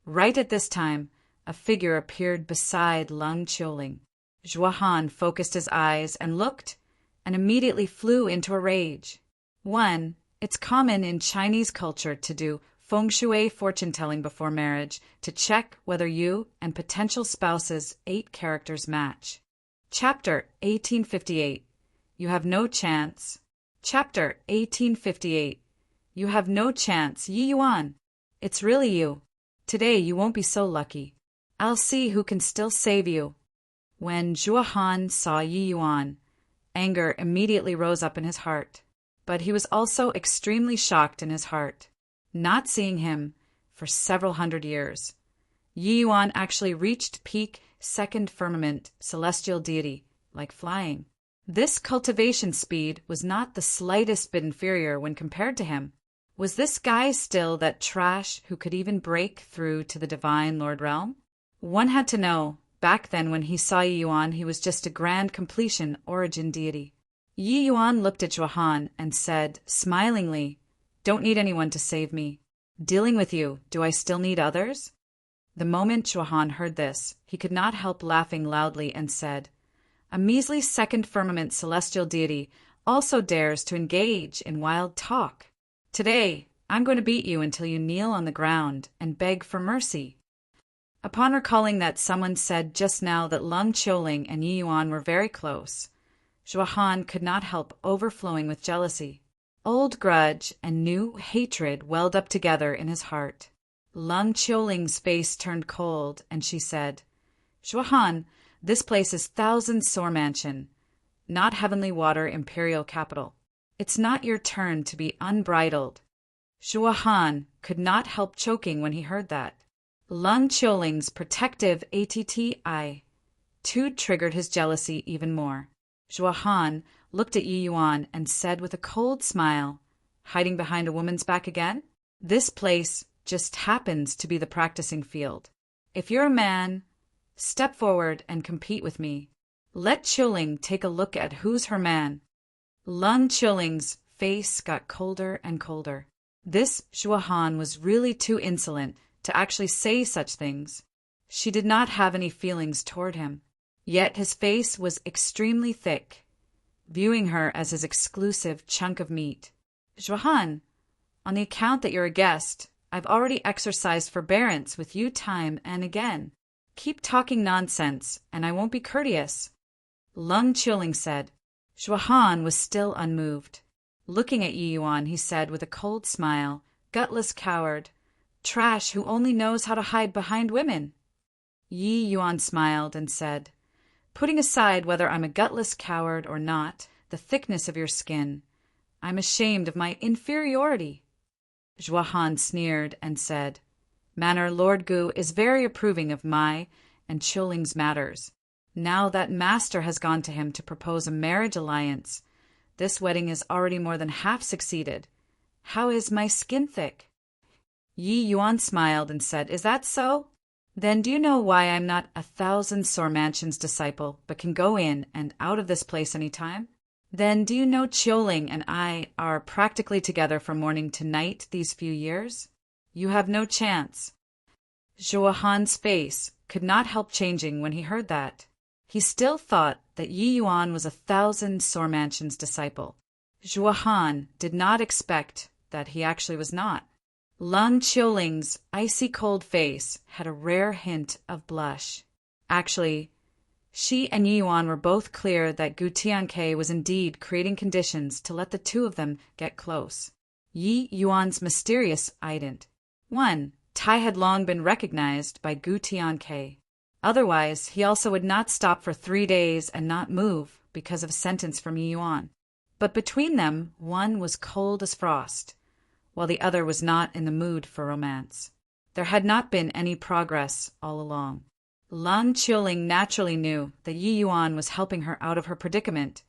Right at this time, a figure appeared beside Lung Qiuling. Zhuohan focused his eyes and looked, and immediately flew into a rage. 1. It's common in Chinese culture to do feng shui fortune-telling before marriage to check whether you and potential spouse's 8 characters match. Chapter 1858. You have no chance. Chapter 1858. You have no chance, Yi Yuan. It's really you. Today you won't be so lucky. I'll see who can still save you. When Zhuohan saw Yi Yuan, anger immediately rose up in his heart. But he was also extremely shocked in his heart, not seeing him for several hundred years. Yi Yuan actually reached peak second firmament celestial deity, like flying. This cultivation speed was not the slightest bit inferior when compared to him. Was this guy still that trash who could even break through to the divine Lord Realm? One had to know, back then when he saw Yi Yuan, he was just a grand completion origin deity. Yi Yuan looked at Zhuohan and said, smilingly, "Don't need anyone to save me. Dealing with you, do I still need others?" The moment Zhuohan heard this, he could not help laughing loudly and said, "A measly second firmament celestial deity also dares to engage in wild talk. Today, I'm going to beat you until you kneel on the ground and beg for mercy." Upon recalling that someone said just now that Lung Qiuling and Yi Yuan were very close, Zhuohan could not help overflowing with jealousy. Old grudge and new hatred welled up together in his heart. Lung Qiuling's face turned cold, and she said, "Zhuohan, this place is Thousand Soar Mansion, not Heavenly Water Imperial Capital. It's not your turn to be unbridled." Zhuohan could not help choking when he heard that. Lung Qiuling's protective ATTI too triggered his jealousy even more. Zhuohan looked at Yi Yuan and said with a cold smile, "Hiding behind a woman's back again? This place just happens to be the practicing field. If you're a man, step forward and compete with me. Let Qiuling take a look at who's her man." Lung Qiuling's face got colder and colder. This Zhuohan was really too insolent to actually say such things. She did not have any feelings toward him, yet his face was extremely thick, viewing her as his exclusive chunk of meat. Zhuohan, on the account that you're a guest, I've already exercised forbearance with you time and again. Keep talking nonsense, and I won't be courteous. Lung Chilling said. Zhuohan was still unmoved. Looking at Yi Yuan, he said with a cold smile, "Gutless coward. Trash who only knows how to hide behind women." Yi Yuan smiled and said, "Putting aside whether I'm a gutless coward or not, the thickness of your skin, I'm ashamed of my inferiority." Zhuohan sneered and said, "Manor Lord Gu is very approving of my and Chuling's matters. Now that master has gone to him to propose a marriage alliance, this wedding is already more than half succeeded. How is my skin thick?" Yi Yuan smiled and said, "Is that so? Then do you know why I'm not 1,000 Sor Mansion's disciple, but can go in and out of this place any time? Then do you know Chiuling and I are practically together from morning to night these few years? You have no chance." Zhuohan's face could not help changing when he heard that. He still thought that Yi Yuan was 1,000 Sor Mansion's disciple. Zhuohan did not expect that he actually was not. Lung Chiuling's icy cold face had a rare hint of blush. Actually, she and Yi Yuan were both clear that Gu Tianke was indeed creating conditions to let the two of them get close. Yi Yuan's mysterious ident. 1. Tai had long been recognized by Gu Tianke. Otherwise, he also would not stop for 3 days and not move because of a sentence from Yi Yuan. But between them, one was cold as frost, while the other was not in the mood for romance. There had not been any progress all along. Lung Chiuling naturally knew that Yi Yuan was helping her out of her predicament,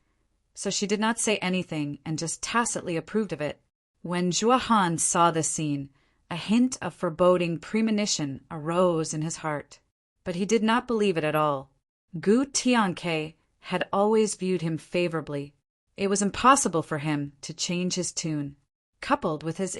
so she did not say anything and just tacitly approved of it. When Zhuohan saw this scene, a hint of foreboding premonition arose in his heart, but he did not believe it at all. Gu Tianke had always viewed him favorably. It was impossible for him to change his tune. Coupled with his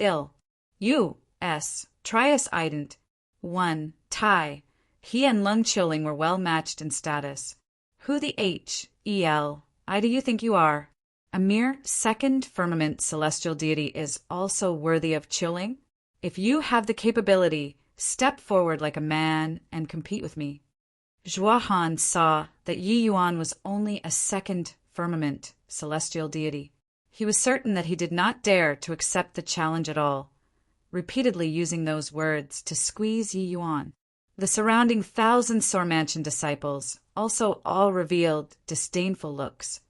U.S. Trias ident. 1. Tai. He and Lung Chiuling were well matched in status. Who the H.E.L.I. do you think you are? A mere second firmament celestial deity is also worthy of Chiuling? If you have the capability, step forward like a man and compete with me. Zhuohan saw that Yi Yuan was only a second firmament celestial deity. He was certain that he did not dare to accept the challenge at all, repeatedly using those words to squeeze Yi Yuan. The surrounding 1,000 Sor Mansion disciples also all revealed disdainful looks,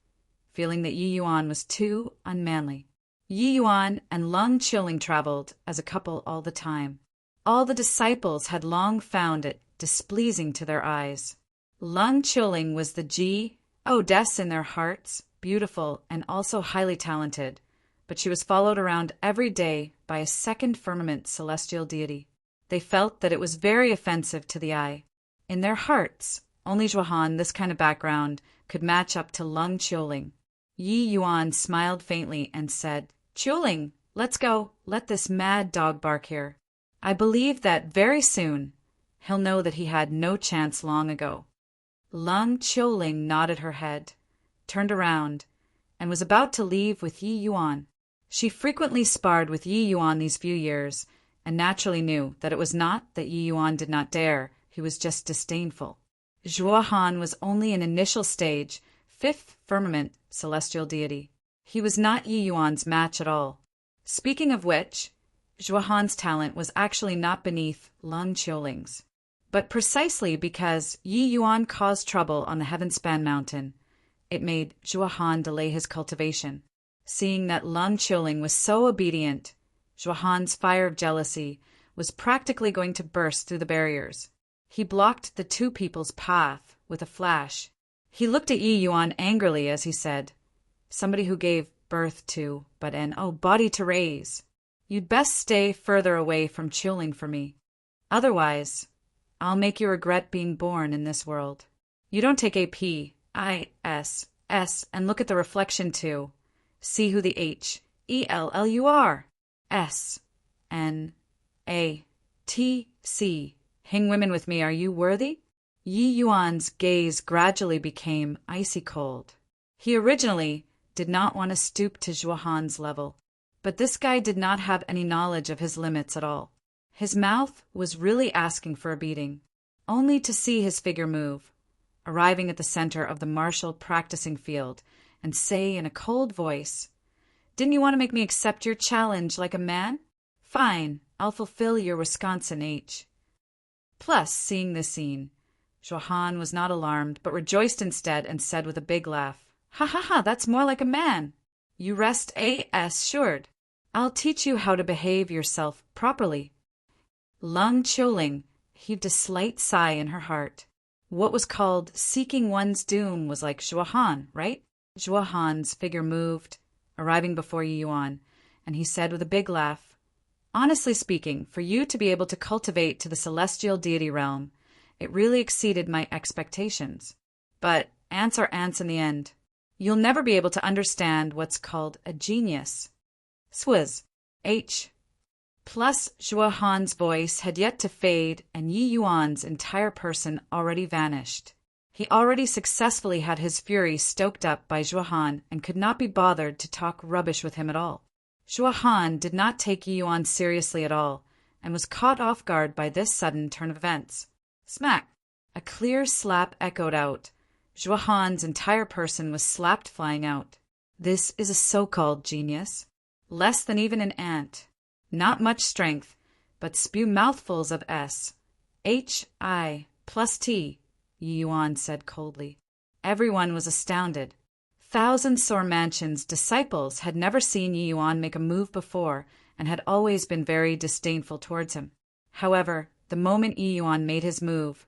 feeling that Yi Yuan was too unmanly. Yi Yuan and Lung Chiuling traveled as a couple all the time. All the disciples had long found it displeasing to their eyes. Lung Chiuling was the goddess in their hearts, beautiful and also highly talented, but she was followed around every day by a second firmament celestial deity. They felt that it was very offensive to the eye. In their hearts, only Zhuohan, this kind of background, could match up to Lung Chiuling. Yi Yuan smiled faintly and said, "Chiuling, let's go. Let this mad dog bark here. I believe that very soon he'll know that he had no chance long ago." Lung Chiuling nodded her head, turned around, and was about to leave with Yi Yuan. She frequently sparred with Yi Yuan these few years, and naturally knew that it was not that Yi Yuan did not dare, he was just disdainful. Zhuohan was only an initial stage, 5th firmament celestial deity. He was not Yi Yuan's match at all. Speaking of which, Zhuohan's talent was actually not beneath Lung Chiuling's. But precisely because Yi Yuan caused trouble on the Heavenspan Mountain, it made Zhuohan delay his cultivation. Seeing that Lung Chiuling was so obedient, Zhuohan's fire of jealousy was practically going to burst through the barriers. He blocked the two people's path with a flash. He looked at Yi Yuan angrily as he said, "Somebody who gave birth to, but an body to raise. You'd best stay further away from Chiuling for me. Otherwise, I'll make you regret being born in this world. You don't take APISS and look at the reflection too. See who the HELLU are. S. Hang women with me, are you worthy? Yi Yuan's gaze gradually became icy cold. He originally did not want to stoop to Zhuo Han's level, but this guy did not have any knowledge of his limits at all. His mouth was really asking for a beating, only to see his figure move, arriving at the center of the martial practicing field, and say in a cold voice, "Didn't you want to make me accept your challenge like a man? Fine, I'll fulfill your Wisconsin H." Plus, seeing this scene, Zhuo Han was not alarmed, but rejoiced instead and said with a big laugh, "Ha ha ha, that's more like a man. You rest assured. I'll teach you how to behave yourself properly." Lung Qiuling heaved a slight sigh in her heart. What was called seeking one's doom was like Zhuo Han, right? Zhuo Han's figure moved, arriving before Yi Yuan, and he said with a big laugh, "Honestly speaking, for you to be able to cultivate to the celestial deity realm, it really exceeded my expectations. But ants are ants in the end. You'll never be able to understand what's called a genius." Swizz. H. Plus, Zhuo Han's voice had yet to fade, and Yi Yuan's entire person already vanished. He already successfully had his fury stoked up by Zhuo Han and could not be bothered to talk rubbish with him at all. Zhuo Han did not take Yi Yuan seriously at all, and was caught off guard by this sudden turn of events. Smack! A clear slap echoed out. Zhuo Han's entire person was slapped flying out. This is a so-called genius. Less than even an ant. Not much strength, but spew mouthfuls of S. H-I plus T, Yi Yuan said coldly. Everyone was astounded. Thousand Sore Mansion's disciples had never seen Yi Yuan make a move before and had always been very disdainful towards him. However, the moment Yi Yuan made his move,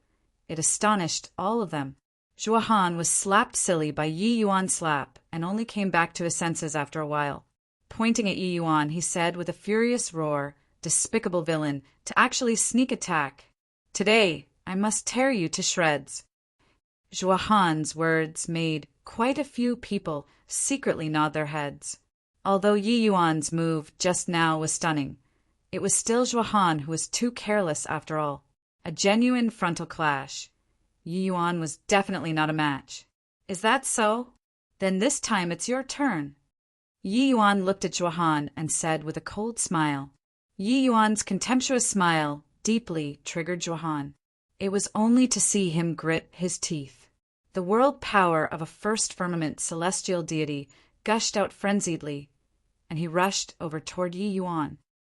it astonished all of them. Zhuo Han was slapped silly by Yi Yuan's slap and only came back to his senses after a while. Pointing at Yi Yuan, he said with a furious roar, "Despicable villain, to actually sneak attack. Today, I must tear you to shreds." Zhuo Han's words made quite a few people secretly nod their heads. Although Yi Yuan's move just now was stunning, it was still Zhuo Han who was too careless after all. A genuine frontal clash. Yi Yuan was definitely not a match. Is that so? Then this time it's your turn. Yi Yuan looked at Zhuo Han and said with a cold smile. Yi Yuan's contemptuous smile deeply triggered Zhuo Han. It was only to see him grit his teeth. The world power of a first firmament celestial deity gushed out frenziedly, and he rushed over toward Yi Yuan.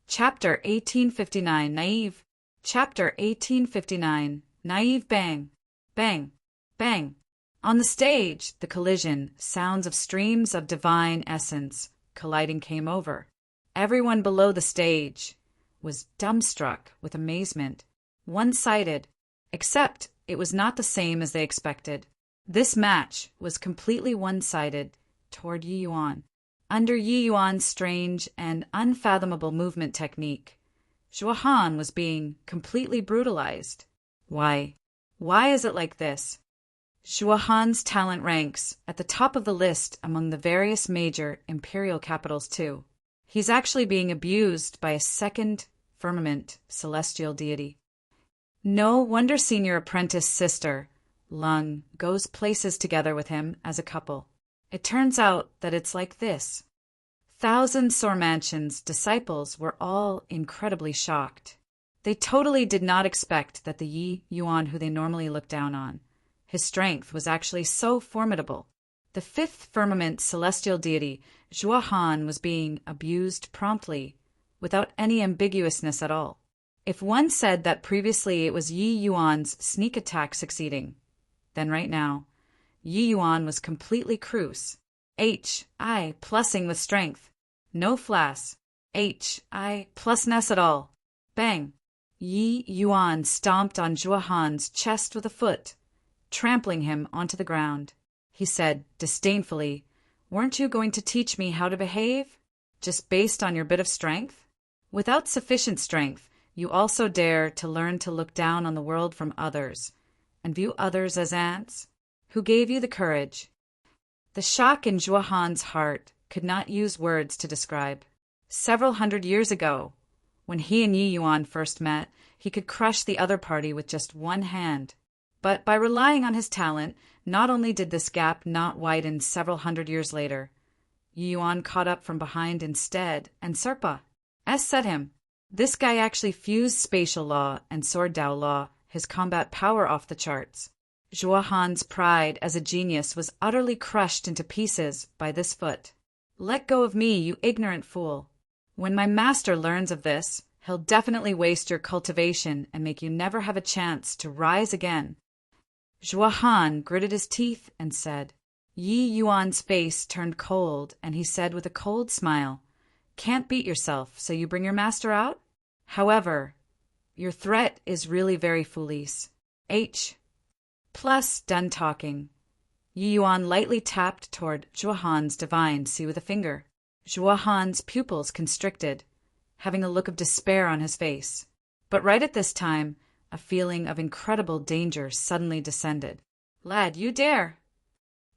Chapter 1859, Naive. Chapter 1859, Naive. Bang, bang, bang. On the stage, the collision, sounds of streams of divine essence colliding came over. Everyone below the stage was dumbstruck with amazement, one-sided, except it was not the same as they expected. This match was completely one-sided toward Yi Yuan. Under Yi Yuan's strange and unfathomable movement technique, Zhuo Han was being completely brutalized. Why is it like this? Zhuo Han's talent ranks at the top of the list among the various major imperial capitals too. He's actually being abused by a second firmament celestial deity. No wonder senior apprentice sister, Lung, goes places together with him as a couple. It turns out that it's like this. Thousand Sore Mansion's disciples were all incredibly shocked. They totally did not expect that the Yi Yuan who they normally look down on, his strength was actually so formidable. The fifth firmament celestial deity, Zhuo Han, was being abused promptly, without any ambiguousness at all. If one said that previously it was Yi Yuan's sneak attack succeeding, then right now, Yi Yuan was completely cruise. H-I plussing with strength. No flass. H-I plusness at all. Bang. Yi Yuan stomped on Zhuo Han's chest with a foot, trampling him onto the ground. He said disdainfully, "Weren't you going to teach me how to behave? Just based on your bit of strength? Without sufficient strength, you also dare to learn to look down on the world from others, and view others as ants? Who gave you the courage?" The shock in Zhuo Han's heart could not use words to describe. Several hundred years ago, When he and Yi Yuan first met, he could crush the other party with just one hand. But by relying on his talent, not only did this gap not widen several hundred years later, Yi Yuan caught up from behind instead, and Serpa said him. This guy actually fused spatial law and sword Dao law, his combat power off the charts. Zhuo Han's pride as a genius was utterly crushed into pieces by this foot. Let go of me, you ignorant fool. When my master learns of this, he'll definitely waste your cultivation and make you never have a chance to rise again. Zhuo Han gritted his teeth and said. Yi Yuan's face turned cold, and he said with a cold smile, Can't beat yourself, so you bring your master out? However, your threat is really very foolish. Plus, done talking. Yi Yuan lightly tapped toward Zhuo Han's divine sea with a finger. Zhuo Han's pupils constricted, having a look of despair on his face. But right at this time, a feeling of incredible danger suddenly descended. Lad, you dare!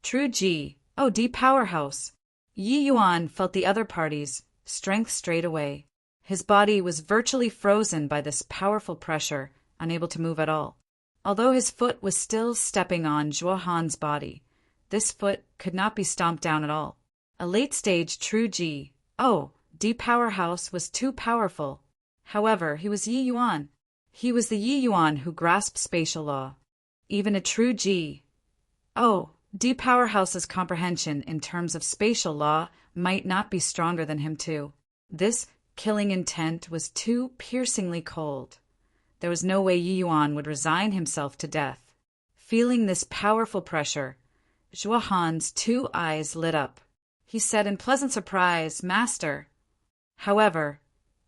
True G, D powerhouse. Yi Yuan felt the other party's strength straight away. His body was virtually frozen by this powerful pressure, unable to move at all. Although his foot was still stepping on Zhuo Han's body, this foot could not be stomped down at all. A late-stage true G, D powerhouse was too powerful. However, he was Yi Yuan. He was the Yi Yuan who grasped spatial law. Even a true G, D powerhouse's comprehension in terms of spatial law might not be stronger than him too. This killing intent was too piercingly cold. There was no way Yi Yuan would resign himself to death. Feeling this powerful pressure, Zhuo Han's two eyes lit up. He said in pleasant surprise, Master. However,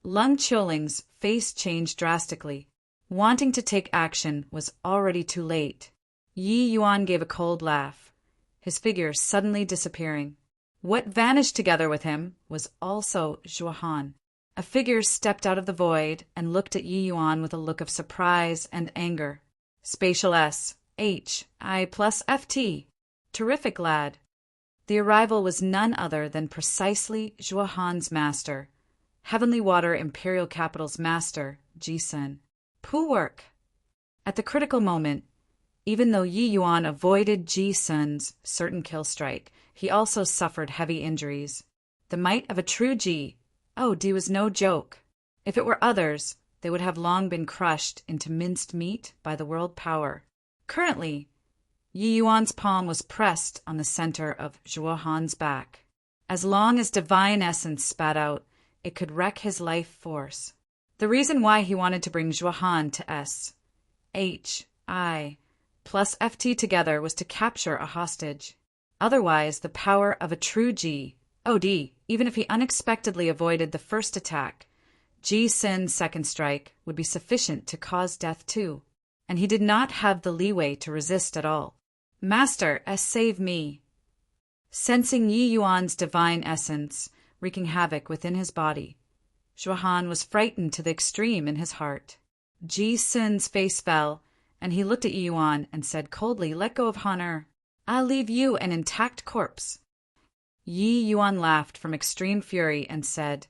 Lung Qiuling's face changed drastically. Wanting to take action was already too late. Yi Yuan gave a cold laugh, his figure suddenly disappearing. What vanished together with him was also Zhuo Han. A figure stepped out of the void and looked at Yi Yuan with a look of surprise and anger. Spatial S, H, I plus FT. Terrific, lad. The arrival was none other than precisely Zhuo Han's master, Heavenly Water Imperial Capital's master, Ji Sun. Poo work. At the critical moment, even though Yi Yuan avoided Ji Sun's certain kill strike, he also suffered heavy injuries. The might of a true Ji, D was no joke. If it were others, they would have long been crushed into minced meat by the world power. Currently, Yi Yuan's palm was pressed on the center of Zhuo Han's back. As long as divine essence spat out, it could wreck his life force. The reason why he wanted to bring Zhuo Han to S, H, I, plus FT together was to capture a hostage. Otherwise, the power of a true G, D, even if he unexpectedly avoided the first attack, Ji Sun's second strike would be sufficient to cause death too, and he did not have the leeway to resist at all. Master, save me. Sensing Yi Yuan's divine essence wreaking havoc within his body, Zhuo Han was frightened to the extreme in his heart. Ji Sun's face fell, and he looked at Yi Yuan and said coldly, Let go of Han. I'll leave you an intact corpse. Yi Yuan laughed from extreme fury and said,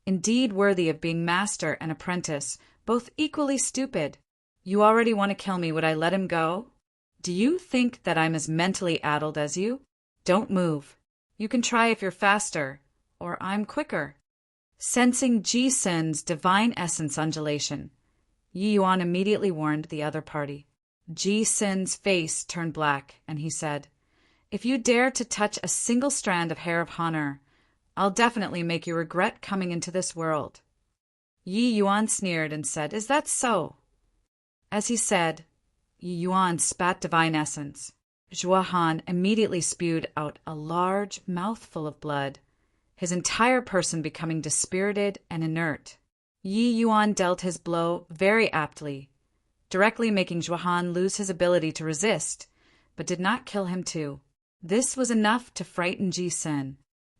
Indeed worthy of being master and apprentice, both equally stupid. You already want to kill me, would I let him go? Do you think that I'm as mentally addled as you? Don't move. You can try if you're faster, or I'm quicker. Sensing Ji Sun's divine essence undulation, Yi Yuan immediately warned the other party. Ji Sun's face turned black, and he said, If you dare to touch a single strand of hair of Han, I'll definitely make you regret coming into this world. Yi Yuan sneered and said, Is that so? As he said, Yi Yuan spat divine essence. Zhuo Han immediately spewed out a large mouthful of blood, his entire person becoming dispirited and inert. Yi Yuan dealt his blow very aptly, directly making Zhuo Han lose his ability to resist, but did not kill him too. This was enough to frighten Ji Sun.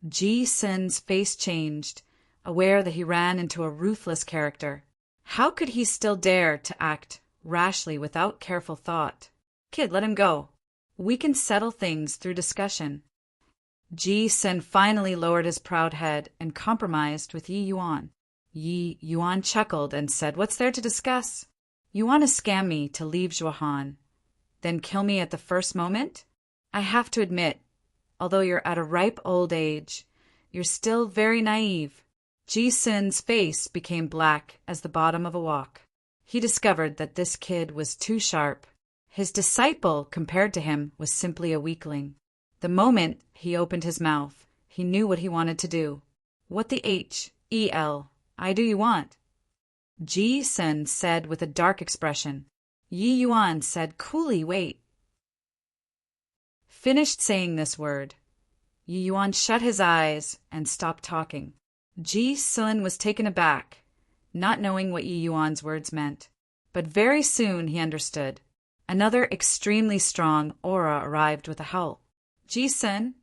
Ji Sun's face changed, aware that he ran into a ruthless character. How could he still dare to act rashly without careful thought? Kid, let him go. We can settle things through discussion. Ji Sun finally lowered his proud head and compromised with Yi Yuan. Yi Yuan chuckled and said, "What's there to discuss? You want to scam me to leave Zhuohan, then kill me at the first moment? I have to admit, although you're at a ripe old age, you're still very naive." Ji Sun's face became black as the bottom of a wok. He discovered that this kid was too sharp. His disciple, compared to him, was simply a weakling. The moment he opened his mouth, he knew what he wanted to do. "What the hell I do you want?" Ji Sun said with a dark expression. Yi Yuan said coolly, "Wait." Finished saying this word, Yi Yuan shut his eyes and stopped talking. Ji Sun was taken aback, not knowing what Yi Yuan's words meant. But very soon he understood. Another extremely strong aura arrived with a howl. "Ji Sun,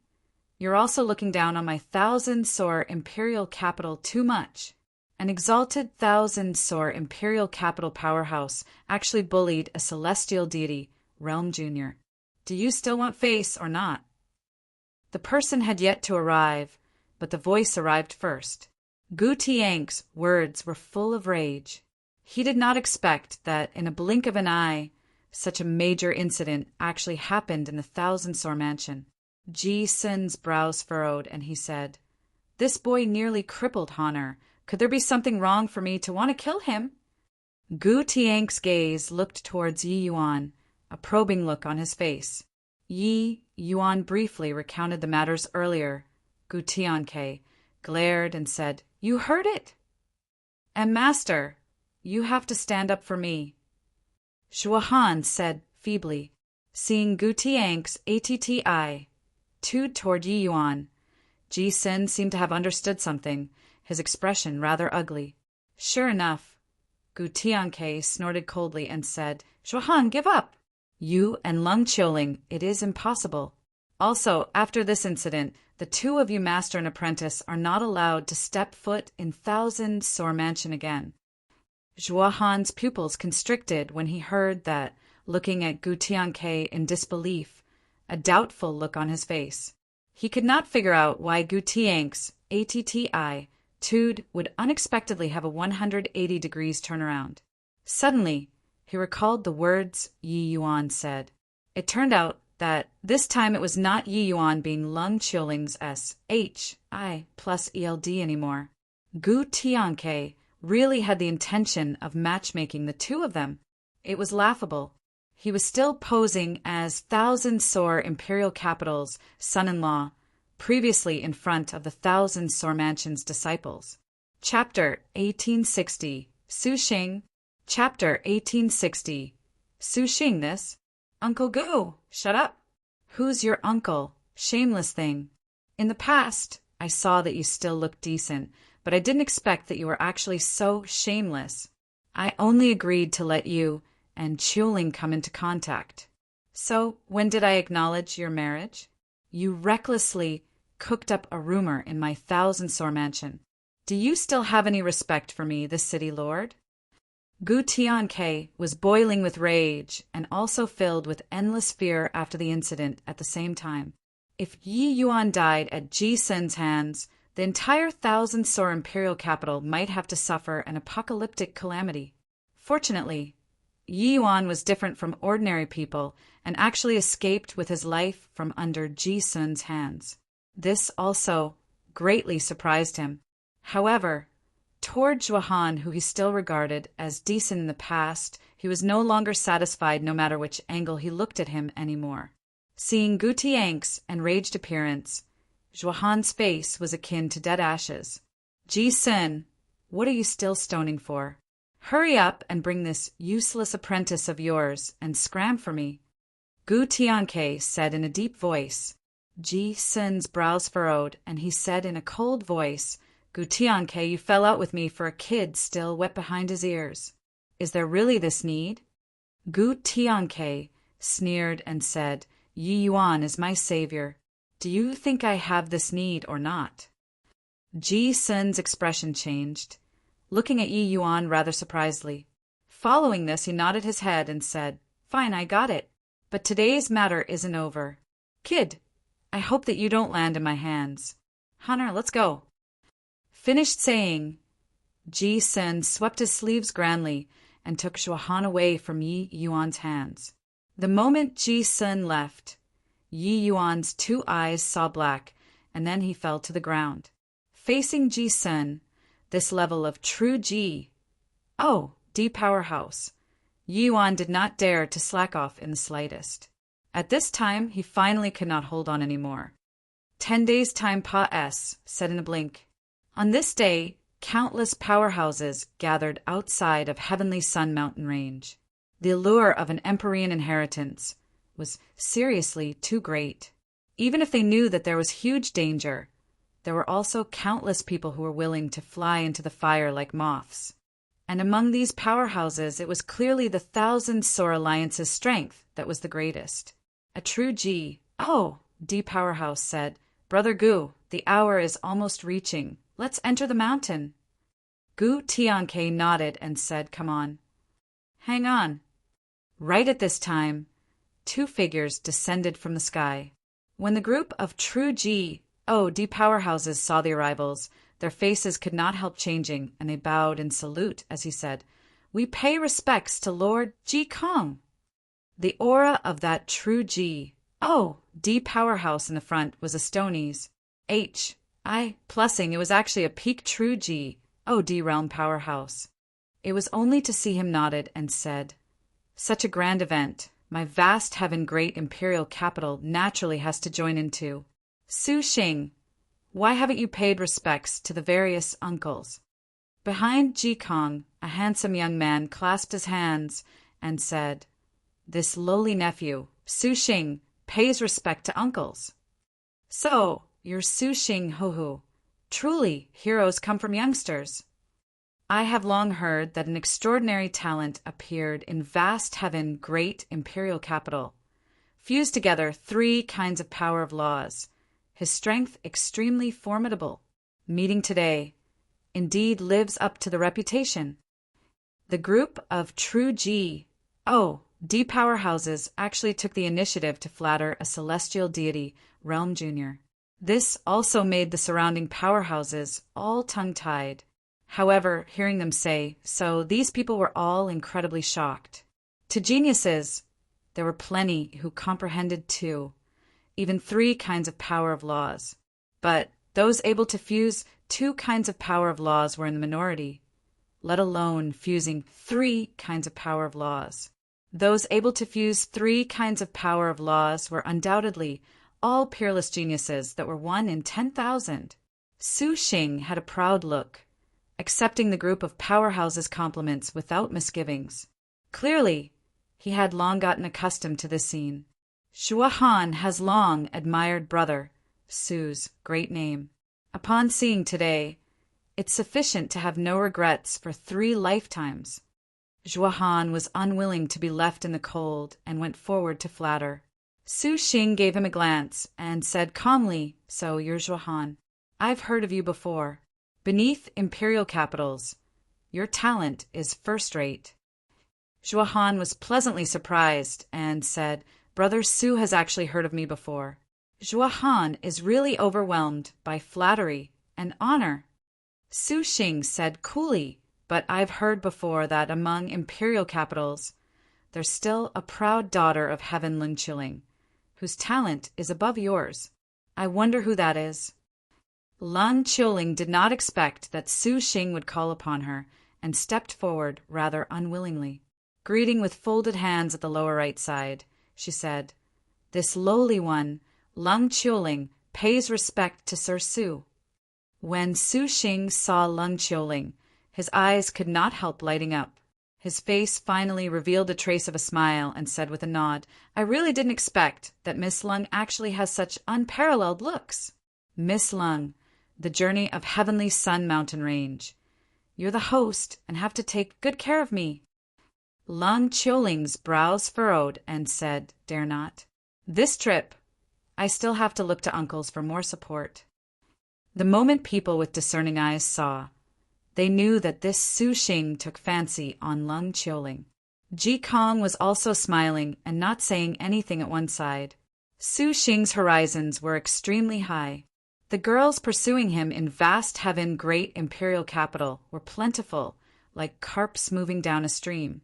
you're also looking down on my 1,000-sor imperial capital too much." An exalted 1,000-sor imperial capital powerhouse actually bullied a celestial deity, Realm Junior. "Do you still want face or not?" The person had yet to arrive, but the voice arrived first. Gu Tiang's words were full of rage. He did not expect that in a blink of an eye, such a major incident actually happened in the 1,000-sor mansion. Ji Sun's brows furrowed, and he said, "This boy nearly crippled Honor. Could there be something wrong for me to want to kill him?" Gu Tiang's gaze looked towards Yi Yuan, a probing look on his face. Yi Yuan briefly recounted the matters earlier. Gu Tianke glared and said, "You heard it? And Master, you have to stand up for me." Zhuohan said feebly, seeing Gu Tiang's attitude toward Yi Yuan. Ji Sun seemed to have understood something, his expression rather ugly. "Sure enough," Gu Tianke snorted coldly and said, "Zhuohan, give up. You and Lung Qiuling, it is impossible. Also, after this incident, the two of you master and apprentice are not allowed to step foot in 1,000-sor mansion again." Zhuohan's pupils constricted when he heard that, looking at Gu Tianke in disbelief, a doubtful look on his face. He could not figure out why Gu Tiang's attitude would unexpectedly have a 180 degrees turnaround. Suddenly, he recalled the words Yi Yuan said. It turned out that this time it was not Yi Yuan being Lung Qiuling's SHI plus ELD anymore. Gu Tianke really had the intention of matchmaking the two of them. It was laughable. He was still posing as 1,000-sor imperial capital's son-in-law, previously in front of the 1,000-sor mansion's disciples. Chapter 1860. Su Xing. Chapter 1860. Su Xing this. "Uncle Gu, shut up." "Who's your uncle? Shameless thing." "In the past, I saw that you still looked decent, but I didn't expect that you were actually so shameless. I only agreed to let you and Qiuling come into contact." "So, when did I acknowledge your marriage?" "You recklessly cooked up a rumor in my 1,000-sor mansion. Do you still have any respect for me, the city lord?" Gu Tianke was boiling with rage and also filled with endless fear after the incident at the same time. If Yi Yuan died at Ji Sun's hands, the entire 1,000-sor imperial capital might have to suffer an apocalyptic calamity. Fortunately, Yi Yuan was different from ordinary people and actually escaped with his life from under Ji Sun's hands. This also greatly surprised him. However, toward Zhuohan, who he still regarded as decent in the past, he was no longer satisfied no matter which angle he looked at him anymore. Seeing Gu Tiang's enraged appearance, Zhuohan's face was akin to dead ashes. "Ji Sun, what are you still stoning for? Hurry up and bring this useless apprentice of yours and scram for me." Gu Tianke said in a deep voice. Ji Sun's brows furrowed, and he said in a cold voice, "Gu Tianke, you fell out with me for a kid still wet behind his ears. Is there really this need?" Gu Tianke sneered and said, "Yi Yuan is my savior. Do you think I have this need or not?" Ji Sun's expression changed, looking at Yi Yuan rather surprisedly. Following this, he nodded his head and said, "Fine, I got it. But today's matter isn't over. Kid, I hope that you don't land in my hands. Hunter, let's go." Finished saying, Ji Sun swept his sleeves grandly and took Zhuo Han away from Yi Yuan's hands. The moment Ji Sun left, Yi Yuan's 2 eyes saw black, and then he fell to the ground. Facing Ji Sun, this level of true Ji, D powerhouse, Yi Yuan did not dare to slack off in the slightest. At this time, he finally could not hold on anymore. 10 days' time said in a blink. On this day, countless powerhouses gathered outside of Heavenly Sun mountain range. The allure of an Empyrean inheritance was seriously too great. Even if they knew that there was huge danger, there were also countless people who were willing to fly into the fire like moths. And among these powerhouses, it was clearly the Thousand-Sore Alliance's strength that was the greatest. A true D powerhouse said, "Brother Gu, the hour is almost reaching. Let's enter the mountain." Gu Tianke nodded and said, "Come on." "Hang on." Right at this time, 2 figures descended from the sky. When the group of true D powerhouses saw the arrivals, their faces could not help changing, and they bowed in salute as he said, "We pay respects to Lord Ji Kong." The aura of that true D powerhouse in the front was a Stonies. Plussing, it was actually a peak true D realm powerhouse. It was only to see him nodded and said, "Such a grand event. My vast heaven great imperial capital naturally has to join in too. Su Xing, why haven't you paid respects to the various uncles?" Behind Ji Kong, a handsome young man clasped his hands and said, "This lowly nephew, Su Xing, pays respect to uncles." "So, you're Su Xing Hohu. Truly, heroes come from youngsters. I have long heard that an extraordinary talent appeared in vast heaven great imperial capital. Fused together 3 kinds of power of laws. His strength extremely formidable. Meeting today indeed lives up to the reputation." The group of true D powerhouses actually took the initiative to flatter a celestial deity, Realm Junior. This also made the surrounding powerhouses all tongue-tied. However, hearing them say so, these people were all incredibly shocked. To geniuses, there were plenty who comprehended 2, even 3 kinds of power of laws. But those able to fuse 2 kinds of power of laws were in the minority, let alone fusing 3 kinds of power of laws. Those able to fuse 3 kinds of power of laws were undoubtedly all peerless geniuses that were 1 in 10,000. Su Xing had a proud look, accepting the group of powerhouses' compliments without misgivings. Clearly, he had long gotten accustomed to this scene. Zhuo Han has long admired brother Su's great name. Upon seeing today, it's sufficient to have no regrets for 3 lifetimes. Zhuo Han was unwilling to be left in the cold and went forward to flatter. Su Xing gave him a glance and said calmly, "So you're Zhuo Han. I've heard of you before. Beneath imperial capitals, your talent is first-rate." Zhuo Han was pleasantly surprised and said, "Brother Su has actually heard of me before." Zhuo Han is really overwhelmed by flattery and honor. Su Xing said coolly, "But I've heard before that among imperial capitals, there's still a proud daughter of heaven Lung Chilling, whose talent is above yours. I wonder who that is." Lung Chilling did not expect that Su Xing would call upon her, and stepped forward rather unwillingly. Greeting with folded hands at the lower right side, she said, "This lowly one, Lung Chilling, pays respect to Sir Su." When Su Xing saw Lung Chilling, his eyes could not help lighting up. His face finally revealed a trace of a smile and said with a nod, "I really didn't expect that Miss Lung actually has such unparalleled looks. Miss Lung, the journey of Heavenly Sun Mountain Range. You're the host and have to take good care of me." Lung Chiuling's brows furrowed and said, "Dare not. This trip, I still have to look to uncles for more support." The moment people with discerning eyes saw, they knew that this Su Xing took fancy on Lung Chiuling. Ji Kong was also smiling and not saying anything at one side. Su Xing's horizons were extremely high. The girls pursuing him in vast heaven great imperial capital were plentiful, like carps moving down a stream.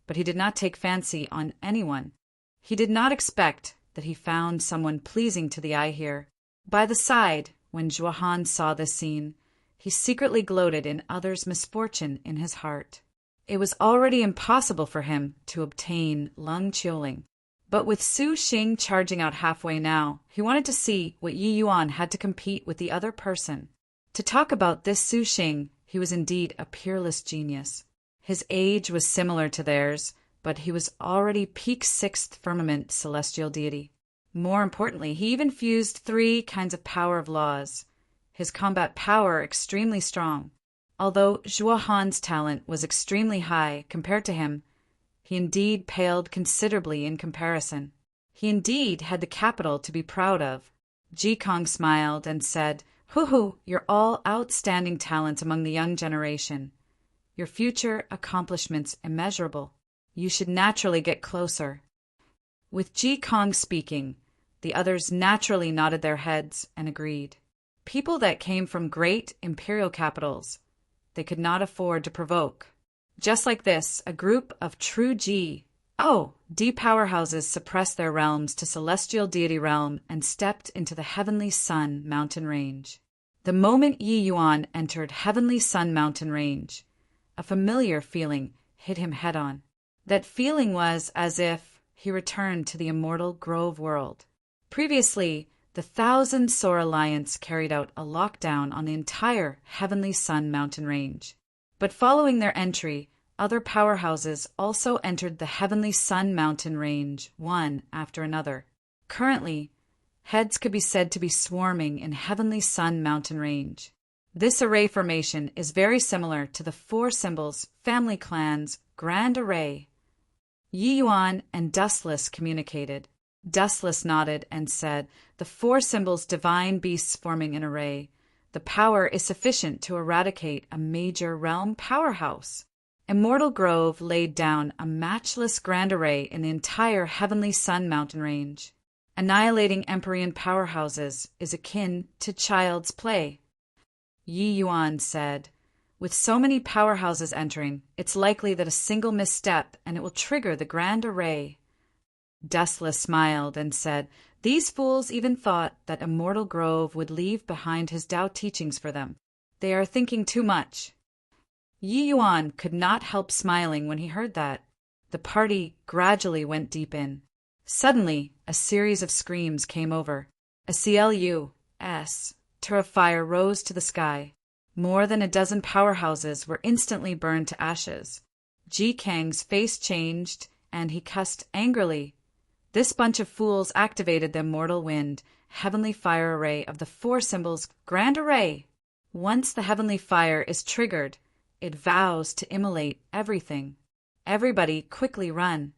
But he did not take fancy on anyone. He did not expect that he found someone pleasing to the eye here. By the side, when Zhuohan saw this scene, he secretly gloated in others' misfortune in his heart. It was already impossible for him to obtain Leng Qiuling. But with Su Xing charging out halfway now, he wanted to see what Yi Yuan had to compete with the other person. To talk about this Su Xing, he was indeed a peerless genius. His age was similar to theirs, but he was already peak sixth firmament celestial deity. More importantly, he even fused 3 kinds of power of laws. His combat power extremely strong. Although Zhuohan's talent was extremely high compared to him, he indeed paled considerably in comparison. He indeed had the capital to be proud of. Ji Kong smiled and said, "Hoo, you're all outstanding talents among the young generation. Your future accomplishments immeasurable. You should naturally get closer." With Ji Kong speaking, the others naturally nodded their heads and agreed. People that came from great imperial capitals, they could not afford to provoke. Just like this, a group of true D powerhouses suppressed their realms to celestial deity realm and stepped into the Heavenly Sun mountain range. The moment Yi Yuan entered Heavenly Sun mountain range, a familiar feeling hit him head-on. That feeling was as if he returned to the immortal Grove world. Previously, the Thousand Sor Alliance carried out a lockdown on the entire Heavenly Sun mountain range. But following their entry, other powerhouses also entered the Heavenly Sun mountain range, one after another. Currently, heads could be said to be swarming in Heavenly Sun mountain range. This array formation is very similar to the 4 symbols, family clans, grand array. Yi Yuan and Dustless communicated. Dustless nodded and said, "The 4 symbols divine beasts forming an array. The power is sufficient to eradicate a major realm powerhouse." Immortal Grove laid down a matchless grand array in the entire Heavenly Sun mountain range. Annihilating Empyrean powerhouses is akin to child's play. Yi Yuan said, "With so many powerhouses entering, it's likely that a single misstep and it will trigger the grand array." Dustless smiled and said, "These fools even thought that Immortal Grove would leave behind his Tao teachings for them. They are thinking too much." Yi Yuan could not help smiling when he heard that. The party gradually went deep in. Suddenly, a series of screams came over. A CLUS tur of fire rose to the sky. More than a dozen powerhouses were instantly burned to ashes. Ji Kang's face changed, and he cussed angrily. This bunch of fools activated the immortal wind, heavenly fire array of the 4 symbols grand array. Once the heavenly fire is triggered, it vows to immolate everything. Everybody quickly run.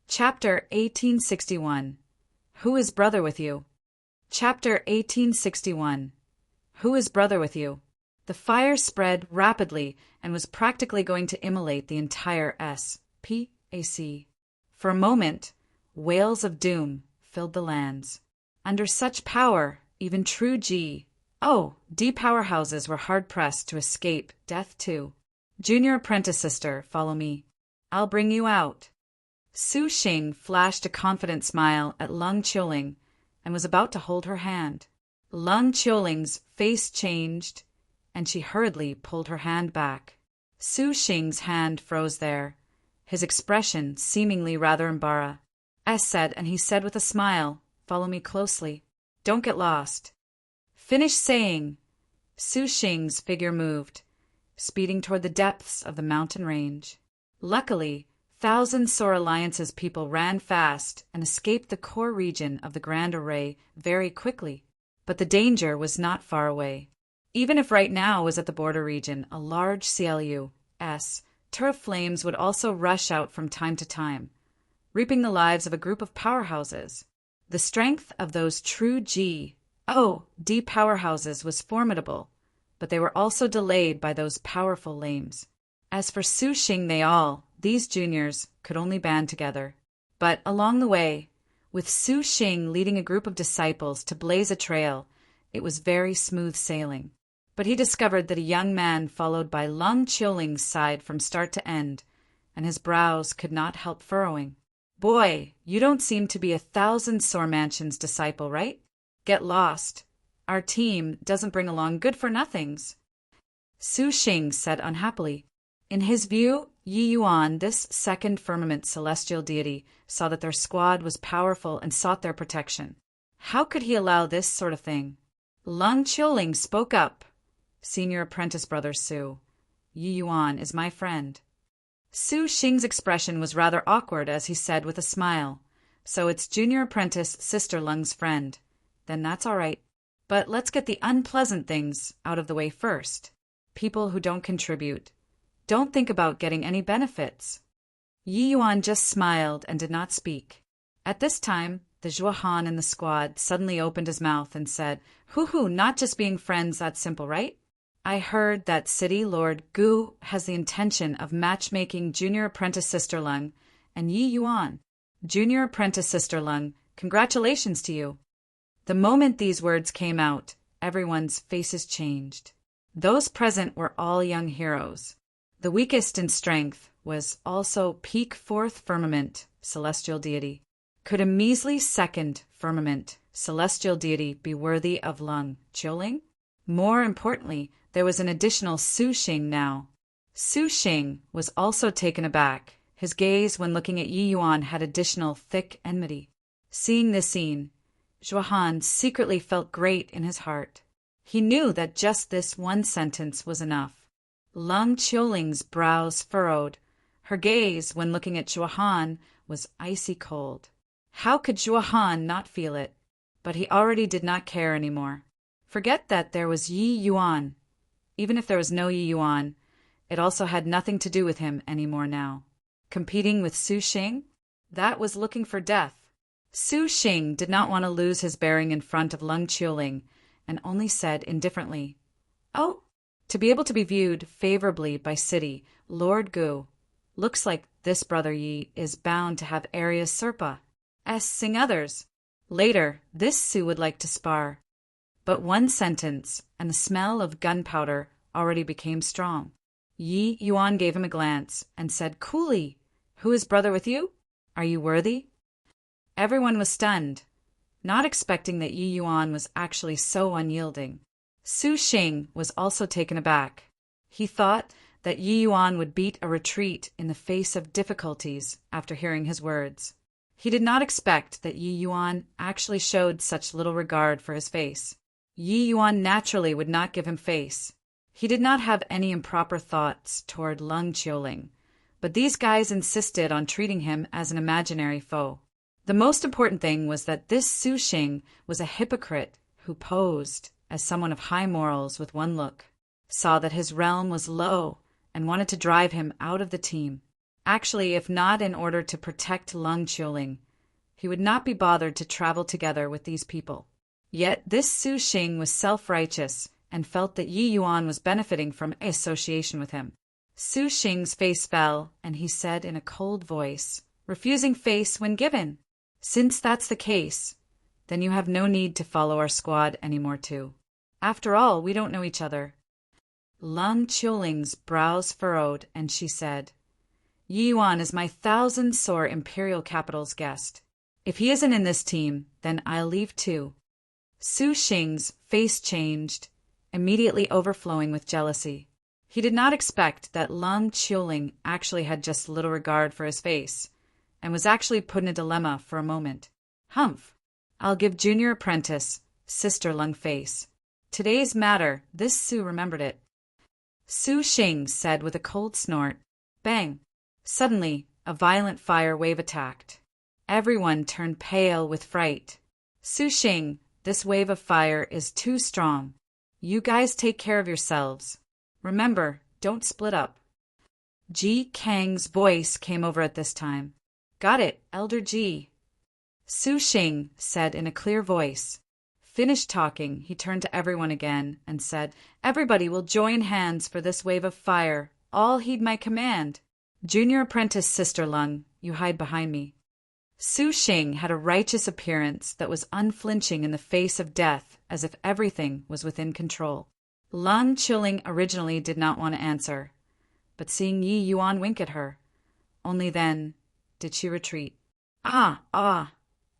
Chapter 1861. Who is brother with you? Chapter 1861. Who is brother with you? The fire spread rapidly and was practically going to immolate the entire SPAC. For a moment, wails of doom filled the lands. Under such power, even true D powerhouses were hard-pressed to escape death too. "Junior apprentice sister, follow me. I'll bring you out." Su Xing flashed a confident smile at Leng Qiuling and was about to hold her hand. Leng Qiuling's face changed, and she hurriedly pulled her hand back. Su Xing's hand froze there, his expression seemingly rather embarrassed. And he said with a smile, "Follow me closely. Don't get lost." Finish saying, Su Xing's figure moved, speeding toward the depths of the mountain range. Luckily, Thousand Sor Alliance's people ran fast and escaped the core region of the Grand Array very quickly. But the danger was not far away. Even if right now was at the border region, a large CLUS turf flames would also rush out from time to time, reaping the lives of a group of powerhouses. The strength of those true D powerhouses was formidable, but they were also delayed by those powerful lames. As for Su Xing, these juniors could only band together. But along the way, with Su Xing leading a group of disciples to blaze a trail, it was very smooth sailing. But he discovered that a young man followed by Lung Qiuling's side from start to end, and his brows could not help furrowing. "Boy, you don't seem to be 1,000 Sore Mansion's disciple, right? Get lost. Our team doesn't bring along good-for-nothings," Su Xing said unhappily. In his view, Yi Yuan, this second firmament celestial deity, saw that their squad was powerful and sought their protection. How could he allow this sort of thing? Lung Qiuling spoke up. "Senior apprentice brother Su, Yi Yuan is my friend." Su Xing's expression was rather awkward as he said with a smile, "So it's junior apprentice Sister Lung's friend. Then that's all right. But let's get the unpleasant things out of the way first. People who don't contribute. Don't think about getting any benefits." Yi Yuan just smiled and did not speak. At this time, the Zhuohan in the squad suddenly opened his mouth and said, "Hoo-hoo, not just being friends, that's simple, right? I heard that City Lord Gu has the intention of matchmaking Junior Apprentice Sister Lung and Yi Yuan. Junior Apprentice Sister Lung, congratulations to you." The moment these words came out, everyone's faces changed. Those present were all young heroes. The weakest in strength was also peak fourth firmament, celestial deity. Could a measly second firmament, celestial deity be worthy of Lung Qiuling? More importantly, there was an additional Su Xing now. Su Xing was also taken aback. His gaze when looking at Yi Yuan had additional thick enmity. Seeing this scene, Zhuohan secretly felt great in his heart. He knew that just this one sentence was enough. Lung Qiuling's brows furrowed. Her gaze, when looking at Zhuohan, was icy cold. How could Zhuohan not feel it? But he already did not care anymore. Forget that there was Yi Yuan. Even if there was no Yi Yuan, it also had nothing to do with him anymore now. Competing with Su Xing? That was looking for death. Su Xing did not want to lose his bearing in front of Lung Qiuling, and only said indifferently, "Oh, to be able to be viewed favorably by City Lord Gu. Looks like this brother Yi is bound to have Aria's Serpa. Sing others. Later, this Su would like to spar." But one sentence, and the smell of gunpowder already became strong. Yi Yuan gave him a glance and said coolly, "Who is brother with you? Are you worthy?" Everyone was stunned, not expecting that Yi Yuan was actually so unyielding. Su Xing was also taken aback. He thought that Yi Yuan would beat a retreat in the face of difficulties after hearing his words. He did not expect that Yi Yuan actually showed such little regard for his face. Yi Yuan naturally would not give him face. He did not have any improper thoughts toward Lung Qiuling, but these guys insisted on treating him as an imaginary foe. The most important thing was that this Su Xing was a hypocrite who posed as someone of high morals with one look, saw that his realm was low, and wanted to drive him out of the team. Actually, if not in order to protect Lung Qiuling, he would not be bothered to travel together with these people. Yet this Su Xing was self-righteous and felt that Yi Yuan was benefiting from association with him. Su Xing's face fell, and he said in a cold voice, refusing face when given, "Since that's the case, then you have no need to follow our squad anymore too. After all, we don't know each other." Lung Qiuling's brows furrowed, and she said, "Yi Yuan is my 1,000 Imperial Capital's guest. If he isn't in this team, then I'll leave too." Su Xing's face changed, immediately overflowing with jealousy. He did not expect that Lung Qiuling actually had just little regard for his face, and was actually put in a dilemma for a moment. Humph! I'll give junior apprentice, Sister Lung face. Today's matter, this Su remembered it. Su Xing said with a cold snort, "Bang!" Suddenly, a violent fire wave attacked. Everyone turned pale with fright. Su Xing, this wave of fire is too strong. You guys take care of yourselves. Remember, don't split up. Ji Kang's voice came over at this time. "Got it, Elder Ji." Su Xing said in a clear voice. Finished talking, he turned to everyone again and said, "Everybody will join hands for this wave of fire. All heed my command. Junior apprentice Sister Lung, you hide behind me." Su Xing had a righteous appearance that was unflinching in the face of death, as if everything was within control. Lung Qiuling originally did not want to answer, but seeing Yi Yuan wink at her, only then did she retreat. Ah, ah,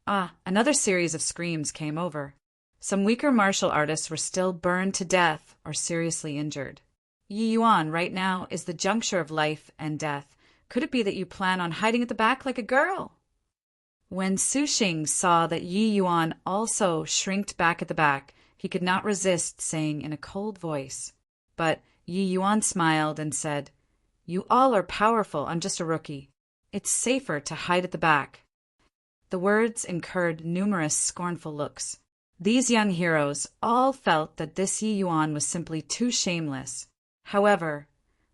ah, another series of screams came over. Some weaker martial artists were still burned to death or seriously injured. Yi Yuan, right now is the juncture of life and death. Could it be that you plan on hiding at the back like a girl? When Su Xing saw that Yi Yuan also shrinked back at the back, he could not resist saying in a cold voice. But Yi Yuan smiled and said, "You all are powerful, I'm just a rookie. It's safer to hide at the back." The words incurred numerous scornful looks. These young heroes all felt that this Yi Yuan was simply too shameless. However,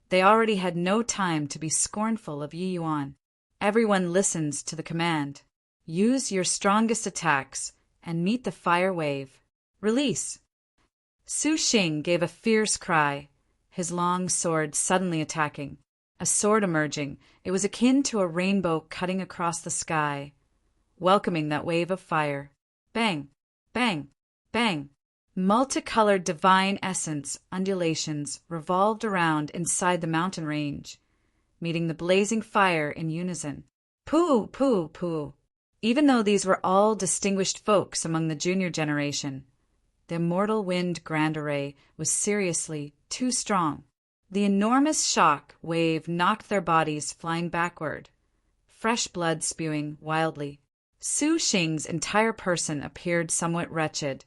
they already had no time to be scornful of Yi Yuan. Everyone listens to the command. Use your strongest attacks and meet the fire wave. Release. Su Xing gave a fierce cry, his long sword suddenly attacking. A sword emerging, it was akin to a rainbow cutting across the sky, welcoming that wave of fire. Bang, bang, bang. Multicolored divine essence undulations revolved around inside the mountain range, meeting the blazing fire in unison. Pooh, pooh, pooh. Even though these were all distinguished folks among the junior generation, the immortal wind grand array was seriously too strong. The enormous shock wave knocked their bodies flying backward, fresh blood spewing wildly. Su Xing's entire person appeared somewhat wretched.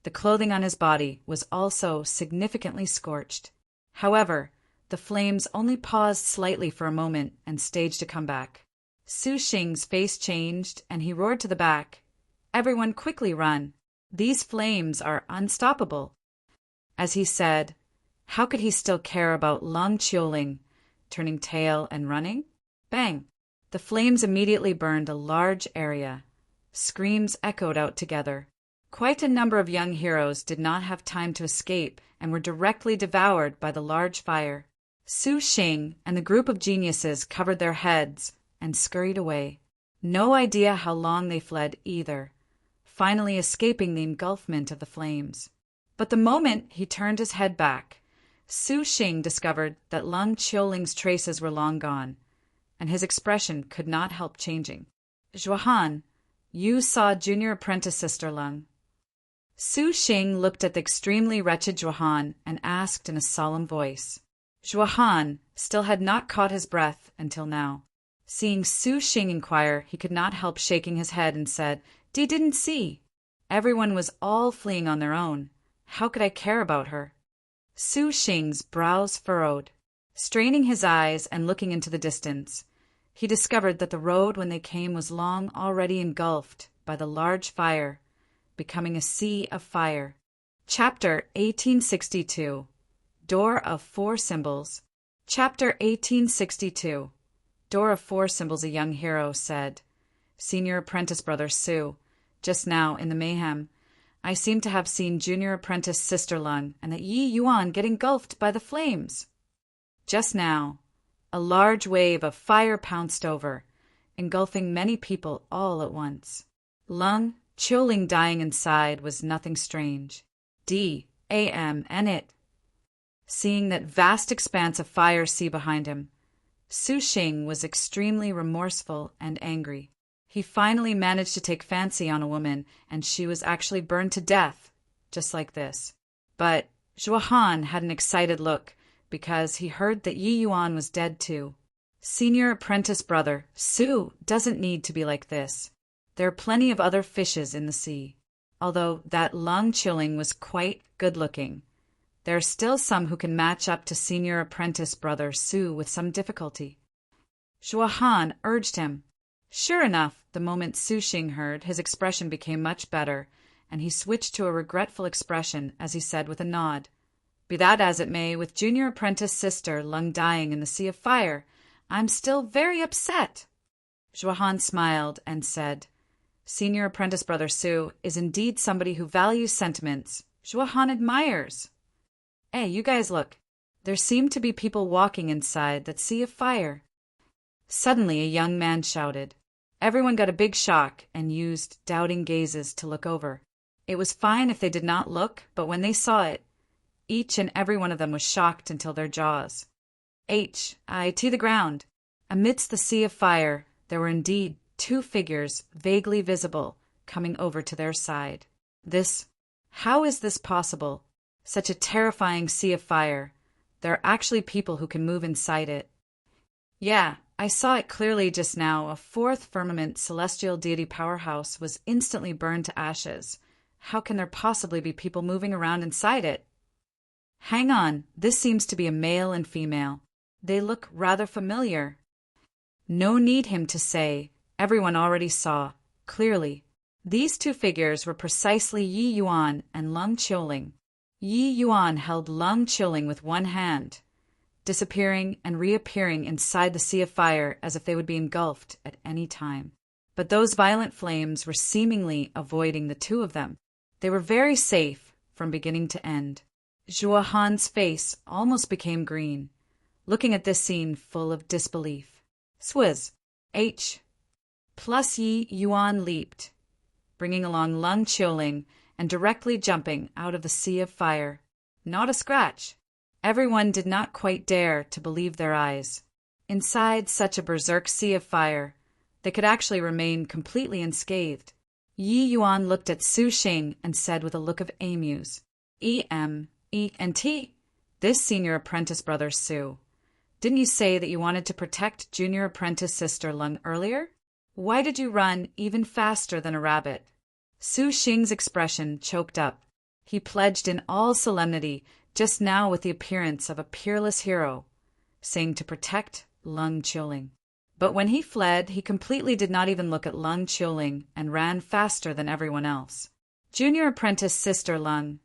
The clothing on his body was also significantly scorched. However, the flames only paused slightly for a moment and staged a comeback. Su Xing's face changed and he roared to the back, "Everyone quickly run! These flames are unstoppable." As he said, how could he still care about Lung Qiuling turning tail and running? Bang! The flames immediately burned a large area. Screams echoed out together. Quite a number of young heroes did not have time to escape and were directly devoured by the large fire. Su Xing and the group of geniuses covered their heads and scurried away. No idea how long they fled either, finally escaping the engulfment of the flames. But the moment he turned his head back, Su Xing discovered that Lung Qiuling's traces were long gone, and his expression could not help changing. "Zhuohan, you saw junior apprentice Sister Lung." Su Xing looked at the extremely wretched Zhuohan and asked in a solemn voice. Zhuohan still had not caught his breath until now. Seeing Su Xing inquire, he could not help shaking his head and said, "Dee didn't see. Everyone was all fleeing on their own. How could I care about her?" Su Xing's brows furrowed. Straining his eyes and looking into the distance, he discovered that the road when they came was long already engulfed by the large fire, becoming a sea of fire. Chapter 1862. Door of Four Symbols. Chapter 1862. Door of Four Symbols. A young hero said, "Senior apprentice brother Su, just now in the mayhem, I seem to have seen junior apprentice Sister Lung and that Yi Yuan get engulfed by the flames." Just now, a large wave of fire pounced over, engulfing many people all at once. Lung Qiuling dying inside was nothing strange. D.A.M. it. Seeing that vast expanse of fire sea behind him, Su Xing was extremely remorseful and angry. He finally managed to take fancy on a woman, and she was actually burned to death, just like this. But Zhuohan had an excited look, because he heard that Yi Yuan was dead too. Senior apprentice brother, Su doesn't need to be like this. There are plenty of other fishes in the sea. Although that Lung Qiuling was quite good-looking, there are still some who can match up to senior apprentice brother Su with some difficulty. Zhuohan urged him. Sure enough, the moment Su Xing heard, his expression became much better, and he switched to a regretful expression as he said with a nod, "Be that as it may, with junior apprentice sister Lung dying in the sea of fire, I'm still very upset." Zhuohan smiled and said, "Senior apprentice brother Su is indeed somebody who values sentiments. Zhuohan admires. Hey, you guys look. There seem to be people walking inside that sea of fire." Suddenly a young man shouted, Everyone got a big shock and used doubting gazes to look over. It was fine if they did not look, but when they saw it, each and every one of them was shocked until their jaws. To the ground. Amidst the sea of fire, there were indeed two figures vaguely visible coming over to their side. How is this possible? Such a terrifying sea of fire. There are actually people who can move inside it. Yeah, I saw it clearly just now. A fourth firmament celestial deity powerhouse was instantly burned to ashes. How can there possibly be people moving around inside it? Hang on, this seems to be a male and female. They look rather familiar. No need him to say, everyone already saw, clearly. These two figures were precisely Yi Yuan and Lung Qiuling. Yi Yuan held Lung Qiuling with one hand, disappearing and reappearing inside the sea of fire as if they would be engulfed at any time. But those violent flames were seemingly avoiding the two of them. They were very safe from beginning to end. Zhuo Han's face almost became green, looking at this scene full of disbelief. Swizz. Plus Yi Yuan leaped, bringing along Lung Qiuling and directly jumping out of the sea of fire. Not a scratch. Everyone did not quite dare to believe their eyes. Inside such a berserk sea of fire, they could actually remain completely unscathed. Yi Yuan looked at Su Xing and said with a look of amuse, E-M-E-N-T? This senior apprentice brother Su. Didn't you say that you wanted to protect junior apprentice sister Lung earlier? Why did you run even faster than a rabbit? Su Xing's expression choked up. He pledged in all solemnity, just now with the appearance of a peerless hero, saying to protect Lung Qiuling. But when he fled, he completely did not even look at Lung Qiuling and ran faster than everyone else. Junior apprentice sister Lung.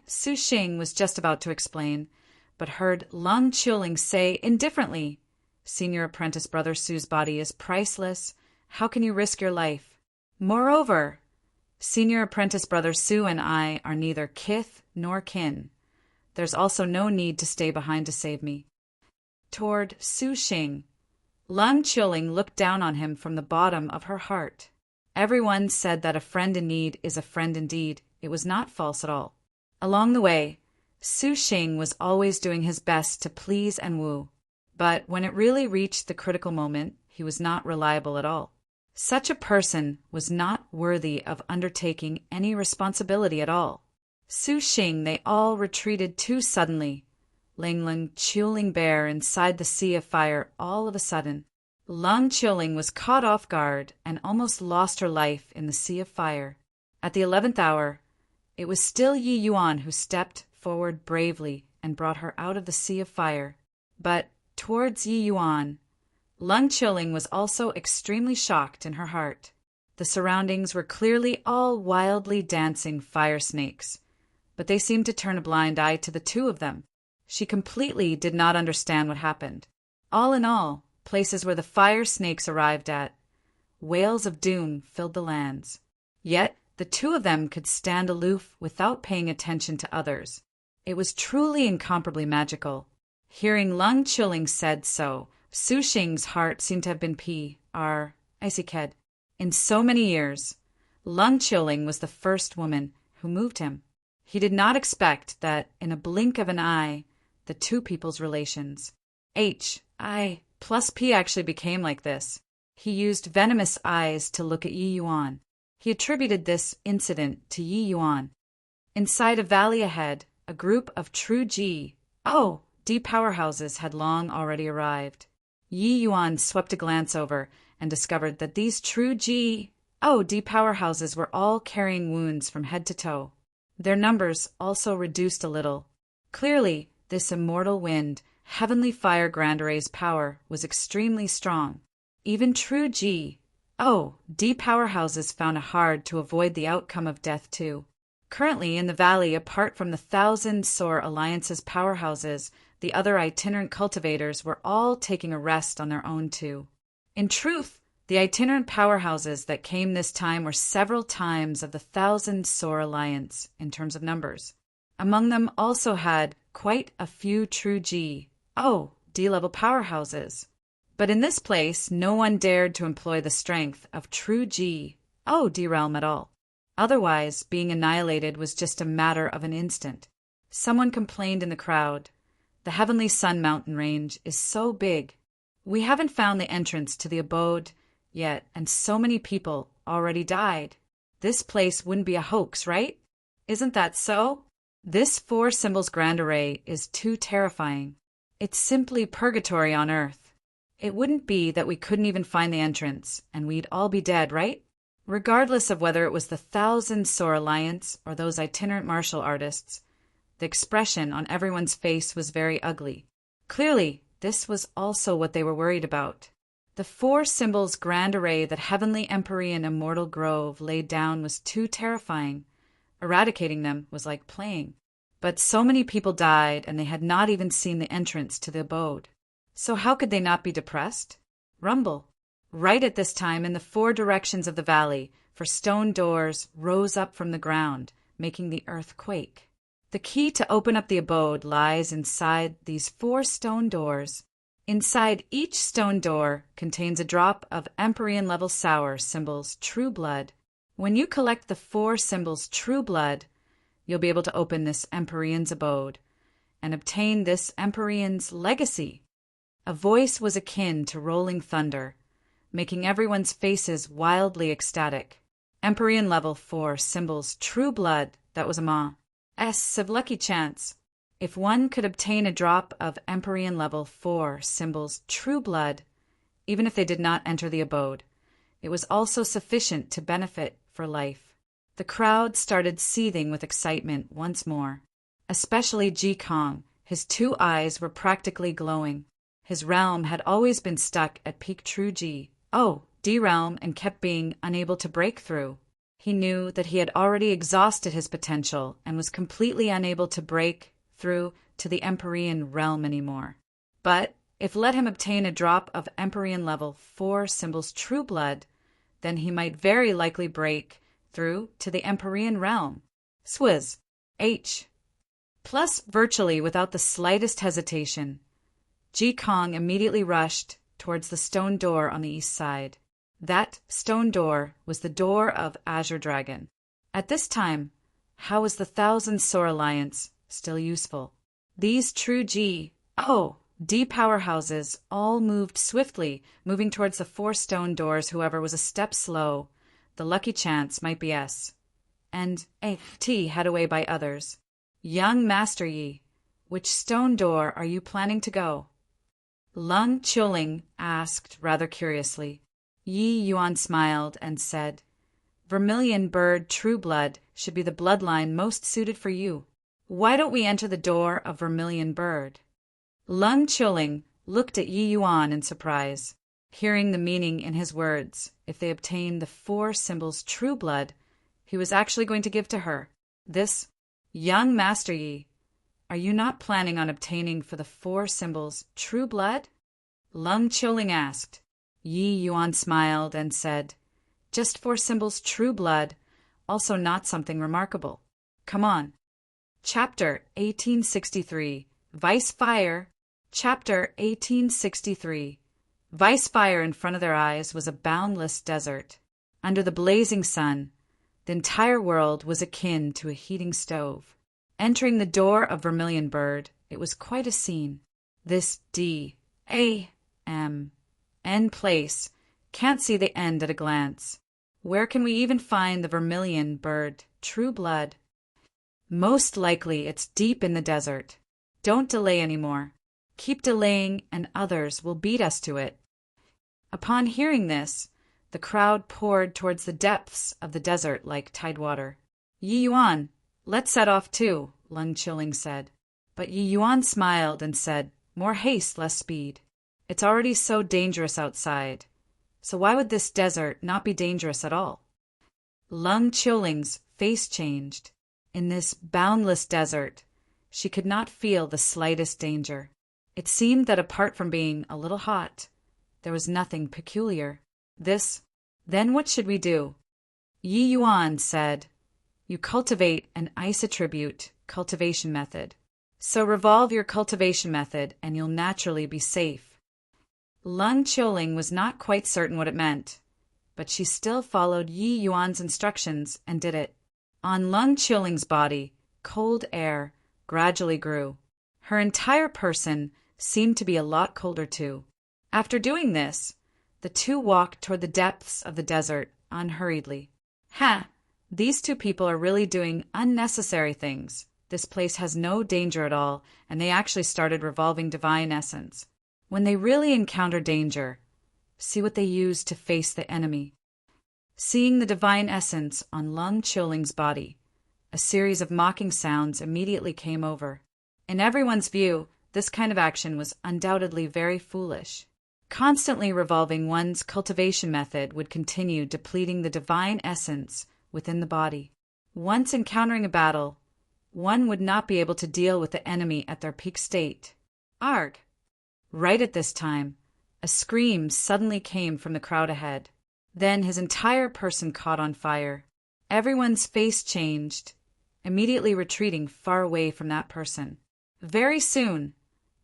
Su Xing was just about to explain, but heard Lung Qiuling say indifferently, Senior apprentice brother Su's body is priceless. How can you risk your life? Moreover, Senior apprentice brother Su and I are neither kith nor kin. There's also no need to stay behind to save me. Toward Su Xing, Lung Qiuling looked down on him from the bottom of her heart. Everyone said that a friend in need is a friend indeed. It was not false at all. Along the way, Su Xing was always doing his best to please and woo. But when it really reached the critical moment, he was not reliable at all. Such a person was not worthy of undertaking any responsibility at all. Su Xing, they all retreated too suddenly, laying Lung Qiuling bare inside the sea of fire all of a sudden. Lung Qiuling was caught off guard and almost lost her life in the sea of fire. At the 11th hour, it was still Yi Yuan who stepped forward bravely and brought her out of the sea of fire. But towards Yi Yuan, Lung Qiuling was also extremely shocked in her heart. The surroundings were clearly all wildly dancing fire snakes, but they seemed to turn a blind eye to the two of them. She completely did not understand what happened. All in all, places where the fire snakes arrived at, wails of doom filled the lands. Yet the two of them could stand aloof without paying attention to others. It was truly incomparably magical. Hearing Lung Qiuling said so, Su Xing's heart seemed to have been icy-ked. In so many years, Lung Qiuling was the first woman who moved him. He did not expect that, in a blink of an eye, the two people's relations, I plus P, actually became like this. He used venomous eyes to look at Yi Yuan. He attributed this incident to Yi Yuan. Inside a valley ahead, a group of true D powerhouses had long already arrived. Yi Yuan swept a glance over and discovered that these true D powerhouses were all carrying wounds from head to toe. Their numbers also reduced a little. Clearly, this immortal wind, heavenly fire Grand Array's power was extremely strong. Even true D powerhouses found it hard to avoid the outcome of death too. Currently in the valley, apart from the 1,000 Soar Alliance's powerhouses, the other itinerant cultivators were all taking a rest on their own too. In truth, the itinerant powerhouses that came this time were several times of the 1,000 Soar Alliance in terms of numbers. Among them also had quite a few true D-level powerhouses. But in this place, no one dared to employ the strength of true D realm at all. Otherwise, being annihilated was just a matter of an instant. Someone complained in the crowd, "The Heavenly Sun mountain range is so big. We haven't found the entrance to the abode yet, and so many people already died. This place wouldn't be a hoax, right? Isn't that so? This four symbols grand array is too terrifying. It's simply purgatory on Earth. It wouldn't be that we couldn't even find the entrance, and we'd all be dead, right?" Regardless of whether it was the Thousand Sore Alliance or those itinerant martial artists, the expression on everyone's face was very ugly. Clearly, this was also what they were worried about. The four symbols grand array that Heavenly Empyrean Immortal Grove laid down was too terrifying. Eradicating them was like playing. But so many people died, and they had not even seen the entrance to the abode. So how could they not be depressed? Rumble. Right at this time, in the four directions of the valley, for stone doors rose up from the ground, making the earth quake. The key to open up the abode lies inside these four stone doors. Inside each stone door contains a drop of Empyrean level sour symbols true blood. When you collect the four symbols true blood, you'll be able to open this Empyrean's abode and obtain this Empyrean's legacy. A voice was akin to rolling thunder, making everyone's faces wildly ecstatic. Empyrean level 4 symbols true blood, that was a of lucky chance. If one could obtain a drop of Empyrean level 4 symbols true blood, even if they did not enter the abode, it was also sufficient to benefit for life. The crowd started seething with excitement once more, especially Ji Kong. His two eyes were practically glowing. His realm had always been stuck at peak true D realm and kept being unable to break through. He knew that he had already exhausted his potential and was completely unable to break through to the Empyrean realm anymore. But if let him obtain a drop of Empyrean level 4 symbols true blood, then he might very likely break through to the Empyrean realm. Swizz. H. Plus, virtually without the slightest hesitation, Ji Kong immediately rushed towards the stone door on the east side. That stone door was the door of Azure Dragon. At this time, how was the Thousand Sore Alliance still useful? These true D powerhouses all moved swiftly, moving towards the four stone doors. Whoever was a step slow, the lucky chance might be S. And A.T. had away by others. Young Master Yi, which stone door are you planning to go? Lung Chuling asked rather curiously. Yi Yuan smiled and said, "Vermilion Bird True Blood should be the bloodline most suited for you. Why don't we enter the door of Vermilion Bird?" Lung Chuling looked at Yi Yuan in surprise, hearing the meaning in his words. If they obtained the four symbols true blood, he was actually going to give to her. This, young Master Yi, are you not planning on obtaining for the four symbols true blood? Lung Chuling asked. Yi Yuan smiled and said, "Just four symbols true blood, also not something remarkable. Come on." Chapter 1863, Vice Fire. Chapter 1863. Vice fire in front of their eyes was a boundless desert. Under the blazing sun, the entire world was akin to a heating stove. Entering the door of Vermilion Bird, it was quite a scene. This D.A.M.N. place can't see the end at a glance. Where can we even find the Vermilion Bird True Blood? Most likely it's deep in the desert. Don't delay anymore. Keep delaying and others will beat us to it. Upon hearing this, the crowd poured towards the depths of the desert like tidewater. Yi Yuan, let's set off too, Lung Chuling said. But Yi Yuan smiled and said, "More haste, less speed. It's already so dangerous outside. So why would this desert not be dangerous at all?" Lung Chuling's face changed. In this boundless desert, she could not feel the slightest danger. It seemed that apart from being a little hot, there was nothing peculiar. Then what should we do? Yi Yuan said, "You cultivate an ice attribute cultivation method. So revolve your cultivation method and you'll naturally be safe." Lung Qiuling was not quite certain what it meant, but she still followed Yi Yuan's instructions and did it. On Lung Qiuling's body, cold air gradually grew. Her entire person seemed to be a lot colder too. After doing this, the two walked toward the depths of the desert unhurriedly. Ha! These two people are really doing unnecessary things. This place has no danger at all, and they actually started revolving divine essence. When they really encounter danger, see what they use to face the enemy. Seeing the divine essence on Lung Qiuling's body, a series of mocking sounds immediately came over. In everyone's view, this kind of action was undoubtedly very foolish. Constantly revolving one's cultivation method would continue depleting the divine essence within the body. Once encountering a battle, one would not be able to deal with the enemy at their peak state. Arg! Right at this time, a scream suddenly came from the crowd ahead. Then his entire person caught on fire. Everyone's face changed, immediately retreating far away from that person. Very soon,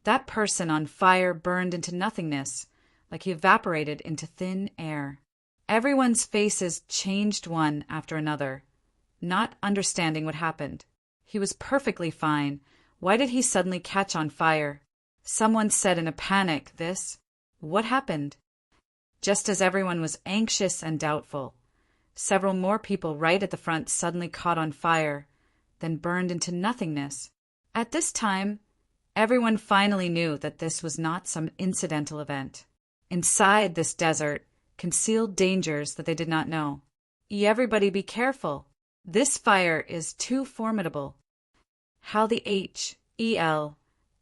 that person on fire burned into nothingness, like he evaporated into thin air. Everyone's faces changed one after another, not understanding what happened. He was perfectly fine. Why did he suddenly catch on fire? Someone said in a panic, What happened? Just as everyone was anxious and doubtful, several more people right at the front suddenly caught on fire, then burned into nothingness. At this time, everyone finally knew that this was not some incidental event. Inside this desert, concealed dangers that they did not know. Everybody be careful. This fire is too formidable. How the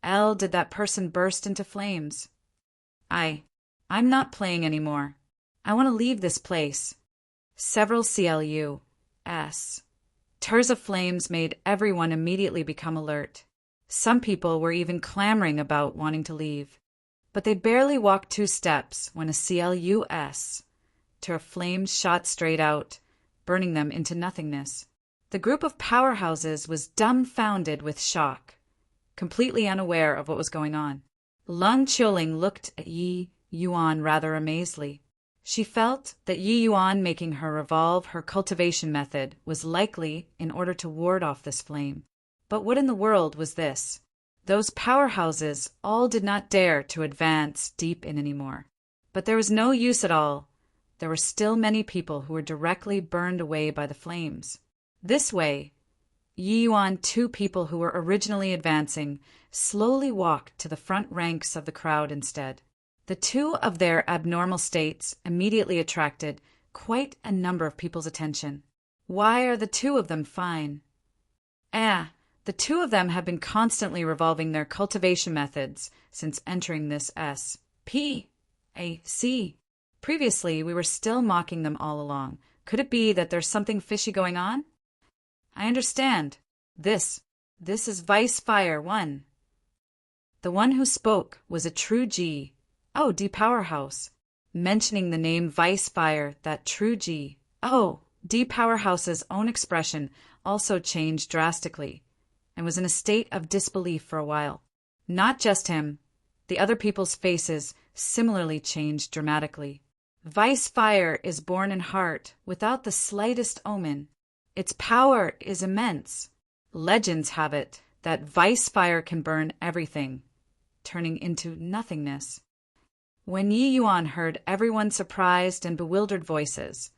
L did that person burst into flames? I'm not playing anymore. I want to leave this place. Several CLUs. Turs of flames made everyone immediately become alert. Some people were even clamoring about wanting to leave. But they barely walked 2 steps when a CLUs of flames shot straight out, burning them into nothingness. The group of powerhouses was dumbfounded with shock, completely unaware of what was going on. Lung Qiuling looked at Yi Yuan rather amazedly. She felt that Yi Yuan making her revolve her cultivation method was likely in order to ward off this flame. But what in the world was this? Those powerhouses all did not dare to advance deep in anymore. But there was no use at all. There were still many people who were directly burned away by the flames. This way, Yi Yuan, 2 people who were originally advancing, slowly walked to the front ranks of the crowd instead. The 2 of their abnormal states immediately attracted quite a number of people's attention. Why are the 2 of them fine? The 2 of them have been constantly revolving their cultivation methods since entering this SPAC. Previously, we were still mocking them all along. Could it be that there's something fishy going on? I understand. This is Vice Fire 1. The one who spoke was a true G. D Powerhouse. Mentioning the name Vice Fire, that true G. D Powerhouse's own expression also changed drastically, and was in a state of disbelief for a while. Not just him, the other people's faces similarly changed dramatically. Vice Fire is born in heart without the slightest omen. Its power is immense. Legends have it that Vice Fire can burn everything, turning into nothingness. When Yi Yuan heard everyone's surprised and bewildered voices,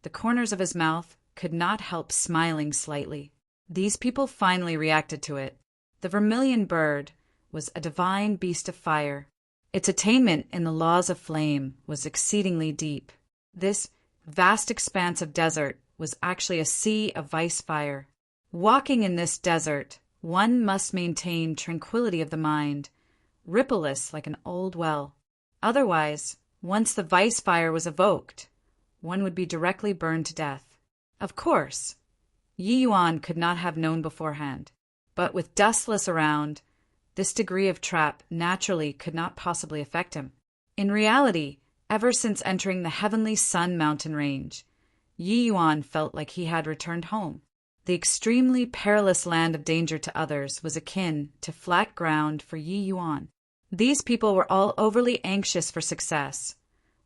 the corners of his mouth could not help smiling slightly. These people finally reacted to it. The vermilion bird was a divine beast of fire. Its attainment in the laws of flame was exceedingly deep. This vast expanse of desert was actually a sea of Vice Fire. Walking in this desert, one must maintain tranquility of the mind, rippleless like an old well. Otherwise, once the Vice Fire was evoked, one would be directly burned to death. Of course, Yi Yuan could not have known beforehand, but with dustless around, this degree of trap naturally could not possibly affect him. In reality, ever since entering the Heavenly Sun mountain range, Yi Yuan felt like he had returned home. The extremely perilous land of danger to others was akin to flat ground for Yi Yuan. These people were all overly anxious for success,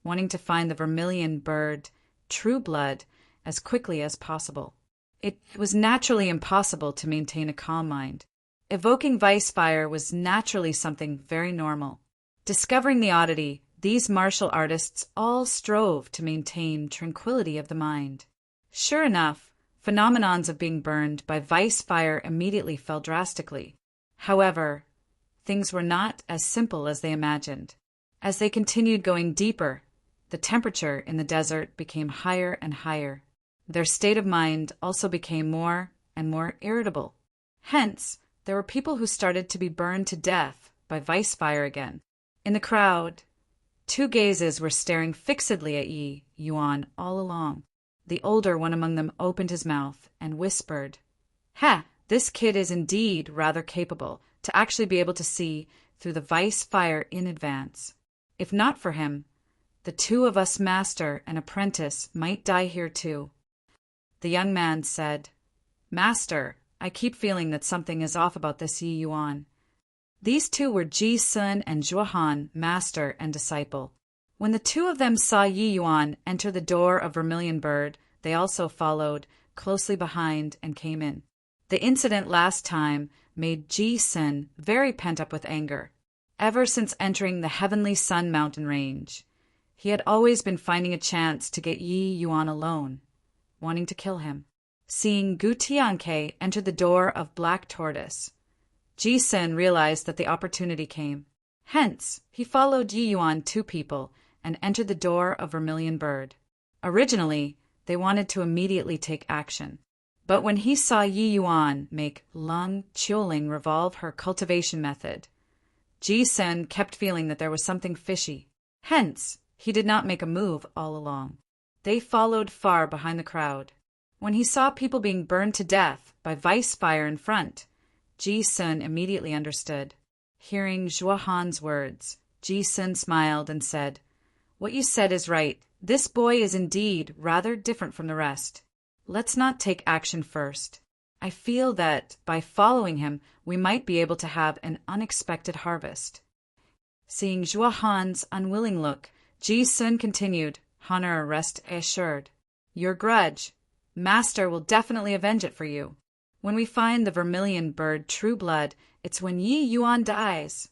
wanting to find the vermilion bird, true blood, as quickly as possible. It was naturally impossible to maintain a calm mind. Evoking vice fire was naturally something very normal. Discovering the oddity, these martial artists all strove to maintain tranquility of the mind. Sure enough, phenomenons of being burned by vice fire immediately fell drastically. However, things were not as simple as they imagined. As they continued going deeper, the temperature in the desert became higher and higher. Their state of mind also became more and more irritable. Hence, there were people who started to be burned to death by vice fire again. In the crowd, two gazes were staring fixedly at Yi Yuan all along. The older one among them opened his mouth and whispered, "Ha! This kid is indeed rather capable to actually be able to see through the vice fire in advance. If not for him, the two of us master and apprentice might die here too." The young man said, "Master, I keep feeling that something is off about this Yi Yuan." These two were Ji Sun and Zhuohan, master and disciple. When the two of them saw Yi Yuan enter the door of Vermilion Bird, they also followed closely behind and came in. The incident last time made Ji Sun very pent up with anger. Ever since entering the Heavenly Sun mountain range, he had always been finding a chance to get Yi Yuan alone, wanting to kill him. Seeing Gu Tianke enter the door of Black Tortoise, Ji Sun realized that the opportunity came. Hence, he followed Yi Yuan two people and entered the door of Vermilion Bird. Originally, they wanted to immediately take action. But when he saw Yi Yuan make Lung Qiuling revolve her cultivation method, Ji Sun kept feeling that there was something fishy. Hence, he did not make a move all along. They followed far behind the crowd. When he saw people being burned to death by vice fire in front, Ji Sun immediately understood. Hearing Zhuohan's words, Ji Sun smiled and said, "What you said is right. This boy is indeed rather different from the rest. Let's not take action first. I feel that by following him, we might be able to have an unexpected harvest." Seeing Zhuohan's unwilling look, Ji Sun continued, "Honor, rest assured. Your grudge, Master will definitely avenge it for you. When we find the Vermilion Bird true blood, it's when Yi Yuan dies."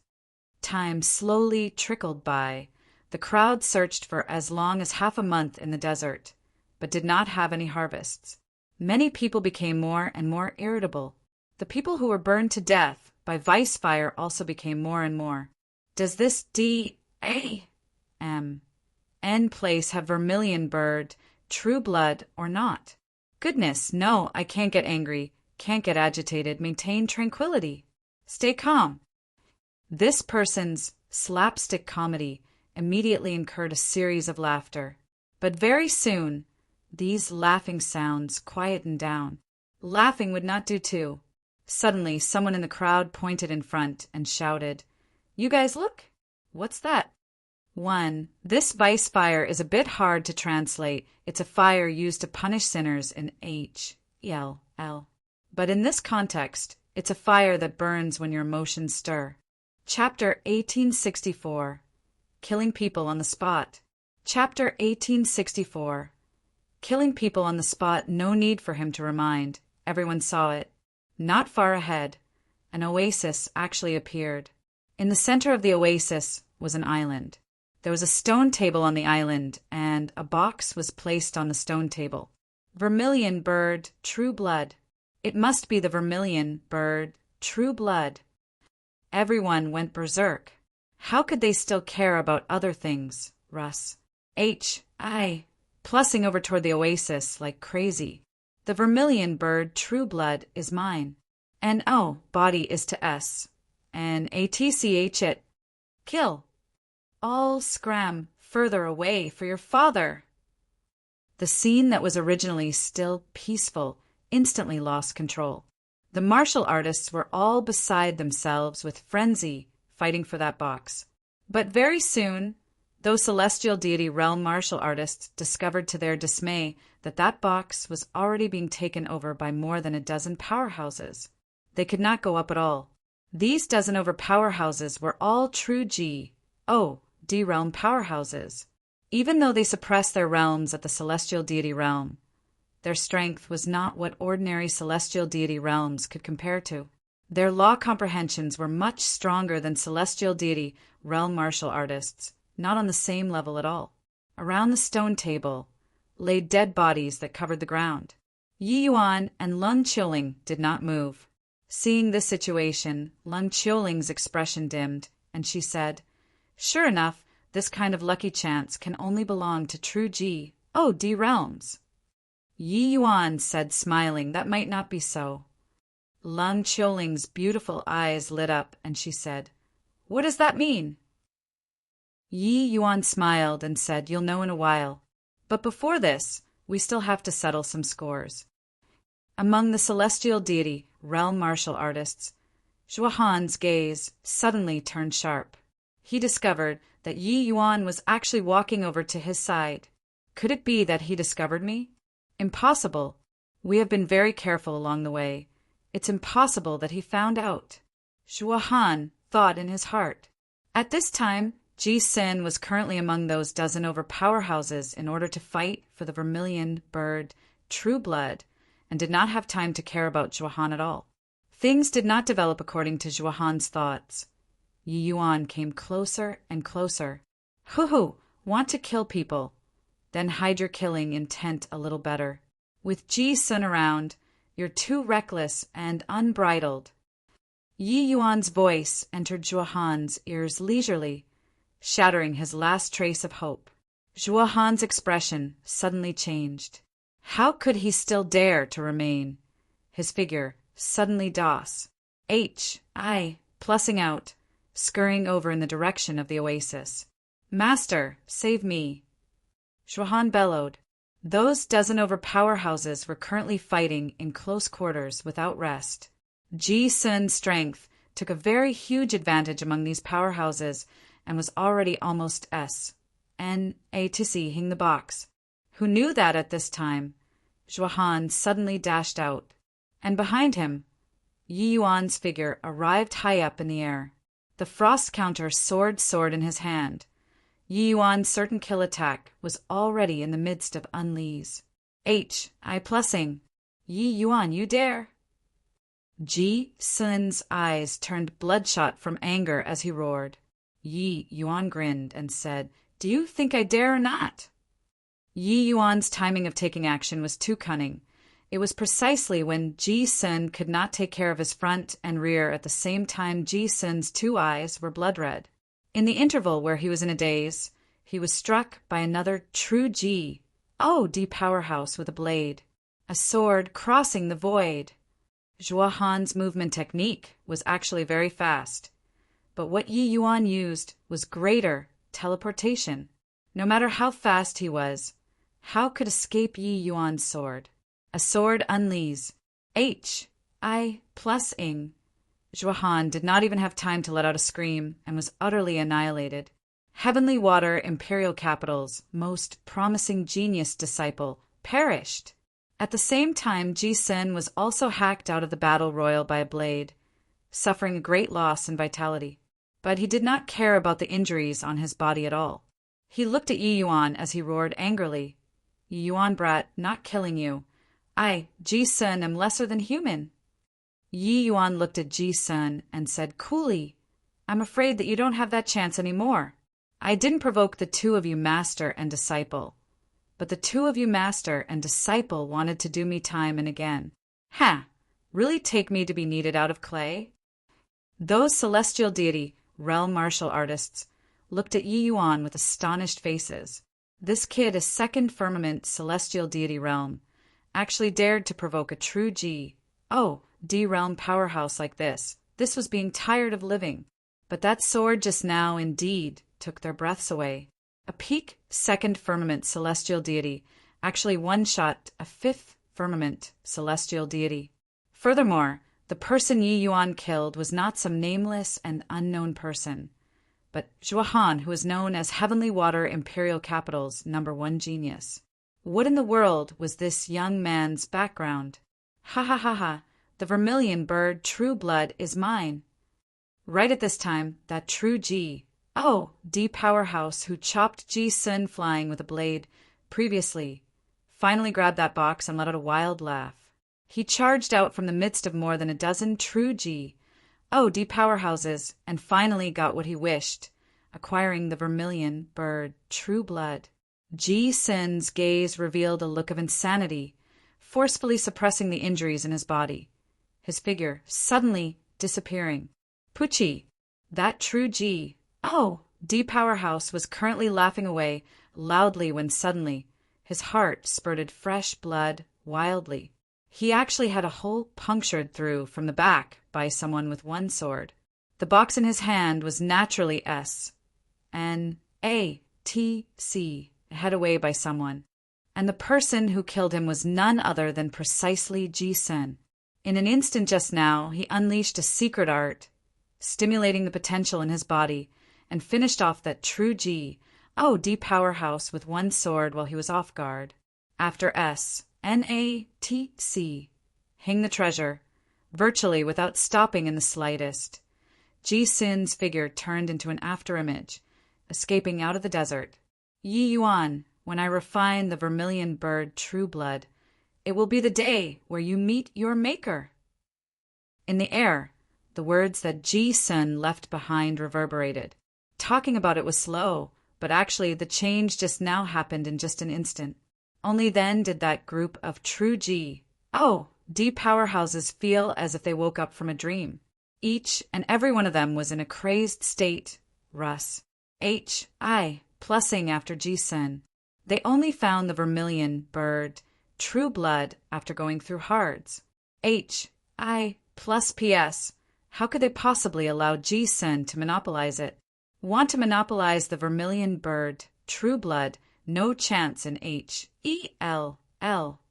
Time slowly trickled by. The crowd searched for as long as half a month in the desert, but did not have any harvests. Many people became more and more irritable. The people who were burned to death by vice fire also became more and more. Does this D-A-M-N place have Vermilion Bird, true blood, or not? Goodness, no, I can't get angry, can't get agitated, maintain tranquility. Stay calm. This person's slapstick comedy immediately incurred a series of laughter. But very soon, these laughing sounds quietened down. Laughing would not do too. Suddenly, someone in the crowd pointed in front and shouted, "You guys look! What's that?" 1. This vice fire is a bit hard to translate. It's a fire used to punish sinners in H-E-L-L. But in this context, it's a fire that burns when your emotions stir. Chapter 1864. Killing People on the Spot. Chapter 1864. Killing people on the spot, no need for him to remind. Everyone saw it. Not far ahead, an oasis actually appeared. In the center of the oasis was an island. There was a stone table on the island, and a box was placed on the stone table. Vermilion Bird, true blood. It must be the Vermilion Bird, true blood. Everyone went berserk. How could they still care about other things, Russ? H-I, plussing over toward the oasis like crazy. The Vermilion Bird, true blood, is mine. N-O, body is to S. N-A-T-C-H it. Kill. All scram further away for your father. The scene that was originally still peaceful instantly lost control. The martial artists were all beside themselves with frenzy, fighting for that box. But very soon, those celestial deity realm martial artists discovered to their dismay that that box was already being taken over by more than a dozen powerhouses. They could not go up at all. These dozen over powerhouses were all true D realm powerhouses. Even though they suppressed their realms at the celestial deity realm, their strength was not what ordinary celestial deity realms could compare to. Their law comprehensions were much stronger than celestial deity realm martial artists, not on the same level at all. Around the stone table lay dead bodies that covered the ground. Yi Yuan and Lun Qiuling did not move. Seeing this situation, Lun Qiuling's expression dimmed, and she said, "Sure enough, this kind of lucky chance can only belong to true D realms." Yi Yuan said, smiling, "That might not be so." Lun Qiuling's beautiful eyes lit up, and she said, "What does that mean?" Yi Yuan smiled and said, "You'll know in a while. But before this, we still have to settle some scores." Among the celestial deity realm martial artists, Zhuo Han's gaze suddenly turned sharp. He discovered that Yi Yuan was actually walking over to his side. Could it be that he discovered me? Impossible. We have been very careful along the way. It's impossible that he found out. Zhuo Han thought in his heart. At this time, Ji Sin was currently among those dozen over powerhouses in order to fight for the vermilion bird true blood, and did not have time to care about Zhuo Han at all. Things did not develop according to Zhuo Han's thoughts. Yi Yuan came closer and closer. "Hoo-hoo, want to kill people. Then hide your killing intent a little better. With Ji Sun around, you're too reckless and unbridled." Yi Yuan's voice entered Zhuo Han's ears leisurely, shattering his last trace of hope. Zhuo Han's expression suddenly changed. How could he still dare to remain? His figure suddenly plussing out, scurrying over in the direction of the oasis. "Master, save me!" Zhuo Han bellowed. Those dozen over powerhouses were currently fighting in close quarters without rest. Ji Sun's strength took a very huge advantage among these powerhouses and was already almost seeing the box. Who knew that at this time, Zhuo Han suddenly dashed out, and behind him, Yi Yuan's figure arrived high up in the air. The frost counter sword in his hand. Yi Yuan's certain kill attack was already in the midst of unleash. Plussing. "Yi Yuan, you dare?" Ji Sun's eyes turned bloodshot from anger as he roared. Yi Yuan grinned and said, "Do you think I dare or not?" Yi Yuan's timing of taking action was too cunning. It was precisely when Ji Sun could not take care of his front and rear at the same time Ji Sun's two eyes were blood red. In the interval where he was in a daze, he was struck by another true D powerhouse with a blade, a sword crossing the void. Zhuo Han's movement technique was actually very fast, but what Yi Yuan used was greater teleportation. No matter how fast he was, how could escape Yi Yuan's sword? A sword unleashed. Plus-ing. Zhuo Han did not even have time to let out a scream and was utterly annihilated. Heavenly Water Imperial Capital's most promising genius disciple perished. At the same time, Ji Sun was also hacked out of the battle royal by a blade, suffering a great loss in vitality. But he did not care about the injuries on his body at all. He looked at Yi Yuan as he roared angrily. "Yi Yuan brat, not killing you. I, Ji Sun, am lesser than human." Yi Yuan looked at Ji Sun and said coolly, "I'm afraid that you don't have that chance anymore. I didn't provoke the two of you master and disciple, but the two of you master and disciple wanted to do me time and again. Really take me to be kneaded out of clay?" Those celestial deity realm martial artists looked at Yi Yuan with astonished faces. This kid, a second firmament celestial deity realm, actually dared to provoke a true D realm powerhouse like this. This was being tired of living. But that sword just now indeed took their breaths away. A peak second firmament celestial deity actually one-shot a fifth firmament celestial deity. Furthermore, the person Yi Yuan killed was not some nameless and unknown person, but Zhuo Han, who is known as Heavenly Water Imperial Capital's #1 genius. What in the world was this young man's background? The vermilion bird true blood is mine. Right at this time, that true D powerhouse who chopped Ji Sun flying with a blade previously, finally grabbed that box and let out a wild laugh. He charged out from the midst of more than a dozen true D powerhouses and finally got what he wished, acquiring the vermilion bird True Blood. Ji Sun's gaze revealed a look of insanity, forcefully suppressing the injuries in his body, his figure suddenly disappearing. Pucci, that true D powerhouse was currently laughing away loudly when suddenly his heart spurted fresh blood wildly. He actually had a hole punctured through from the back by someone with one sword. The box in his hand was naturally S-N-A-T-C, head away by someone, and the person who killed him was none other than precisely Ji Sun. In an instant just now, he unleashed a secret art, stimulating the potential in his body, and finished off that true D powerhouse with one sword while he was off guard. After S-N-A-T-C, hang the treasure, virtually without stopping in the slightest. Ji Sun's figure turned into an afterimage, escaping out of the desert. Yi Yuan, when I refine the vermilion bird True Blood, it will be the day where you meet your maker. In the air, the words that Ji Sun left behind reverberated. Talking about it was slow, but actually the change just now happened in just an instant. Only then did that group of true D powerhouses feel as if they woke up from a dream. Each and every one of them was in a crazed state. Russ. H-I, plussing after Ji Sun. They only found the vermilion bird True Blood after going through hards. H-I plus P.S. How could they possibly allow Ji Sun to monopolize it? Want to monopolize the vermilion bird True Blood? No chance in H-E-L-L.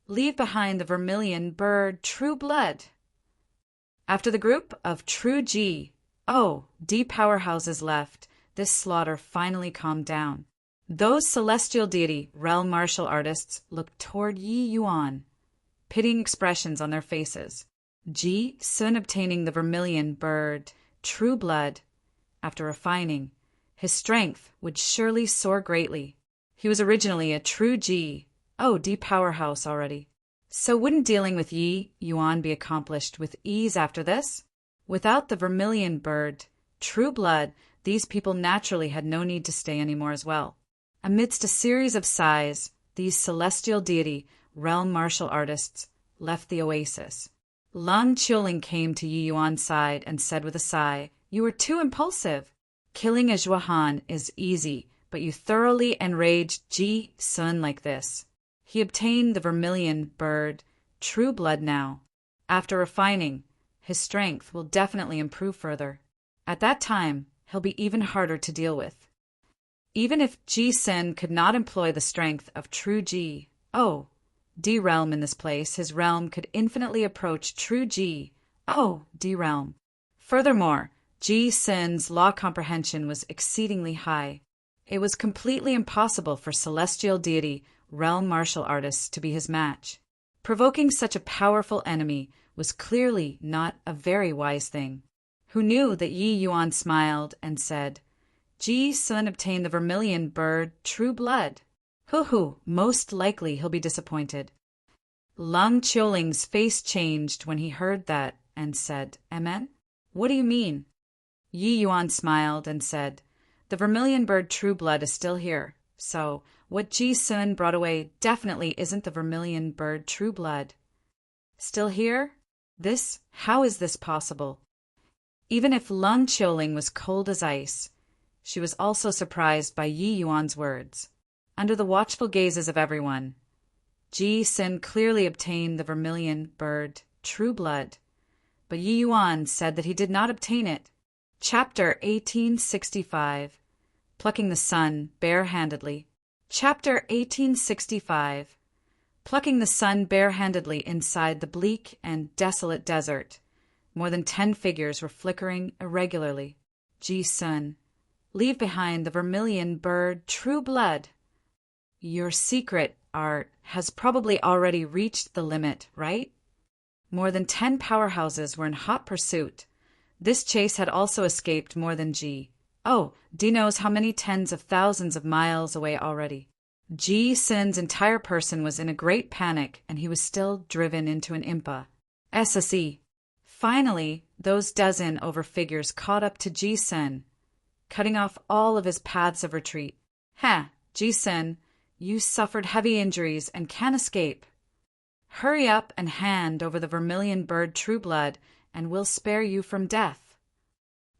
Leave behind the vermilion bird True Blood. After the group of true D powerhouses left, this slaughter finally calmed down. Those celestial deity realm martial artists looked toward Yi Yuan, pitying expressions on their faces. Ji Sun obtaining the vermilion bird True Blood. After refining, his strength would surely soar greatly. He was originally a true D powerhouse already. So wouldn't dealing with Yi Yuan be accomplished with ease after this? Without the vermilion bird True Blood, these people naturally had no need to stay anymore as well. Amidst a series of sighs, these celestial deity realm martial artists left the oasis. Lang Qiuling came to Yi Yuan's side and said with a sigh, "You are too impulsive. Killing a Zhuohan is easy, but you thoroughly enraged Ji Sun like this. He obtained the vermilion bird True Blood now. After refining, his strength will definitely improve further. At that time, he'll be even harder to deal with." Even if Ji Sun could not employ the strength of true D realm in this place, his realm could infinitely approach true D realm. Furthermore, Ji Sun's law comprehension was exceedingly high. It was completely impossible for celestial deity realm martial artists to be his match. Provoking such a powerful enemy was clearly not a very wise thing. Who knew that Yi Yuan smiled and said, "Ji Sun obtained the vermilion bird True Blood. Hoo-hoo, most likely he'll be disappointed." Lang Qiuling's face changed when he heard that and said, "Amen? What do you mean?" Yi Yuan smiled and said, "The vermilion bird True Blood is still here, so what Ji Sun brought away definitely isn't the vermilion bird True Blood." Still here? How is this possible? Even if Lang Qiuling was cold as ice, she was also surprised by Yi Yuan's words. Under the watchful gazes of everyone, Ji Sun clearly obtained the vermilion bird True Blood, but Yi Yuan said that he did not obtain it. Chapter 1865. Plucking the Sun Barehandedly. Chapter 1865. Plucking the sun barehandedly inside the bleak and desolate desert. More than 10 figures were flickering irregularly. Ji Sun, leave behind the vermilion bird True Blood. Your secret art has probably already reached the limit, right? More than 10 powerhouses were in hot pursuit. This chase had also escaped more than G. Oh, D knows how many tens of thousands of miles away already. Ji Sin's entire person was in a great panic, and he was still driven into an impa. SSE. Finally, those dozen over figures caught up to Ji Sin, cutting off all of his paths of retreat. Ha, Ji Sin, you suffered heavy injuries and can't escape. Hurry up and hand over the vermilion bird Trueblood, and we'll spare you from death.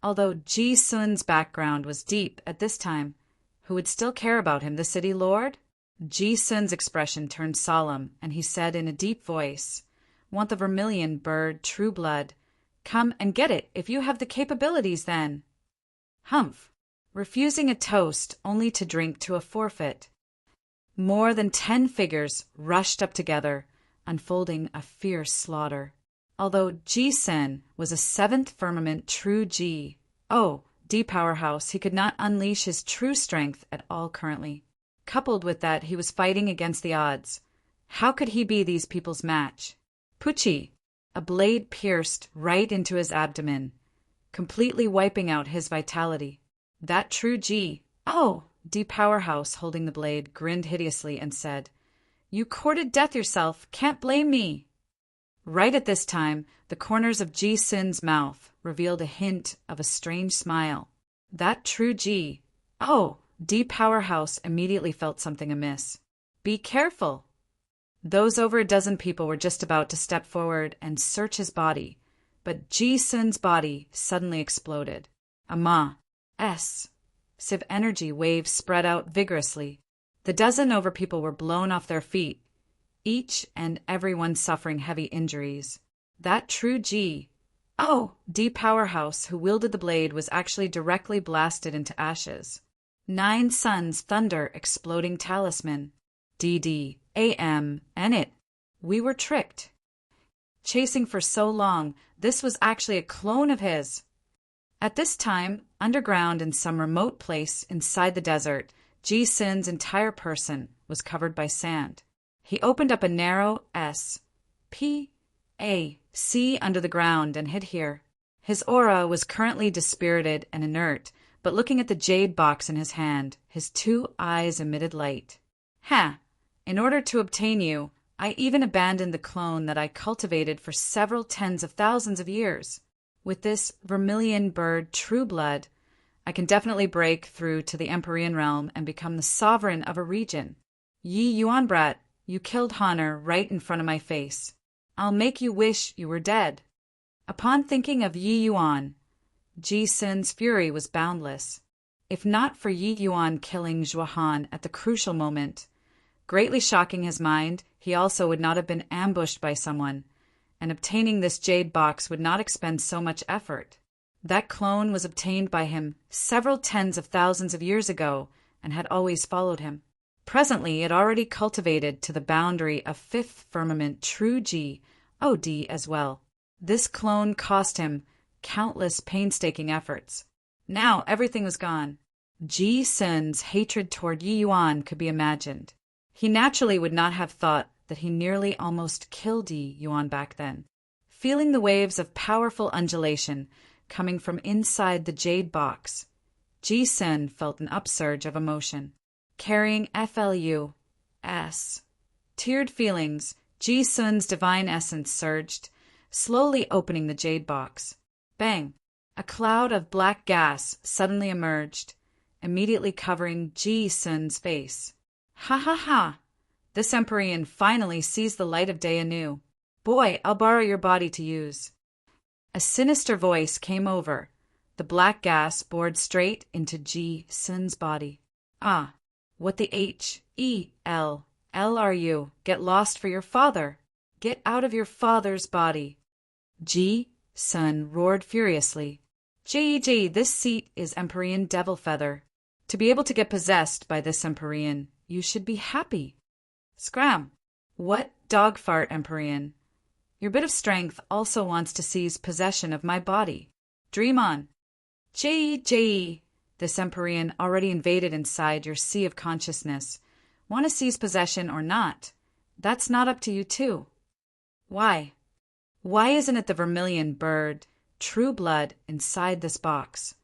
Although Ji Sin's background was deep at this time, who would still care about him, the city lord? Ji Sin's expression turned solemn, and he said in a deep voice, "Want the vermilion bird Trueblood? Come and get it if you have the capabilities then." Humph! Refusing a toast only to drink to a forfeit. More than 10 figures rushed up together, unfolding a fierce slaughter. Although Ji Sin was a 7th firmament true G, D powerhouse, he could not unleash his true strength at all currently. Coupled with that, he was fighting against the odds. How could he be these people's match? Pucci! A blade pierced right into his abdomen, completely wiping out his vitality. That true G, D powerhouse holding the blade, grinned hideously and said, "You courted death yourself, can't blame me." Right at this time, the corners of Ji Sin's mouth revealed a hint of a strange smile. That true G, D powerhouse immediately felt something amiss. Be careful. Those over a dozen people were just about to step forward and search his body, but Ji Sin's body suddenly exploded. Civ energy waves spread out vigorously. The dozen over people were blown off their feet, each and every one suffering heavy injuries. That true G, D powerhouse who wielded the blade was actually directly blasted into ashes. 9 suns thunder exploding talisman. DD, AM, and it. We were tricked. Chasing for so long, this was actually a clone of his. At this time, underground in some remote place inside the desert, Ji Sin's entire person was covered by sand. He opened up a narrow SPAC under the ground and hid here. His aura was currently dispirited and inert, but looking at the jade box in his hand, his 2 eyes emitted light. In order to obtain you, I even abandoned the clone that I cultivated for several tens of thousands of years. With this vermilion bird Trueblood, I can definitely break through to the Empyrean realm and become the sovereign of a region. Yi Yuan brat, you killed Honor right in front of my face. I'll make you wish you were dead. Upon thinking of Yi Yuan, Ji Sin's fury was boundless. If not for Yi Yuan killing Zhuohan at the crucial moment, greatly shocking his mind, he also would not have been ambushed by someone, and obtaining this jade box would not expend so much effort. That clone was obtained by him several tens of thousands of years ago and had always followed him. Presently, it already cultivated to the boundary of 5th firmament true G, OD as well. This clone cost him countless painstaking efforts. Now everything was gone. Ji Sin's hatred toward Yi Yuan could be imagined. He naturally would not have thought that he nearly almost killed Yi Yuan back then. Feeling the waves of powerful undulation coming from inside the jade box, Ji Sin felt an upsurge of emotion. Carrying tiered feelings, Ji Sin's divine essence surged, slowly opening the jade box. Bang! A cloud of black gas suddenly emerged, immediately covering Ji Sin's face. Ha ha ha! This Empyrean finally sees the light of day anew. Boy, I'll borrow your body to use. A sinister voice came over. The black gas bored straight into Ji Sin's body. What the Hell are you? Get lost for your father. Get out of your father's body. Ji Sin roared furiously. Ji, this seat is Empyrean Devil Feather. To be able to get possessed by this Empyrean, you should be happy. Scram! What dog fart, Empyrean? Your bit of strength also wants to seize possession of my body. Dream on. Ji, this Empyrean already invaded inside your sea of consciousness. Want to seize possession or not? That's not up to you too. Why? Why isn't it the vermilion bird, true blood inside this box.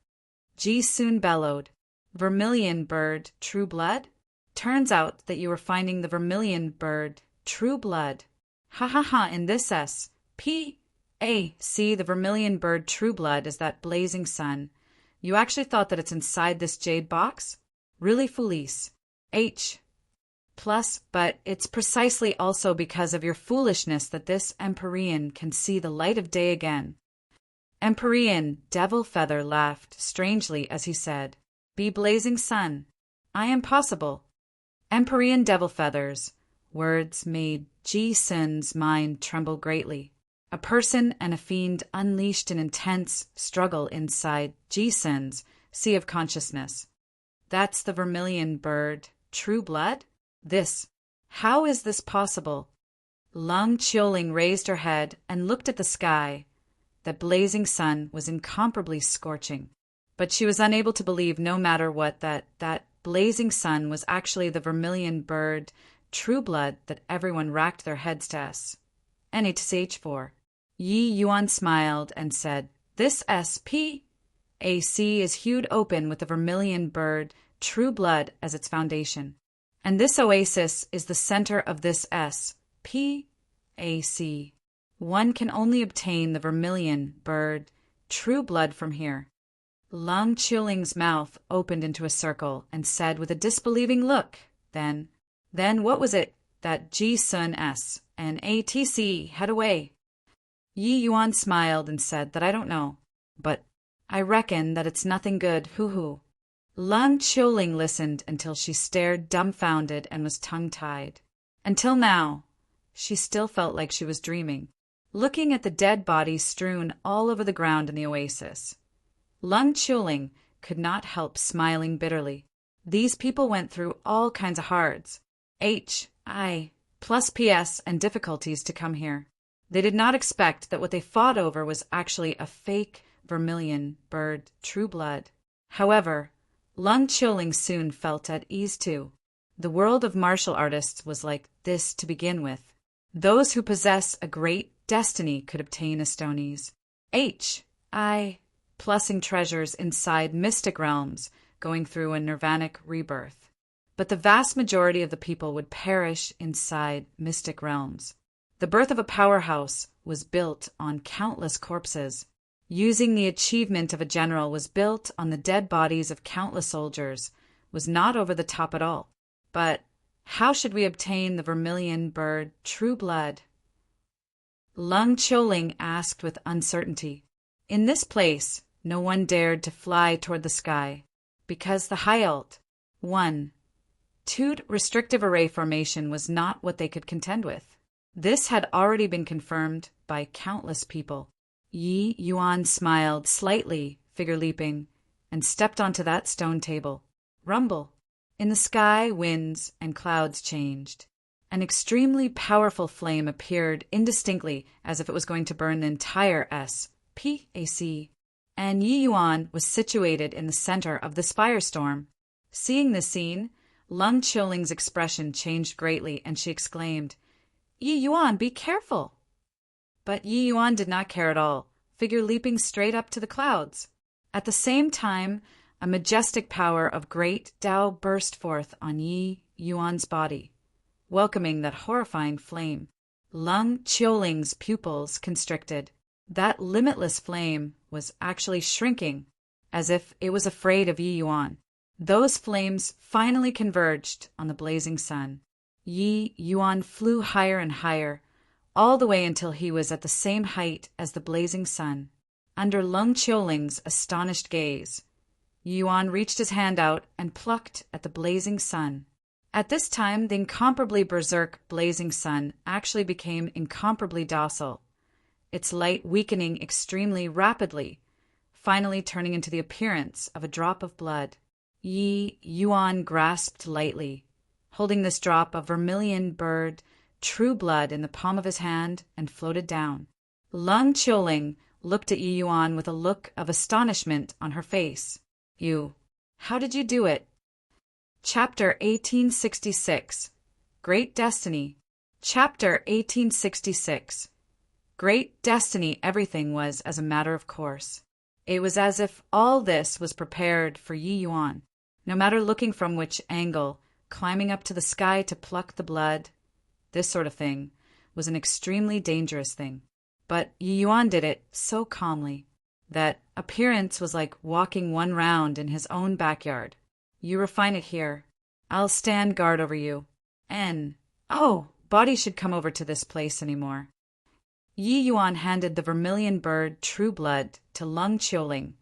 Ji Sun bellowed. Vermilion bird, true blood? Turns out that you were finding the vermilion bird, true blood. Ha ha ha, in this see, the vermilion bird true blood is that blazing sun. You actually thought that it's inside this jade box? Really foolish. Plus, but it's precisely also because of your foolishness that this Empyrean can see the light of day again. Empyrean Devil Feather laughed strangely as he said, Be blazing sun. I am possible. Empyrean Devil Feathers. Words made Ji Sun's mind tremble greatly. A person and a fiend unleashed an intense struggle inside Ji Sun's sea of consciousness. That's the vermilion bird, true blood? How is this possible? Lung Chioling raised her head and looked at the sky. That blazing sun was incomparably scorching. But she was unable to believe, no matter what, that blazing sun was actually the vermilion bird, true blood that everyone racked their heads to NATH for. Yi Yuan smiled and said, This SPAC is hewed open with the vermilion bird, true blood, as its foundation. And this oasis is the center of this SPAC. One can only obtain the vermilion bird, true blood from here. Lung Chiling's mouth opened into a circle and said with a disbelieving look, Then what was it that Ji Sun and ATC had away? Yi Yuan smiled and said that I don't know, but I reckon that it's nothing good, hoo-hoo. Lung Chioling listened until she stared dumbfounded and was tongue-tied. Until now, she still felt like she was dreaming, looking at the dead bodies strewn all over the ground in the oasis. Lung Chioling could not help smiling bitterly. These people went through all kinds of hards, plus PS and difficulties to come here. They did not expect that what they fought over was actually a fake vermilion bird, true blood. However, Lung Chioling soon felt at ease too. The world of martial artists was like this to begin with. Those who possess a great destiny could obtain Estonies. Plussing treasures inside mystic realms, going through a nirvanic rebirth. But the vast majority of the people would perish inside mystic realms. The birth of a powerhouse was built on countless corpses. Using the achievement of a general was built on the dead bodies of countless soldiers, was not over the top at all. But how should we obtain the vermilion bird, true blood? Lung Chioling asked with uncertainty. In this place, no one dared to fly toward the sky, because the Hyalt, 2 restrictive array formation was not what they could contend with. This had already been confirmed by countless people. Yi Yuan smiled slightly, figure leaping, and stepped onto that stone table. Rumble. In the sky, winds and clouds changed. An extremely powerful flame appeared indistinctly as if it was going to burn the entire SPAC. And Yi Yuan was situated in the center of this firestorm. Seeing this scene, Lung Chioling's expression changed greatly, and she exclaimed, Yi Yuan, be careful! But Yi Yuan did not care at all, figure leaping straight up to the clouds. At the same time, a majestic power of great Tao burst forth on Yi Yuan's body, welcoming that horrifying flame. Lung Chioling's pupils constricted. That limitless flame was actually shrinking, as if it was afraid of Yi Yuan. Those flames finally converged on the blazing sun. Yi Yuan flew higher and higher, all the way until he was at the same height as the blazing sun. Under Lung Chioling's astonished gaze, Yi Yuan reached his hand out and plucked at the blazing sun. At this time, the incomparably berserk blazing sun actually became incomparably docile, its light weakening extremely rapidly, finally turning into the appearance of a drop of blood. Yi Yuan grasped lightly, holding this drop of vermilion bird, true blood in the palm of his hand, and floated down. Lung Chioling looked at Yi Yuan with a look of astonishment on her face. How did you do it? Chapter 1866. Great Destiny. Chapter 1866. great destiny, everything was as a matter of course. It was as if all this was prepared for Yi Yuan. No matter looking from which angle, climbing up to the sky to pluck the blood, this sort of thing, was an extremely dangerous thing. But Yi Yuan did it so calmly that appearance was like walking one round in his own backyard. You refine it here. I'll stand guard over you. Oh, body should come over to this place anymore. Yi Yuan handed the vermilion bird True Blood to Lung Qiuling,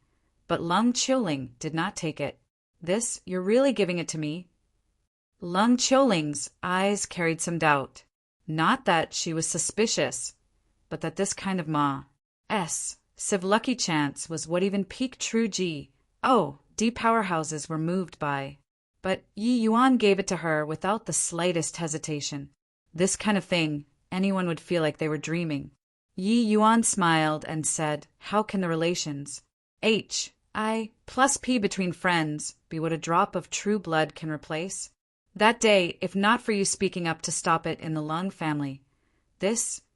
but Lung Qiuling did not take it. This, you're really giving it to me? Lung Qiuling's eyes carried some doubt. Not that she was suspicious, but that this kind of civ lucky chance was what even peak true D powerhouses were moved by. But Yi Yuan gave it to her without the slightest hesitation. This kind of thing, anyone would feel like they were dreaming. Yi Yuan smiled and said, how can the relations I plus P between friends be what a drop of true blood can replace? That day, if not for you speaking up to stop it in the Lung family,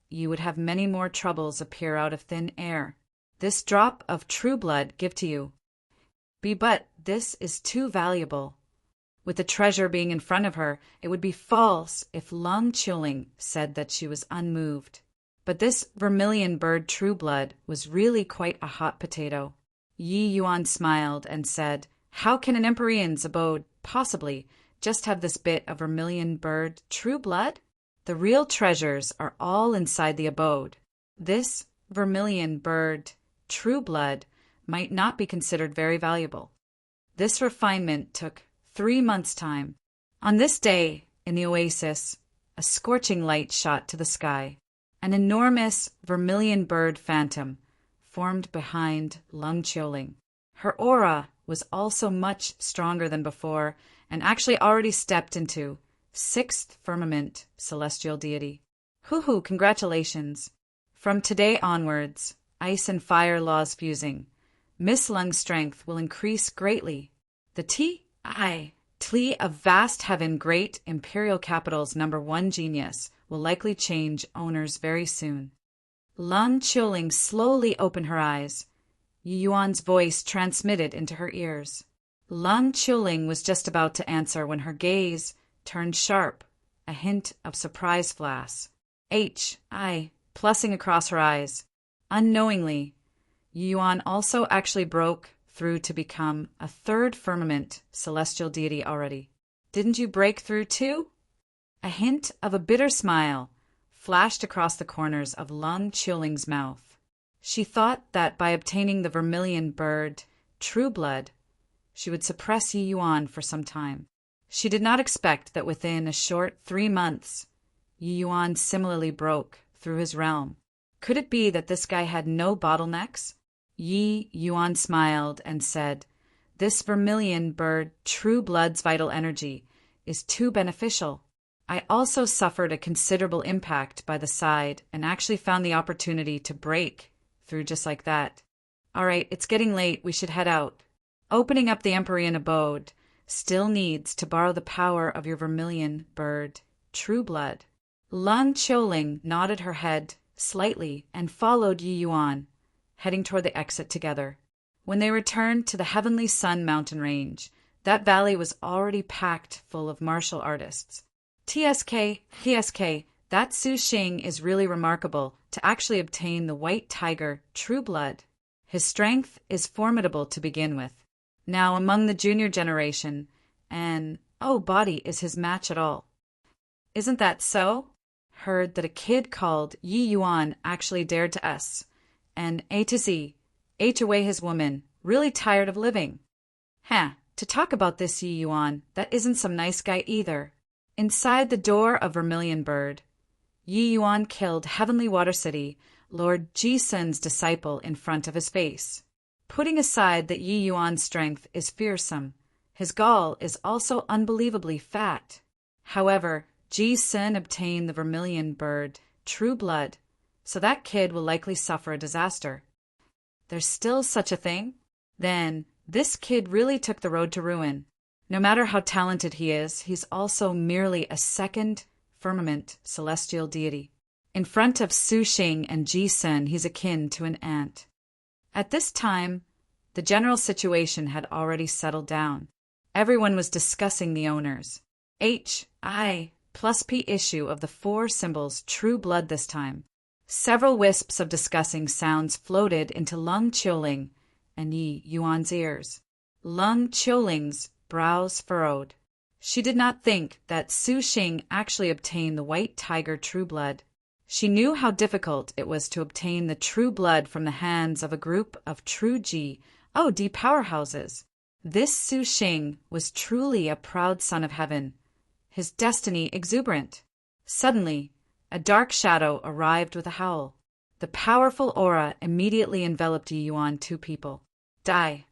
you would have many more troubles appear out of thin air. This drop of true blood give to you. But this is too valuable. With the treasure being in front of her, it would be false if Lung Qiuling said that she was unmoved. But this vermilion bird True Blood was really quite a hot potato. Yi Yuan smiled and said, how can an Empyrean's abode possibly just have this bit of vermilion bird True Blood? The real treasures are all inside the abode. This vermilion bird True Blood might not be considered very valuable. This refinement took 3 months' time. On this day, in the oasis, a scorching light shot to the sky. An enormous vermilion bird phantom formed behind Lung Qiuling. Her aura was also much stronger than before, and actually already stepped into 6th firmament celestial deity. Hoo-hoo, congratulations. From today onwards, ice and fire laws fusing, Miss Lung's strength will increase greatly. The Tli of vast heaven, great imperial capital's #1 genius will likely change owners very soon. Lung Qiuling slowly opened her eyes. Yi Yuan's voice transmitted into her ears. Lung Qiuling was just about to answer when her gaze turned sharp, a hint of surprise flash. Plussing across her eyes. Unknowingly, Yi Yuan also actually broke through to become a 3rd firmament celestial deity already. Didn't you break through too? A hint of a bitter smile flashed across the corners of Lung Qiuling's mouth. She thought that by obtaining the vermilion bird True Blood, she would suppress Yi Yuan for some time. She did not expect that within a short 3 months, Yi Yuan similarly broke through his realm. Could it be that this guy had no bottlenecks? Yi Yuan smiled and said, this vermilion bird True Blood's vital energy is too beneficial. I also suffered a considerable impact by the side and actually found the opportunity to break through just like that. All right, it's getting late. We should head out. Opening up the Empyrean abode still needs to borrow the power of your vermilion bird True Blood. Lung Qiuling nodded her head slightly and followed Yi Yuan, heading toward the exit together. When they returned to the Heavenly Sun mountain range, that valley was already packed full of martial artists. TSK, that Su Xing is really remarkable to actually obtain the white tiger True Blood. His strength is formidable to begin with. Now among the junior generation, and body is his match at all. Isn't that so? Heard that a kid called Yi Yuan actually dared to and A to Z, H away his woman, really tired of living. To talk about this Yi Yuan, that isn't some nice guy either. Inside the door of Vermilion Bird, Yi Yuan killed Heavenly Water City, Lord Ji Sun's disciple in front of his face. Putting aside that Yi Yuan's strength is fearsome, his gall is also unbelievably fat. However, Ji Sun obtained the Vermilion Bird True Blood, so that kid will likely suffer a disaster. There's still such a thing? Then, this kid really took the road to ruin. No matter how talented he is, he's also merely a 2nd firmament celestial deity. In front of Su Xing and Ji Sun, he's akin to an ant. At this time, the general situation had already settled down. Everyone was discussing the owners. H-I+P issue of the 4 symbols true blood this time. Several wisps of discussing sounds floated into Lung Qiuling and Yi Yuan's ears. Lung Qiuling's brows furrowed. She did not think that Su Xing actually obtained the white tiger true blood. She knew how difficult it was to obtain the true blood from the hands of a group of true Ji, D powerhouses. This Su Xing was truly a proud son of heaven, his destiny exuberant. Suddenly, a dark shadow arrived with a howl. The powerful aura immediately enveloped Yi Yuan 2 people. Die.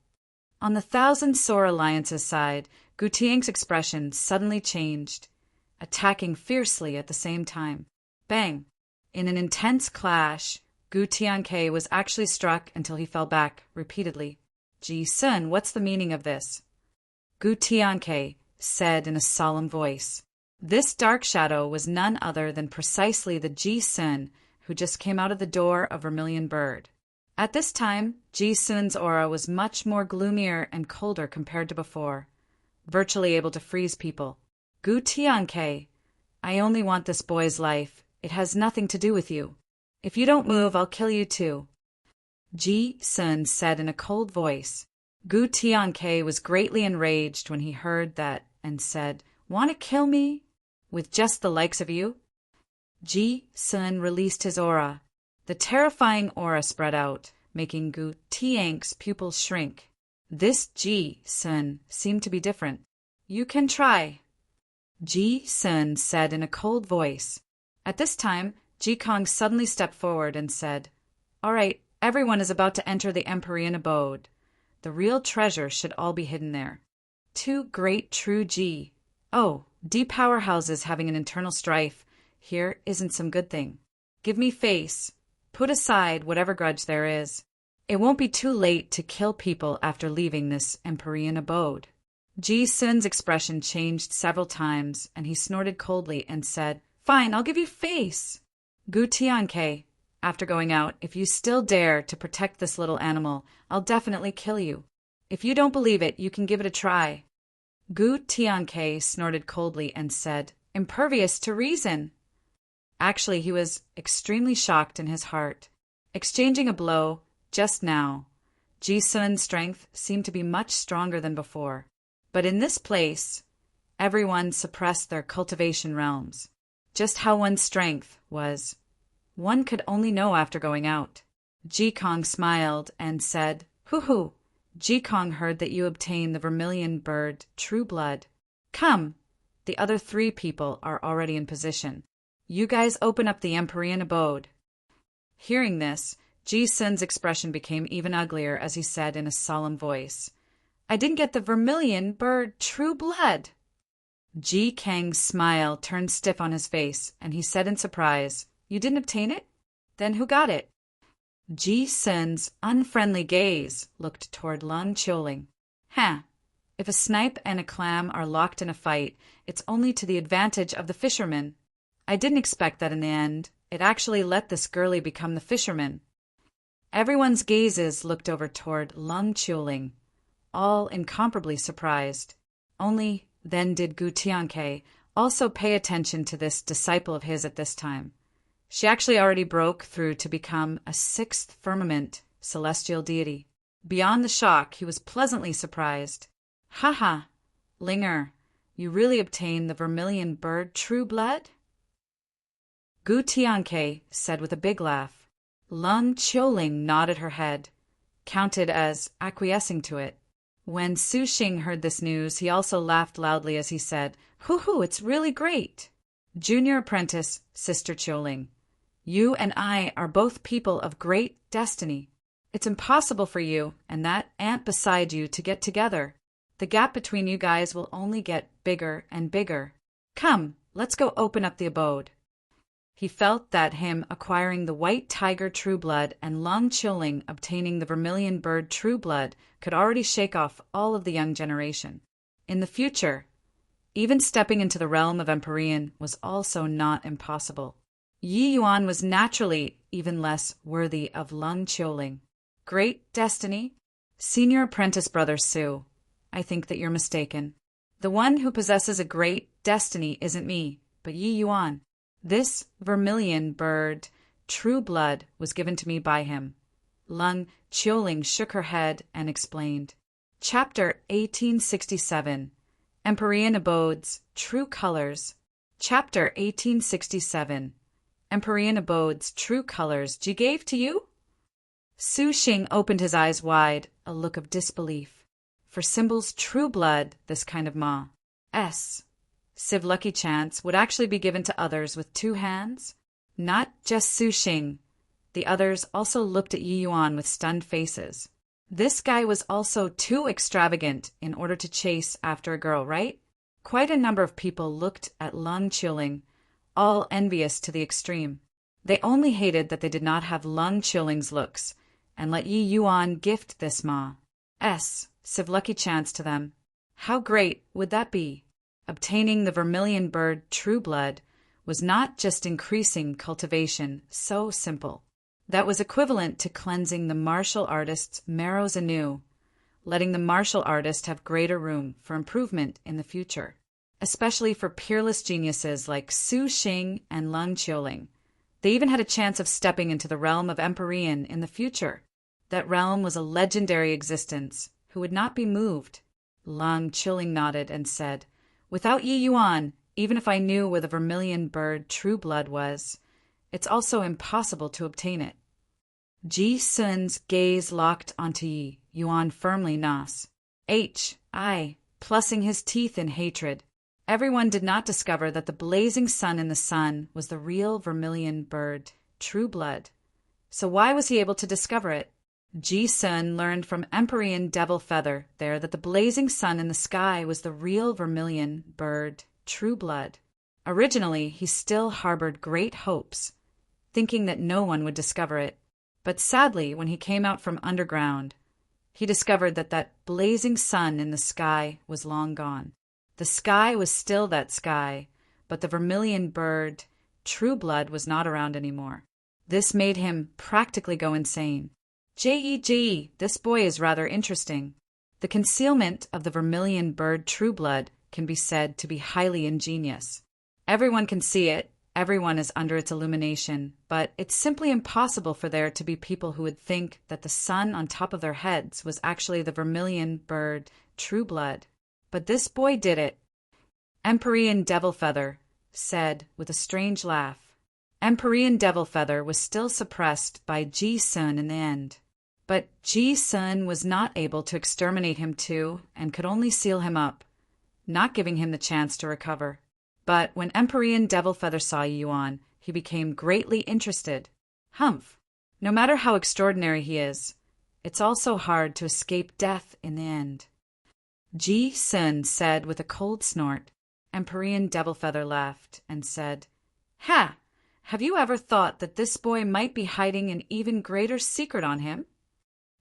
On the Thousand Sore Alliance's side, Gu Tiang's expression suddenly changed, attacking fiercely at the same time. Bang! In an intense clash, Gu Tianke was actually struck until he fell back repeatedly. Ji Sun, what's the meaning of this? Gu Tianke said in a solemn voice. This dark shadow was none other than precisely the Ji Sun who just came out of the door of Vermilion Bird. At this time, Ji Sun's aura was much more gloomier and colder compared to before, virtually able to freeze people. Gu Tianke, I only want this boy's life. It has nothing to do with you. If you don't move, I'll kill you too. Ji Sun said in a cold voice. Gu Tianke was greatly enraged when he heard that and said, Want to kill me? With just the likes of you? Ji Sun released his aura. The terrifying aura spread out, making Gu Tianke's pupils shrink. This Ji Sun seemed to be different. You can try, Ji Sun said in a cold voice. At this time, Ji Kong suddenly stepped forward and said, All right, everyone is about to enter the Empyrean abode. The real treasure should all be hidden there. 2 great true Ji. D powerhouses having an internal strife. Here isn't some good thing. Give me face. Put aside whatever grudge there is. It won't be too late to kill people after leaving this Empyrean abode. Ji Sun's expression changed several times, and he snorted coldly and said, Fine, I'll give you face. Gu Tianke, after going out, if you still dare to protect this little animal, I'll definitely kill you. If you don't believe it, you can give it a try. Gu Tianke snorted coldly and said, Impervious to reason. Actually, he was extremely shocked in his heart. Exchanging a blow, just now, Ji Sun's strength seemed to be much stronger than before. But in this place, everyone suppressed their cultivation realms. Just how one's strength was, one could only know after going out. Ji Kong smiled and said, Hoo-hoo, Ji Kong heard that you obtained the Vermilion Bird true blood. Come, the other 3 people are already in position. You guys open up the Empyrean abode. Hearing this, Ji Sun's expression became even uglier as he said in a solemn voice, I didn't get the Vermilion Bird true blood. Ji Kang's smile turned stiff on his face, and he said in surprise, You didn't obtain it? Then who got it? Ji Sun's unfriendly gaze looked toward Lung Qiuling. If a snipe and a clam are locked in a fight, it's only to the advantage of the fisherman. I didn't expect that in the end. It actually let this girlie become the fisherman. Everyone's gazes looked over toward Lung Qiuling, all incomparably surprised. Only then did Gu Tianke also pay attention to this disciple of his at this time. She actually already broke through to become a 6th firmament celestial deity. Beyond the shock, he was pleasantly surprised. Ha! Linger, you really obtained the Vermilion Bird true blood? Gu Tianke said with a big laugh. Lung Qiuling nodded her head, counted as acquiescing to it. When Su Xing heard this news, he also laughed loudly as he said, Hoo-hoo, it's really great. Junior apprentice, Sister Qiuling, you and I are both people of great destiny. It's impossible for you and that ant beside you to get together. The gap between you guys will only get bigger and bigger. Come, let's go open up the abode. He felt that him acquiring the white tiger true blood and Lung Qiuling obtaining the Vermilion Bird true blood could already shake off all of the young generation. In the future, even stepping into the realm of Empyrean was also not impossible. Yi Yuan was naturally even less worthy of Lung Qiuling. Great destiny? Senior apprentice brother Su, I think that you're mistaken. The one who possesses a great destiny isn't me, but Yi Yuan. This vermilion bird, true blood, was given to me by him. Lung Qiuling shook her head and explained. Chapter 1867. Empyrean Abodes, True Colors. Chapter 1867. Empyrean Abodes, True Colors, Ji gave to you? Su Xing opened his eyes wide, a look of disbelief. For Symbol's true blood, this kind of ma. Civ Lucky Chance would actually be given to others with 2 hands? Not just Su Xing. The others also looked at Yi Yuan with stunned faces. This guy was also too extravagant in order to chase after a girl, right? Quite a number of people looked at Lung Qiuling, all envious to the extreme. They only hated that they did not have Lung Qiuling's looks, and let Yi Yuan gift this ma. Civ Lucky Chance to them. How great would that be? Obtaining the vermilion bird true blood was not just increasing cultivation, so simple. That was equivalent to cleansing the martial artist's marrows anew, letting the martial artist have greater room for improvement in the future, especially for peerless geniuses like Su Xing and Lung Qiuling. They even had a chance of stepping into the realm of Empyrean in the future. That realm was a legendary existence who would not be moved. Lung Qiuling nodded and said, Without Yi Yuan, even if I knew where the vermilion bird true blood was, it's also impossible to obtain it. Ji Sun's gaze locked onto Yi Yuan firmly Nas. Plussing his teeth in hatred. Everyone did not discover that the blazing sun in the sun was the real vermilion bird, true blood. So why was he able to discover it? Ji Sun learned from Empyrean Devil Feather there that the blazing sun in the sky was the real vermilion bird, true blood. Originally, he still harbored great hopes, thinking that no one would discover it. But sadly, when he came out from underground, he discovered that that blazing sun in the sky was long gone. The sky was still that sky, but the vermilion bird, true blood, was not around anymore. This made him practically go insane. This boy is rather interesting. The concealment of the vermilion bird true blood can be said to be highly ingenious. Everyone can see it, everyone is under its illumination, but it's simply impossible for there to be people who would think that the sun on top of their heads was actually the vermilion bird true blood. But this boy did it. Empyrean Devil Feather said with a strange laugh. Empyrean Devil Feather was still suppressed by Ji Sun in the end. But Ji Sun was not able to exterminate him too, and could only seal him up, not giving him the chance to recover. But when Empyrean Devil Feather saw Yi Yuan, he became greatly interested. Humph! No matter how extraordinary he is, it's also hard to escape death in the end. Ji Sun said with a cold snort. Empyrean Devil Feather laughed and said, Ha! Have you ever thought that this boy might be hiding an even greater secret on him?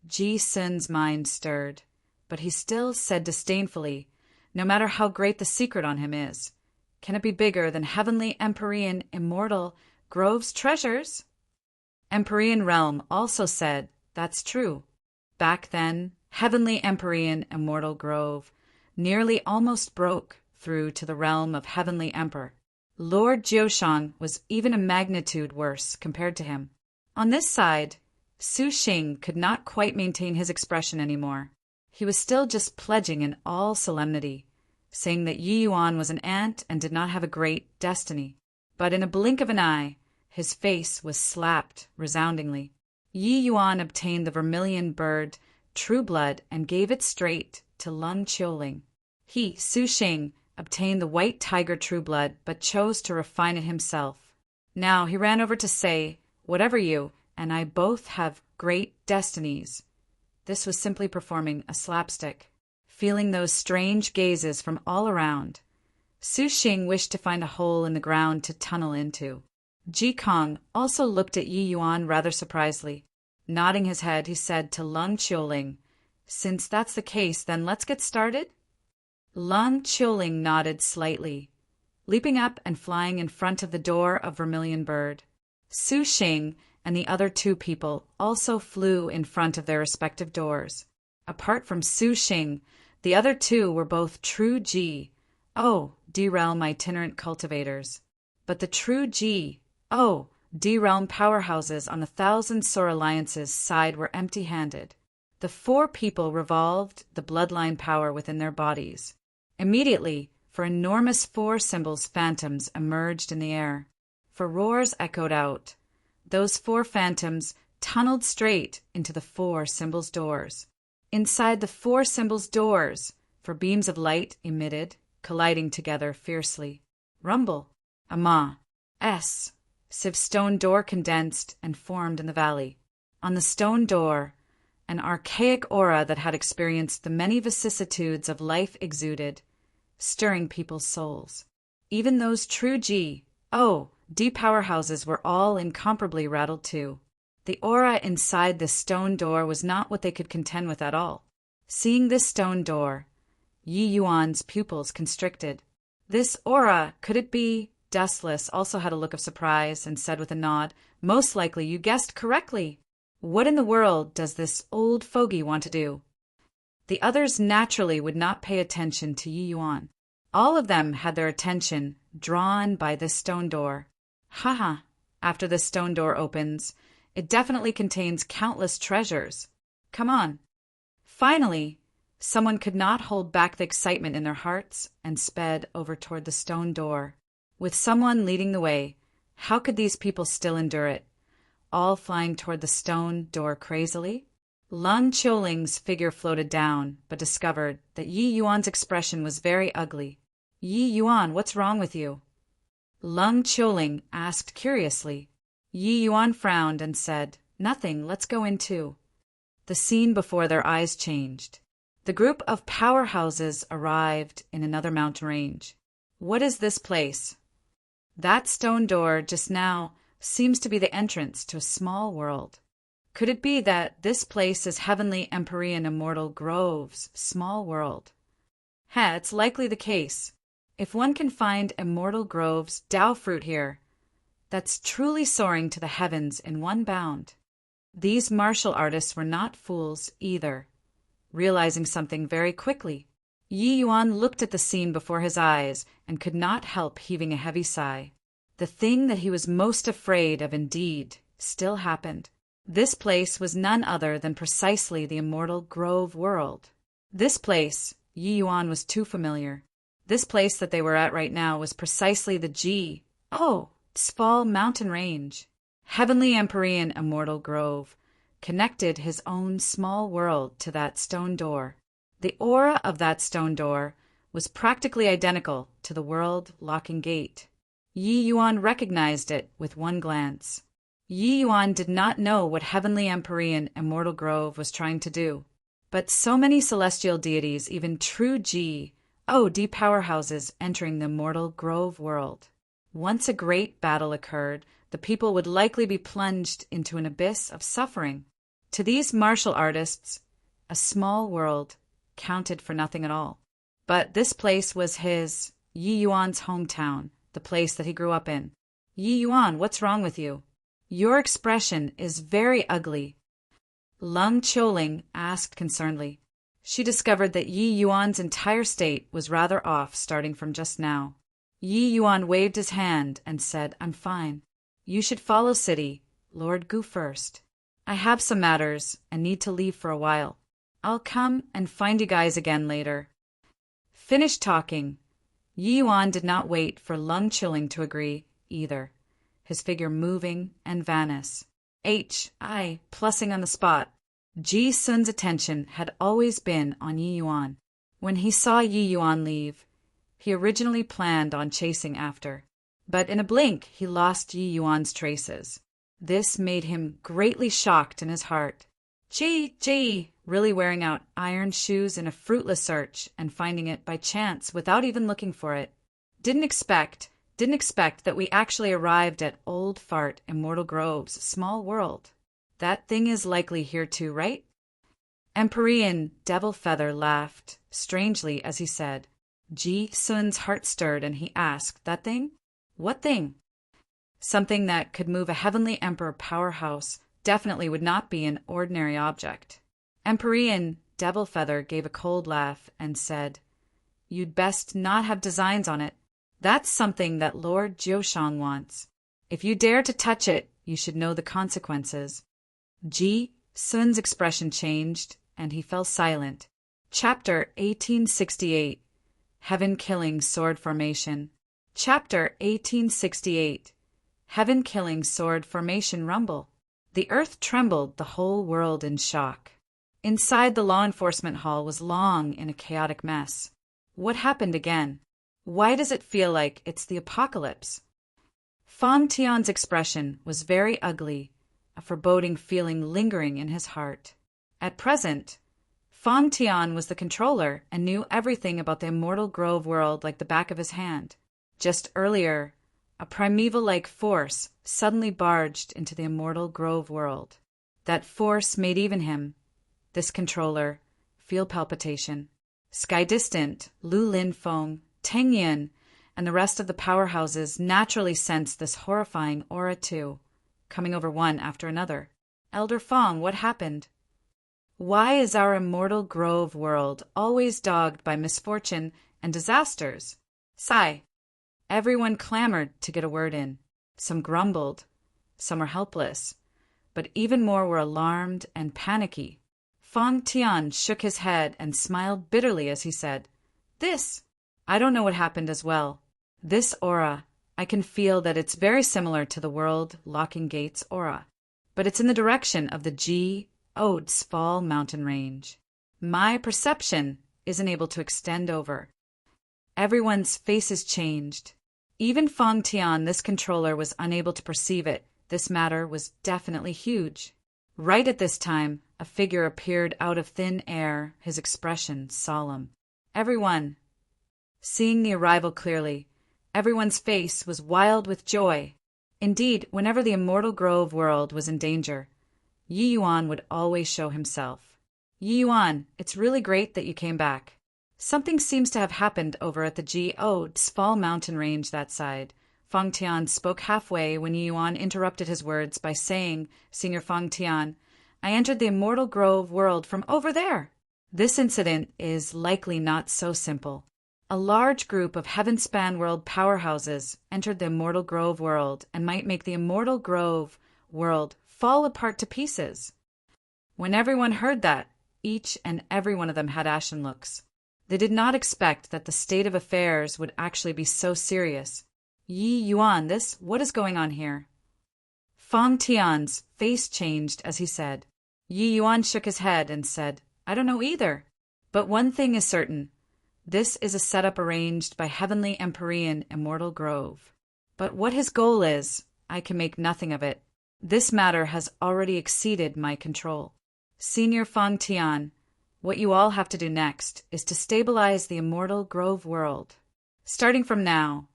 Ji Sun's mind stirred, but he still said disdainfully, No matter how great the secret on him is, can it be bigger than heavenly Empyrean immortal Grove's treasures? Empyrean Realm also said, That's true. Back then, heavenly Empyrean immortal Grove nearly almost broke through to the realm of heavenly Emperor. Lord Jiushang was even a magnitude worse compared to him. On this side, Su Xing could not quite maintain his expression anymore. He was still just pledging in all solemnity, saying that Yi Yuan was an ant and did not have a great destiny. But in a blink of an eye, his face was slapped resoundingly. Yi Yuan obtained the vermilion bird, true blood, and gave it straight to Lung Qiuling. He, Su Xing, obtained the white tiger true blood, but chose to refine it himself. Now he ran over to say, Whatever you and I both have great destinies. This was simply performing a slapstick. Feeling those strange gazes from all around, Su Xing wished to find a hole in the ground to tunnel into. Ji Kong also looked at Yi Yuan rather surprisedly. Nodding his head, he said to Lung Qiuling, Since that's the case, then let's get started? Lung Qiuling nodded slightly, leaping up and flying in front of the door of Vermilion Bird. Su Xing and the other two people also flew in front of their respective doors. Apart from Su Xing, the other two were both true Ji, D-realm itinerant cultivators. But the true Ji, D-realm powerhouses on the Thousand Sore Alliance's side were empty-handed. The four people revolved the bloodline power within their bodies. Immediately, for enormous four symbols phantoms emerged in the air. For roars echoed out. Those four phantoms tunneled straight into the four symbols' doors. Inside the four symbols' doors, for beams of light emitted, colliding together fiercely. Rumble, Ama, S. Siv stone door condensed and formed in the valley. On the stone door, an archaic aura that had experienced the many vicissitudes of life exuded, stirring people's souls. Even those true D powerhouses were all incomparably rattled too. The aura inside this stone door was not what they could contend with at all. Seeing this stone door, Yi Yuan's pupils constricted. This aura, could it be? Dustless also had a look of surprise and said with a nod, "Most likely you guessed correctly. What in the world does this old fogey want to do?" The others naturally would not pay attention to Yi Yuan. All of them had their attention drawn by this stone door. After this stone door opens, it definitely contains countless treasures. Come on. Finally, someone could not hold back the excitement in their hearts and sped over toward the stone door. With someone leading the way, how could these people still endure it? All flying toward the stone door crazily? Lung Qiuling's figure floated down, but discovered that Yi Yuan's expression was very ugly. "Yi Yuan, what's wrong with you?" Lung Qiuling asked curiously. Yi Yuan frowned and said, "Nothing, let's go in too." The scene before their eyes changed. The group of powerhouses arrived in another mountain range. What is this place? That stone door just now seems to be the entrance to a small world. Could it be that this place is Heavenly Empyrean Immortal Grove's small world? It's likely the case. If one can find Immortal Grove's Dao fruit here, that's truly soaring to the heavens in one bound. These martial artists were not fools either. Realizing something very quickly, Yi Yuan looked at the scene before his eyes and could not help heaving a heavy sigh. The thing that he was most afraid of indeed still happened. This place was none other than precisely the Immortal Grove world. This place, Yi Yuan was too familiar. This place that they were at right now was precisely the Sval mountain range. Heavenly Empyrean Immortal Grove connected his own small world to that stone door. The aura of that stone door was practically identical to the world-locking gate. Yi Yuan recognized it with one glance. Yi Yuan did not know what Heavenly Empyrean Immortal Grove was trying to do. But so many celestial deities, even true D powerhouses entering the Immortal Grove world. Once a great battle occurred, the people would likely be plunged into an abyss of suffering. To these martial artists, a small world counted for nothing at all. But this place was Yi Yuan's hometown, the place that he grew up in. Yi Yuan, what's wrong with you? Your expression is very ugly. Lung Qiuling asked concernedly. She discovered that Yi Yuan's entire state was rather off starting from just now. Yi Yuan waved his hand and said, "I'm fine. You should follow City. Lord Gu first. I have some matters and need to leave for a while. I'll come and find you guys again later." Finished talking. Yi Yuan did not wait for Lung Qiuling to agree either, his figure moving and vanish. Plussing on the spot. Ji Sun's attention had always been on Yi Yuan. When he saw Yi Yuan leave, he originally planned on chasing after. But in a blink he lost Yi Yuan's traces. This made him greatly shocked in his heart. Ji, really wearing out iron shoes in a fruitless search and finding it by chance without even looking for it. Didn't expect that we actually arrived at Old Fart Immortal Grove's small world. That thing is likely here too, right? Empyrean Devil Feather laughed strangely as he said. Ji Sun's heart stirred and he asked, "That thing? What thing?" Something that could move a heavenly emperor powerhouse definitely would not be an ordinary object. Empyrean Devilfeather gave a cold laugh and said, "You'd best not have designs on it. That's something that Lord Jiushang wants. If you dare to touch it, you should know the consequences." Ji Sun's expression changed, and he fell silent. Chapter 1868. Heaven-Killing Sword Formation. Chapter 1868. Heaven-Killing Sword Formation Rumble. The earth trembled, the whole world in shock. Inside the law enforcement hall was long in a chaotic mess. What happened again? Why does it feel like it's the apocalypse? Fang Tian's expression was very ugly, a foreboding feeling lingering in his heart. At present, Fang Tian was the controller and knew everything about the Immortal Grove world like the back of his hand. Just earlier, a primeval-like force suddenly barged into the Immortal Grove world. That force made even him, this controller, feel palpitation. Sky Distant, Lu Lin Feng, Teng Yin, and the rest of the powerhouses naturally sensed this horrifying aura too, coming over one after another. Elder Feng, what happened? Why is our Immortal Grove world always dogged by misfortune and disasters? Sigh. Everyone clamored to get a word in. Some grumbled, some were helpless, but even more were alarmed and panicky. Fang Tian shook his head and smiled bitterly as he said, I don't know what happened as well. This aura, I can feel that it's very similar to the World Locking Gates aura, but it's in the direction of the Ji-Odes Fall mountain range. My perception isn't able to extend over. Everyone's faces changed. Even Fang Tian, this controller, was unable to perceive it. This matter was definitely huge. Right at this time, a figure appeared out of thin air, his expression solemn. Everyone, seeing the arrival clearly, everyone's face was wild with joy. Indeed, whenever the Immortal Grove world was in danger, Yi Yuan would always show himself. Yi Yuan, it's really great that you came back. Something seems to have happened over at the Ji-Odes Fall mountain range that side. Fang Tian spoke halfway when Yi Yuan interrupted his words by saying, Senior Fang Tian, I entered the Immortal Grove world from over there. This incident is likely not so simple. A large group of Heavenspan world powerhouses entered the Immortal Grove world and might make the Immortal Grove world fall apart to pieces. When everyone heard that, each and every one of them had ashen looks. They did not expect that the state of affairs would actually be so serious. Yi Yuan, what is going on here? Fang Tian's face changed as he said. Yi Yuan shook his head and said, I don't know either. But one thing is certain. This is a setup arranged by Heavenly Empyrean Immortal Grove. But what his goal is, I can make nothing of it. This matter has already exceeded my control. Senior Fang Tian, what you all have to do next is to stabilize the Immortal Grove world. Starting from now,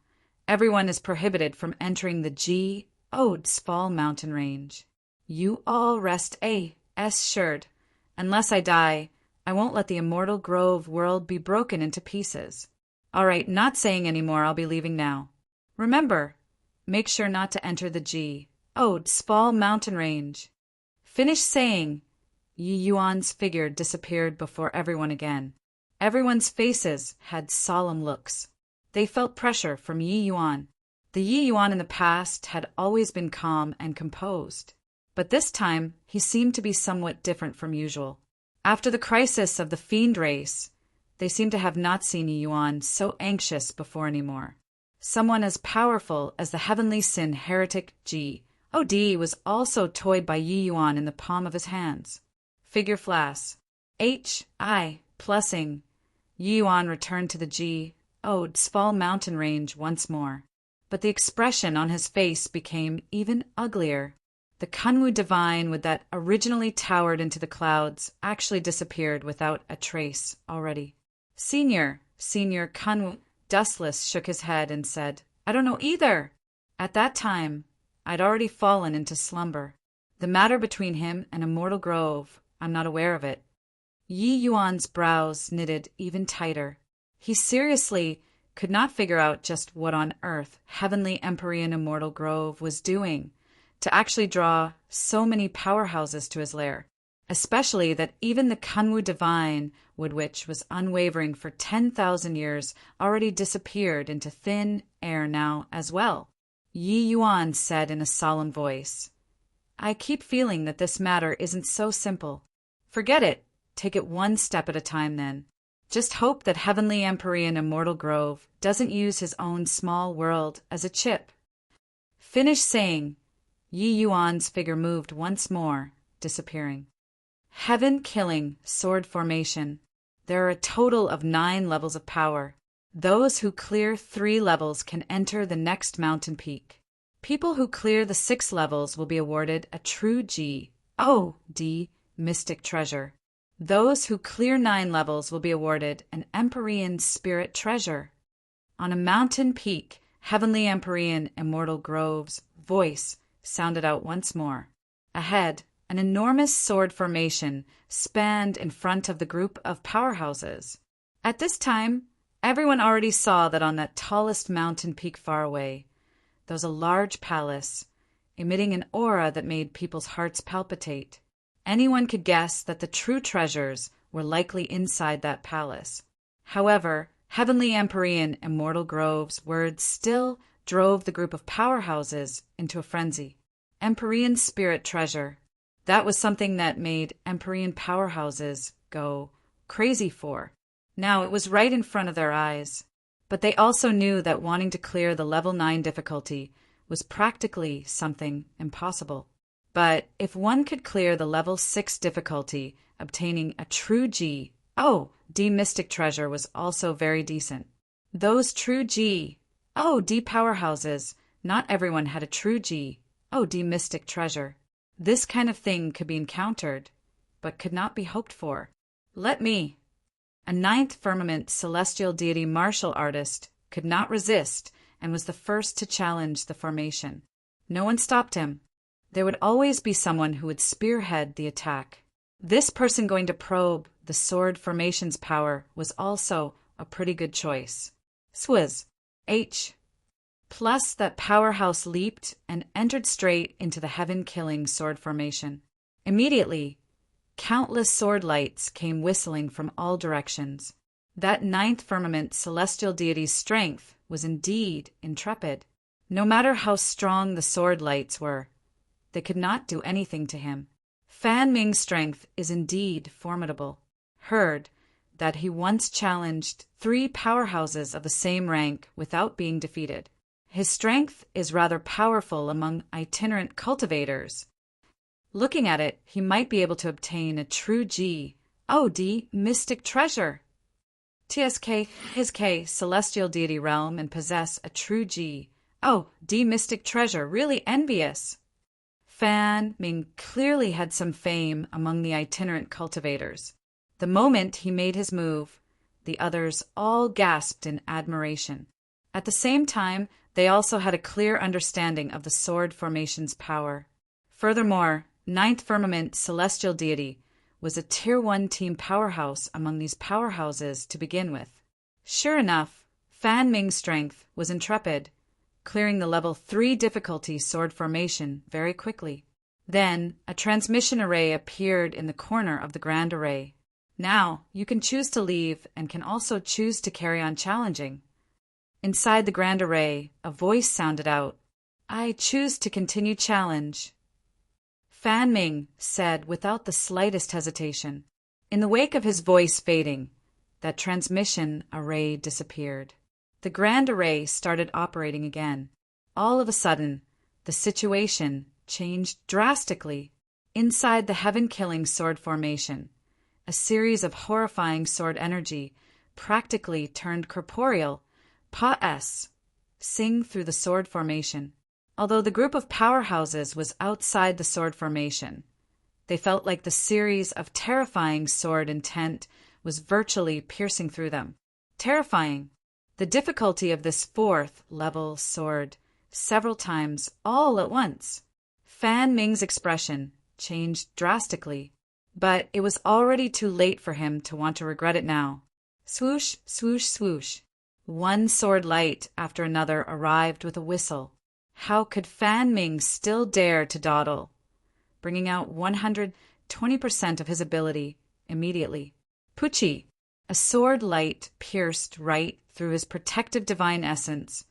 everyone is prohibited from entering the Ji-Odes Fall mountain range. You all rest assured. Unless I die, I won't let the Immortal Grove world be broken into pieces. All right, not saying any more, I'll be leaving now. Remember, make sure not to enter the Ji-Odes Fall mountain range. Finish saying, Yi Yuan's figure disappeared before everyone again. Everyone's faces had solemn looks. They felt pressure from Yi Yuan. The Yi Yuan in the past had always been calm and composed, but this time he seemed to be somewhat different from usual. After the crisis of the fiend race, they seemed to have not seen Yi Yuan so anxious before anymore. Someone as powerful as the heavenly sin heretic Ji-Od was also toyed by Yi Yuan in the palm of his hands. Figure flash. H.I. Plussing. Yi Yuan returned to the Ji-Odes Fall mountain range once more. But the expression on his face became even uglier. The Kunwu divine that originally towered into the clouds actually disappeared without a trace already. Senior Kunwu, dustless, shook his head and said, I don't know either. At that time, I'd already fallen into slumber. The matter between him and Immortal Grove, I'm not aware of it. Yi Yuan's brows knitted even tighter. He seriously could not figure out just what on earth Heavenly Empyrean Immortal Grove was doing to actually draw so many powerhouses to his lair, especially that even the Kunwu Divine Wood Witch was unwavering for 10,000 years already disappeared into thin air now as well. Yi Yuan said in a solemn voice, I keep feeling that this matter isn't so simple. Forget it. Take it one step at a time then. Just hope that Heavenly Empyrean Immortal Grove doesn't use his own small world as a chip. Finish saying, Yi Yuan's figure moved once more, disappearing. Heaven-killing sword formation. There are a total of 9 levels of power. Those who clear 3 levels can enter the next mountain peak. People who clear the 6 levels will be awarded a true G.O.D. mystic treasure. Those who clear 9 levels will be awarded an Empyrean spirit treasure. On a mountain peak, Heavenly Empyrean Immortal Grove's voice sounded out once more. Ahead, an enormous sword formation spanned in front of the group of powerhouses. At this time, everyone already saw that on that tallest mountain peak far away, there was a large palace, emitting an aura that made people's hearts palpitate. Anyone could guess that the true treasures were likely inside that palace. However, Heavenly Empyrean Immortal Grove's words still drove the group of powerhouses into a frenzy. Empyrean spirit treasure. That was something that made Empyrean powerhouses go crazy for. Now it was right in front of their eyes. But they also knew that wanting to clear the level 9 difficulty was practically something impossible. But if one could clear the level 6 difficulty, obtaining a true G.O.D. mystic treasure was also very decent. Those true G.O.D. powerhouses, not everyone had a true G.O.D. mystic treasure. This kind of thing could be encountered, but could not be hoped for. A 9th firmament celestial deity martial artist could not resist and was the first to challenge the formation. No one stopped him. There would always be someone who would spearhead the attack. This person going to probe the sword formation's power was also a pretty good choice. Swizz. H. Plus that powerhouse leaped and entered straight into the heaven-killing sword formation. Immediately, countless sword lights came whistling from all directions. That 9th firmament celestial deity's strength was indeed intrepid. No matter how strong the sword lights were, they could not do anything to him. Fan Ming's strength is indeed formidable. Heard that he once challenged 3 powerhouses of the same rank without being defeated. His strength is rather powerful among itinerant cultivators. Looking at it, he might be able to obtain a true G.O.D. mystic treasure. TSK, his K, celestial deity realm, and possess a true G.O.D. mystic treasure. Really envious. Fan Ming clearly had some fame among the itinerant cultivators. The moment he made his move, the others all gasped in admiration. At the same time, they also had a clear understanding of the sword formation's power. Furthermore, 9th firmament celestial deity was a tier 1 team powerhouse among these powerhouses to begin with. Sure enough, Fan Ming's strength was intrepid, clearing the level 3 difficulty sword formation very quickly. Then, a transmission array appeared in the corner of the grand array. Now, you can choose to leave and can also choose to carry on challenging. Inside the grand array, a voice sounded out, I choose to continue challenge. Fan Ming said without the slightest hesitation. In the wake of his voice fading, that transmission array disappeared. The grand array started operating again. All of a sudden, the situation changed drastically. Inside the heaven-killing sword formation, a series of horrifying sword energy practically turned corporeal, sing through the sword formation. Although the group of powerhouses was outside the sword formation, they felt like the series of terrifying sword intent was virtually piercing through them. Terrifying. The difficulty of this 4th level sword several times all at once. Fan Ming's expression changed drastically, but it was already too late for him to want to regret it now. Swoosh, swoosh, swoosh. One sword light after another arrived with a whistle. How could Fan Ming still dare to dawdle? Bringing out 120% of his ability immediately. Pucci! A sword light pierced right through his protective divine essence,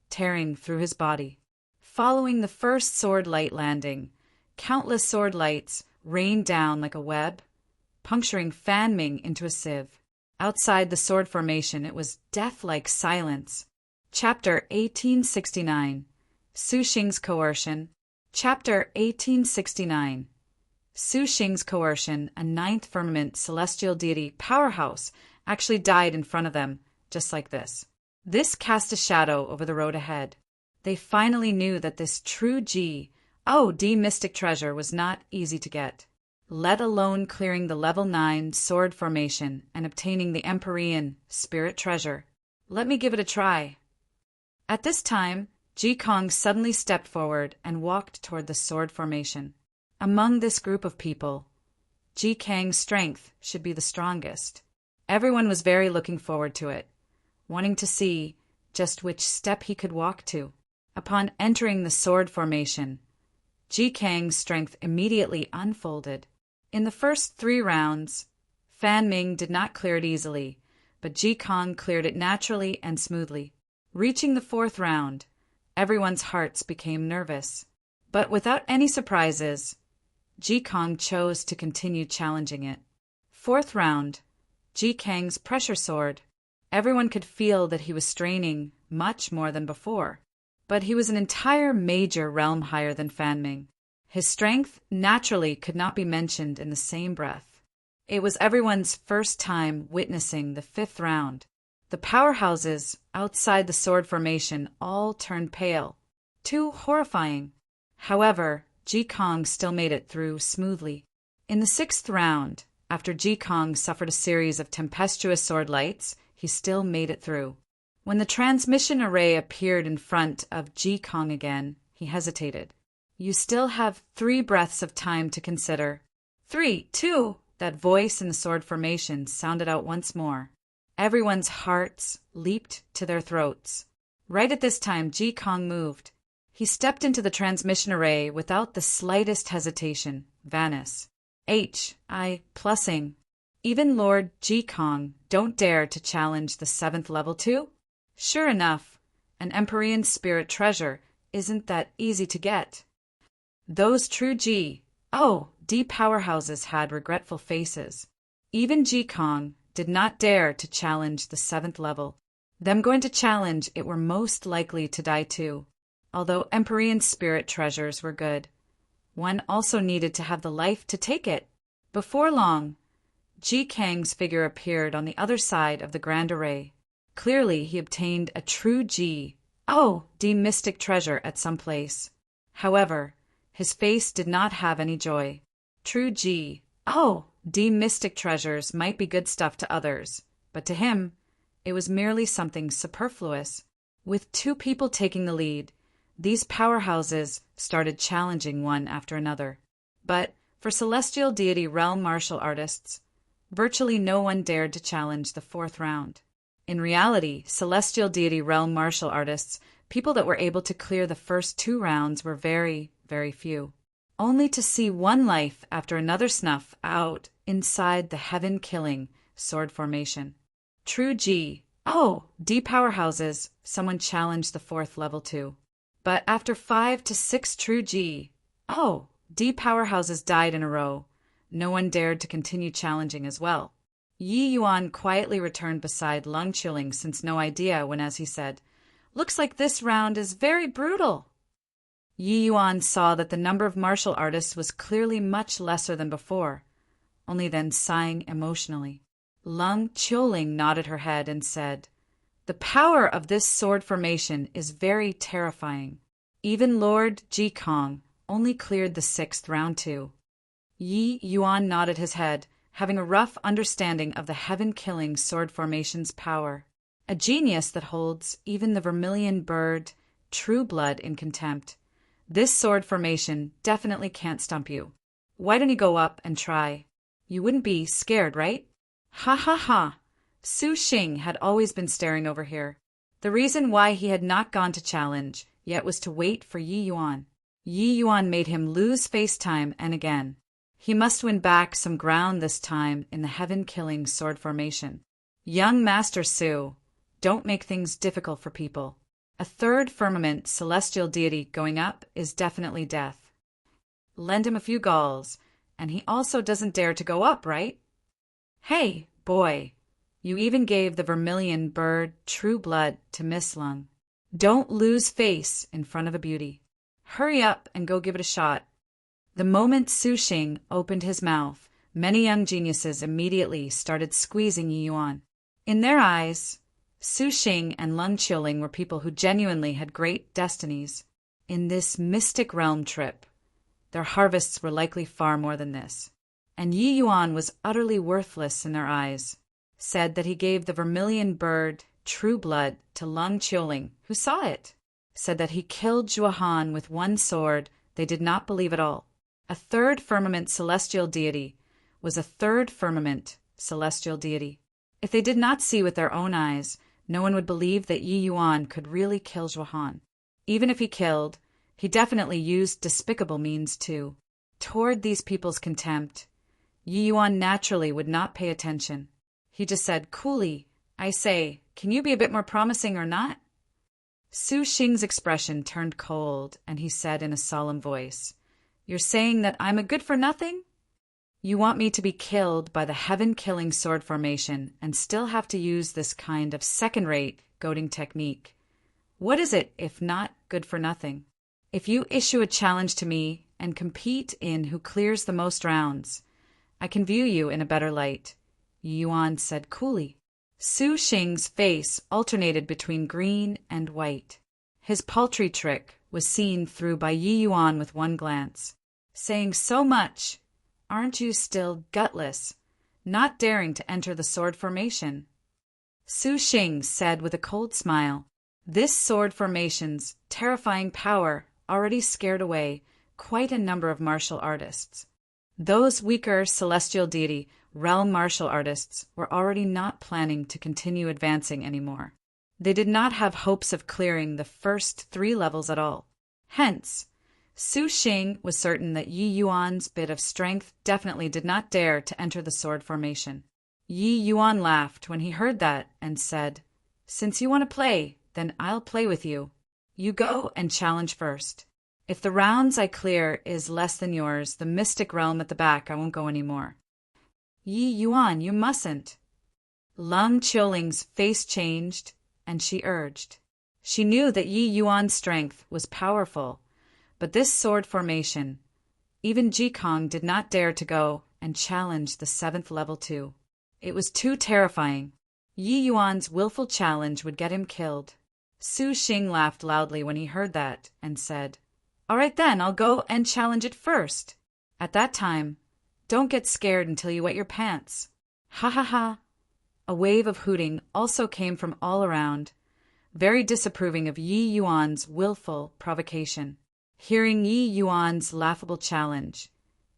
tearing through his body. Following the first sword light landing, countless sword lights rained down like a web, puncturing Fan Ming into a sieve. Outside the sword formation, it was death-like silence. Chapter 1869. Su Xing's Coercion. Chapter 1869. Su Xing's coercion, a ninth firmament celestial deity powerhouse, actually died in front of them, just like this. This cast a shadow over the road ahead. They finally knew that this true D mystic treasure was not easy to get, let alone clearing the level 9 sword formation and obtaining the Empyrean spirit treasure. Let me give it a try. At this time, Ji Kong suddenly stepped forward and walked toward the sword formation. Among this group of people, Ji Kang's strength should be the strongest. Everyone was very looking forward to it, wanting to see just which step he could walk to. Upon entering the sword formation, Ji Kang's strength immediately unfolded. In the first 3 rounds, Fan Ming did not clear it easily, but Ji Kong cleared it naturally and smoothly. Reaching the 4th round, everyone's hearts became nervous. But without any surprises, Ji Kong chose to continue challenging it. 4th round, Ji Kang's pressure sword. Everyone could feel that he was straining much more than before. But he was an entire major realm higher than Fan Ming. His strength naturally could not be mentioned in the same breath. It was everyone's first time witnessing the 5th round. The powerhouses outside the sword formation all turned pale. Too horrifying. However, Ji Kong still made it through smoothly. In the 6th round, after Ji Kong suffered a series of tempestuous sword lights, he still made it through. When the transmission array appeared in front of Ji Kong again, he hesitated. You still have 3 breaths of time to consider. 3, 2, that voice in the sword formation sounded out once more. Everyone's hearts leaped to their throats. Right at this time, Ji Kong moved. He stepped into the transmission array without the slightest hesitation. Vanis. Plussing. Even Lord Ji Kong don't dare to challenge the 7th level too? Sure enough, an Empyrean spirit treasure isn't that easy to get. Those true D powerhouses had regretful faces. Even Ji Kong did not dare to challenge the 7th level. Them going to challenge it were most likely to die too. Although Empyrean spirit treasures were good, one also needed to have the life to take it. Before long, Ji Kang's figure appeared on the other side of the grand array. Clearly, he obtained a true D mystic treasure at some place. However, his face did not have any joy. True D mystic treasures might be good stuff to others, but to him, it was merely something superfluous. With 2 people taking the lead, these powerhouses started challenging one after another. But for celestial deity realm martial artists, virtually no one dared to challenge the 4th round. In reality, celestial deity realm martial artists, people that were able to clear the first 2 rounds, were very, very few. Only to see one life after another snuff out inside the heaven-killing sword formation. True D powerhouses, someone challenged the 4th level too. But after 5 to 6 true D powerhouses died in a row, no one dared to continue challenging as well. Yi Yuan quietly returned beside Lung Chilling since no idea when, as he said, "Looks like this round is very brutal." Yi Yuan saw that the number of martial artists was clearly much lesser than before, only then sighing emotionally. Lung Chilling nodded her head and said, "The power of this sword formation is very terrifying. Even Lord Ji Kong only cleared the 6th round too." Yi Yuan nodded his head, having a rough understanding of the heaven-killing sword formation's power. A genius that holds even the vermilion bird, true blood, in contempt. This sword formation definitely can't stump you. Why don't you go up and try? You wouldn't be scared, right? Ha ha ha! Su Xing had always been staring over here. The reason why he had not gone to challenge yet was to wait for Yi Yuan. Yi Yuan made him lose face time and again. He must win back some ground this time in the heaven-killing sword formation. Young Master Su, don't make things difficult for people. A third firmament celestial deity going up is definitely death. Lend him a few galls, and he also doesn't dare to go up, right? Hey, boy, you even gave the vermilion bird true blood to Miss Lung. Don't lose face in front of a beauty. Hurry up and go give it a shot. The moment Su Xing opened his mouth, many young geniuses immediately started squeezing Yi Yuan. In their eyes, Su Xing and Lung Qiuling were people who genuinely had great destinies. In this mystic realm trip, their harvests were likely far more than this. And Yi Yuan was utterly worthless in their eyes, said that he gave the vermilion bird true blood to Lung Qiuling, who saw it, said that he killed Zhuo Han with one sword. They did not believe at all. A third firmament celestial deity was a third firmament celestial deity. If they did not see with their own eyes, no one would believe that Yi Yuan could really kill Zhuo Han. Even if he killed, he definitely used despicable means too. Toward these people's contempt, Yi Yuan naturally would not pay attention. He just said coolly, I say, can you be a bit more promising or not? Su Xing's expression turned cold, and he said in a solemn voice, You're saying that I'm a good-for-nothing? You want me to be killed by the heaven-killing sword formation and still have to use this kind of second-rate goading technique. What is it if not good-for-nothing? If you issue a challenge to me and compete in who clears the most rounds, I can view you in a better light, Yi Yuan said coolly. Su Xing's face alternated between green and white. His paltry trick was seen through by Yi Yuan with one glance. Saying so much, aren't you still gutless, not daring to enter the sword formation? Su Xing said with a cold smile, This sword formation's terrifying power already scared away quite a number of martial artists. Those weaker celestial deity realm martial artists were already not planning to continue advancing anymore. They did not have hopes of clearing the first 3 levels at all. Hence, Su Xing was certain that Yi Yuan's bit of strength definitely did not dare to enter the sword formation. Yi Yuan laughed when he heard that and said, Since you want to play, then I'll play with you. You go and challenge first. If the rounds I clear is less than yours, the mystic realm at the back, I won't go anymore. Yi Yuan, you mustn't. Lung Qiuling's face changed, and she urged. She knew that Yi Yuan's strength was powerful, but this sword formation, even Ji Kong did not dare to go and challenge the 7th level too. It was too terrifying. Yi Yuan's willful challenge would get him killed. Su Xing laughed loudly when he heard that and said, All right then, I'll go and challenge it first. At that time, don't get scared until you wet your pants. Ha ha ha. A wave of hooting also came from all around, very disapproving of Yi Yuan's willful provocation. Hearing Yi Yuan's laughable challenge,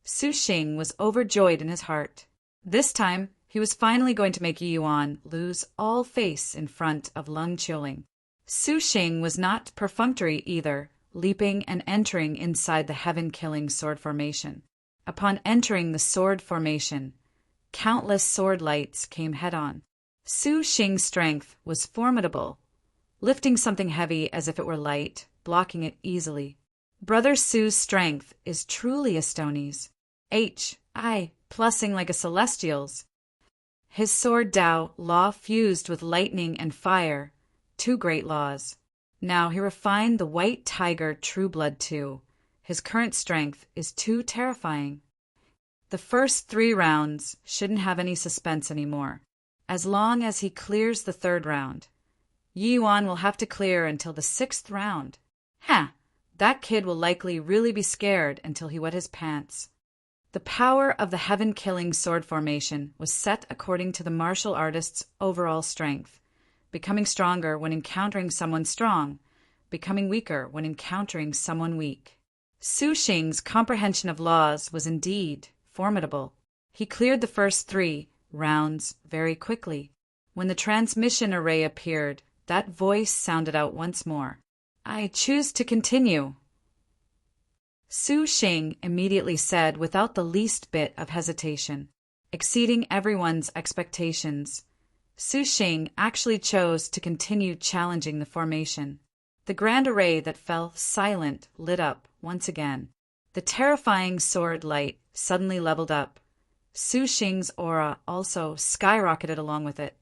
Su Xing was overjoyed in his heart. This time, he was finally going to make Yi Yuan lose all face in front of Lung Qiuling. Su Xing was not perfunctory either, leaping and entering inside the heaven-killing sword formation. Upon entering the sword formation, countless sword lights came head-on. Su Xing's strength was formidable, lifting something heavy as if it were light, blocking it easily. Brother Su's strength is truly a Stony's. Plussing like a celestial's. His sword Dao law fused with lightning and fire, 2 great laws. Now he refined the white tiger true blood too. His current strength is too terrifying. The first 3 rounds shouldn't have any suspense anymore. As long as he clears the 3rd round, Yi Yuan will have to clear until the 6th round. That kid will likely really be scared until he wet his pants. The power of the heaven-killing sword formation was set according to the martial artist's overall strength, becoming stronger when encountering someone strong, becoming weaker when encountering someone weak. Su Xing's comprehension of laws was indeed formidable. He cleared the first 3 rounds very quickly. When the transmission array appeared, That voice sounded out once more. I choose to continue. Su Xing immediately said without the least bit of hesitation, exceeding everyone's expectations. Su Xing actually chose to continue challenging the formation. The grand array that fell silent lit up once again. The terrifying sword light suddenly leveled up. Su Xing's aura also skyrocketed along with it.